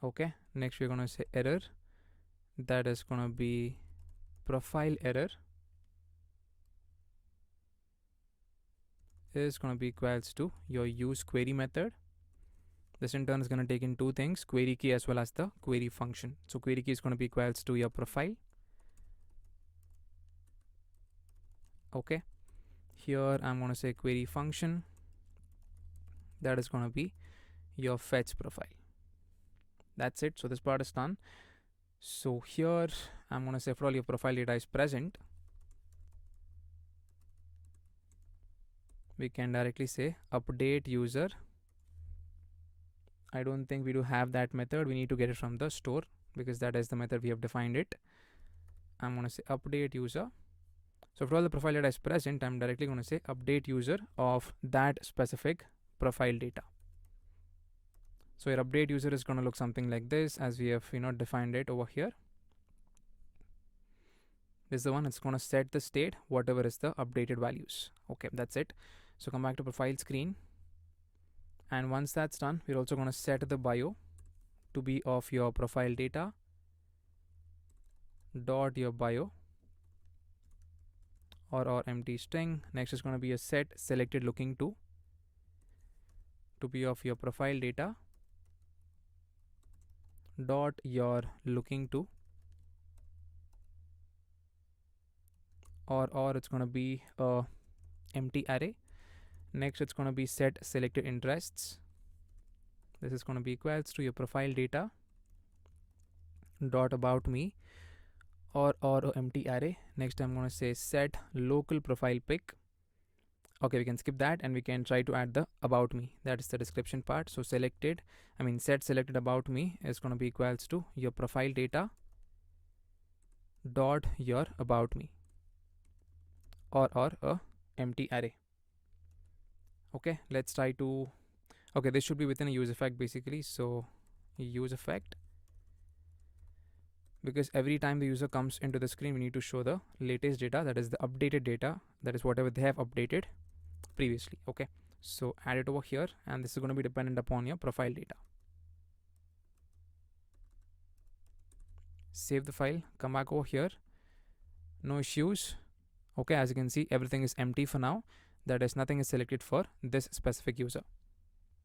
Okay, next we're going to say error, that is going to be profile error is going to be equals to your use query method. This in turn is going to take in two things, query key as well as the query function. So query key is going to be equals to your profile. Okay, here I'm going to say query function, that is going to be your fetch profile. That's it. So this part is done. So here I'm going to say for all your profile data is present, we can directly say update user. I don't think we do have that method. We need to get it from the store because that is the method we have defined it. I'm going to say update user. So for all the profile data is present, I'm directly going to say update user of that specific profile data. So your update user is going to look something like this, as we have defined it over here. This is the one. It's going to set the state whatever is the updated values. Okay, that's it. So come back to profile screen, and once that's done, we're also going to set the bio to be of your profile data dot your bio or empty string. Next is going to be a set selected looking to be of your profile data dot your looking to, or it's going to be a empty array. Next it's going to be set selected interests. This is going to be equals to your profile data dot about me or a empty array. Next I'm going to say set local profile pic. Okay, we can skip that and we can try to add the about me. That is the description part. So set selected about me is going to be equals to your profile data dot your about me or a empty array. Okay, let's try to, okay, this should be within a use effect basically. So use effect, because every time the user comes into the screen we need to show the latest data, that is the updated data, that is whatever they have updated previously. Okay, so add it over here, and this is going to be dependent upon your profile data. Save the file, come back over here, no issues. Okay, as you can see everything is empty for now, that is nothing is selected for this specific user.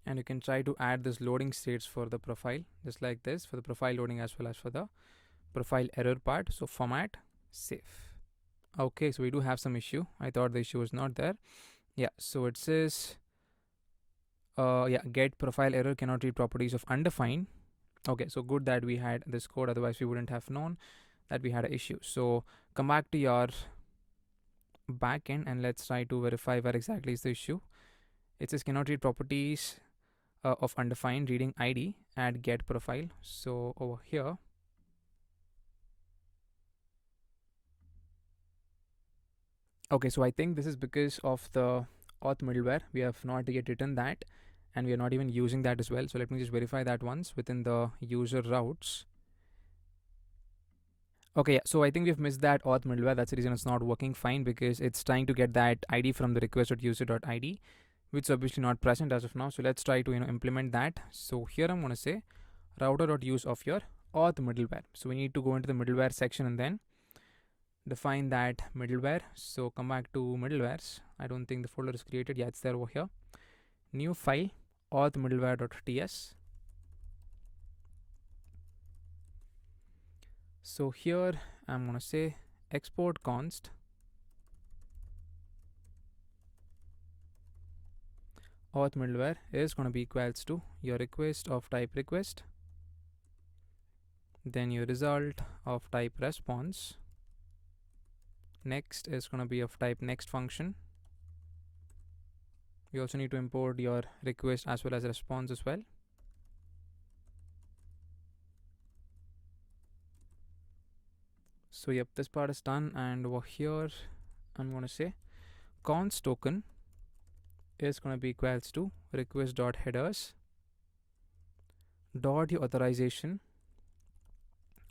And you can try to add this loading states for the profile, just like this, for the profile loading as well as for the profile error part. So format, save. Okay, so we do have some issue. I thought the issue was not there. Yeah, so it says get profile error cannot read properties of undefined. Okay, so good that we had this code, otherwise we wouldn't have known that we had an issue. So come back to your backend and let's try to verify where exactly is the issue. It says cannot read properties of undefined reading ID at get profile. So over here, okay, so I think this is because of the auth middleware. We have not yet written that, and we are not even using that as well. So let me just verify that once within the user routes. Okay, yeah, so I think we've missed that auth middleware. That's the reason it's not working fine, because it's trying to get that ID from the request.user.id, which is obviously not present as of now. So let's try to implement that. So here I'm going to say router.use of your auth middleware. So we need to go into the middleware section and then define that middleware. So come back to middlewares. I don't think the folder is created. Yeah, it's there over here. New file auth middleware.ts. So here I'm going to say export const auth middleware is going to be equals to your request of type request, then your result of type response. Next is going to be of type next function. You also need to import your request as well as response as well. So yep, this part is done, and over here I'm going to say const token is going to be equals to request.headers dot your authorization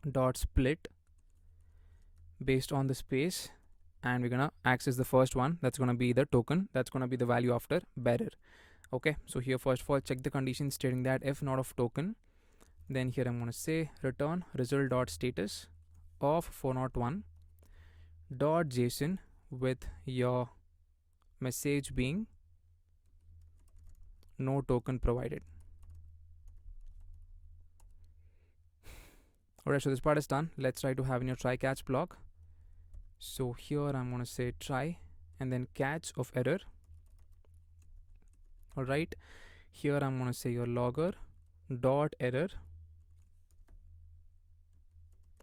dot split based on the space, and we're gonna access the first one. That's gonna be the token. That's gonna be the value after bearer. Okay, so here first of all check the condition stating that if not of token, then here I'm gonna say return result dot status of 401 dot json with your message being no token provided. Alright, so this part is done. Let's try to have in your try catch block. So here I'm going to say try and then catch of error. Alright, here I'm going to say your logger dot error.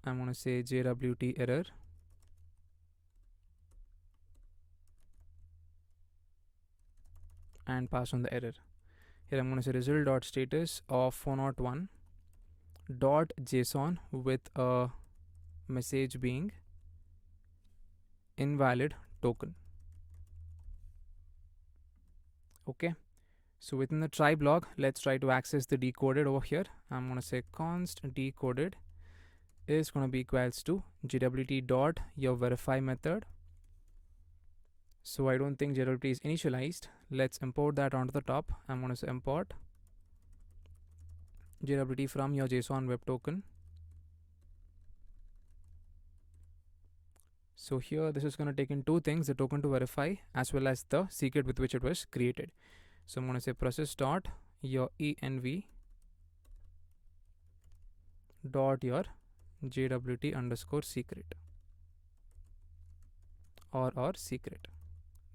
I'm going to say JWT error. And pass on the error. Here I'm going to say result dot status of 401 dot json with a message being invalid token. Okay, So within the try block, let's try to access the decoded over here. I'm going to say const decoded is going to be equals to JWT dot your verify method. So I don't think JWT is initialized. Let's import that onto the top. I'm going to say import JWT from your JSON web token. So here this is going to take in two things, the token to verify as well as the secret with which it was created. So I'm going to say process dot your env dot your JWT underscore secret or secret.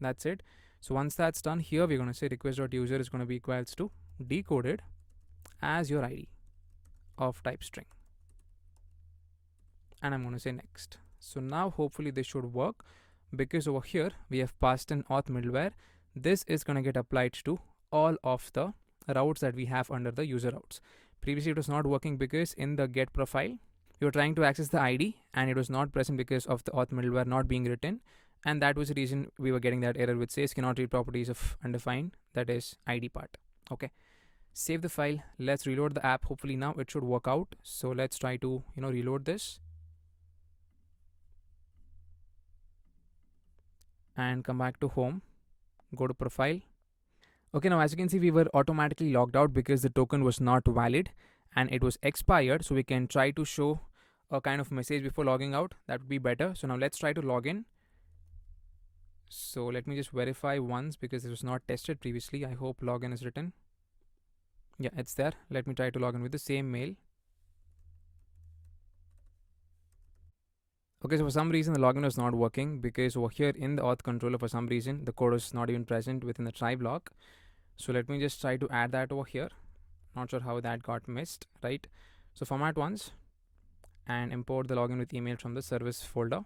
That's it. So once that's done, here we're going to say request.user is going to be equals to decoded as your ID of type string. And I'm going to say next. So now hopefully this should work, because over here we have passed an auth middleware. This is going to get applied to all of the routes that we have under the user routes. Previously it was not working because in the get profile we were trying to access the ID and it was not present because of the auth middleware not being written, and that was the reason we were getting that error which says cannot read properties of undefined, that is ID part. Okay, save the file. Let's reload the app. Hopefully now it should work out. So let's try to reload this and come back to home, go to profile. Okay, now as you can see we were automatically logged out because the token was not valid and it was expired. So we can try to show a kind of message before logging out. That would be better. So now let's try to log in. So let me just verify once because it was not tested previously. I hope login is written. Yeah, it's there. Let me try to log in with the same mail. Okay, so for some reason the login was not working because over here in the auth controller for some reason the code was not even present within the try block. So let me just try to add that over here. Not sure how that got missed, right? So format once and import the login with email from the service folder.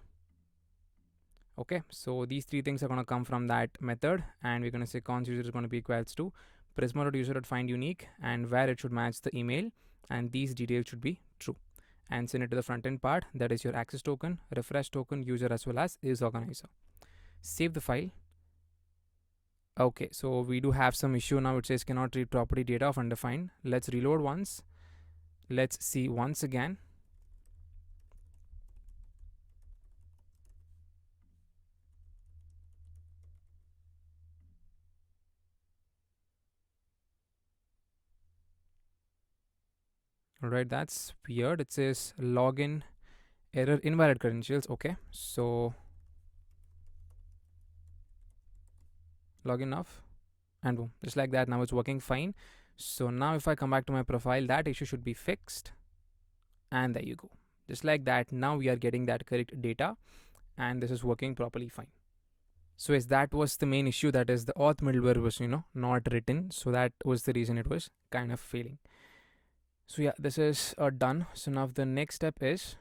Okay, so these three things are going to come from that method, and we're going to say const user is going to be equals to prisma.user.find unique, and where it should match the email, and these details should be true, and send it to the front end part, that is your access token, refresh token, user as well as is organizer. Save the file. Okay, so we do have some issue now. It says cannot read property data of undefined. Let's reload once. Let's see once again. Alright, that's weird. It says login error invalid credentials. Okay, so login off and boom, just like that. Now it's working fine. So now if I come back to my profile, that issue should be fixed, and there you go. Just like that, now we are getting that correct data and this is working properly fine. So yes, that was the main issue, that is the auth middleware was not written, so that was the reason it was kind of failing. So yeah, this is done. So now the next step is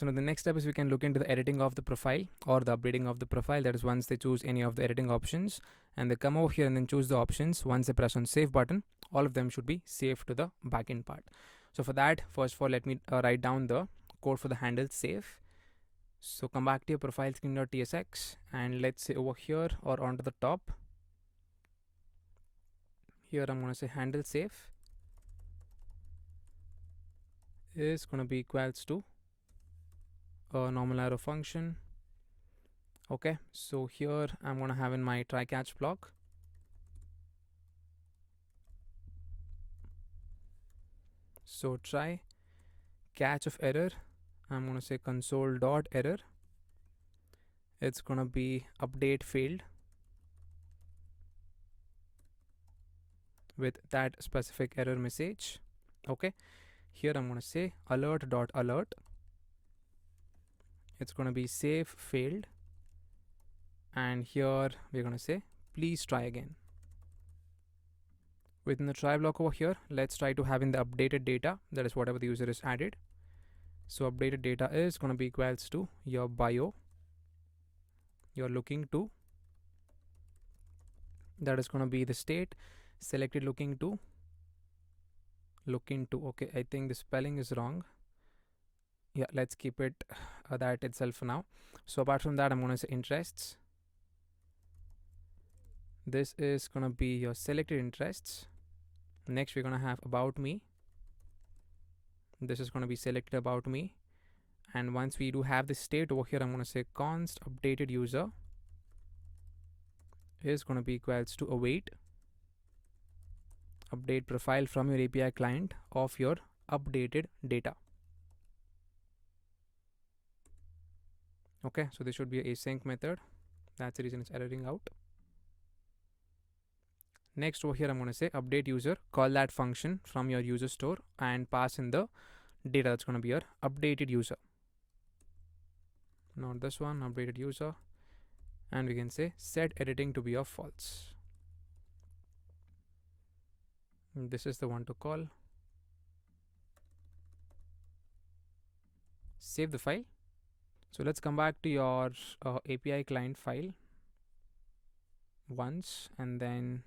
we can look into the editing of the profile or the updating of the profile. That is once they choose any of the editing options and they come over here and then choose the options. Once they press on save button, all of them should be saved to the backend part. So for that, first of all, let me write down the code for the handle save. So come back to your profile screen.tsx and let's say over here or onto the top. Here I'm going to say handle save is going to be equals to a normal arrow function. Okay, so here I'm going to have in my try catch block. So try catch of error, I'm going to say console.error. It's going to be update failed with that specific error message. Okay, here I'm going to say alert.alert. It's going to be save failed, and here we're going to say please try again. Within the try block over here, let's try to have in the updated data, that is whatever the user has added. So updated data is going to be equals to your bio you're looking to, that is going to be the state selected looking to. Okay, I think the spelling is wrong. Yeah, let's keep it that itself for now. So apart from that, I'm going to say interests. This is gonna be your selected interests. Next we're gonna have about me. This is gonna be selected about me. And once we do have the state over here, I'm gonna say const updated user is gonna be equals to await update profile from your API client of your updated data. Okay, so this should be a async method. That's the reason it's erroring out. Next over here, I'm going to say update user, call that function from your user store and pass in the data that's going to be your updated user. Not this one, updated user. And we can say set editing to be of false. And this is the one to call. Save the file. So let's come back to your API client file once, and then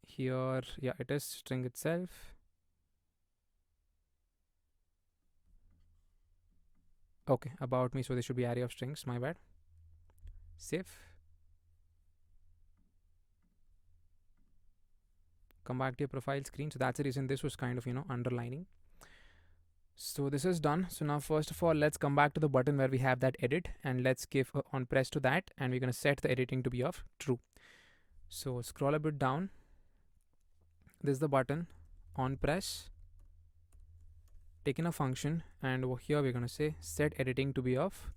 here, yeah, it is string itself. Okay, about me, so there should be array of strings, my bad. Save. Come back to your profile screen. So that's the reason this was kind of, underlining. So this is done. So now first of all, let's come back to the button where we have that edit, and let's give on press to that, and we're going to set the editing to be of true. So scroll a bit down. This is the button on press. Taking a function, and over here we're going to say set editing to be of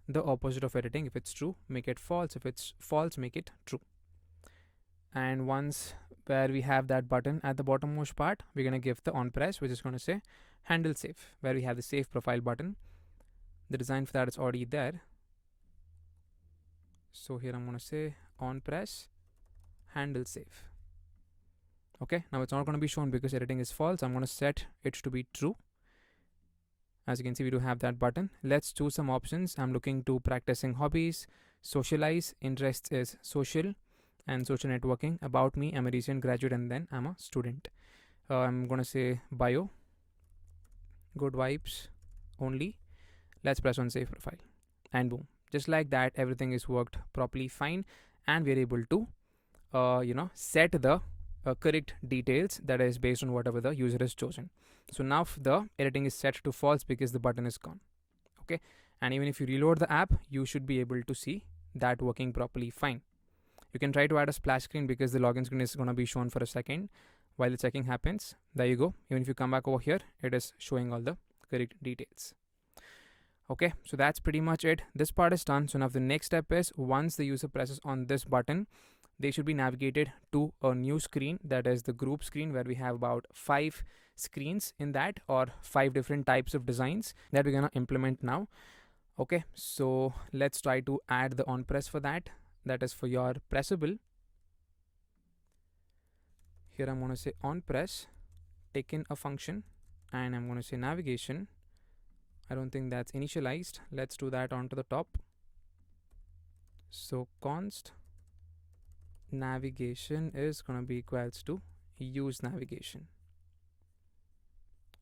the opposite of editing. If it's true, make it false. If it's false, make it true. And once where we have that button at the bottommost part, we're going to give the on press, which is going to say handle save, where we have the save profile button. The design for that is already there. So here I'm going to say on press handle save. Okay, now it's not going to be shown because editing is false. I'm going to set it to be true. As you can see, we do have that button. Let's choose some options. I'm looking to practicing hobbies, socialize, interests is social and social networking. About me, I'm a recent graduate and then I'm a student. I'm going to say bio, good vibes only. Let's press on save profile, and boom, just like that, everything is worked properly fine, and we're able to set the correct details that is based on whatever the user has chosen. So now the editing is set to false because the button is gone. Okay, and even if you reload the app, you should be able to see that working properly fine. You can try to add a splash screen because the login screen is going to be shown for a second while the checking happens. There you go. Even if you come back over here, it is showing all the correct details. Okay, so that's pretty much it. This part is done. So now the next step is, once the user presses on this button, they should be navigated to a new screen, that is the group screen, where we have about 5 screens in that, or 5 different types of designs that we're going to implement now. Okay, so let's try to add the on press for that. That is for your pressable. Here I'm going to say on press, take in a function, and I'm going to say navigation. I don't think that's initialized. Let's do that onto the top. So const navigation is going to be equals to use navigation.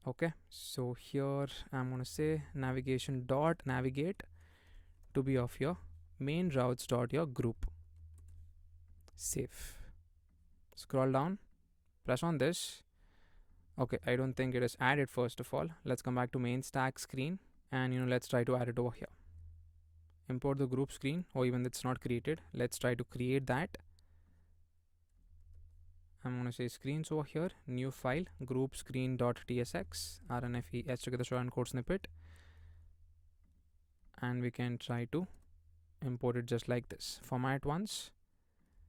Okay, so here I'm going to say navigation dot navigate to be of your main routes dot your group. Save. Scroll down, press on this. Okay, I don't think it is added. First of all, let's come back to main stack screen, and let's try to add it over here. Import the group screen, or even it's not created. Let's try to create that. I'm going to say screens over here, new file, group screen.tsx, rnfes together Sujan code snippet, and we can try to import it just like this. Format once,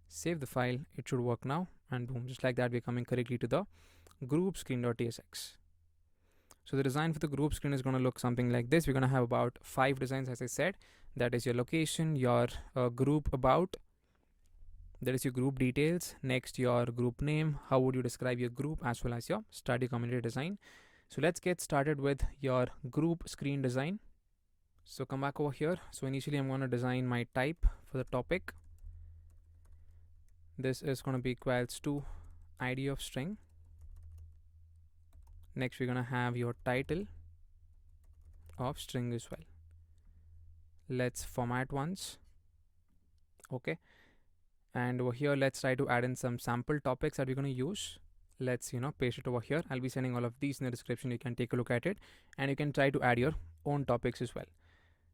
save the file, it should work now, and boom, just like that, we're coming correctly to the group screen.tsx. So the design for the group screen is going to look something like this. We're going to have about 5 designs, as I said. That is your location, your group about, that is your group details, next your group name, how would you describe your group, as well as your study community design. So let's get started with your group screen design. So come back over here. So initially I'm going to design my type for the topic. This is going to be equals to id of string. Next we're going to have your title of string as well. Let's format once, Okay, and over here let's try to add in some sample topics that we're going to use. Let's paste it over here. I'll be sending all of these in the description. You can take a look at it and you can try to add your own topics as well.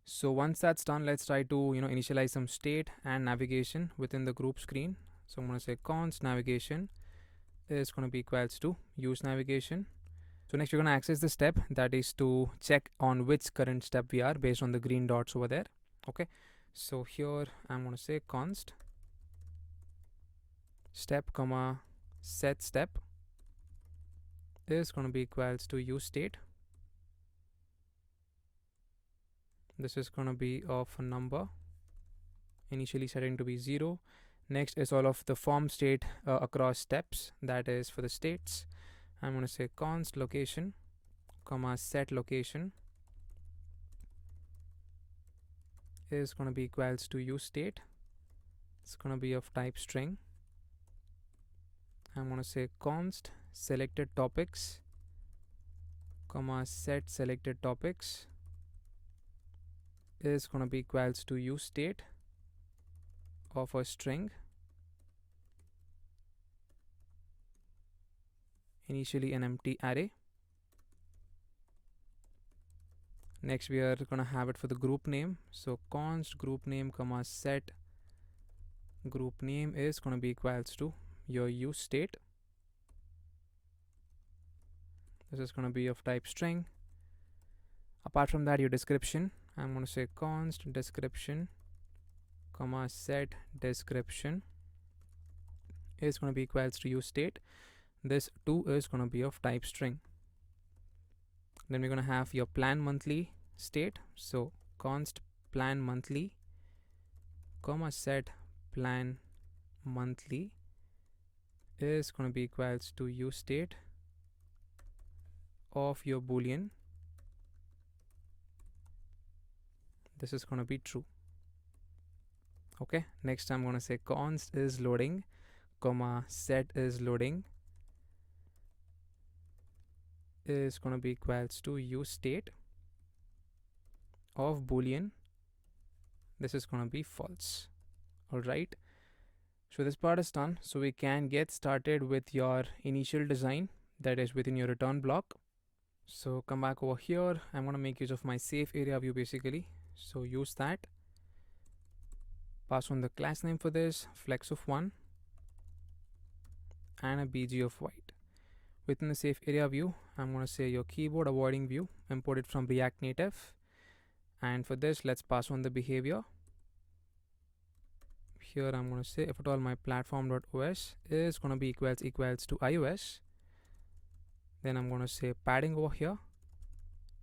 So once that's done, let's try to initialize some state and navigation within the group screen. So I'm going to say const navigation is going to be equals to use navigation. So next we're going to access the step that is to check on which current step we are based on the green dots over there. Okay, so here I'm going to say const step comma set step is going to be equals to use state. This is going to be of a number initially setting to be 0. Next is all of the form state across steps, that is for the states. I'm going to say const location comma set location is going to be equals to use state. It's going to be of type string. I'm going to say const selected topics comma set selected topics is going to be equals to use state of a string, initially an empty array. Next we are going to have it for the group name. So const group name comma set group name is going to be equals to your use state. This is going to be of type string. Apart from that, your description, I'm going to say const description comma set description is going to be equals to use state. This too is going to be of type string. Then we're going to have your plan monthly state. So const plan monthly comma set plan monthly is going to be equals to use state of your boolean. This is going to be true. Okay, next I'm going to say const is loading comma set is loading is going to be equals to use state of boolean. This is going to be false. All right, so this part is done. So we can get started with your initial design that is within your return block. So come back over here. I'm going to make use of my safe area view basically. So use that. Pass on the class name for this, flex of 1 and a bg of white. Within the safe area view, I'm going to say your keyboard avoiding view imported from React Native. And for this, let's pass on the behavior. Here I'm going to say if at all my platform.os is going to be equals to iOS, then I'm going to say padding over here,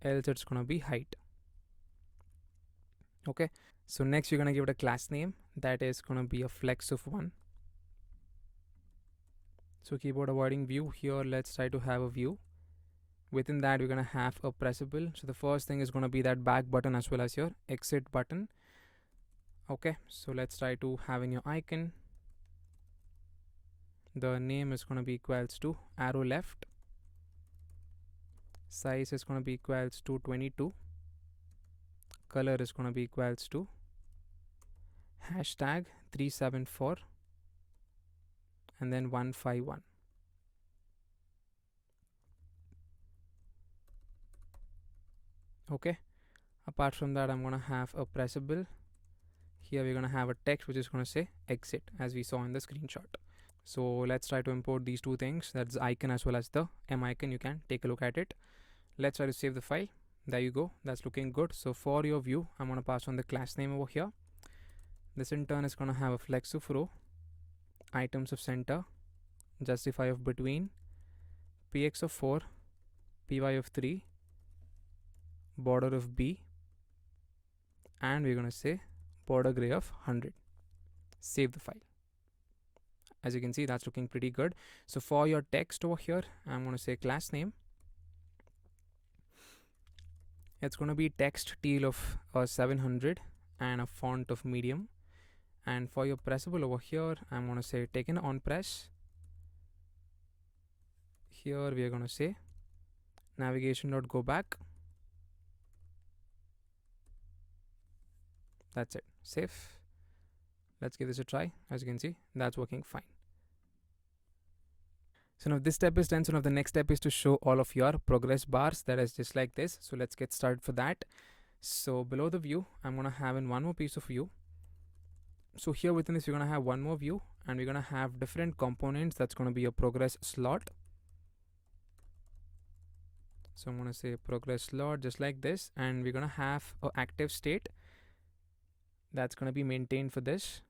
else it's going to be height. Okay, so next you're going to give it a class name that is going to be a flex of 1. So keyboard avoiding view, here let's try to have a view. Within that we're going to have a pressable. So the first thing is going to be that back button as well as your exit button. Okay, so let's try to have in your icon, the name is going to be equals to arrow left, size is going to be equals to 22, color is going to be equals to hashtag 374 and then 151. Okay, apart from that I'm going to have a pressable. Here we're going to have a text which is going to say exit as we saw in the screenshot. So let's try to import these two things, that's the icon as well as the M icon. You can take a look at it. Let's try to save the file. There you go, that's looking good. So for your view, I'm going to pass on the class name over here. This in turn is going to have a flex of row, items of center, justify of between, px of 4, py of 3, border of b, and we're going to say border gray of 100. Save the file. As you can see, that's looking pretty good. So for your text over here, I'm going to say class name. It's going to be text teal of 700 and a font of medium. And for your pressable over here, I'm going to say taken on press. Here we are going to say navigation.go back. That's it. Save. Let's give this a try. As you can see, that's working fine. So now this step is done. So now the next step is to show all of your progress bars. That is just like this. So let's get started for that. So below the view, I'm going to have in one more piece of view. So here within this, we're going to have one more view, and we're going to have different components. That's going to be your progress slot. So I'm going to say progress slot just like this, and we're going to have an active state that's going to be maintained for this.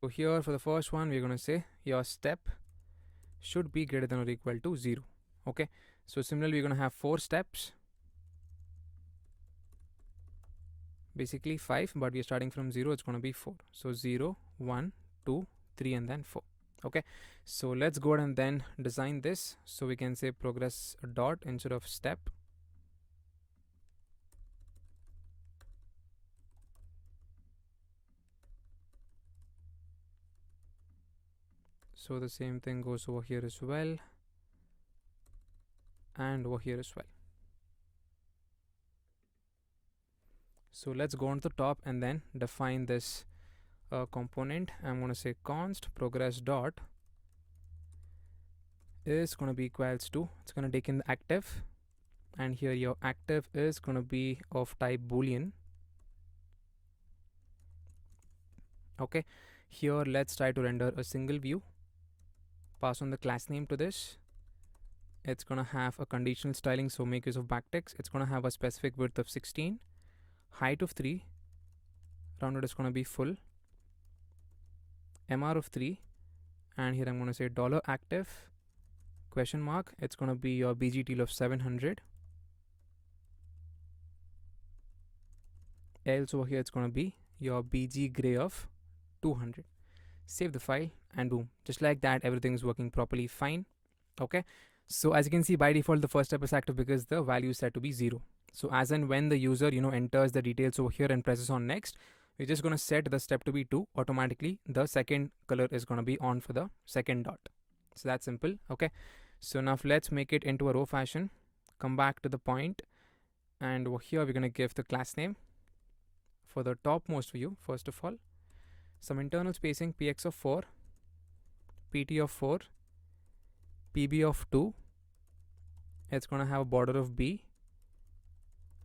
So here for the first one, we're going to say your step should be greater than or equal to 0. Okay. So similarly, we're going to have 4 steps. Basically 5, but we're starting from 0. It's going to be 4. So 0, 1, 2, 3, and then 4. Okay. So let's go ahead and then design this. So we can say progress dot instead of step. So the same thing goes over here as well, and over here as well. So let's go on to the top and then define this component. I'm going to say const progress dot is going to be equals to, it's going to take in the active, and here your active is going to be of type boolean. Okay, here let's try to render a single view. Pass on the class name to this. It's going to have a conditional styling, so make use of backticks. It's going to have a specific width of 16, height of 3, rounded is going to be full, MR of 3, and here I'm going to say $active question mark. It's going to be your BGTL of 700. Else over here it's going to be your BG gray of 200. Save the file, and boom, just like that, everything is working properly fine. Okay, so as you can see, by default the first step is active because the value is set to be 0. So as and when the user enters the details over here and presses on next, we're just going to set the step to be 2. Automatically the second color is going to be on for the second dot. So that's simple. Okay, so now let's make it into a row fashion. Come back to the point, and over here we're going to give the class name for the topmost view. First of all, some internal spacing, px of 4, pt of 4, pb of 2. It's going to have a border of b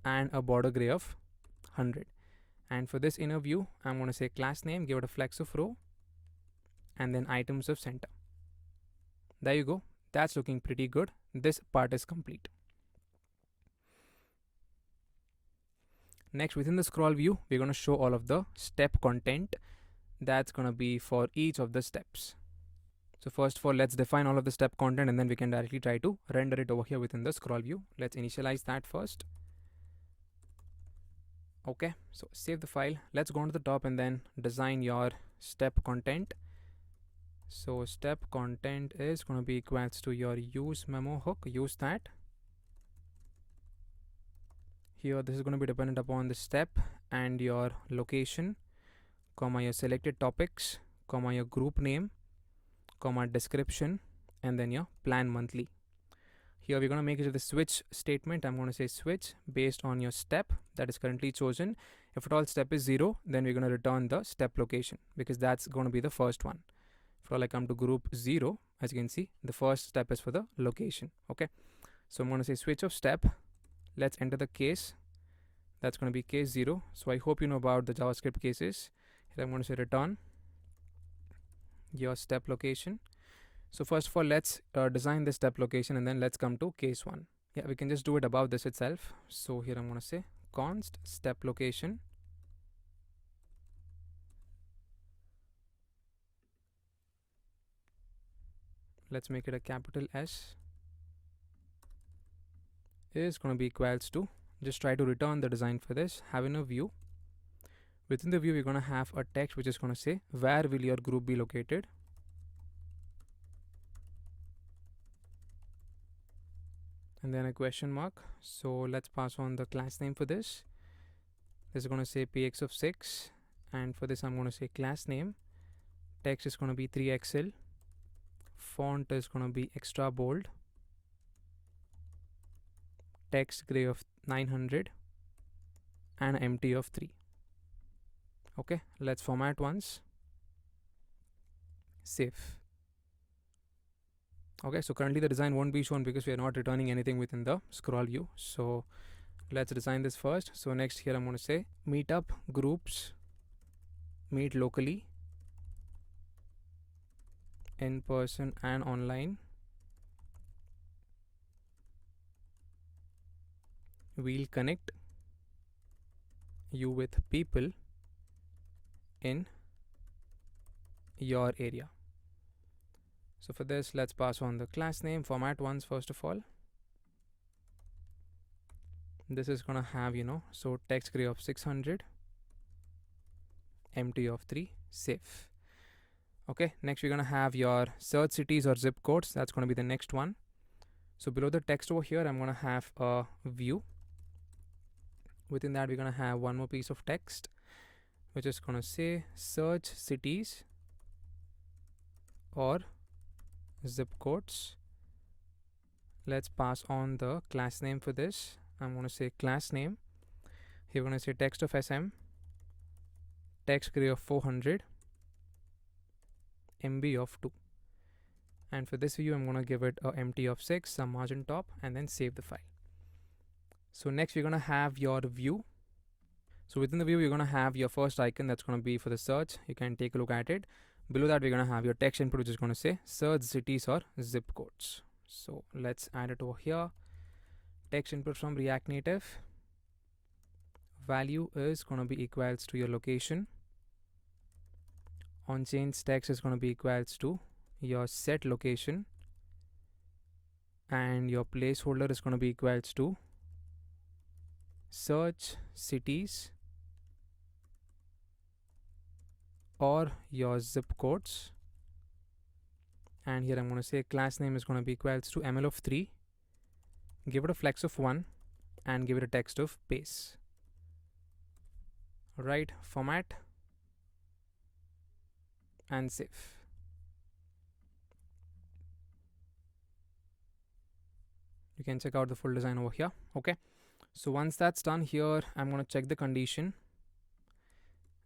and a border gray of 100. And for this inner view, I'm going to say class name, give it a flex of row, and then items of center. There you go. That's looking pretty good. This part is complete. Next, within the scroll view, we're going to show all of the step content that's going to be for each of the steps. So first of all, let's define all of the step content, and then we can directly try to render it over here within the scroll view. Let's initialize that first. Okay, so save the file. Let's go on to the top and then design your step content. So step content is going to be equals to your use memo hook. Use that. Here this is going to be dependent upon the step and your location, comma your selected topics, comma your group name, comma description, and then your plan monthly. Here we're going to make it the switch statement. I'm going to say switch based on your step that is currently chosen. If at all step is 0, then we're going to return the step location because that's going to be the first one. If all I come to group 0, as you can see, the first step is for the location. Okay, so I'm going to say switch of step. Let's enter the case. That's going to be case 0. So I hope you know about the JavaScript cases. Here I'm going to say return your step location. So first of all, let's design the step location, and then let's come to case 1. Yeah, we can just do it above this itself. So here I'm going to say const step location. Let's make it a capital S. Is going to be equals to, just try to return the design for this. Having a view. Within the view, we're going to have a text which is going to say where will your group be located. And then a question mark. So let's pass on the class name for this. This is going to say px of 6, and for this I'm going to say class name. Text is going to be 3XL. Font is going to be extra bold. Text gray of 900 and empty of 3. Okay, let's format once. save. Okay, so currently the design won't be shown because we are not returning anything within the scroll view. So let's design this first. So next here I'm going to say meetup groups meet locally, in person and online. We'll connect you with people in your area. So for this, let's pass on the class name format once first of all. This is gonna have, so text gray of 600, empty of 3, save. Okay, next we're gonna have your search cities or zip codes. That's gonna be the next one. So below the text over here, I'm gonna have a view. Within that, we're gonna have one more piece of text, which is gonna say search cities or zip codes. Let's pass on the class name for this. I'm going to say class name. Here we're going to say text of SM, text gray of 400, MB of 2. And for this view, I'm going to give it a empty of 6, some margin top, and then save the file. So next we're going to have your view. So within the view, you're going to have your first icon that's going to be for the search. You can take a look at it. Below that, we're going to have your text input, which is going to say search cities or zip codes. So let's add it over here. Text input from React Native. Value is going to be equals to your location. On change text is going to be equals to your set location. And your placeholder is going to be equals to search cities or your zip codes. And here I'm going to say class name is going to be equals to ml of 3. Give it a flex of 1 and give it a text of base. Right, format and save. You can check out the full design over here. Okay, so once that's done, here I'm going to check the condition.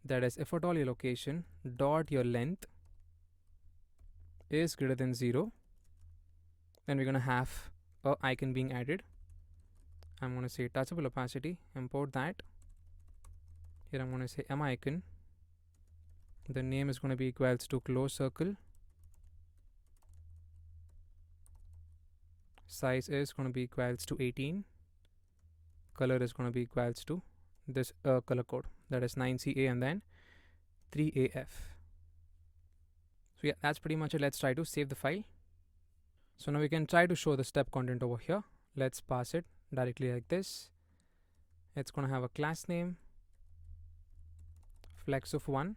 That is, if at all your location dot your length is greater than 0, then we're going to have a icon being added. I'm going to say touchable opacity, import that. Here I'm going to say m icon. The name is going to be equals to close circle. Size is going to be equals to 18. Color is going to be equals to this color code, that is 9CA and then 3AF. So yeah, that's pretty much it. Let's try to save the file. So now we can try to show the step content over here. Let's pass it directly like this. It's going to have a class name, flex of 1.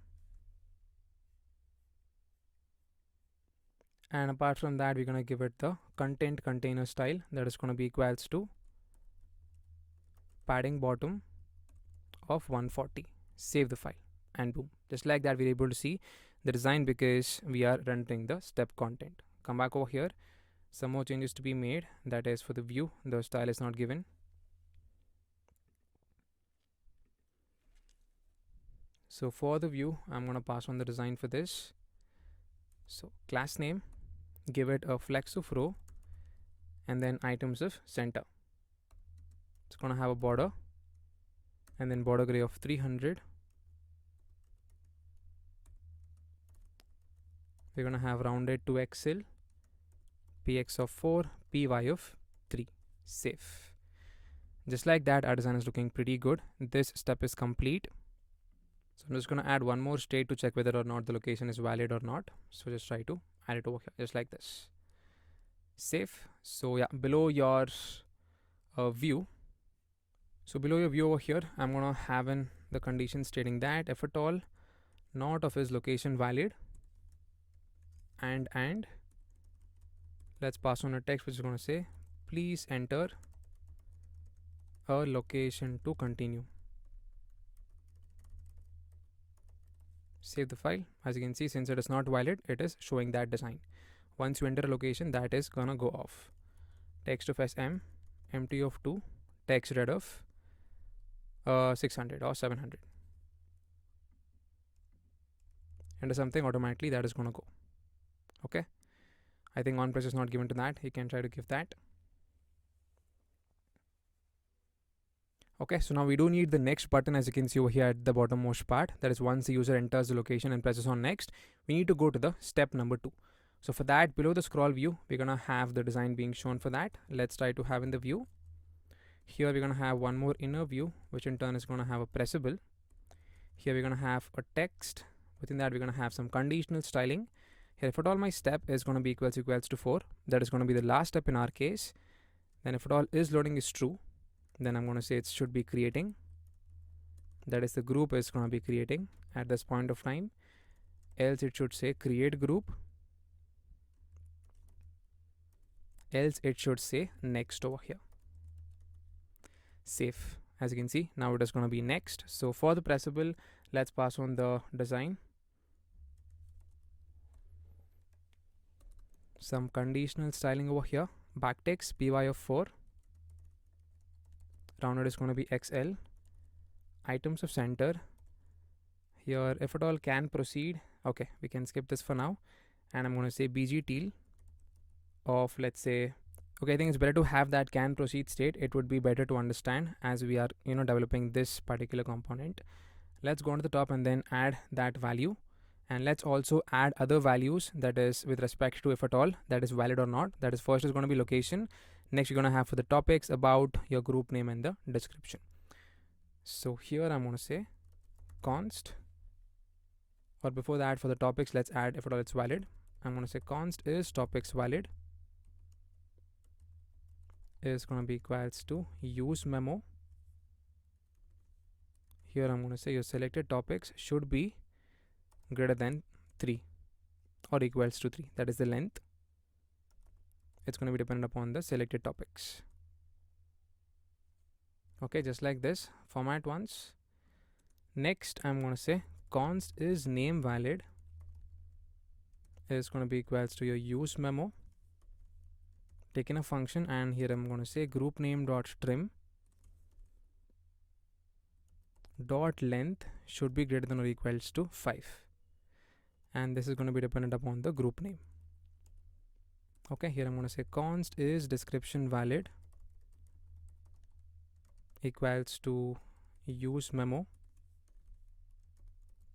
And apart from that, we're going to give it the content container style, that is going to be equals to padding bottom of 140. Save the file and boom. Just like that, we're able to see the design because we are rendering the step content. Come back over here. Some more changes to be made. That is, for the view, the style is not given. So for the view, I'm going to pass on the design for this. So class name, give it a flex of row and then items of center. It's going to have a border and then border gray of 300. We're going to have rounded to XL, PX of 4, PY of 3. Save. Just like that, our design is looking pretty good. This step is complete. So I'm just going to add one more state to check whether or not the location is valid or not. So just try to add it over here, just like this. Save. So yeah, below your view. So below your view over here, I'm going to have in the condition stating that if at all not of his location valid, and let's pass on a text which is going to say please enter a location to continue. Save the file. As you can see, since it is not valid, it is showing that design. Once you enter a location, that is gonna go off. Text of SM, empty of 2, text red of 600 or 700. Enter something, automatically that is gonna go. Okay, I think on press is not given to that. You can try to give that. Okay, so now we do need the next button, as you can see over here at the bottommost part. That is, once the user enters the location and presses on next, we need to go to the step number 2. So for that, below the scroll view, we're gonna have the design being shown for that. Let's try to have in the view. Here we're gonna have one more inner view, which in turn is gonna have a pressable. Here we're gonna have a text. Within that, we're gonna have some conditional styling. Here, if at all my step is gonna be equals to 4, that is gonna be the last step in our case. Then if at all is loading is true, then I'm going to say it should be creating. That is, the group is going to be creating at this point of time. Else it should say create group. Else it should say next over here. Save. As you can see, now it is going to be next. So for the pressable, let's pass on the design. Some conditional styling over here. Backtext by of 4. Rounded is going to be XL. Items of center. Here, if at all can proceed, okay, we can skip this for now. And I'm going to say BG teal of, let's say, okay, I think it's better to have that can proceed state. It would be better to understand as we are, developing this particular component. Let's go on to the top and then add that value. And let's also add other values, that is with respect to if at all that is valid or not. That is, first is going to be location. Next, you're going to have for the topics about your group name and the description. So here I'm going to say const, or before that for the topics, let's add if at all it's valid. I'm going to say const is topics valid is going to be equals to use memo. Here I'm going to say your selected topics should be greater than 3 or equals to 3. That is the length. It's going to be dependent upon the selected topics. Okay, just like this, format once. Next, I'm going to say const is name valid is going to be equals to your use memo. Taking a function, and here I'm going to say group name dot trim dot length should be greater than or equals to 5. And this is going to be dependent upon the group name. Okay, here I'm going to say const is description valid equals to use memo.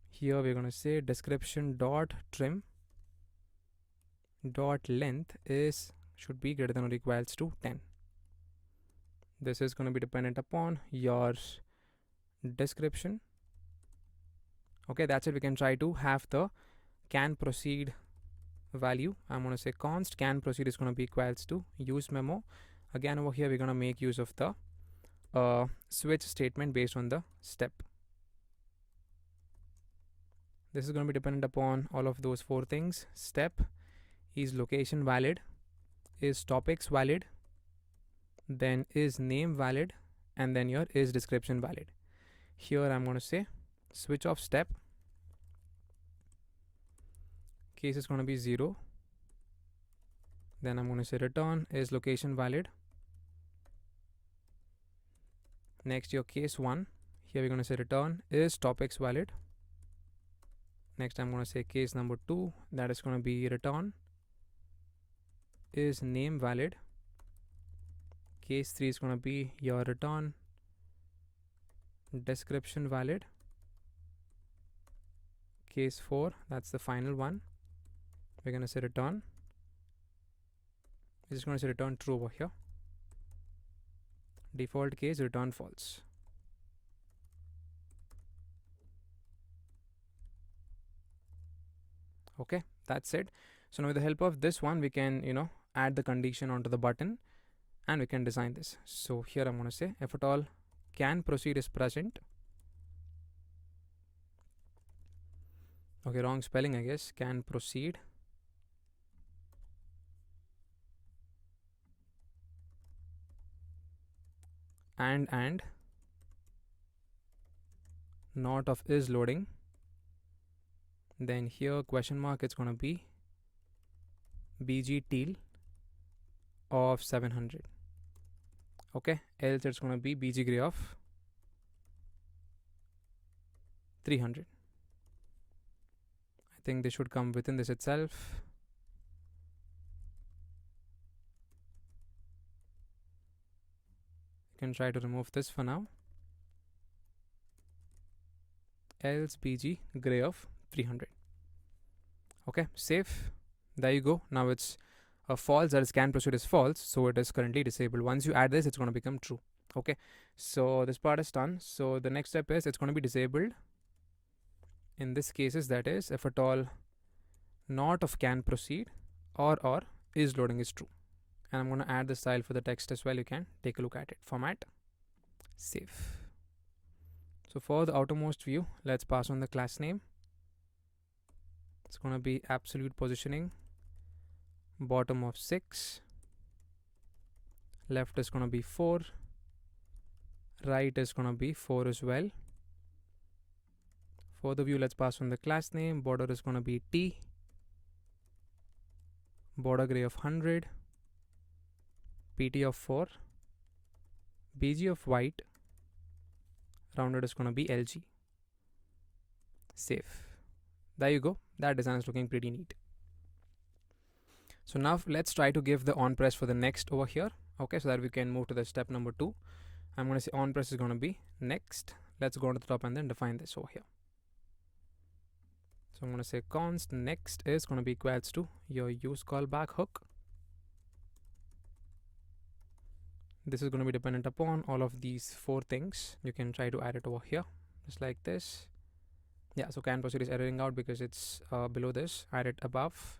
Here we're going to say description dot trim dot length should be greater than or equals to 10. This is going to be dependent upon your description. Okay, that's it. We can try to have the can proceed value. I'm going to say const can proceed is going to be equals to use memo. Again, over here we're going to make use of the switch statement based on the step. This is going to be dependent upon all of those 4 things. Step is location valid, is topics valid, then is name valid, and then your is description valid. Here I'm going to say switch of step. Case is going to be 0. Then I'm going to say return is location valid. Next, your case 1. Here we're going to say return is topics valid. Next, I'm going to say case number 2. That is going to be return is name valid. Case 3 is going to be your return description valid. Case 4, that's the final one. We're going to say return. We're just going to say return true over here. Default case return false. Okay, that's it. So now with the help of this one, we can, add the condition onto the button and we can design this. So here I'm going to say if at all can proceed is present. Okay, wrong spelling, I guess. Can proceed. And not of is loading. Then here question mark, it's going to be BG teal of 700. Okay, else it's going to be BG gray of 300. I think they should come within this itself. can try to remove this for now. Else bg gray of 300. Okay, save. There you go. Now it's a false, that is can proceed is false, so it is currently disabled. Once you add this, it's going to become true. Okay, so this part is done. So the next step is it's going to be disabled. In this cases, that is if at all not of can proceed or is loading is true. And I'm going to add the style for the text as well. You can take a look at it. Format, save. So for the outermost view, let's pass on the class name. It's going to be absolute positioning, bottom of 6, left is going to be 4, right is going to be 4 as well. For the view, let's pass on the class name. Border is going to be T, border gray of 100, PT of 4, BG of white, rounded is going to be LG. Save. There you go. That design is looking pretty neat. So now let's try to give the on press for the next over here. Okay, so that we can move to the step number 2. I'm going to say on press is going to be next. Let's go to the top and then define this over here. So I'm going to say const next is going to be equals to your use callback hook. This is going to be dependent upon all of these 4 things. You can try to add it over here, just like this. Yeah, so can proceed is erroring out because it's below this. Add it above.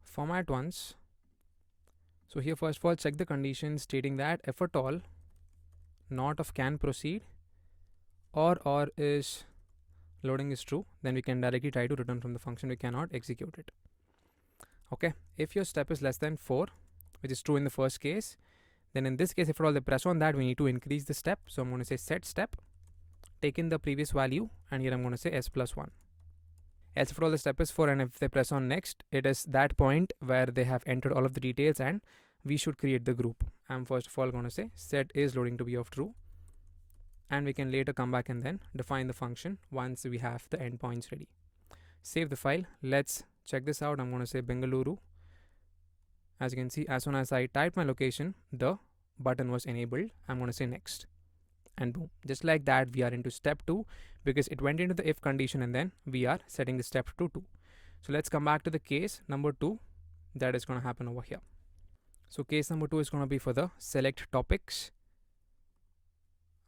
Format once. So here first of all check the condition stating that if at all not of can proceed or is loading is true, then we can directly try to return from the function. We cannot execute it. Okay, if your step is less than 4, which is true in the first case, then in this case if at all they press on that, we need to increase the step. So I'm going to say set step, take in the previous value, and here I'm going to say s plus 1. Else if at all the step is 4 and if they press on next, it is that point where they have entered all of the details and we should create the group. I'm first of all going to say set is loading to be of true, and we can later come back and then define the function once we have the endpoints ready. Save the file. Let's check this out. I'm going to say Bengaluru. As you can see, as soon as I typed my location, the button was enabled. I'm going to say next, and boom, just like that we are into step 2 because it went into the if condition and then we are setting the step to 2. So let's come back to the case number 2 that is going to happen over here. So case number 2 is going to be for the select topics.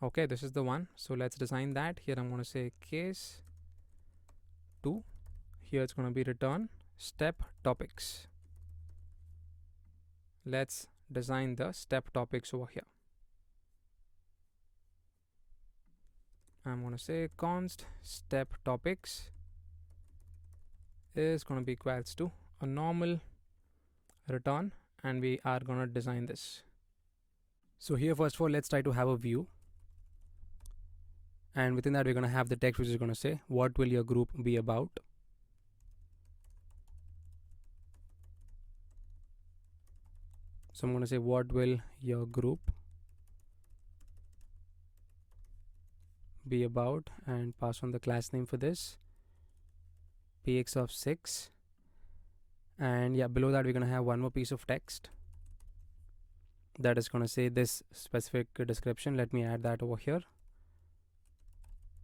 Okay, this is the one. So let's design that. Here I'm going to say case 2. Here it's going to be return step topics. Let's design the step topics over here. I'm going to say const step topics is going to be equals to a normal return, and we are going to design this. So here first of all let's try to have a view, and within that we're going to have the text which is going to say what will your group be about. So I'm going to say what will your group be about, and pass on the class name for this, px of 6. And yeah, below that we're going to have one more piece of text that is going to say this specific description. Let me add that over here.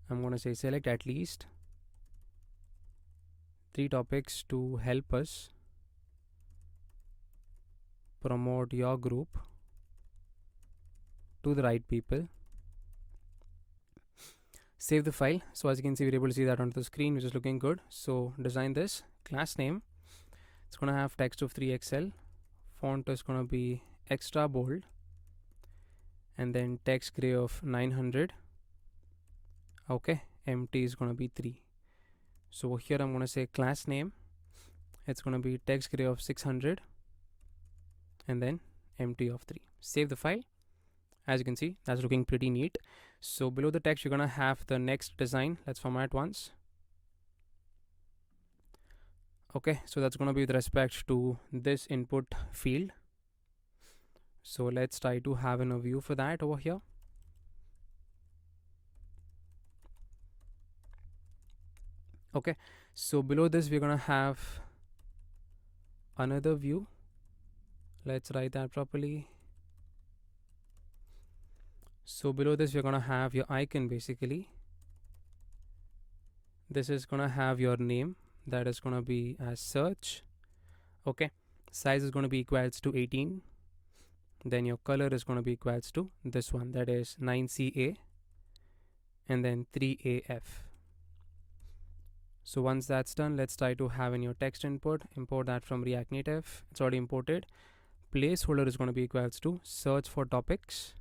I'm going to say select at least 3 topics to help us promote your group to the right people. Save the file. So as you can see, we're able to see that onto the screen, which is looking good. So design this class name. It's going to have text of 3XL. Font is going to be extra bold, and then text gray of 900. Okay, empty is going to be 3. So here I'm going to say class name. It's going to be text gray of 600, and then empty of 3. Save the file. As you can see, that's looking pretty neat. So below the text, you're going to have the next design. Let's format once. Okay, so that's going to be with respect to this input field. So let's try to have a view for that over here. Okay, so below this, we're going to have another view. Let's write that properly. So below this, we're going to have your icon basically. This is going to have your name, that is going to be as search. Okay, size is going to be equals to 18. Then your color is going to be equals to this one, that is 9CA and then 3AF. So once that's done, let's try to have in your text input, import that from React Native. It's already imported. Placeholder is going to be equals to search for topics.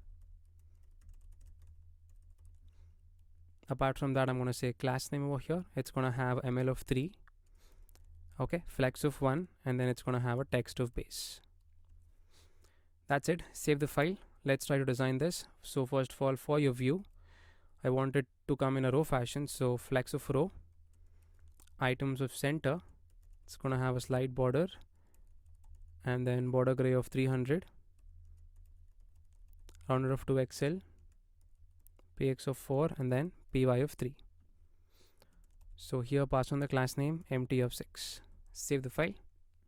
Apart from that, I'm going to say class name over here. It's going to have ML of 3. Okay, flex of 1, and then it's going to have a text of base. That's it. Save the file. Let's try to design this. So first of all, for your view, I want it to come in a row fashion. So flex of row, items of center. It's going to have a slide border, and then border gray of 300, rounded of 2XL, px of 4, and then py of 3. So here pass on the class name empty of 6. Save the file.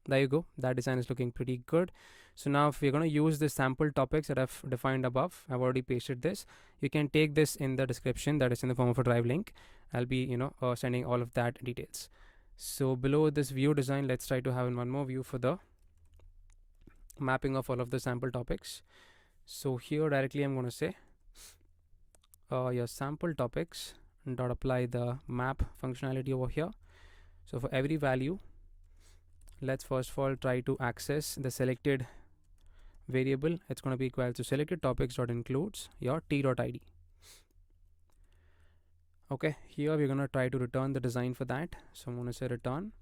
There you go. That design is looking pretty good. So now if we're going to use the sample topics that I've defined above, I've already pasted this. You can take this in the description, that is in the form of a drive link. I'll be sending all of that details. So below this view design, let's try to have one more view for the mapping of all of the sample topics. So here directly I'm going to say your sample topics dot apply the map functionality over here. So for every value, let's first of all try to access the selected variable. It's going to be equal to selected topics dot includes your t.id. Okay, here we're going to try to return the design for that. So I'm going to say return.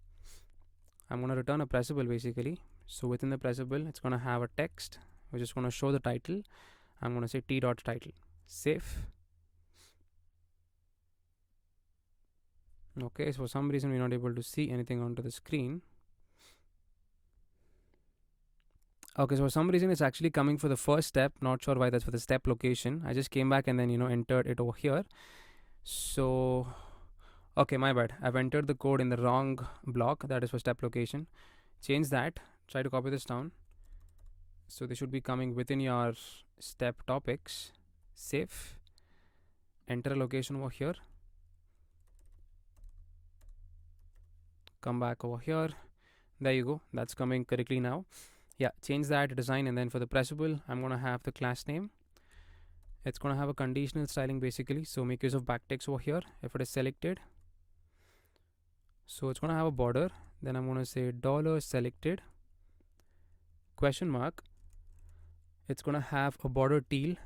I'm going to return a pressable basically. So within the pressable, it's going to have a text which is going to show the title. I'm going to say t.title. Save. Okay, so for some reason we're not able to see anything onto the screen. Okay, so for some reason it's actually coming for the first step. Not sure why that's for the step location. I just came back and then entered it over here. So okay, my bad. I've entered the code in the wrong block. That is for step location. Change that. Try to copy this down. So they should be coming within your step topics. Save. Enter a location over here. Come back over here. There you go. That's coming correctly now. Yeah, change that design, and then for the pressable, I'm going to have the class name. It's going to have a conditional styling basically. So make use of backticks over here if it is selected. So it's going to have a border. Then I'm going to say $selected question mark. It's going to have a border teal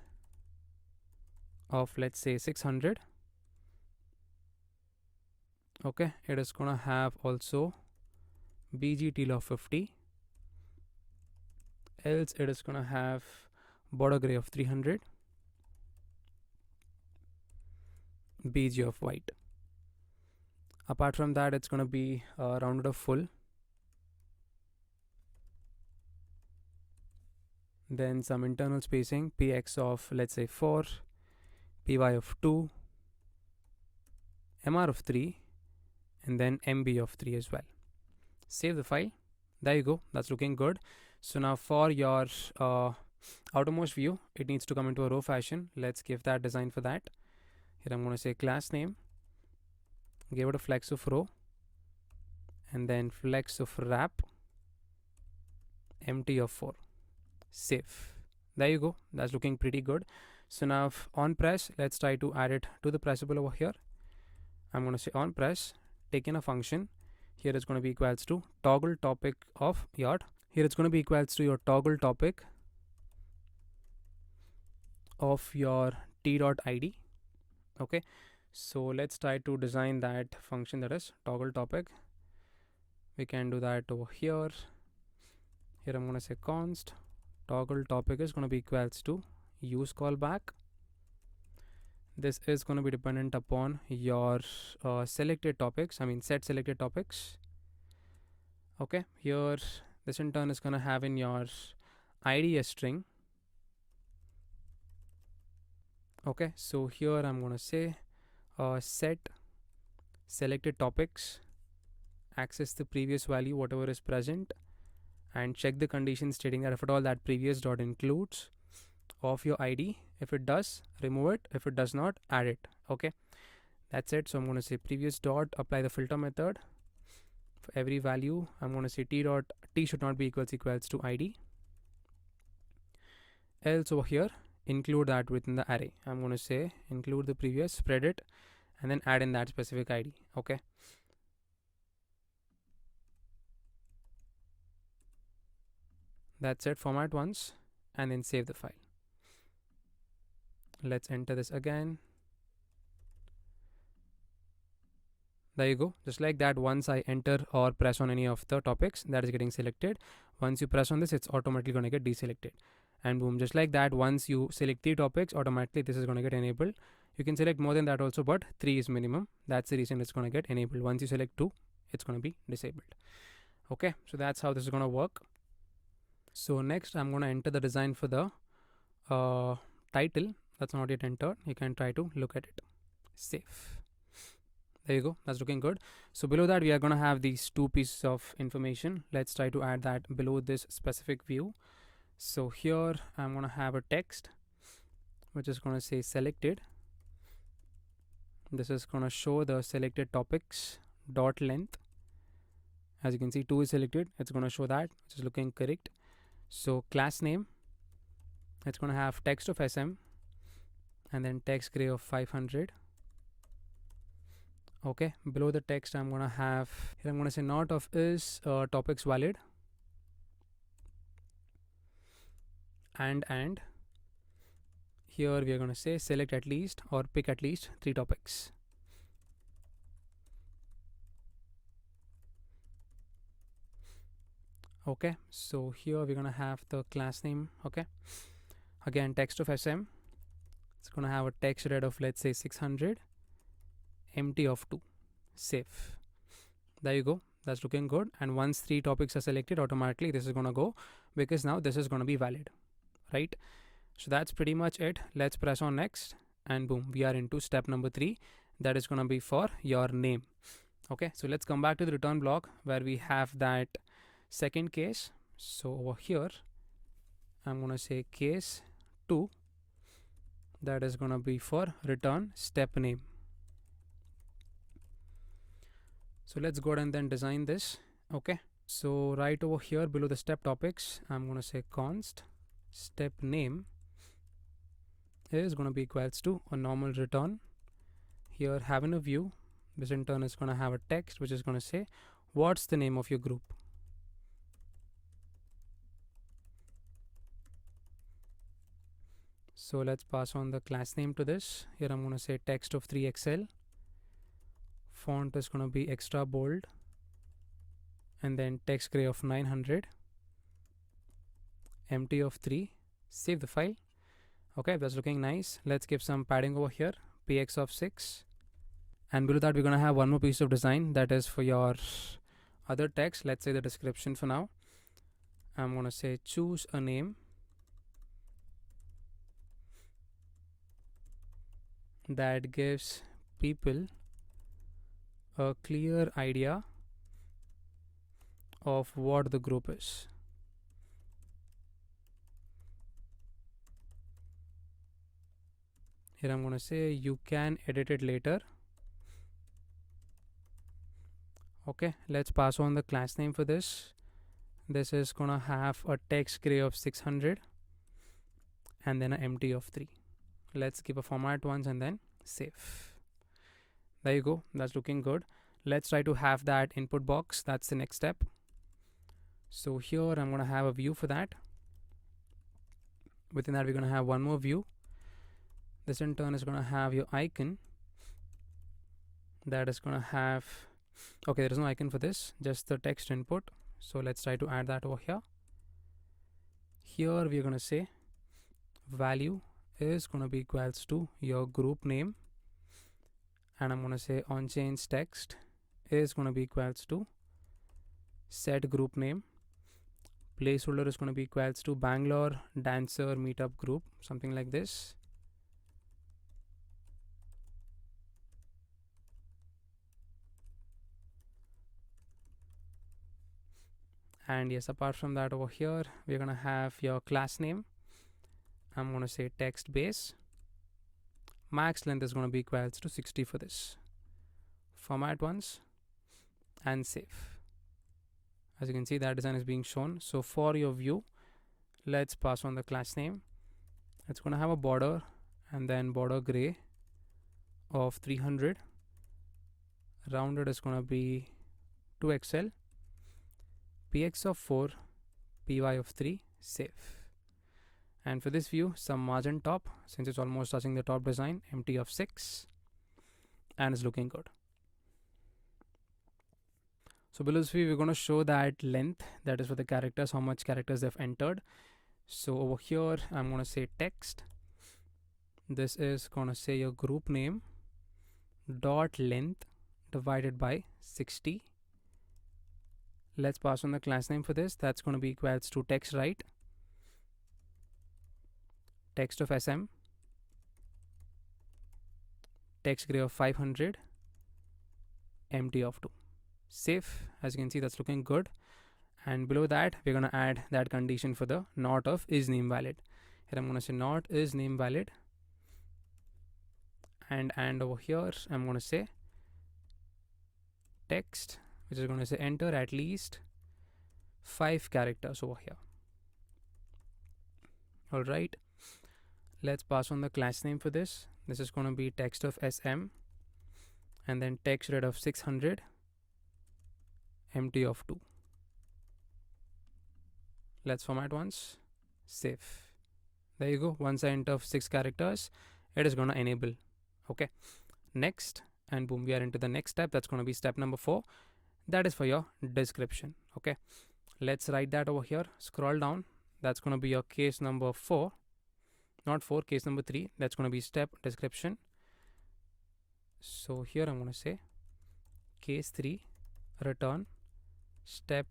of let's say 600. Okay, it is going to have also BG teal of 50. Else it is going to have border gray of 300. BG of white. Apart from that, it's going to be rounded of full. Then some internal spacing, px of let's say 4, py of 2, mr of 3, and then mb of 3 as well. Save the file. There you go. That's looking good. So now for your outermost view, it needs to come into a row fashion. Let's give that design for that. Here I'm going to say class name, give it a flex of row, and then flex of wrap, empty of 4. Save. There you go. That's looking pretty good. So now on press, let's try to add it to the pressable over here. I'm going to say on press, take in a function. Here it's going to be equals to toggle topic of your. Here it's going to be equals to your toggle topic of your t.id. Okay, so let's try to design that function, that is toggle topic. We can do that over here. Here I'm going to say const toggle topic is going to be equals to use callback. This is going to be dependent upon your selected topics, set selected topics. Okay, here this in turn is going to have in your id a string. Okay, so here I'm going to say set selected topics, access the previous value, whatever is present, and check the condition stating that if at all that previous dot includes of your ID. If it does, remove it. If it does not, add it. Okay, that's it. So I'm going to say previous dot, apply the filter method for every value. I'm going to say t should not be equals to ID. Else over here, include that within the array. I'm going to say include the previous, spread it, and then add in that specific ID. Okay, that's it. Format once and then save the file. Let's enter this again. There you go. Just like that, once I enter or press on any of the topics, that is getting selected. Once you press on this, it's automatically going to get deselected. And boom, just like that, once you select 3 topics, automatically this is going to get enabled. You can select more than that also, but 3 is minimum. That's the reason it's going to get enabled. Once you select 2, it's going to be disabled. Okay, so that's how this is going to work. So next, I'm going to enter the design for the title. That's not yet entered. You can try to look at it. Save. There you go. That's looking good. So below that, we are going to have these 2 pieces of information. Let's try to add that below this specific view. So here I'm going to have a text which is going to say selected. This is going to show the selected topics dot length. As you can see, 2 is selected. It's going to show that, which is looking correct. So class name, it's going to have text of SM and then text gray of 500. Okay, below the text I'm going to have, here I'm going to say not of is topics valid, and here we are going to say select at least or pick at least 3 topics. Okay, so here we're going to have the class name. Okay, again text of SM, it's going to have a text red of let's say 600, empty of 2. Save. There you go. That's looking good. And once 3 topics are selected, automatically this is going to go, because now this is going to be valid, right? So that's pretty much it. Let's press on next, and boom, we are into step number 3. That is going to be for your name. Okay, so let's come back to the return block where we have that second case. So over here, I'm going to say case 2. That is going to be for return step name. So let's go ahead and then design this. Okay, so right over here below the step topics, I'm going to say const step name is going to be equals to a normal return. Here having a view, this in turn is going to have a text which is going to say what's the name of your group. So let's pass on the class name to this. Here I'm going to say text of 3XL. Font is going to be extra bold, and then text gray of 900, empty of 3. Save the file. Okay, that's looking nice. Let's give some padding over here, px of 6, and below that we're going to have one more piece of design that is for your other text. Let's say the description for now. I'm going to say choose a name that gives people a clear idea of what the group is. Here I'm going to say you can edit it later. Okay, let's pass on the class name for this. This is going to have a text gray of 600 and then an empty of 3. Let's give a format once and then save. There you go. That's looking good. Let's try to have that input box. That's the next step. So here I'm going to have a view for that. Within that we're going to have one more view. This in turn is going to have your icon. That is going to have, okay, there is no icon for this, just the text input. So let's try to add that over here. Here we're going to say value is going to be equals to your group name, and I'm going to say on change text is going to be equals to set group name. Placeholder is going to be equals to Bangalore Dancer Meetup group, something like this. And yes, apart from that, over here we're gonna have your class name. I'm gonna say text base. Max length is gonna be equals to 60 for this. Format once and save. As you can see, that design is being shown. So for your view, let's pass on the class name. It's gonna have a border and then border gray of 300. Rounded is gonna be 2XL. PX of 4, PY of 3, save. And for this view, some margin top, since it's almost touching the top design, empty of 6, and it's looking good. So below this view, we're going to show that length, that is for the characters, how much characters they've entered. So over here, I'm going to say text. This is going to say your group name dot length divided by 60. Let's pass on the class name for this. That's going to be equals to text right, text of SM, text gray of 500, empty of 2. Save. As you can see, that's looking good. And below that, we're going to add that condition for the not of is name valid. Here I'm going to say not is name valid. And over here, I'm going to say text, which is going to say enter at least 5 characters over here. All right. Let's pass on the class name for this. This is going to be text of SM and then text red of 600, empty of 2. Let's format once, save. There you go. Once I enter 6 characters, it is going to enable. Okay. Next, and boom, we are into the next step. That's going to be step number 4. That is for your description. Okay. Let's write that over here. Scroll down. That's going to be your case number 4. Not 4, case number 3. That's going to be step description. So here I'm going to say case 3 return step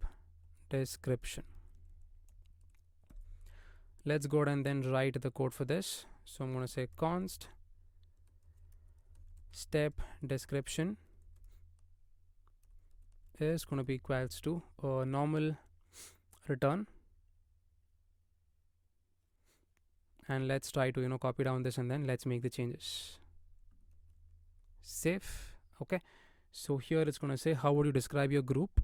description. Let's go ahead and then write the code for this. So I'm going to say const step description is going to be equals to a normal return. And let's try to copy down this and then let's make the changes. Save. Okay. So here it's going to say how would you describe your group.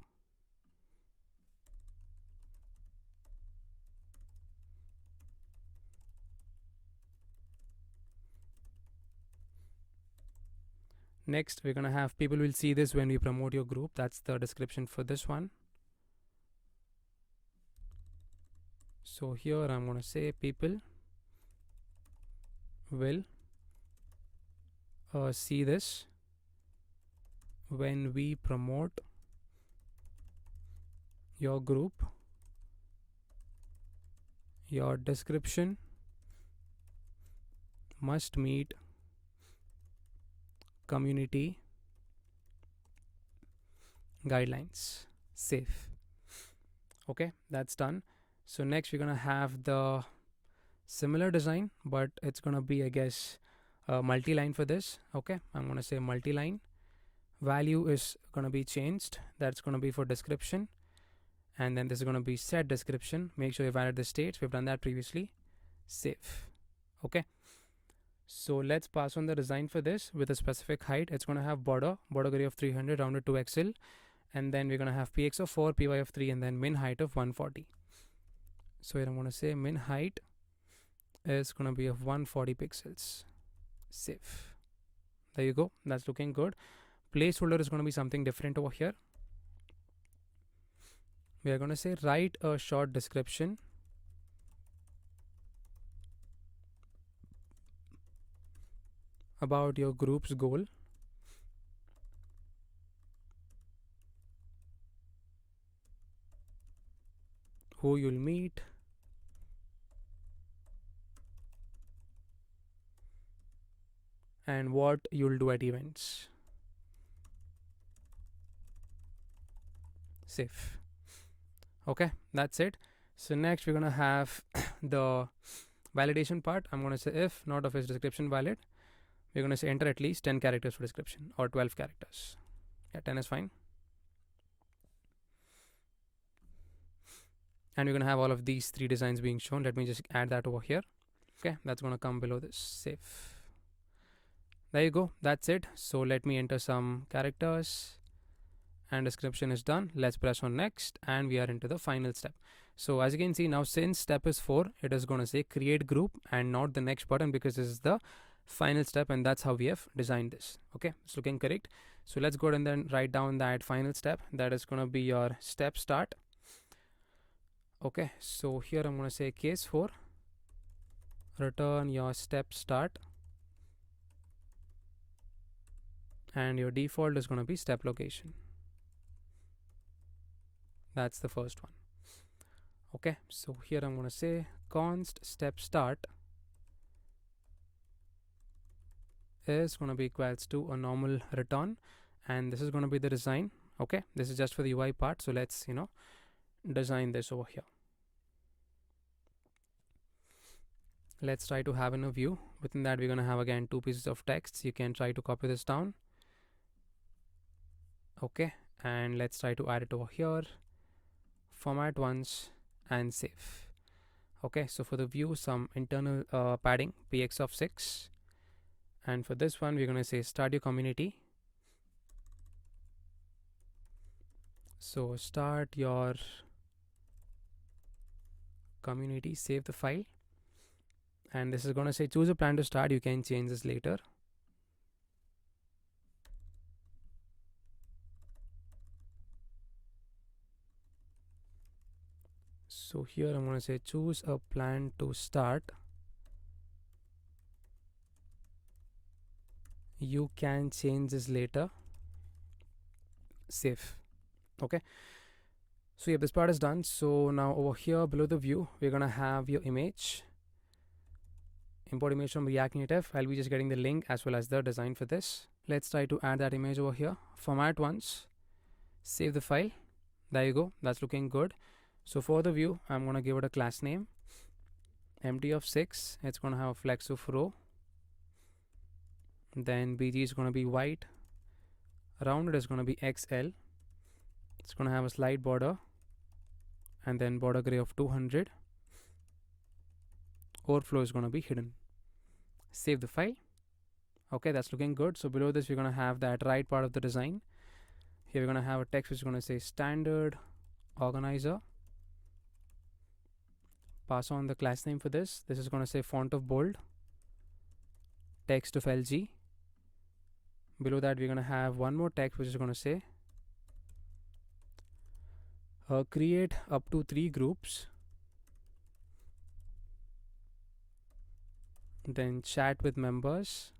Next, we're going to have people will see this when we promote your group. That's the description for this one. So here I'm going to say people will see this when we promote your group. Your description must meet community guidelines. Save. Okay, that's done. So next we're gonna have the similar design, but it's gonna be, I guess, multi-line for this. Okay, I'm gonna say multi-line. Value is gonna be changed. That's gonna be for description, and then this is gonna be set description. Make sure you've added the states. We've done that previously. Save. Okay. So let's pass on the design for this with a specific height. It's gonna have border gray of 300 rounded to XL, and then we're gonna have PX of 4, PY of 3, and then min height of 140. So here I'm gonna say min height is gonna be of 140 pixels. Save. There you go. That's looking good. Placeholder is gonna be something different over here. We are gonna say write a short description about your group's goal, who you'll meet, and what you'll do at events. Save. Okay, that's it. So next we're gonna have the validation part. I'm gonna say if not of its description valid, we're going to say enter at least 10 characters for description, or 12 characters. Yeah, 10 is fine. and we're going to have all of these three designs being shown. Let me just add that over here. Okay, that's going to come below this. Save. There you go, that's it. So let me enter some characters and description is done. Let's press on next and we are into the final step. So as you can see now, since step is 4, it is going to say create group and not the next button, because this is the final step and that's how we have designed this. Okay, it's looking correct. So let's go ahead and then write down that final step. That is going to be your step start. Okay, so here I'm going to say case 4, return your step start, and your default is going to be step location. That's the first one. Okay, so here I'm going to say const step start is going to be equals to a normal return, and this is going to be the design. Okay, this is just for the UI part, so let's design this over here. Let's try to have in a view. Within that, we're going to have again 2 pieces of text. You can try to copy this down. Okay, and let's try to add it over here, format once and save. Okay, so for the view, some internal padding px of 6, and for this one we're going to say start your community. So start your community, save the file, and this is going to say choose a plan to start. You can change this later. So here I'm going to say choose a plan to start. You can change this later. Save. Okay, so yeah, this part is done. So now over here below the view, we're going to have your image. Import image from React Native. I'll be just getting the link as well as the design for this. Let's try to add that image over here. Format once, save the file. There you go, that's looking good. So for the view, I'm going to give it a class name, empty of 6. It's going to have a flex of row. Then BG is going to be white. Rounded is going to be XL. It's going to have a slide border, and then border gray of 200. Overflow is going to be hidden. Save the file. Okay, that's looking good. So below this, we're going to have that right part of the design. Here we're going to have a text which is going to say standard organizer. Pass on the class name for this. This is going to say font of bold, text of LG. Below that, we're going to have one more text which is going to say create up to 3 groups, then chat with members.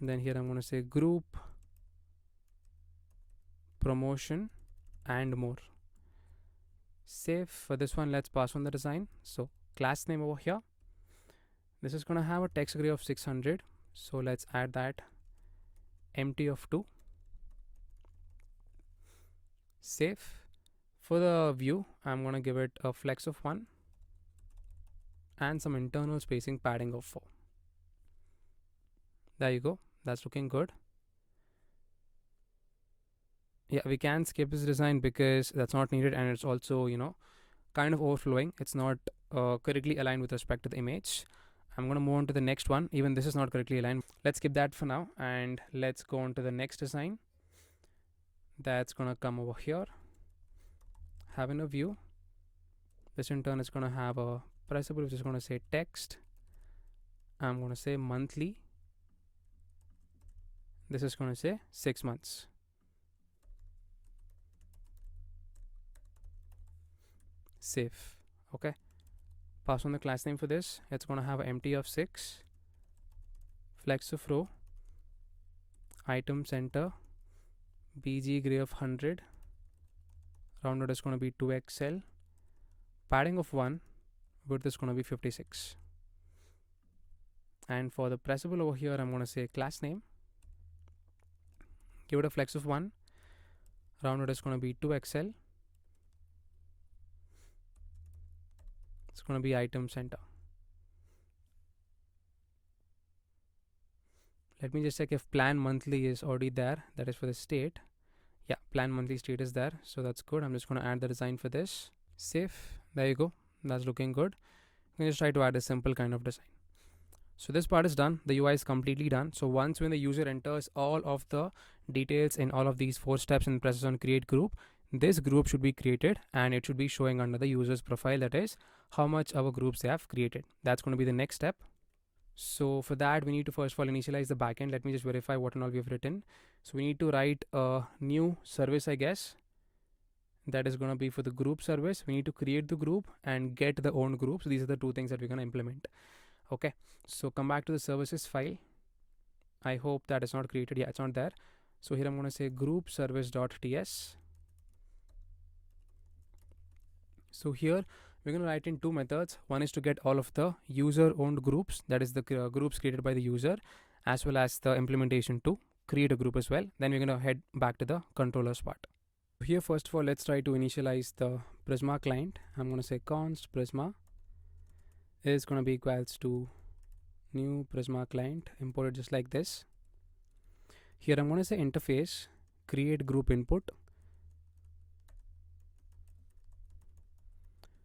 Then here I'm going to say group, promotion, and more. Save. For this one, let's pass on the design. So class name over here, this is going to have a text array of 600. So let's add that, empty of 2. Save. For the view, I'm going to give it a flex of 1 and some internal spacing padding of 4. There you go, that's looking good. Yeah, we can skip this design because that's not needed, and it's also kind of overflowing. It's not correctly aligned with respect to the image. I'm going to move on to the next one. Even this is not correctly aligned. Let's skip that for now, and let's go on to the next design. That's going to come over here, having a view. This in turn is going to have a pressable which is going to say text. I'm going to say monthly. This is going to say 6 months. Save. Okay, pass on the class name for this. It's going to have an empty of 6, flex of row, item center, BG gray of 100, rounded is going to be 2XL, padding of 1, width is going to be 56. And for the pressable over here, I'm going to say class name, give it a flex of 1, rounded is going to be 2XL, it's going to be item center. Let me just check if plan monthly is already there. That is for the state. Yeah, plan monthly state is there, so that's good. I'm just going to add the design for this. Save. There you go. That's looking good. I'm just try to add a simple kind of design. So this part is done. The UI is completely done. So once when the user enters all of the details in all of these 4 steps and presses on create group, this group should be created and it should be showing under the user's profile, that is how much our groups they have created. That's going to be the next step. So for that, we need to first of all initialize the backend. Let me just verify what and all we have written. So we need to write a new service, I guess. That is going to be for the group service. We need to create the group and get the own group. So these are the 2 things that we're going to implement. Okay, so come back to the services file. I hope that is not created. Yeah, it's not there. So here I'm going to say group service.ts. So here we're going to write in 2 methods. One is to get all of the user owned groups, that is the groups created by the user, as well as the implementation to create a group as well. Then we're going to head back to the controllers part. Here first of all, let's try to initialize the Prisma client. I'm going to say const Prisma is going to be equals to new Prisma client, import it just like this. Here I'm going to say interface create group input.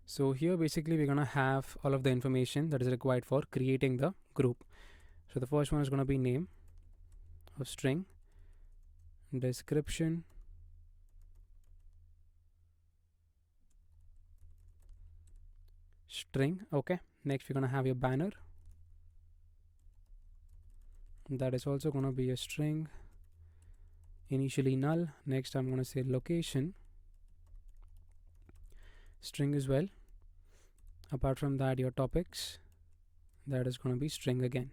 So here basically we're going to have all of the information that is required for creating the group. So the first one is going to be name of string, description, string. Okay, next we're going to have your banner, that is also going to be a string, initially null. Next I'm going to say location, string as well. Apart from that, your topics, that is going to be string again.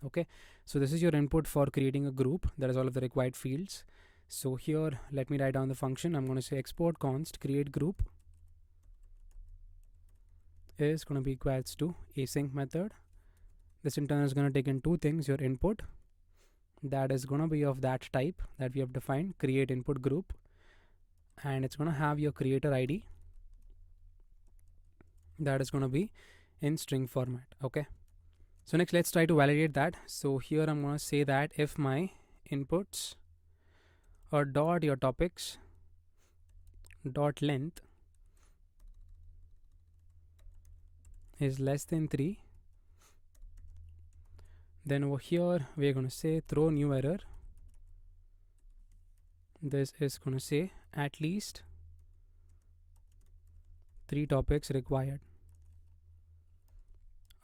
Okay, so this is your input for creating a group. That is all of the required fields. So here let me write down the function. I'm going to say export const create group is going to be equals to async method. This in turn is going to take in 2 things: your input, that is going to be of that type that we have defined, create input group, and it's going to have your creator ID, that is going to be in string format. Okay, so next let's try to validate that. So here I'm going to say that if my inputs or dot your topics dot length is less than 3, then over here we're going to say throw new error. This is going to say at least 3 topics required.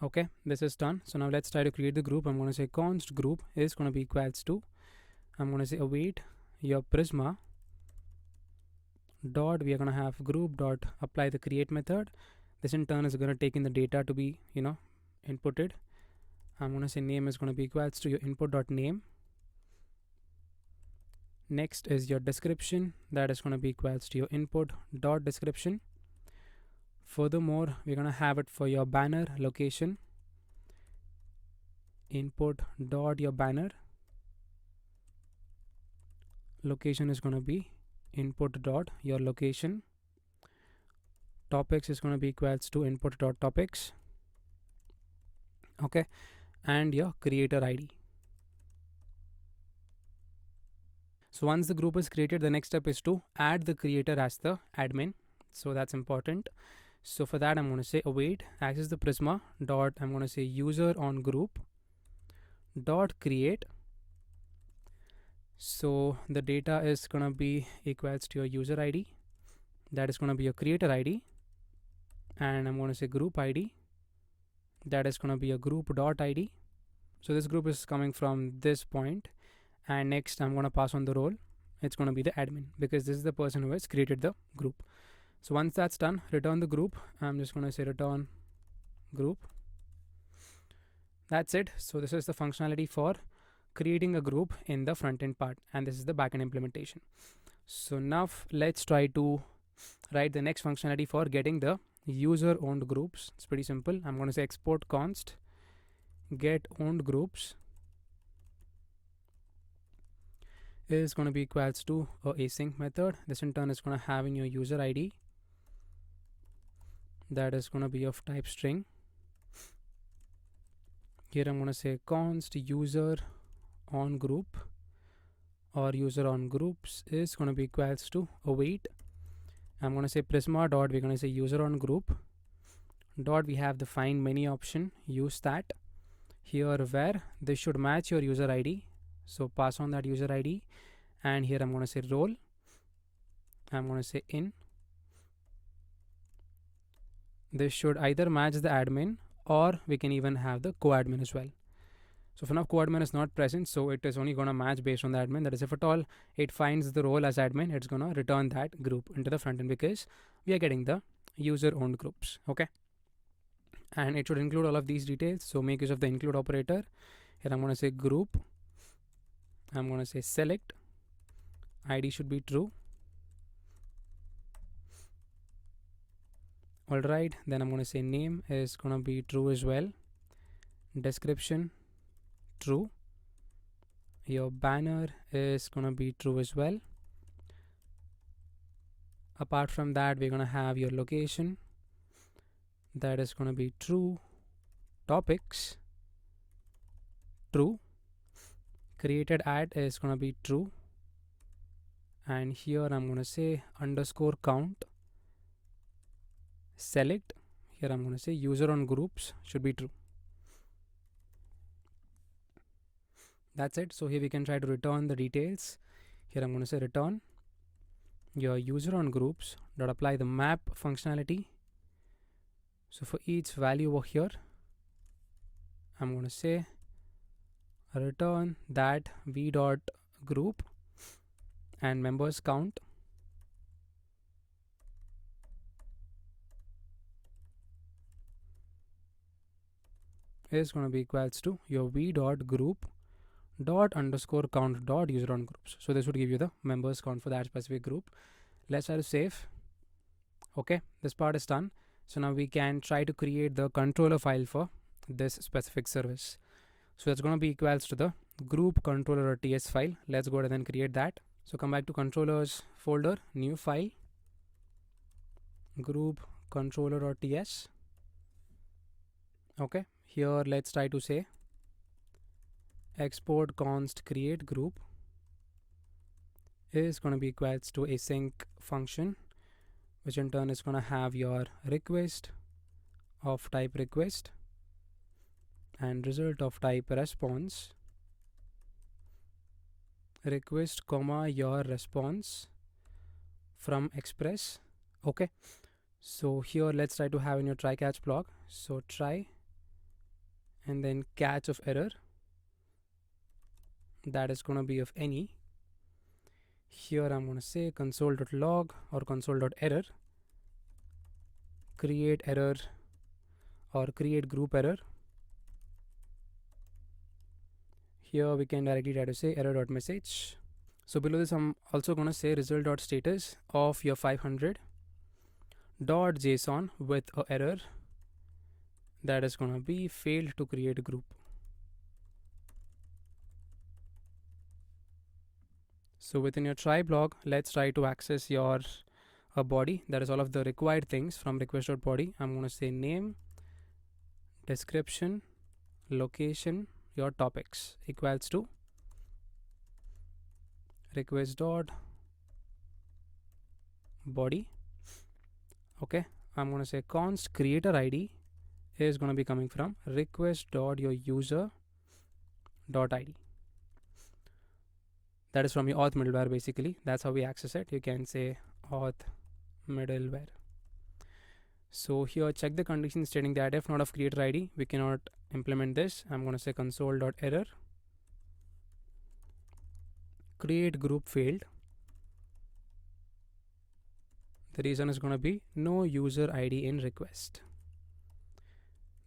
Okay, this is done. So now let's try to create the group. I'm going to say const group is going to be equals to, I'm going to say await your Prisma dot, we are going to have group dot apply the create method. This in turn is going to take in the data to be inputted. I'm going to say name is going to be equals to your input dot name. Next is your description, that is going to be equals to your input dot description. Furthermore, we're going to have it for your banner location, input dot your banner. Location is going to be input dot your location. Topics is going to be equals to input dot topics. Okay, and your creator ID. So once the group is created, the next step is to add the creator as the admin. So that's important. So for that, I'm going to say await access the Prisma dot, I'm going to say user on group dot create. So the data is going to be equals to your user ID, that is going to be your creator ID, and I'm going to say group ID, that is going to be a group dot ID. So this group is coming from this point, and next I'm going to pass on the role. It's going to be the admin because this is the person who has created the group. So once that's done, return the group. I'm just going to say return group. That's it. So this is the functionality for creating a group in the front end part, and this is the backend implementation. So now let's try to write the next functionality for getting the user owned groups. It's pretty simple. I'm going to say export const get owned groups is going to be equals to a async method. This in turn is going to have in your user ID, that is going to be of type string. Here I'm going to say const user on group or user on groups is going to be equals to await. I'm going to say Prisma dot, we're going to say user on group dot, we have the find many option, use that here where this should match your user ID. So pass on that user ID, and here I'm going to say role, I'm going to say in. This should either match the admin, or we can even have the co-admin as well. So for now co-admin is not present, so it is only going to match based on the admin. That is, if at all it finds the role as admin, it's going to return that group into the front end because we are getting the user owned groups. Okay, and it should include all of these details, so make use of the include operator. Here I'm going to say group, I'm going to say select, ID should be true. Alright, then I'm going to say name is going to be true as well, description true, your banner is going to be true as well. Apart from that, we're going to have your location, that is going to be true, topics true, created at is going to be true, and here I'm going to say underscore count select, here I'm going to say user on groups should be true. That's it. So here we can try to return the details. Here I'm going to say return your user on groups dot apply the map functionality. So for each value over here, I'm going to say return that v dot group and members count is going to be equals to your v dot group dot underscore count dot user on groups. So this would give you the members count for that specific group. Let's try to save. Okay, this part is done. So now we can try to create the controller file for this specific service. So that's going to be equals to the group controller.ts file. Let's go ahead and create that. So come back to controllers folder, new file, group controller.ts. Okay, here let's try to say export const create group is going to be equals to async function, which in turn is going to have your request of type request and result of type response, request comma your response from express. Okay, so here let's try to have in your try catch block, so try and then catch of error, that is going to be of any. Here I'm going to say console.log or console.error, create error or create group error. Here we can directly try to say error.message. So below this I'm also going to say result.status of your 500.json with a error, that is going to be failed to create a group. So within your try block, let's try to access your body, that is all of the required things from request.body. I'm going to say name, description, location, your topics equals to request dot body. Okay, I'm going to say const creator ID is going to be coming from request dot your user dot ID. That is from your auth middleware. Basically that's how we access it. You can say auth middleware. So here check the condition stating that if not of creator ID we cannot implement this. I'm going to say console.error, create group failed. The reason is going to be no user ID in request.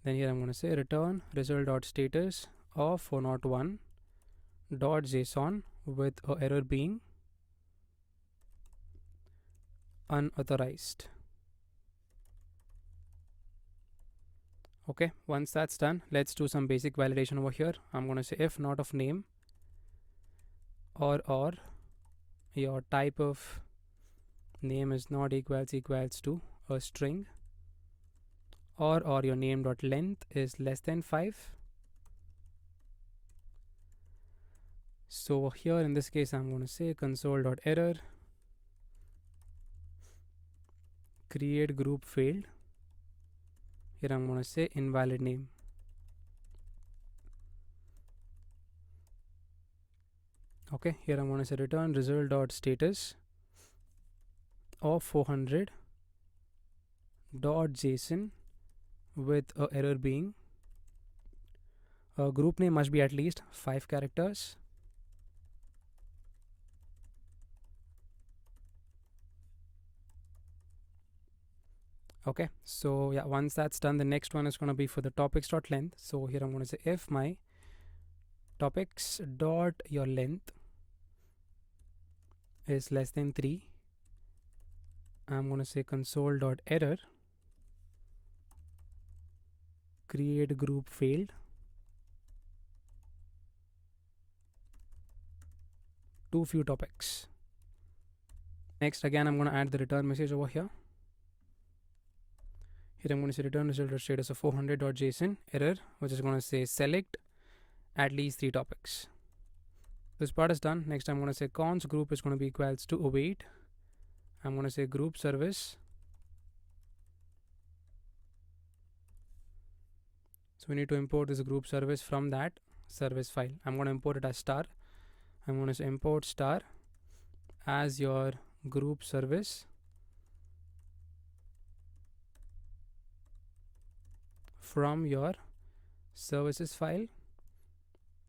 Then here I'm going to say return result.status of 401.json with a error being unauthorized. Okay, once that's done, let's do some basic validation over here. I'm going to say if not of name or your type of name is not equals to a string, or your name dot length is less than 5. So here in this case, I'm going to say console.error create group failed. Here I'm going to say invalid name. Okay, here I'm going to say return result.status of 400 dot JSON with a error being a group name must be at least 5 characters. Okay, so yeah, once that's done, the next one is going to be for the topics.length. So here I'm going to say if my topics dot your length is less than 3, I'm going to say console.error create group failed. Too few topics. Next, again, I'm going to add the return message over here. Here I'm going to say return result.status of 400.json error, which is going to say select at least 3 topics. This part is done. Next, I'm going to say const group is going to be equals to await. I'm going to say group service. So we need to import this group service from that service file. I'm going to import it as star. I'm going to say import star as your group service from your services file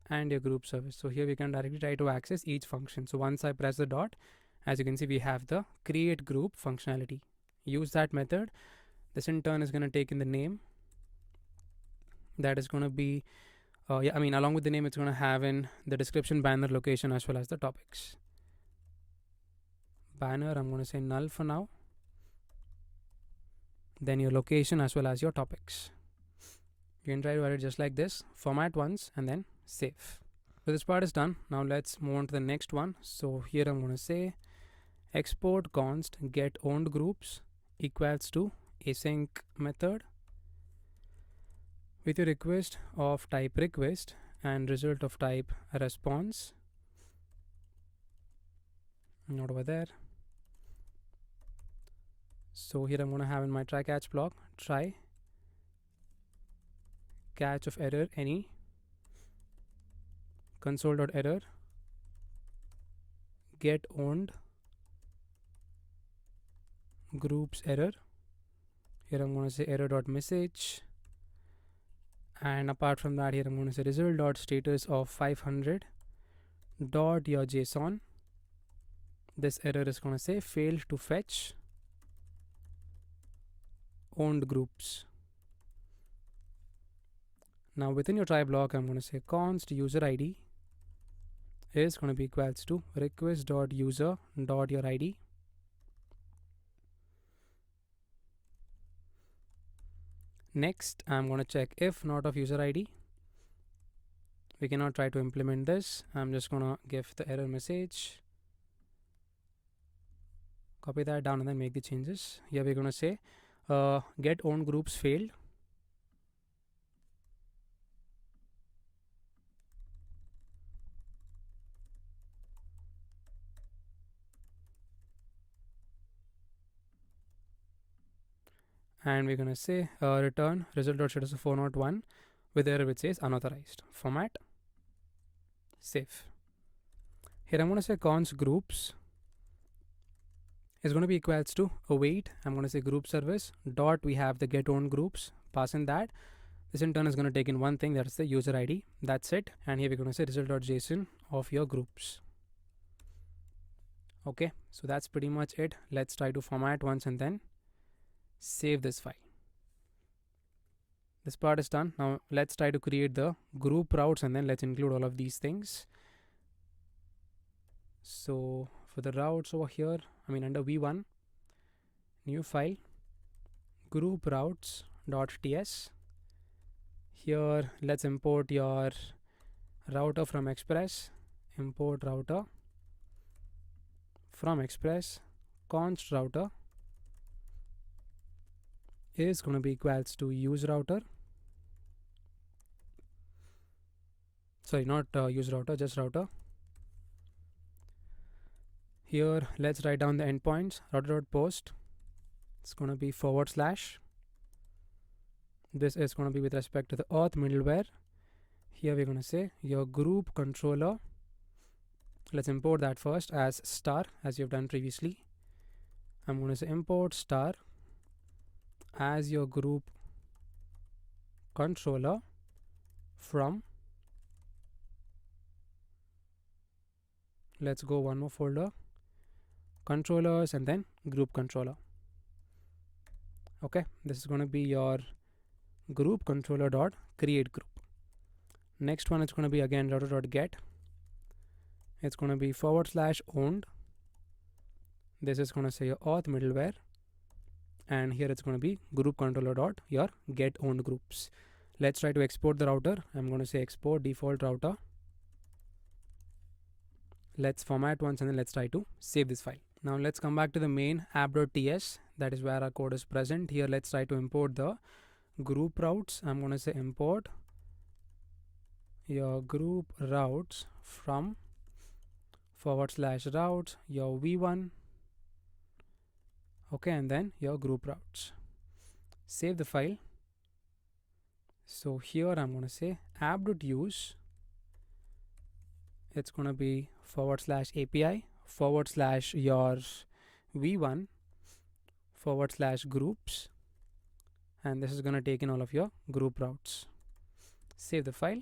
and your group service. So here we can directly try to access each function. So once I press the dot, as you can see, we have the create group functionality. Use that method. This in turn is going to take in the name. That is going to be along with the name, it's going to have in the description, banner, location, as well as the topics. Banner, I'm going to say null for now. Then your location as well as your topics. You can try to write it just like this. Format once and then save. So this part is done. Now let's move on to the next one. So here I'm going to say export const get owned groups equals to async method with your request of type request and result of type response. Not over there. So here I'm going to have in my try catch block try catch of error any console.error get owned groups error. Here I'm going to say error.message, and apart from that, here I'm going to say result.status of 500 dot your JSON. This error is going to say failed to fetch owned groups. Now within your try block, I'm going to say const user ID is going to be equals to request.user.your ID. Next, I'm going to check if not of user ID. We cannot try to implement this. I'm just going to give the error message. Copy that down and then make the changes. Here we're going to say get owned groups failed. And we're going to say return result.status of 401 with error which says unauthorized. Format save. Here I'm going to say const groups is going to be equals to await. I'm going to say group service dot we have the get owned groups, pass in that. This in turn is going to take in one thing, that's the user ID. That's it. And here we're going to say result.json of your groups. Okay, so that's pretty much it. Let's try to format once and then save this file. This part is done. Now let's try to create the group routes and then let's include all of these things. So for the routes over here, under v1, new file, group routes.ts. Here let's import your router from Express. Import router from Express. Const router is going to be equals to use router. Sorry, not use router, just router. here let's write down the endpoints. Router.post, it's going to be /. This is going to be with respect to the auth middleware. Here we're going to say your group controller. Let's import that first as star, as you've done previously. I'm going to say import star as your group controller from, let's go one more folder, controllers, and then group controller. Okay, this is going to be your group controller dot create group. Next one is going to be again router.get. It's going to be /owned. This is going to say your auth middleware, and here it's going to be group controller dot your get owned groups. Let's try to export the router. I'm going to say export default router. Let's format once and then let's try to save this file. Now let's come back to the main app.ts. That is where our code is present. Here let's try to import the group routes. I'm going to say import your group routes from /routes your v1. Okay, and then your group routes. Save the file. So here I'm going to say app.use. It's going to be /API /your v1 /groups, and this is going to take in all of your group routes. Save the file.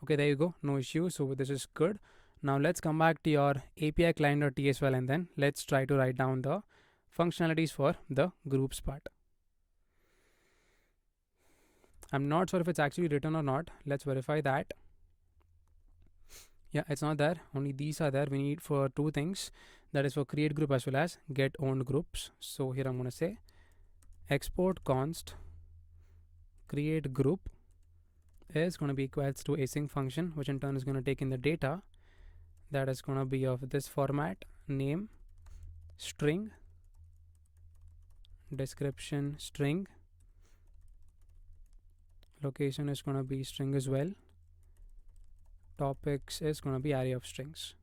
Okay, there you go, no issue. So this is good. Now let's come back to your API client.ts file, and then let's try to write down the functionalities for the groups part. I'm not sure if it's actually written or not. Let's verify that. Yeah, it's not there. Only these are there. We need for two things. That is for create group as well as get owned groups. So here I'm going to say export const create group is going to be equals to async function, which in turn is going to take in the data that is going to be of this format: name string, description string, location is going to be string as well, topics is going to be array of strings.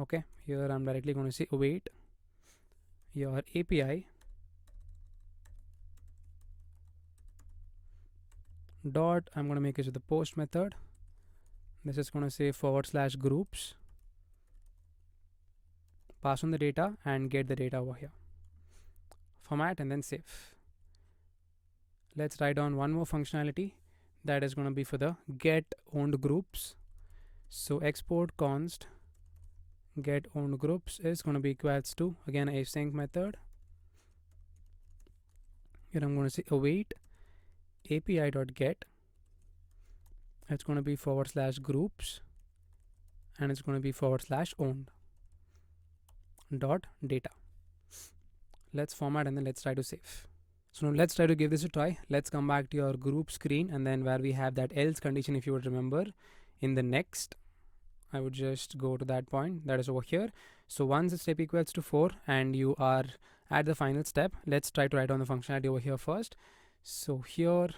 Okay, here I'm directly going to say await your API dot, I'm going to make use of the post method. This is going to say /groups, pass on the data and get the data over here, format, and then save. Let's write down one more functionality that is going to be for the get owned groups. So export const get owned groups is going to be equals to again async method. Here I'm going to say await API.get. It's going to be /groups, and it's going to be /owned dot data. Let's format and then let's try to save. So now let's try to give this a try. Let's come back to your group screen, and then where we have that else condition, if you would remember in the next, I would just go to that point that is over here. So once the step equals to 4 and you are at the final step, let's try to write down the functionality over here first. So here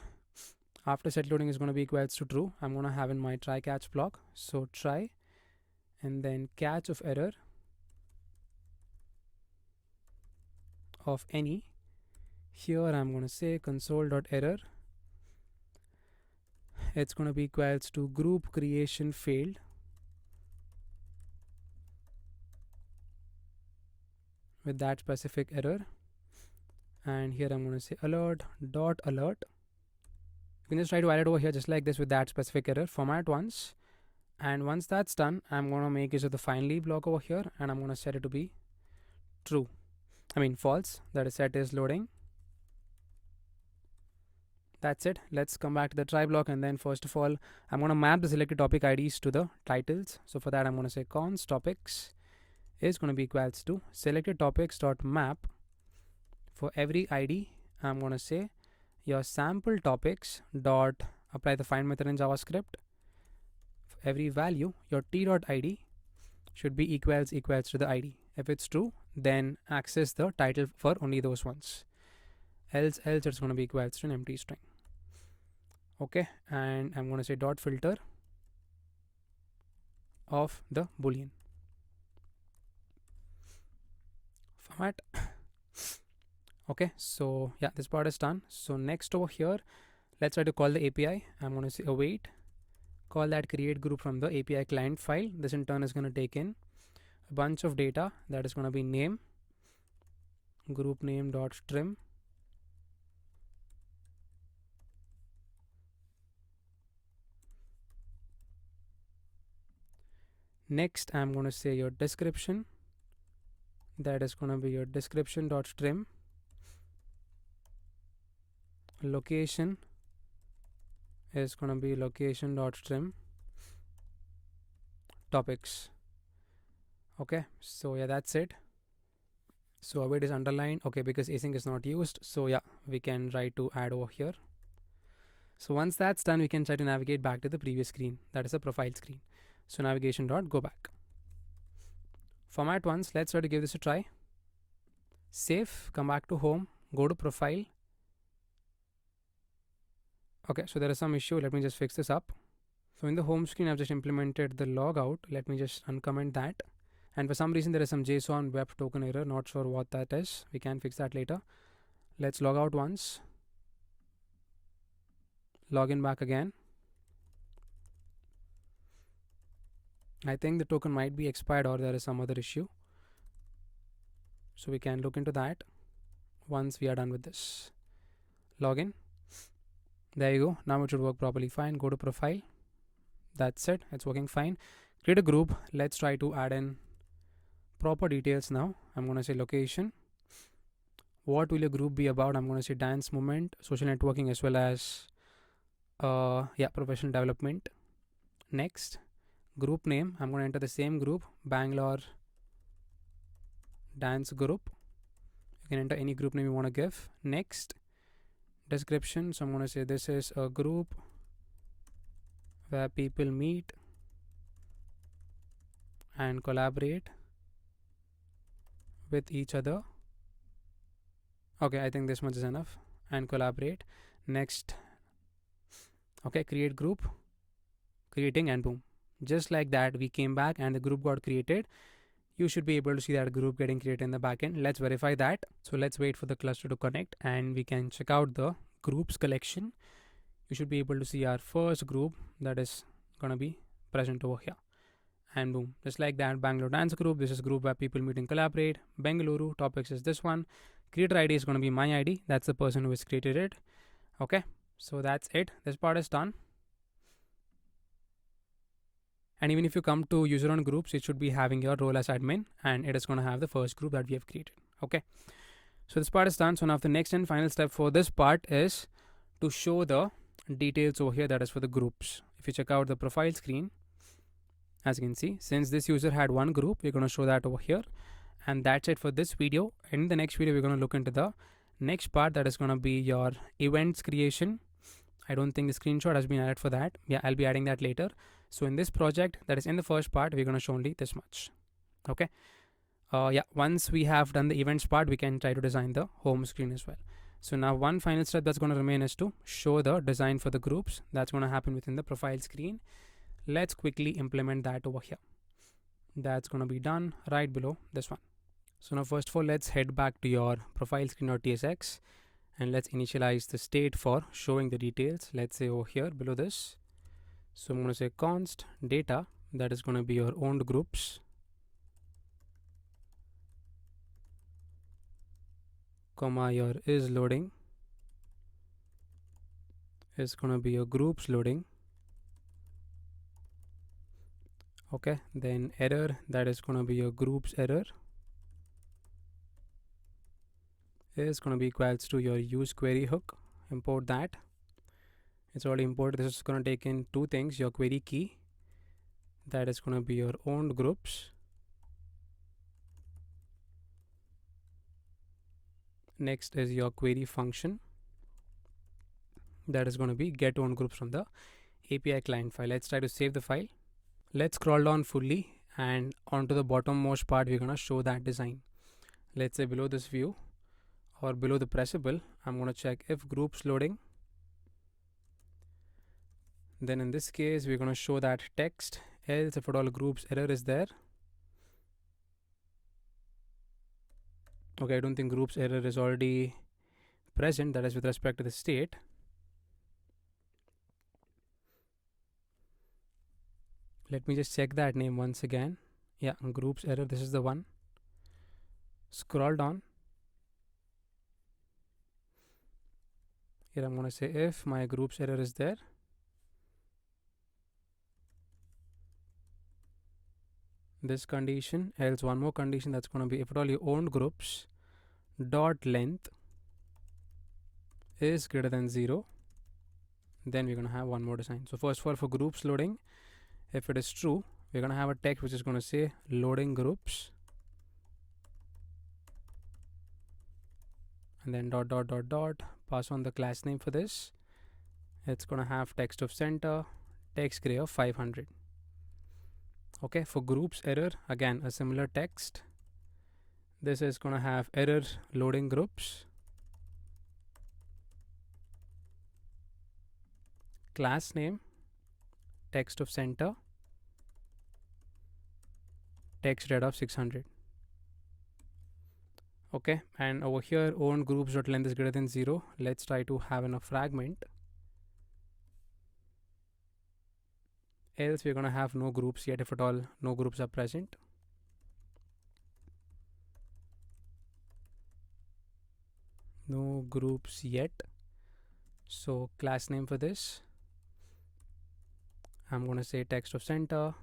after set loading is going to be equals to true. I'm going to have in my try catch block. So try and then catch of error of any. Here I'm going to say console.error. It's going to be equals to group creation failed with that specific error. And here I'm going to say alert.alert. You can just try to add it over here just like this with that specific error. Format once, and once that's done, I'm going to make use of the finally block over here, and I'm going to set it to be true. I mean false. That is set is loading. That's it. Let's come back to the try block, and then first of all, I'm going to map the selected topic IDs to the titles. So for that, I'm going to say const topics is going to be equals to selected topics dot map. For every ID, I'm going to say your sample topics dot apply the find method in JavaScript. For every value, your t.id should be equals to the ID. If it's true, then access the title for only those ones. Else it's going to be equals to an empty string. Okay, and I'm going to say dot filter of the boolean. format. Okay, so yeah, this part is done. So next over here, let's try to call the API. I'm going to say await, call that create group from the API client file. This in turn is going to take in a bunch of data that is going to be name, group name dot trim, next I'm going to say your description, that is going to be your description dot trim, location is going to be location dot trim, topics. Okay, so yeah, that's it. So await is underlined, okay, because async is not used. So yeah, we can try to add over here. So once that's done, we can try to navigate back to the previous screen, that is the profile screen. So navigation dot go back. Format once, let's try to give this a try. Save, come back to home, go to profile. Okay, so there is some issue. Let me just fix this up. So in the home screen, I've just implemented the logout. Let me just uncomment that. And for some reason, there is some JSON web token error. Not sure what that is. We can fix that later. Let's log out once. Log in back again. I think the token might be expired or there is some other issue. So we can look into that once we are done with this. Login. There you go. Now it should work properly fine. Go to profile. That's it. It's working fine. Create a group. Let's try to add in proper details now. I'm going to say location. What will your group be about? I'm going to say dance movement, social networking, as well as professional development. Next, group name. I'm going to enter the same group, Bangalore dance group. You can enter any group name you want to give. Next, description. So I'm going to say this is a group where people meet and collaborate with each other. Okay, I think this much is enough. And collaborate. Next, okay, create group, creating, and boom. Just like that, we came back and the group got created. You should be able to see that group getting created in the backend. Let's verify that. So let's wait for the cluster to connect and we can check out the groups collection. You should be able to see our first group that is going to be present over here. And boom, just like that, Bangalore dance group. This is group where people meet and collaborate. Bengaluru topics is this one. Creator ID is going to be my ID. That's the person who has created it. Okay, so that's it. This part is done. And even if you come to user on groups, it should be having your role as admin and it is going to have the first group that we have created. Okay, so this part is done. So now the next and final step for this part is to show the details over here, that is for the groups. If you check out the profile screen, as you can see, since this user had one group, we're going to show that over here. And that's it for this video. In the next video, we're going to look into the next part, that is going to be your events creation. I don't think the screenshot has been added for that. Yeah, I'll be adding that later. So in this project, that is in the first part, we're going to show only this much. Okay. Once we have done the events part, we can try to design the home screen as well. So now one final step that's going to remain is to show the design for the groups. That's going to happen within the profile screen. Let's quickly implement that over here. That's going to be done right below this one. So now first of all, let's head back to your profile screen.tsx and let's initialize the state for showing the details. Let's say over here below this. So I'm going to say const data, that is going to be your owned groups, comma your is loading is going to be your groups loading. Okay, then error, that is going to be your groups error, is going to be equals to your use query hook. Import that. It's already imported. This is going to take in two things, your query key, that is going to be your owned groups. Next is your query function, that is going to be get owned groups from the API client file. Let's try to save the file. Let's scroll down fully and onto the bottommost part, we're going to show that design. Let's say below this view or below the pressable, I'm going to check if groups loading. Then in this case, we're going to show that text, else if at all groups error is there. Okay, I don't think groups error is already present, that is with respect to the state. Let me just check that name once again. Yeah, groups error, this is the one. Scroll down. Here I'm going to say if my groups error is there, this condition, else one more condition that's going to be if at all you owned groups dot length is greater than 0, then we're going to have one more design. So first of all, for groups loading, if it is true, we're going to have a text which is going to say loading groups, and then dot dot dot dot, pass on the class name for this. It's going to have text of center, text gray of 500. Okay, for groups error, again a similar text. This is going to have error loading groups, class name, text of center, text red of 600. Okay, and over here own groups dot length is greater than 0. Let's try to have a fragment, else we're going to have no groups yet if at all no groups are present. No groups yet. So class name for this, I'm going to say text of center,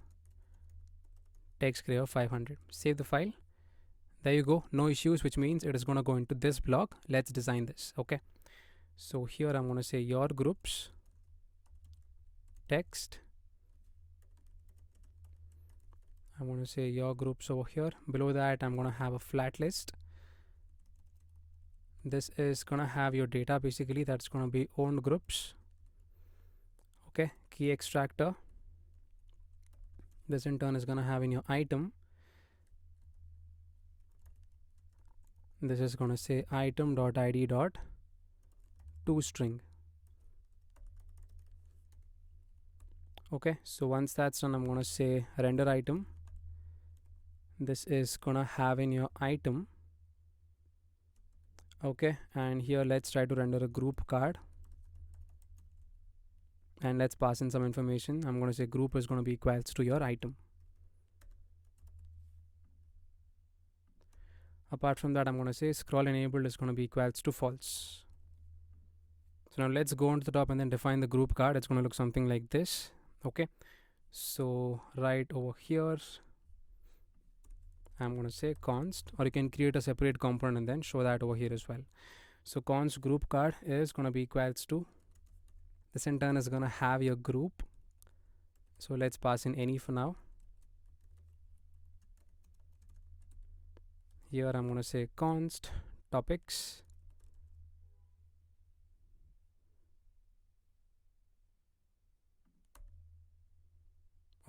text gray of 500. Save the file. There you go, no issues, which means it is going to go into this block. Let's design this. Okay, so here I'm going to say your groups text. I'm going to say your groups over here. Below that I'm going to have a flat list. This is going to have your data, basically that's going to be owned groups. Okay, key extractor, this in turn is going to have in your item, this is going to say item.id dot toString. Okay, so once that's done, I'm going to say render item. This is going to have in your item. Okay, and here let's try to render a group card, and let's pass in some information. I'm going to say group is going to be equals to your item. Apart from that, I'm going to say scroll enabled is going to be equals to false. So now let's go on to the top and then define the group card. It's going to look something like this. Okay, so right over here I'm going to say const, or you can create a separate component and then show that over here as well. So const group card is going to be equals to, this in turn is going to have your group. So let's pass in any for now. Here I'm going to say const topics.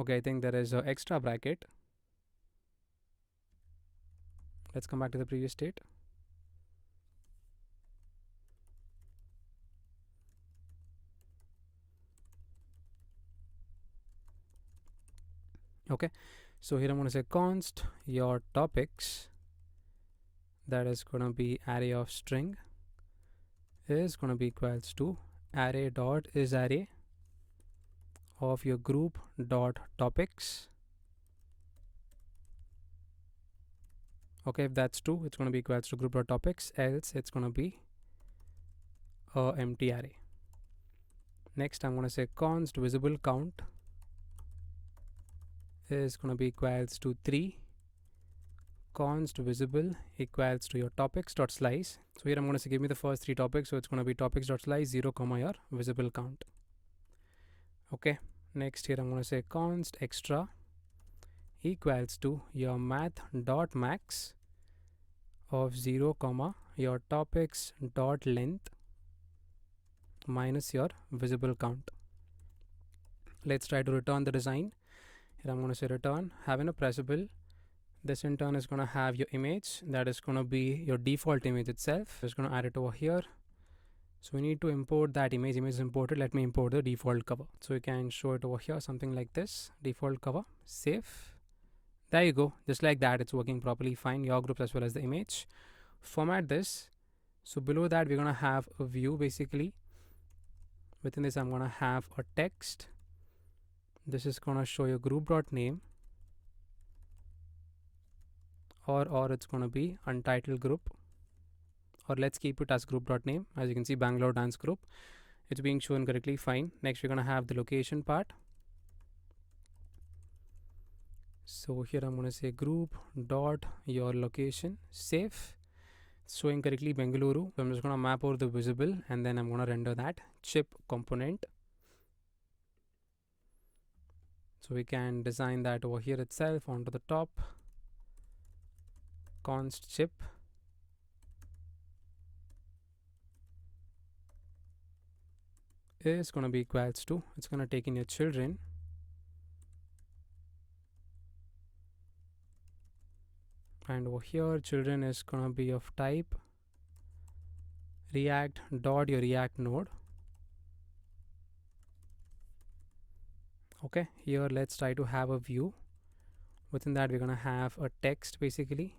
Okay, I think there is an extra bracket. Let's come back to the previous state. Okay, so here I'm going to say const your topics, that is going to be array of string, is going to be equals to array dot is array of your group dot topics. Okay, if that's true, it's going to be equals to group dot topics, else it's going to be a empty array. Next I'm going to say const visible count is going to be equals to 3, const visible equals to your topics dot slice. So here I'm going to say give me the first 3 topics, so it's going to be topics dot slice 0 comma your visible count. Okay, next here I'm going to say const extra equals to your math dot max of 0 comma your topics dot length minus your visible count. Let's try to return the design. Here I'm going to say return having a pressable. This in turn is going to have your image, that is going to be your default image itself. It's going to add it over here. So we need to import that image. Image is imported. Let me import the default cover. So you can show it over here, something like this. Default cover, save. There you go. Just like that, it's working properly fine. Your groups as well as the image. format this. So below that, we're going to have a view basically. Within this, I'm going to have a text. This is going to show your group.name, or it's going to be untitled group, or let's keep it as group.name. As you can see, Bangalore dance group, it's being shown correctly, fine. Next, we're going to have the location part. So here I'm going to say group dot your location, save. It's showing correctly Bengaluru. So I'm just going to map over the visible, and then I'm going to render that chip component. So we can design that over here itself onto the top. Const chip is going to be equals to, it's going to take in your children, and over here children is going to be of type React dot your React node. Okay, here let's try to have a view. Within that, we're going to have a text basically.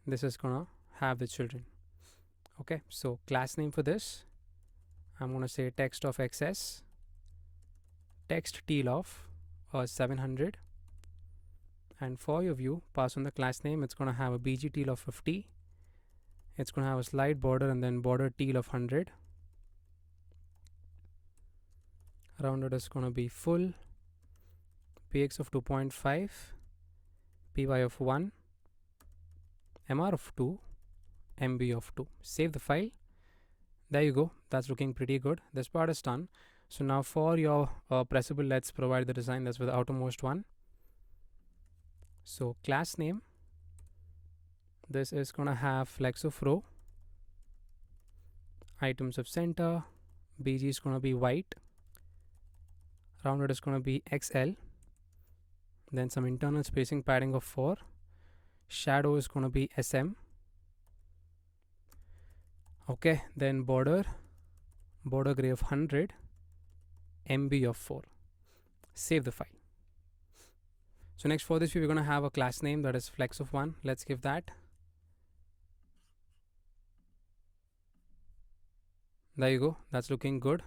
This is going to have the children. Okay, so class name for this, I'm going to say text of XS, text teal of 700, and for your view, pass on the class name. It's going to have a bg teal of 50. It's going to have a slide border and then border teal of 100. Rounded is going to be full, px of 2.5, py of 1, mr of 2, mb of 2. Save the file. There you go. That's looking pretty good. This part is done. So now for your pressable, let's provide the design. That's for the outermost one. So class name, this is going to have flex of row, items of center, bg is going to be white, rounded is going to be XL, then some internal spacing padding of 4, shadow is going to be SM. Okay, then border gray of 100, MB of 4. Save the file. So next for this, we're going to have a class name that is flex of 1. Let's give that. There you go. That's looking good.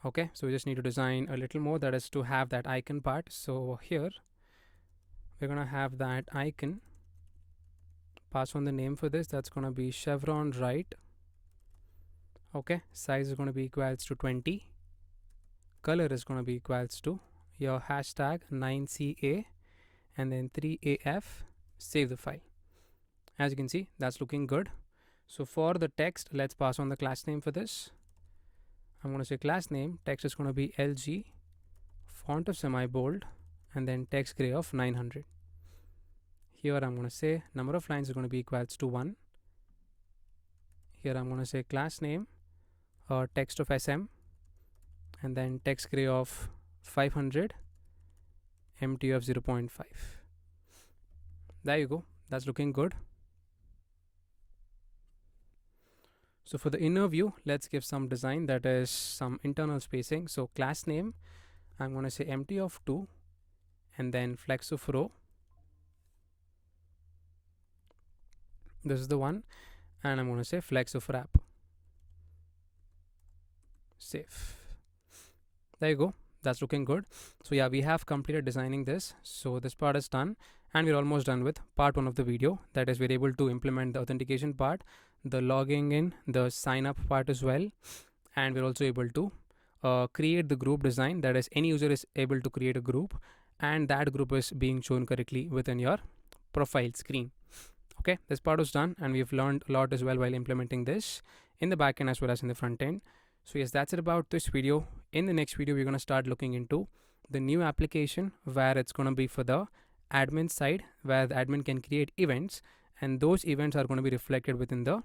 Okay, so we just need to design a little more, that is to have that icon part. So here we're going to have that icon. Pass on the name for this. That's going to be chevron right. Okay, size is going to be equals to 20. Color is going to be equals to your hashtag 9CA and then 3AF. Save the file. As you can see, that's looking good. So for the text, let's pass on the class name for this. I'm going to say class name, text is going to be LG, font of semi-bold, and then text gray of 900. Here I'm going to say number of lines is going to be equals to 1. Here I'm going to say class name, text of SM, and then text gray of 500, MT of 0.5. There you go. That's looking good. So for the inner view, let's give some design, that is some internal spacing. So class name, I'm going to say empty of 2 and then flex of row. This is the one, and I'm going to say flex of wrap. Save. There you go. That's looking good. So yeah, we have completed designing this. So this part is done, and we're almost done with part 1 of the video. That is, we're able to implement the authentication part, the logging in, the sign up part as well, and we're also able to create the group design. That is, any user is able to create a group, and that group is being shown correctly within your profile screen. Okay, this part was done, and we've learned a lot as well while implementing this in the backend as well as in the front end. So yes, that's it about this video. In the next video, we're going to start looking into the new application where it's going to be for the admin side, where the admin can create events, and those events are going to be reflected within the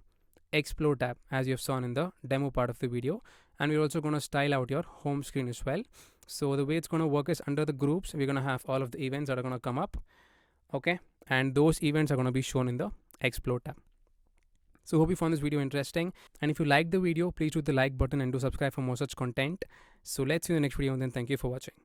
Explore tab, as you've seen in the demo part of the video. And we're also going to style out your home screen as well. So the way it's going to work is, under the groups, we're going to have all of the events that are going to come up. Okay, and those events are going to be shown in the Explore tab. So hope you found this video interesting, and if you liked the video, please do the like button and do subscribe for more such content. So let's see you in the next video, and then thank you for watching.